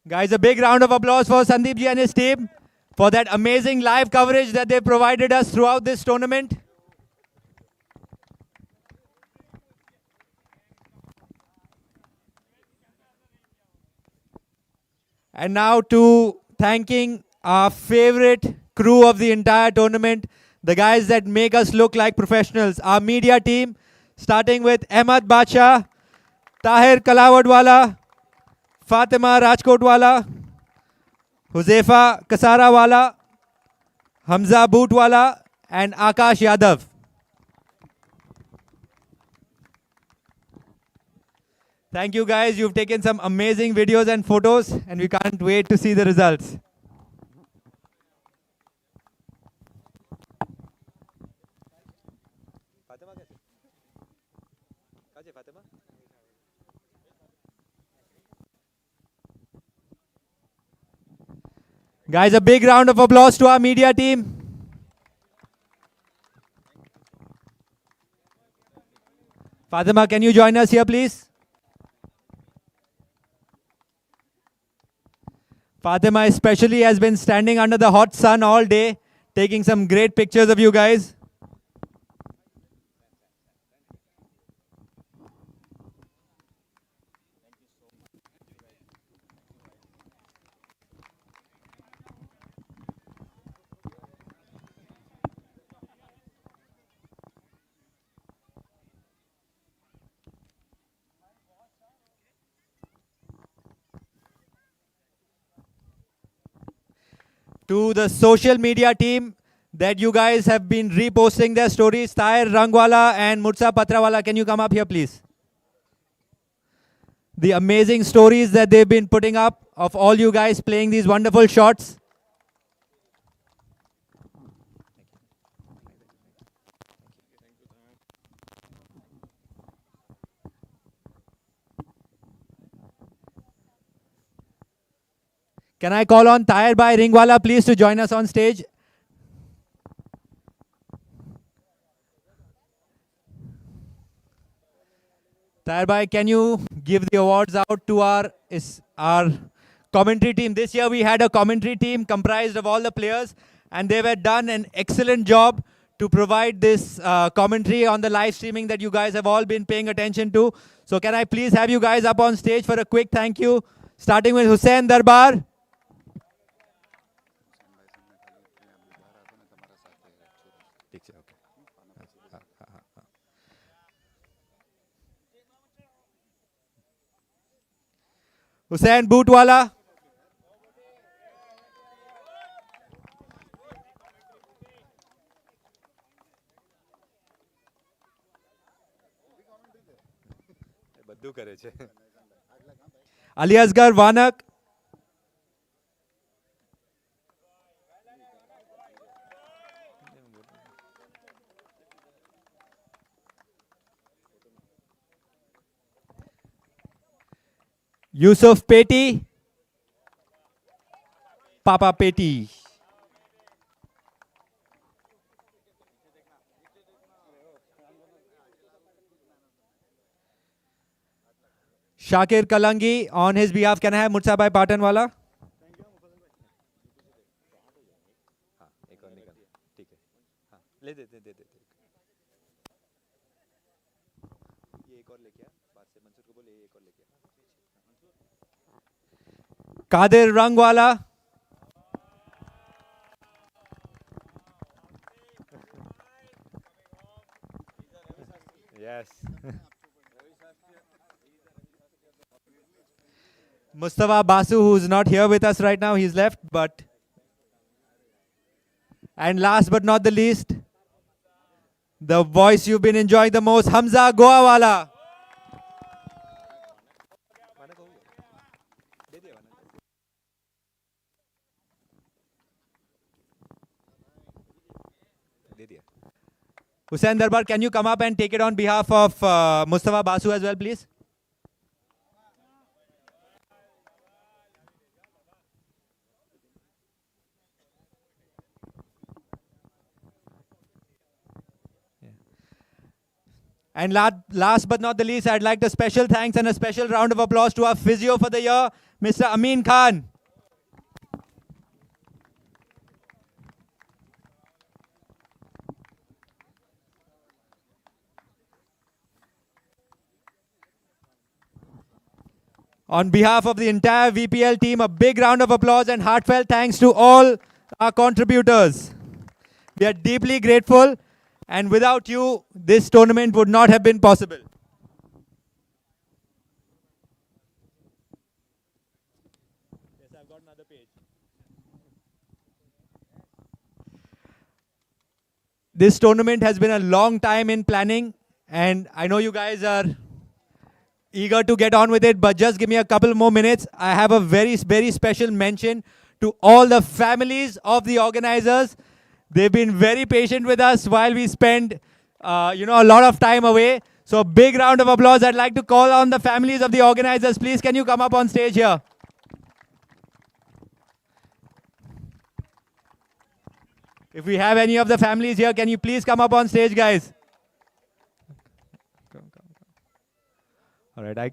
Guys, a big round of applause for Sandeep ji and his team for that amazing live coverage that they provided us throughout this tournament. And now to thanking our favorite crew of the entire tournament, the guys that make us look like professionals, our media team, starting with Ahmad Bacha, Tahir Kalawadwala, Fatima Rajkotwala, Huzefa Kasarawala, Hamza Bootwala, and Akash Yadav. Thank you guys, you've taken some amazing videos and photos, and we can't wait to see the results. Guys, a big round of applause to our media team. Fatima, can you join us here, please? Fatima especially has been standing under the hot sun all day, taking some great pictures of you guys. To the social media team that you guys have been reposting their stories, Tahir Rangwala and Mursa Patrawala, can you come up here, please? the amazing stories that they've been putting up of all you guys playing these wonderful shots. Can I call on Tahir Bhai Ringwala please to join us on stage? Tahir Bhai, can you give the awards out to our commentary team? This year we had a commentary team comprised of all the players, and they were done an excellent job to provide this commentary on the live streaming that you guys have all been paying attention to. So can I please have you guys up on stage for a quick thank you, starting with Hussain Darbar. Hussain Bootwala. Ali Asgar Vanak. Yusuf Peti. Papa Peti. Shakir Kalangi, on his behalf, can I have Mursa Bhai Patanwala? Kadir Rangwala. Yes. Mustafa Basu, who's not here with us right now, he's left, but... And last but not the least, the voice you've been enjoying the most, Hamza Goawala. Hussain Darbar, can you come up and take it on behalf of Mustafa Basu as well, please? And last but not the least, I'd like a special thanks and a special round of applause to our physio for the year, Mr. Amin Khan. On behalf of the entire VPL team, a big round of applause and heartfelt thanks to all our contributors. We are deeply grateful, and without you, this tournament would not have been possible. Yes, I've got another page. This tournament has been a long time in planning, and I know you guys are eager to get on with it, but just give me a couple more minutes. I have a very, very special mention to all the families of the organizers. They've been very patient with us while we spend, a lot of time away. So big round of applause. I'd like to call on the families of the organizers. Please, can you come up on stage here? If we have any of the families here, can you please come up on stage, guys? All right,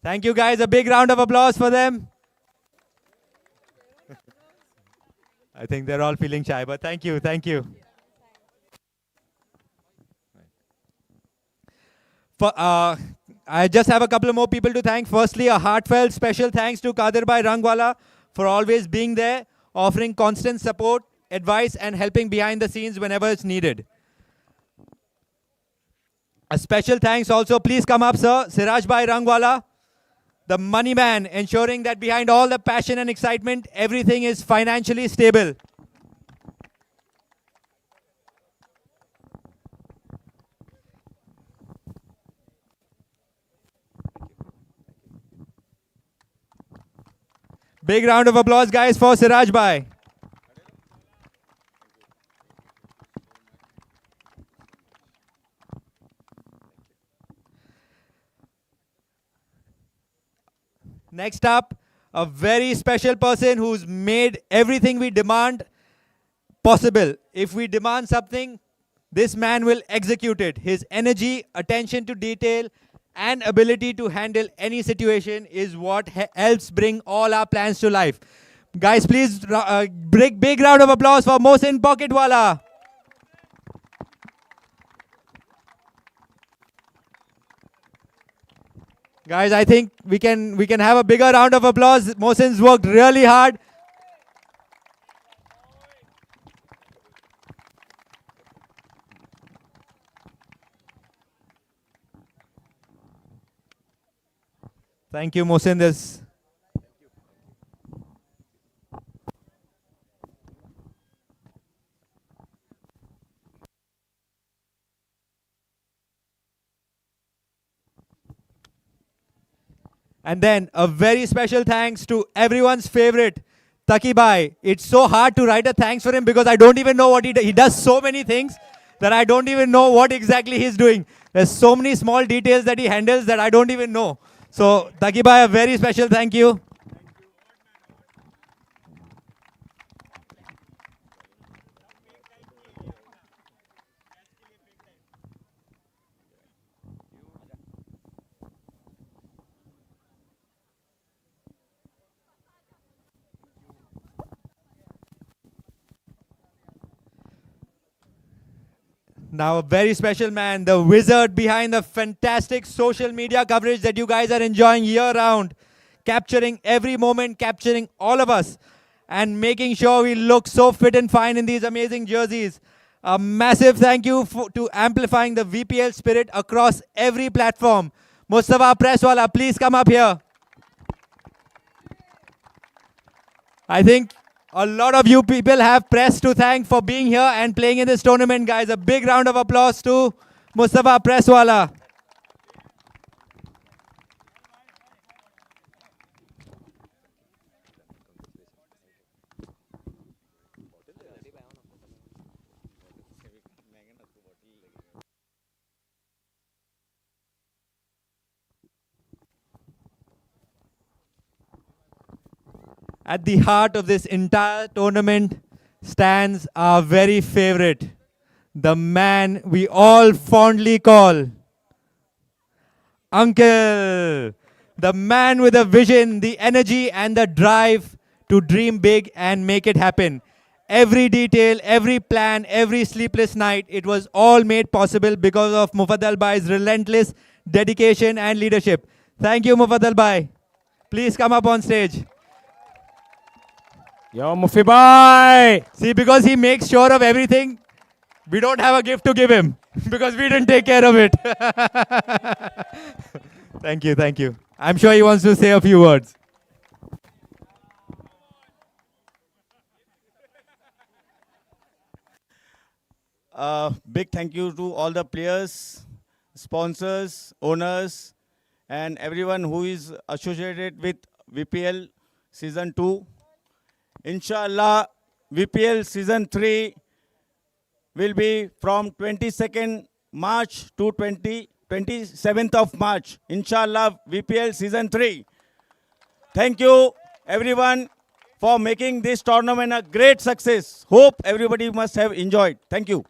Thank you, guys. A big round of applause for them. I think they're all feeling shy, but thank you, thank you. I just have a couple of more people to thank. Firstly, a heartfelt special thanks to Kadir Bhai Rangwala for always being there, offering constant support, advice, and helping behind the scenes whenever it's needed. A special thanks also, please come up, sir, Siraj Bhai Rangwala, the money man, ensuring that behind all the passion and excitement, everything is financially stable. Big round of applause, guys, for Siraj Bhai. Next up, a very special person who's made everything we demand possible. If we demand something, this man will execute it. His energy, attention to detail, and ability to handle any situation is what helps bring all our plans to life. Guys, please, big round of applause for Mohsin Pocketwala. Guys, I think we can have a bigger round of applause. Mohsin's worked really hard. Thank you, Mohsin. And then a very special thanks to everyone's favorite, Taki Bhai. It's so hard to write a thanks for him because I don't even know what he does. He does so many things that I don't even know what exactly he's doing. There's so many small details that he handles that I don't even know. So, Taki Bhai, a very special thank you. Now, a very special man, the wizard behind the fantastic social media coverage that you guys are enjoying year round, capturing every moment, capturing all of us, and making sure we look so fit and fine in these amazing jerseys. A massive thank you to amplifying the VPL spirit across every platform. Mustafa Presswala, please come up here. I think a lot of you people have press to thank for being here and playing in this tournament, guys. A big round of applause to Mustafa Presswala. At the heart of this entire tournament stands our very favorite, the man we all fondly call Uncle. The man with a vision, the energy and the drive to dream big and make it happen. Every detail, every plan, every sleepless night, it was all made possible because of Mufaddal Bhai's relentless dedication and leadership. Thank you, Mufaddal Bhai. Please come up on stage. Yo, Mufi Bhai! See, because he makes sure of everything, we don't have a gift to give him because we didn't take care of it. Thank you, thank you. I'm sure he wants to say a few words. Big thank you to all the players, sponsors, owners, and everyone who is associated with VPL Season 2. Inshallah, VPL Season 3 will be from 22nd March to 27th of March. Inshallah, VPL Season 3. Thank you, everyone, for making this tournament a great success. Hope everybody must have enjoyed. Thank you.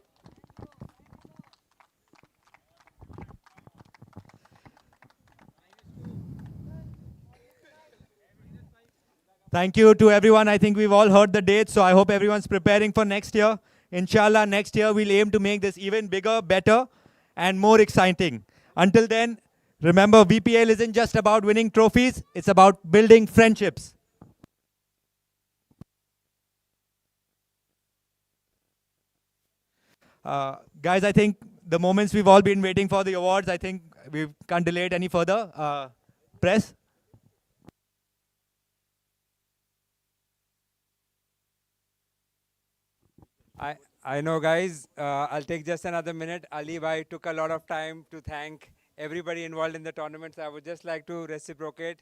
Thank you to everyone. I think we've all heard the dates, so I hope everyone's preparing for next year. Inshallah, next year we'll aim to make this even bigger, better, and more exciting. Until then, remember, VPL isn't just about winning trophies, it's about building friendships. Guys, I think the moments we've all been waiting for, the awards, I think we can't delay it any further. Press. I know, guys. I'll take just another minute. Ali Bhai took a lot of time to thank everybody involved in the tournament, so I would just like to reciprocate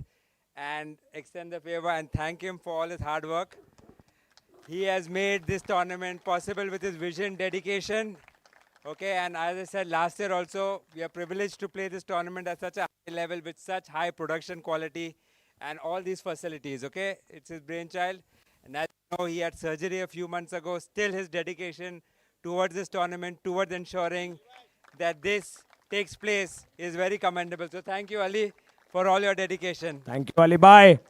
and extend the favor and thank him for all his hard work. He has made this tournament possible with his vision, dedication. Okay, and as I said last year also, we are privileged to play this tournament at such a high level with such high production quality and all these facilities. Okay, it's his brainchild. And as you know, he had surgery a few months ago. Still, his dedication towards this tournament, towards ensuring that this takes place is very commendable. So thank you, Ali, for all your dedication. Thank you, Ali. Bye.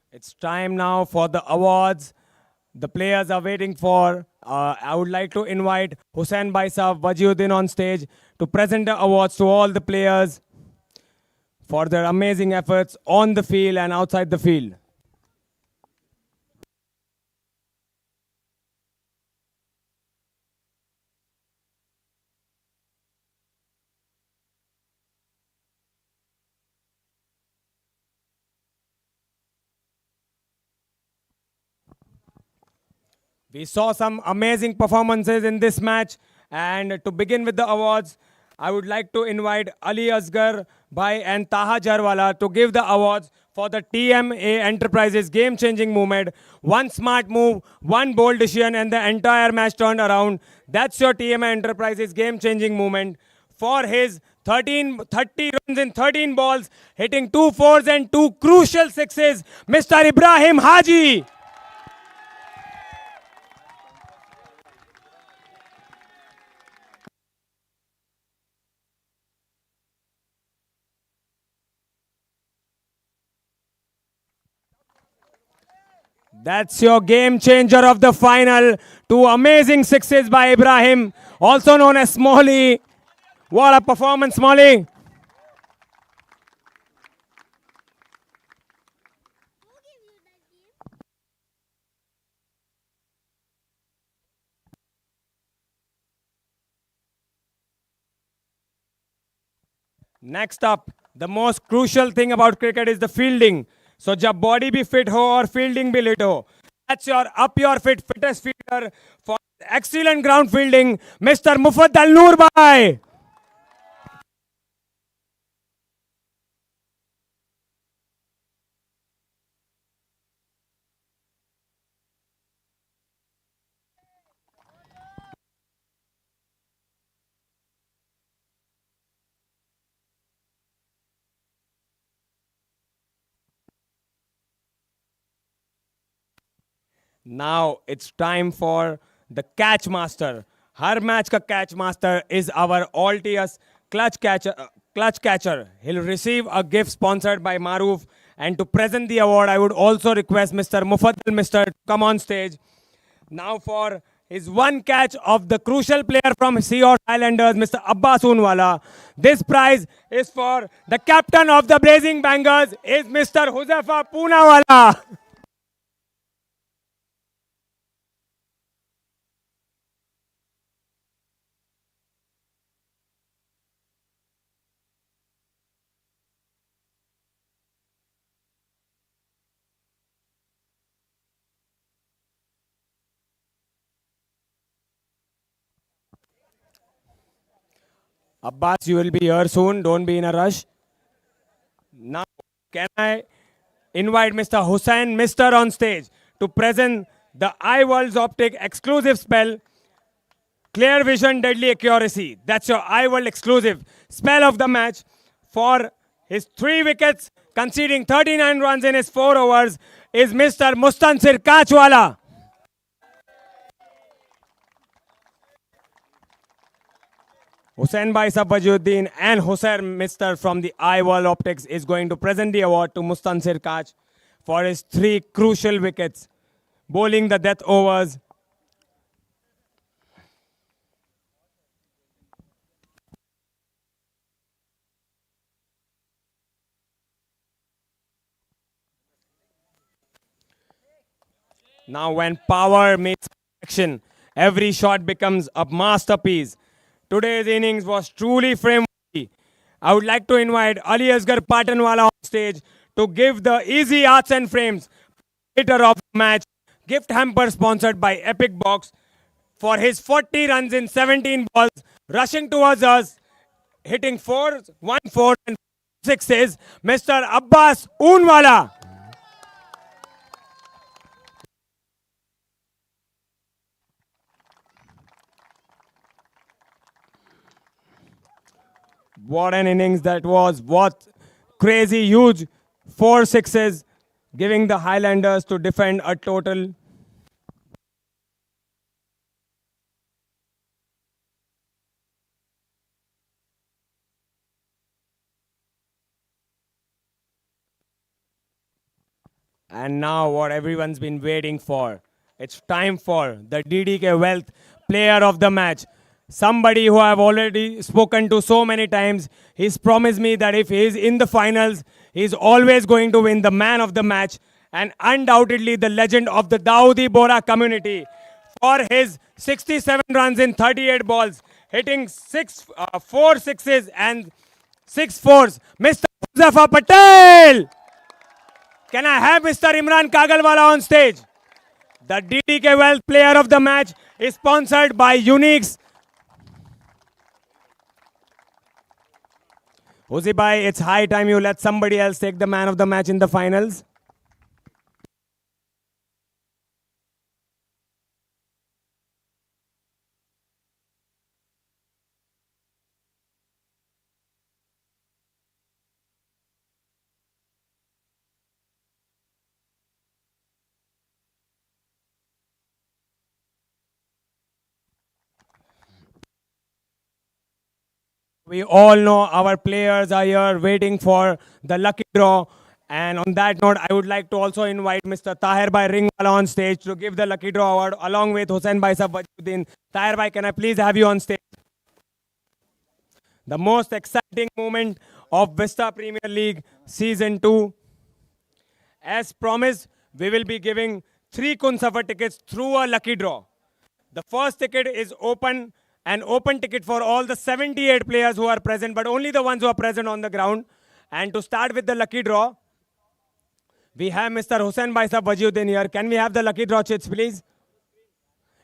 It's time now for the awards. The players are waiting for. I would like to invite Hussain Bhai Saab Wajiuddin on stage to present the awards to all the players for their amazing efforts on the field and outside the field. We saw some amazing performances in this match. And to begin with the awards, I would like to invite Ali Asgar Bhai and Taha Jarwala to give the awards for the TMA Enterprises game-changing movement. One smart move, one bold decision, and the entire match turned around. That's your TMA Enterprises game-changing movement. For his 30 runs in 13 balls, hitting 2 fours and 2 crucial sixes, Mr. Ibrahim Haji. That's your game changer of the final. 2 amazing sixes by Ibrahim, also known as Smalley. What a performance, Smalley. Next up, the most crucial thing about cricket is the fielding. So, jab body bhi fit ho or fielding bhi lit ho. That's your fittest fielder for excellent ground fielding, Mr. Mufaddal Noor Bhai. Now it's time for the catch master. Har match ka catch master is our Altius clutch catcher. He'll receive a gift sponsored by Maroof. And to present the award, I would also request Mr. Mufaddal Mister to come on stage. Now for his one catch of the crucial player from Seahorse Highlanders, Mr. Abbas Unwala. This prize is for the captain of the Blazing Bangers, is Mr. Huzaifa Poonawala. Abbas, you will be here soon. Don't be in a rush. Now, can I invite Mr. Hussain Mister on stage to present the iWorld's Optic exclusive spell, Clear Vision Deadly Accuracy. That's your iWorld exclusive spell of the match. For his 3 wickets, conceding 39 runs in his 4 overs, is Mr. Mustansir Kachwala. Hussain Bhai Saab Wajiuddin and Hussain Mister from the iWorld Optics is going to present the award to Mustansir Kach for his 3 crucial wickets, bowling the death overs. Now when power meets action, every shot becomes a masterpiece. Today's innings was truly frame-worthy. I would like to invite Ali Asgar Patanwala on stage to give the easy arts and frames leader of the match gift hamper sponsored by Epic Box for his 40 runs in 17 balls, rushing towards us, hitting 4s, 1 4 and 6s, Mr. Abbas Oonwala. What an innings that was. What crazy, huge 4 6s, giving the Highlanders to defend a total. And now what everyone's been waiting for. It's time for the DDK Wealth Player of the Match. Somebody who I've already spoken to so many times. He's promised me that if he's in the finals, he's always going to win the man of the match. And undoubtedly the legend of the Dawoodi Bora community for his 67 runs in 38 balls, hitting 4 6s and 6 4s. Mr. Huzafa Patel! Can I have Mr. Imran Kagalwala on stage? The DDK Wealth Player of the Match is sponsored by Innings. Uzi bhai, it's high time you let somebody else take the man of the match in the finals. We all know our players are here waiting for the lucky draw. And on that note, I would like to also invite Mr. Tahir Bhai Ringwala on stage to give the lucky draw award along with Hussain Bhai Sahab Wajiduddin. Tahir Bhai, can I please have you on stage? The most exciting moment of Vista Premier League Season 2. As promised, we will be giving 3 Kunsafar tickets through a lucky draw. The first ticket is an open ticket for all the 78 players who are present, but only the ones who are present on the ground. And to start with the lucky draw, we have Mr. Hussain Bhai Sahab Wajiduddin here. Can we have the lucky draw chits, please?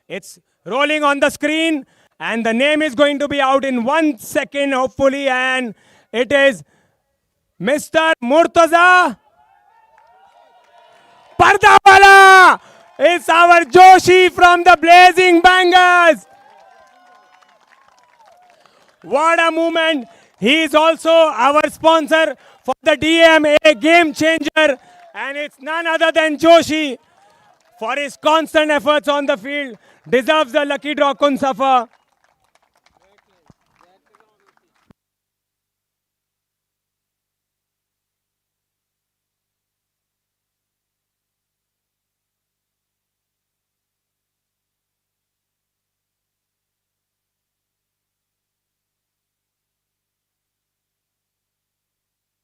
It's rolling on the screen, and the name is going to be out in 1 second, hopefully, and it is Mr. Murtaza Pardawala. It's our Joshi from the Blazing Bangers. What a moment. He is also our sponsor for the DMA Game Changer. And it's none other than Joshi. For his constant efforts on the field, deserves the lucky draw Kunsafar.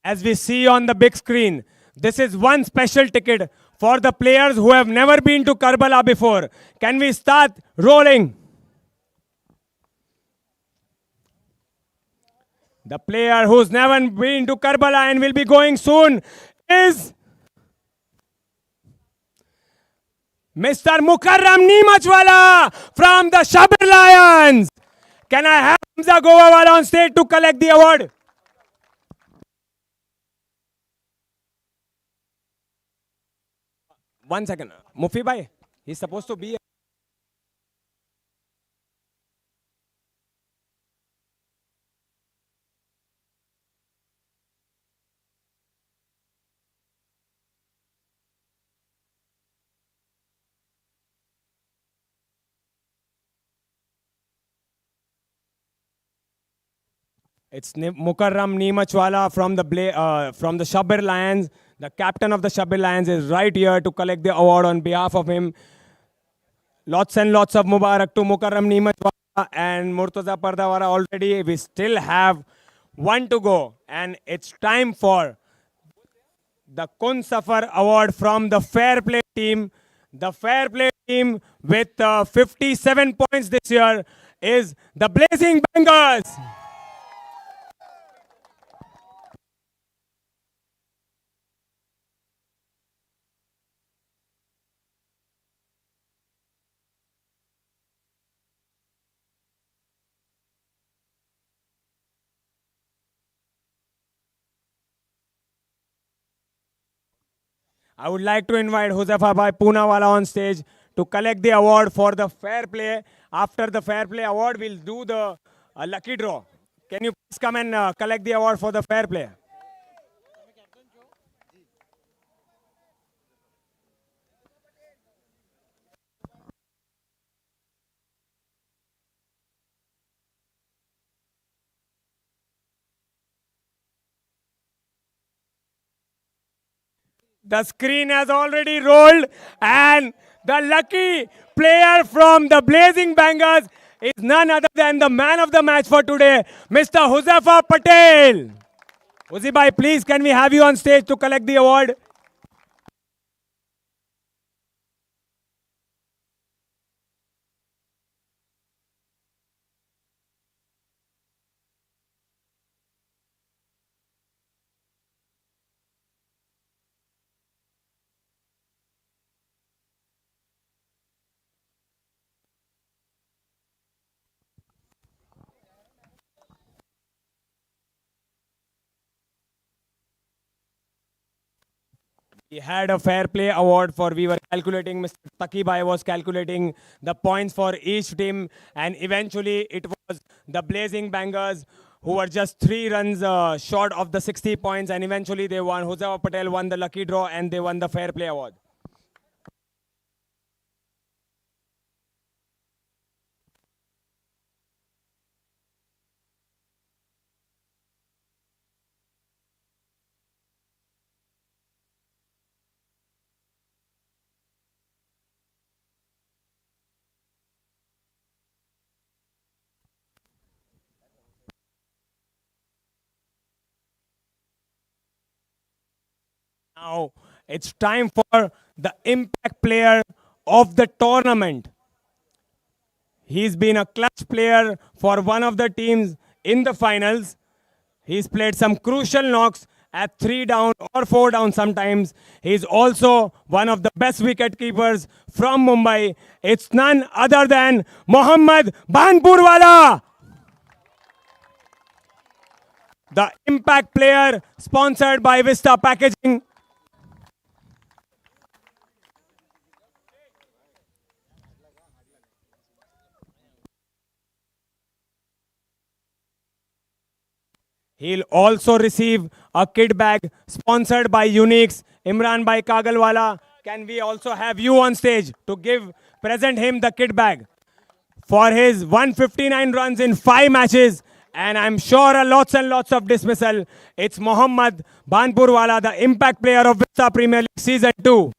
As we see on the big screen, this is one special ticket for the players who have never been to Karbala before. Can we start rolling? The player who's never been to Karbala and will be going soon is Mr. Mukarram Neemachwala from the Shabir Lions. Can I have Hamza Govawala on stage to collect the award? One second. Mufi bhai, he's supposed to be. It's Mukarram Neemachwala from the Shabir Lions. The captain of the Shabir Lions is right here to collect the award on behalf of him. Lots and lots of Mubarak to Mukarram Neemachwala and Murtaza Pardawara already. We still have one to go. And it's time for the Kunsafar Award from the Fair Play team. The fair play team with 57 points this year is the Blazing Bangers. I would like to invite Huzafa Bhai Poonawala on stage to collect the award for the fair play. After the fair play award, we'll do the lucky draw. Can you please come and collect the award for the fair play? The screen has already rolled, and the lucky player from the Blazing Bangers is none other than the man of the match for today, Mr. Huzafa Patel. Uzi bhai, please can we have you on stage to collect the award? We had a fair play award for, we were calculating, Mr. Taki Bhai was calculating the points for each team, and eventually it was the Blazing Bangers who were just 3 runs short of the 60 points, and eventually they won. Huzafa Patel won the lucky draw and they won the fair play award. Now it's time for the impact player of the tournament. He's been a clutch player for one of the teams in the finals. He's played some crucial knocks at 3 down or 4 down sometimes. He's also one of the best wicket keepers from Mumbai. It's none other than Mohammad Banpurwala. The impact player sponsored by Vista Packaging. He'll also receive a kit bag sponsored by Innings. Imran Bhai Kagalwala, can we also have you on stage to present him the kit bag for his 159 runs in 5 matches, and I'm sure lots and lots of dismissal. It's Mohammad Banpurwala, the impact player of Vista Premier League Season 2.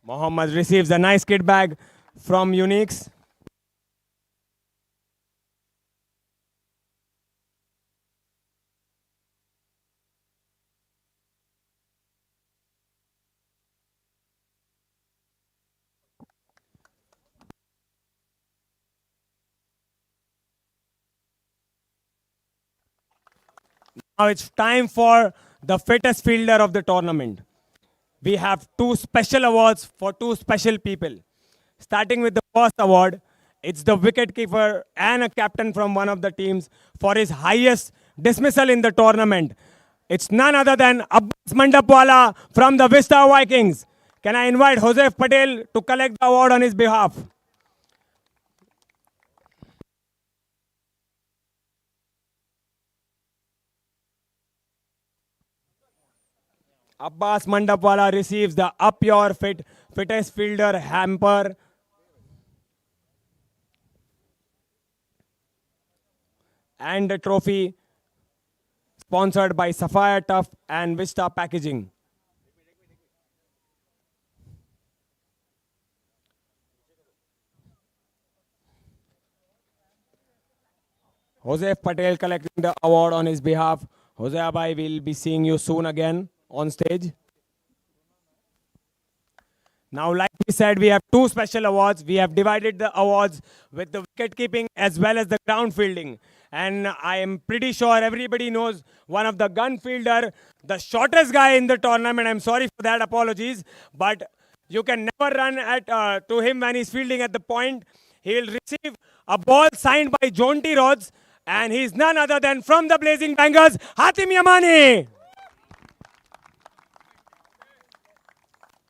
Mohammad receives a nice kit bag from Innings. Now it's time for the fittest fielder of the tournament. We have 2 special awards for 2 special people. Starting with the first award, it's the wicketkeeper and a captain from one of the teams for his highest dismissal in the tournament. It's none other than Abbas Mandapwala from the Vista Vikings. Can I invite Joseph Patel to collect the award on his behalf? Abbas Mandapwala receives the Up Your Fittest Fielder hamper. And a trophy sponsored by Sapphire Tough and Vista Packaging. Joseph Patel collecting the award on his behalf. Jose Abai, we'll be seeing you soon again on stage. Now, like we said, we have two special awards. We have divided the awards with the wicket keeping as well as the ground fielding. And I am pretty sure everybody knows one of the gun fielder, the shortest guy in the tournament. I'm sorry for that, apologies. But you can never run at to him when he's fielding at the point. He will receive a ball signed by Jonty Rhodes. And he's none other than from the Blazing Bangers, Hatim Yamani.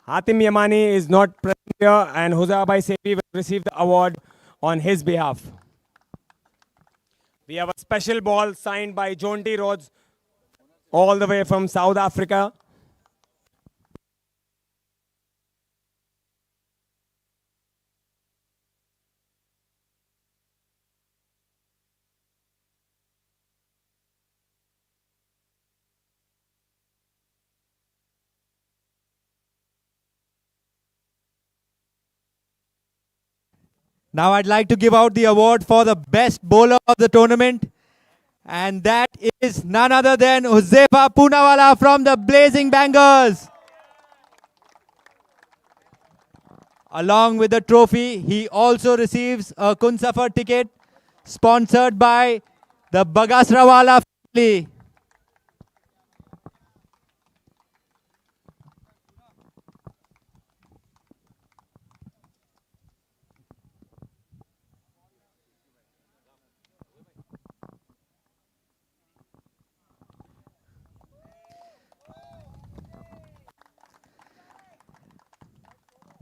Hatim Yamani is not present here, and Jose Abai Sefi will receive the award on his behalf. We have a special ball signed by Jonty Rhodes, all the way from South Africa. Now I'd like to give out the award for the best bowler of the tournament. And that is none other than Huzefa Poonawalla from the Blazing Bangers. Along with the trophy, he also receives a Kun Safar ticket sponsored by the Bagasrawala family.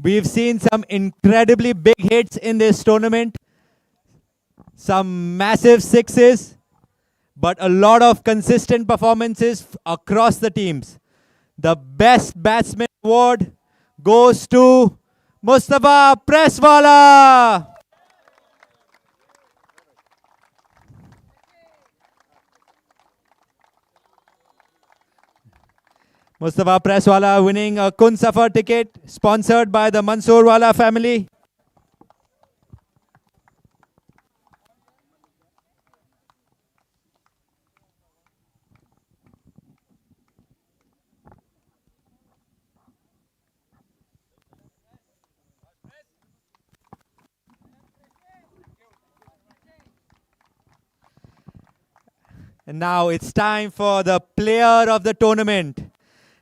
We've seen some incredibly big hits in this tournament, some massive sixes, but a lot of consistent performances across the teams. The best batsman award goes to Mustafa Presswala. Mustafa Presswala winning a Kun Safar ticket sponsored by the Mansoorwala family. And now it's time for the player of the tournament.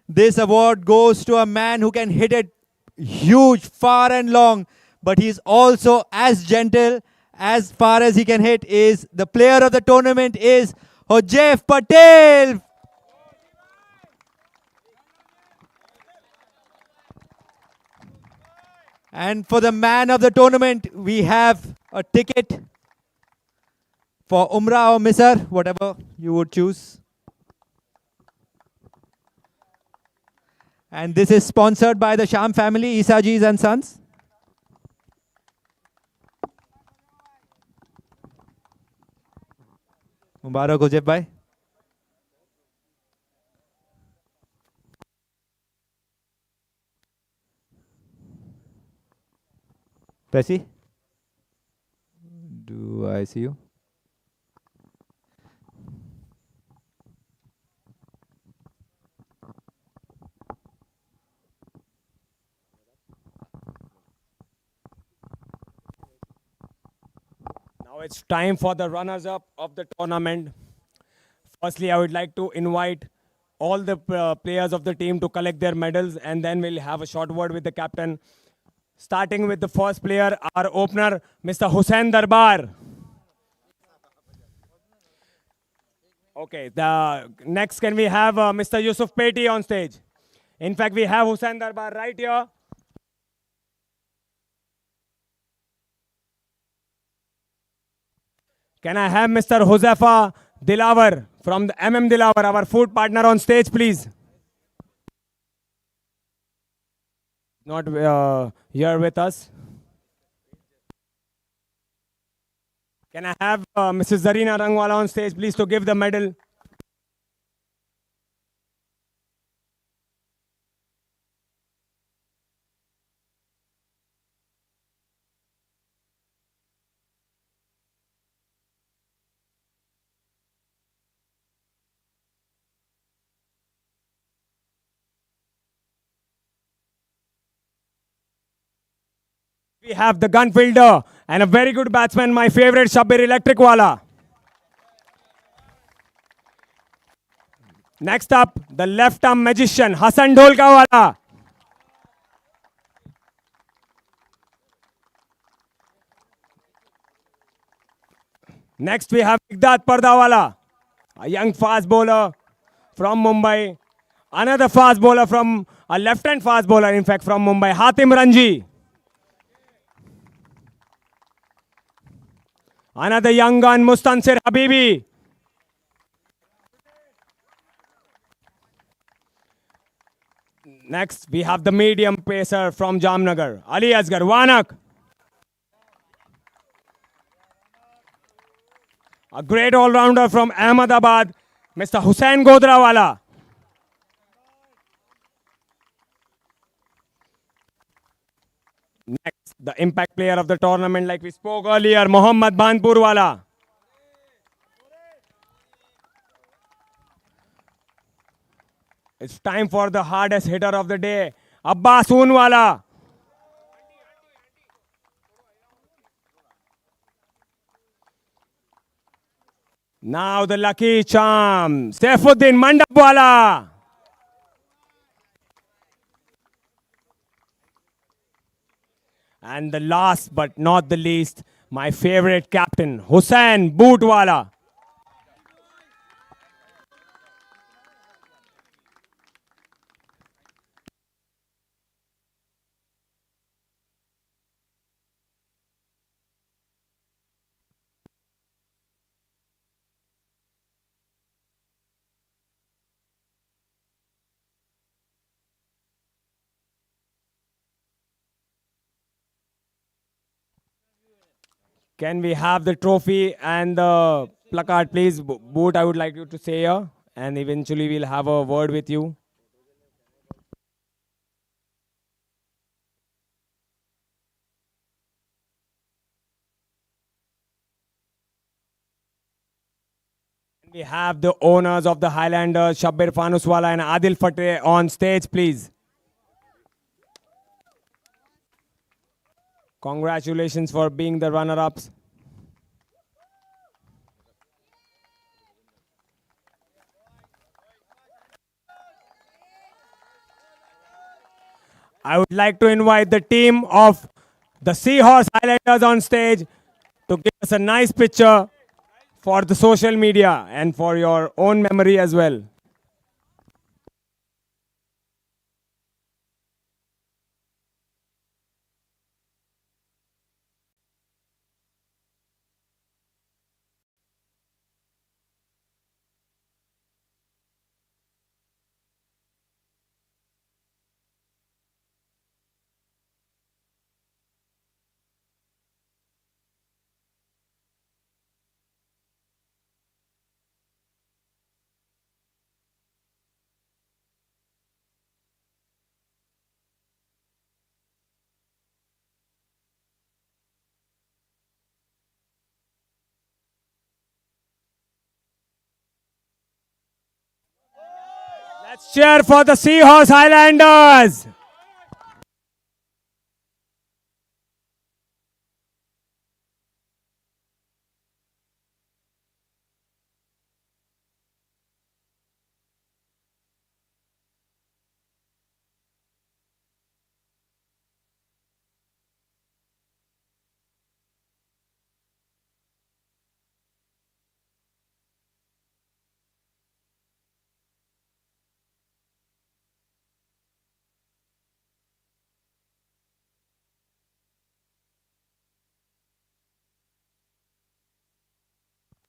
This award goes to a man who can hit it huge, far and long, but he's also as gentle as far as he can hit. Is the player of the tournament is Hojef Patel. And for the man of the tournament, we have a ticket for Umrah or Misr, whatever you would choose. And this is sponsored by the Sham family, Isajis and Sons. Mubarak Hojef bhai. Pressy? Do I see you? Now it's time for the runners-up of the tournament. Firstly, I would like to invite all the players of the team to collect their medals, and then we'll have a short word with the captain. Starting with the first player, our opener, Mr. Hussain Darbar. Okay, the next can we have Mr. Yusuf Peti on stage. In fact, we have Hussain Darbar right here. Can I have Mr. Huzefa Dilawar from the Dilawar, our food partner, on stage, please? Not here with us. Can I have Mrs. Zarina Rangwala on stage, please, to give the medal? We have the gun fielder and a very good batsman, my favorite Shabir Electric Wala. Next up, the left arm magician, Hassan Dholkawala. Next, we have Igdat Pardawala, a young fast bowler from Mumbai. Another fast bowler from, a left-hand fast bowler, in fact, from Mumbai, Hatim Ranji. Another young gun, Mustansir Habibi. Next, we have the medium pacer from Jamnagar, Ali Asgar Wanak. A great all-rounder from Ahmedabad, Mr. Hussain Godrawala. Next, the impact player of the tournament, like we spoke earlier, Mohammad Banpurwala. It's time for the hardest hitter of the day, Abbas Unwala. Now the lucky charm, Saifuddin Mandapwala. And the last but not the least, my favorite captain, Hussain Bootwala. Can we have the trophy and the placard, please? Boot, I would like you to say here, and eventually we'll have a word with you. We have the owners of the Highlanders, Shabbir Fanuswala and Adil Fateh on stage, please. Congratulations for being the runner-ups. I would like to invite the team of the Seahorse Highlanders on stage to give us a nice picture for the social media and for your own memory as well. Let's cheer for the Seahorse Highlanders.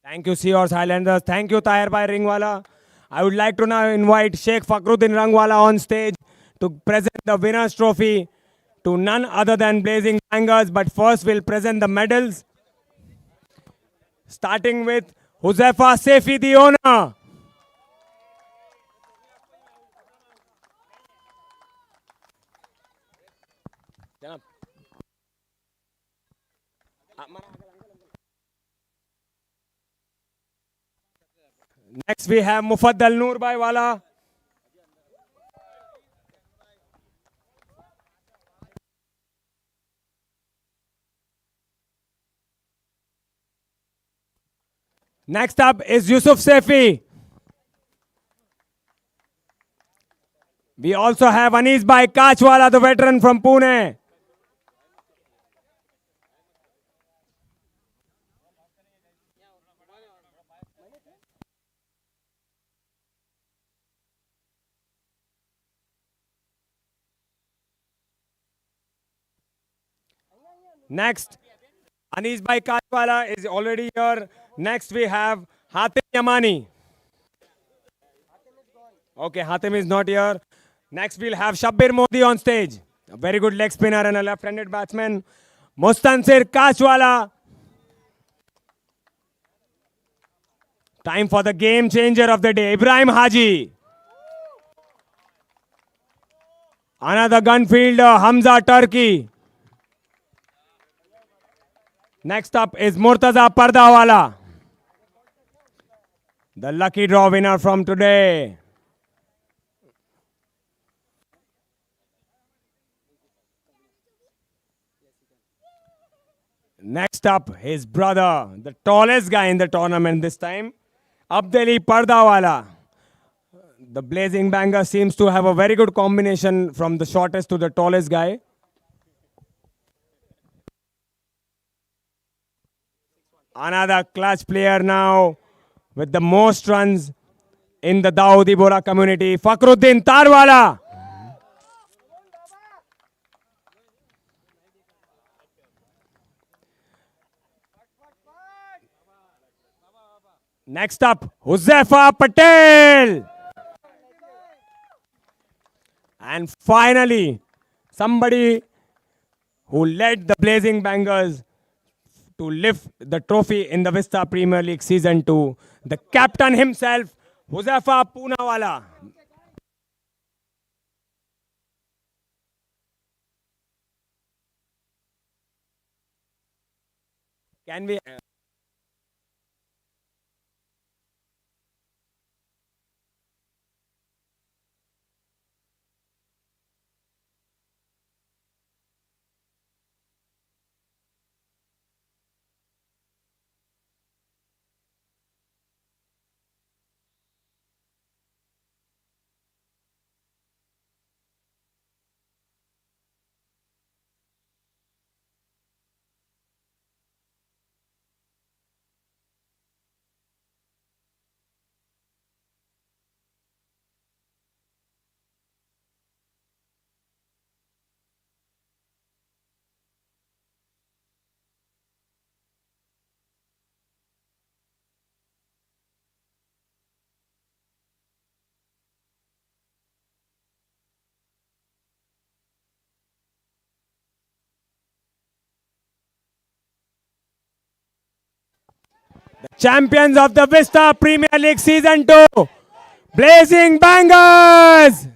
Thank you, Seahorse Highlanders. Thank you, Tahir Bhai Ringwala. I would like to now invite Sheikh Fakhruddin Rangwala on stage to present the winner's trophy to none other than Blazing Bangers. But first, we'll present the medals. Starting with Huzaifa Sefi, the owner. Next, we have Mufaddal Noor Bhai Wala. Next up is Yusuf Sefi. We also have Anis Bhai Kachwala, the veteran from Pune. Next, Anis Bhai Kachwala is already here. Next, we have Hatim Yamani. Okay, Hatim is not here. Next, we'll have Shabbir Modi on stage. A very good leg spinner and a left-handed batsman. Mustansir Kachwala. Time for the game changer of the day, Ibrahim Haji. Another gun fielder, Hamza Turki. Next up is Murtaza Pardawala, the lucky draw winner from today. Next up, his brother, the tallest guy in the tournament this time, Abdeli Pardawala. The blazing banger seems to have a very good combination from the shortest to the tallest guy. Another clutch player now with the most runs in the Dawoodi Bora community, Fakhruddin Tarwala. Next up, Huzefa Patel. And finally, somebody who led the blazing bangers to lift the trophy in the Vista Premier League Season 2, the captain himself, Huzefa Poonawala. Can we... Champions of the Vista Premier League Season 2, Blazing Bangers!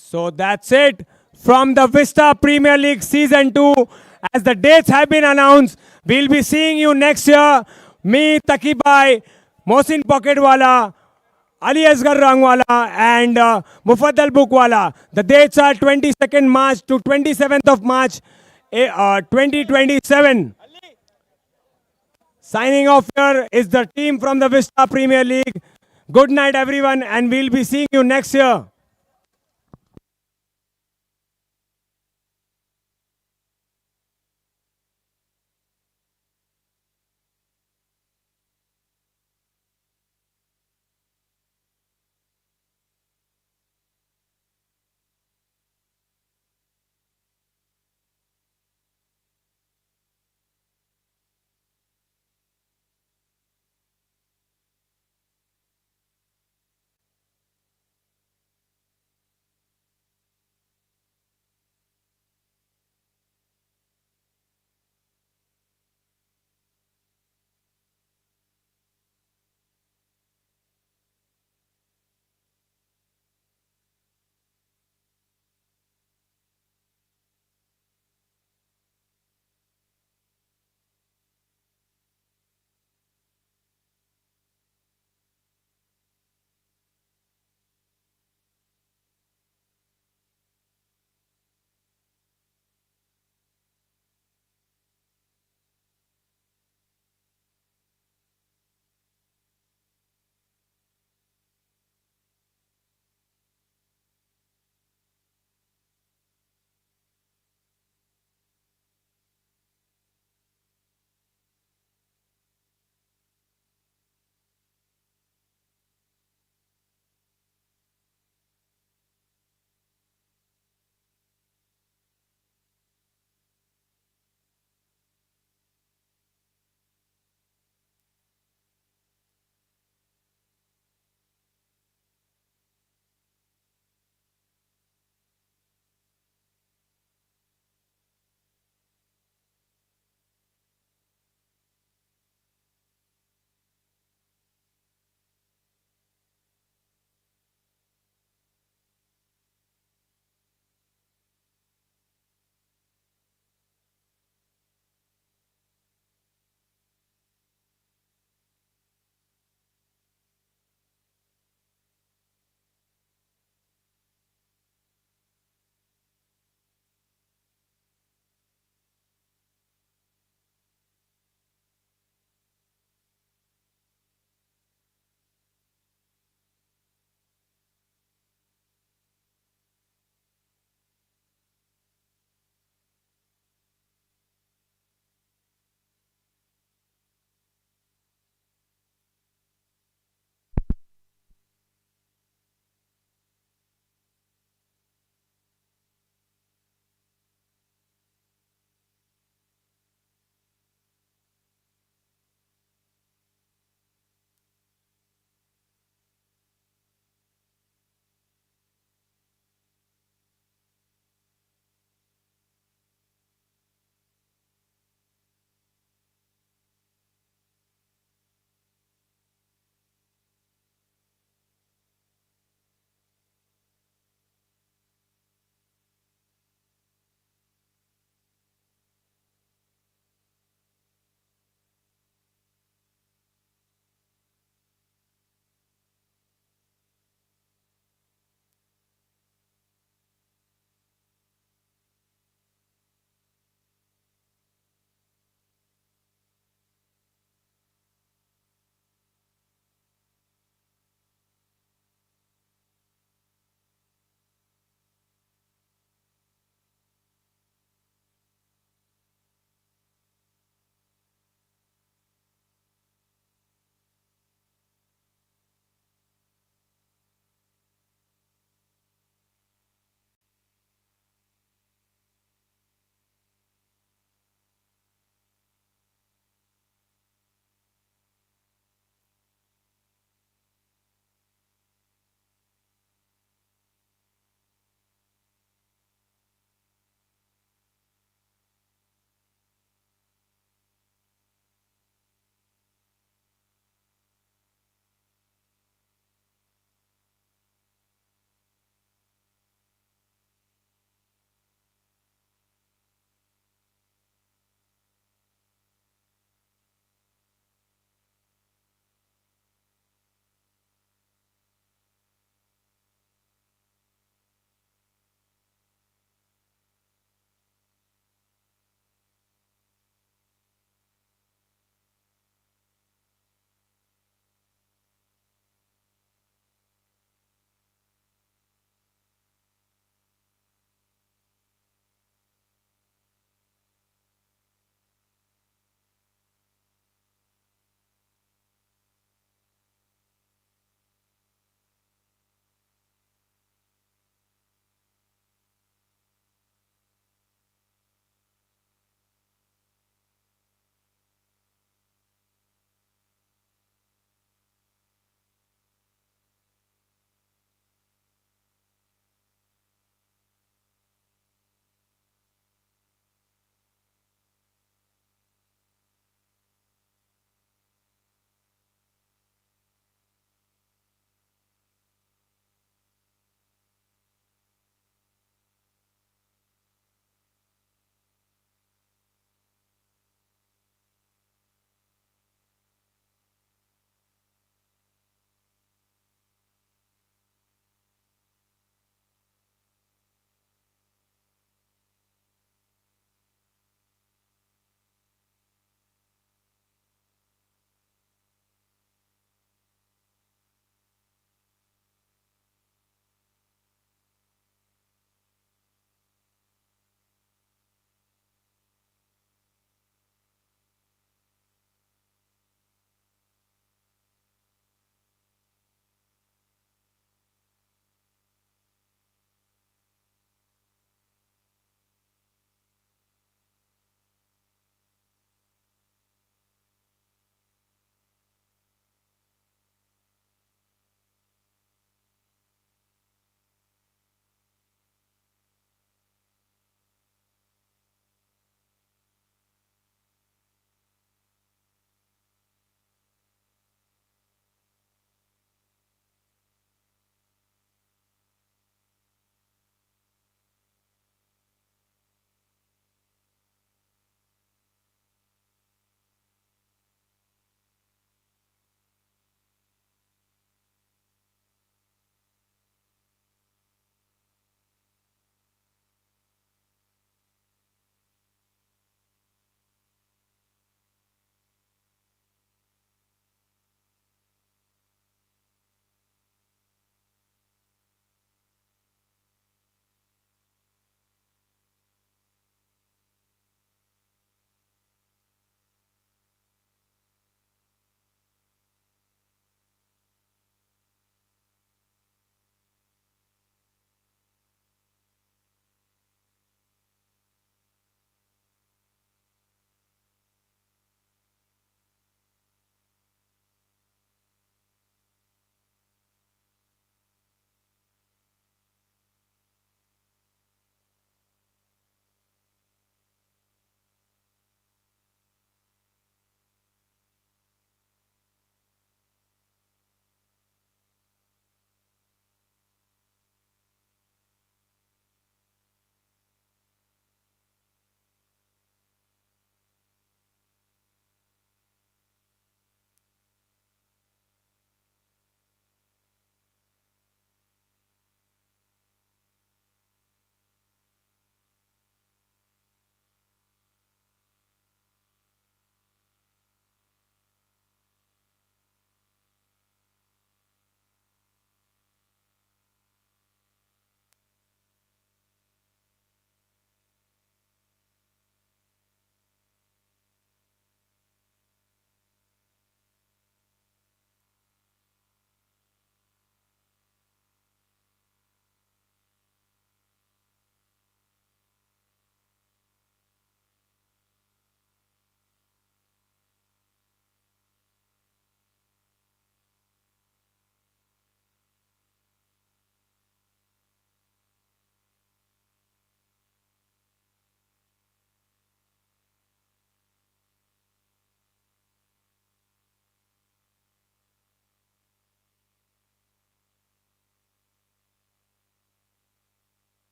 So that's it from the Vista Premier League Season 2. As the dates have been announced, we'll be seeing you next year. Me, Takibai, Mohsin Pocketwala, Ali Asghar Rangwala and Mufaddal Bukwala. The dates are 22nd March to 27th of March 2027. Signing off here is the team from the Vista Premier League. Good night everyone and we'll be seeing you next year.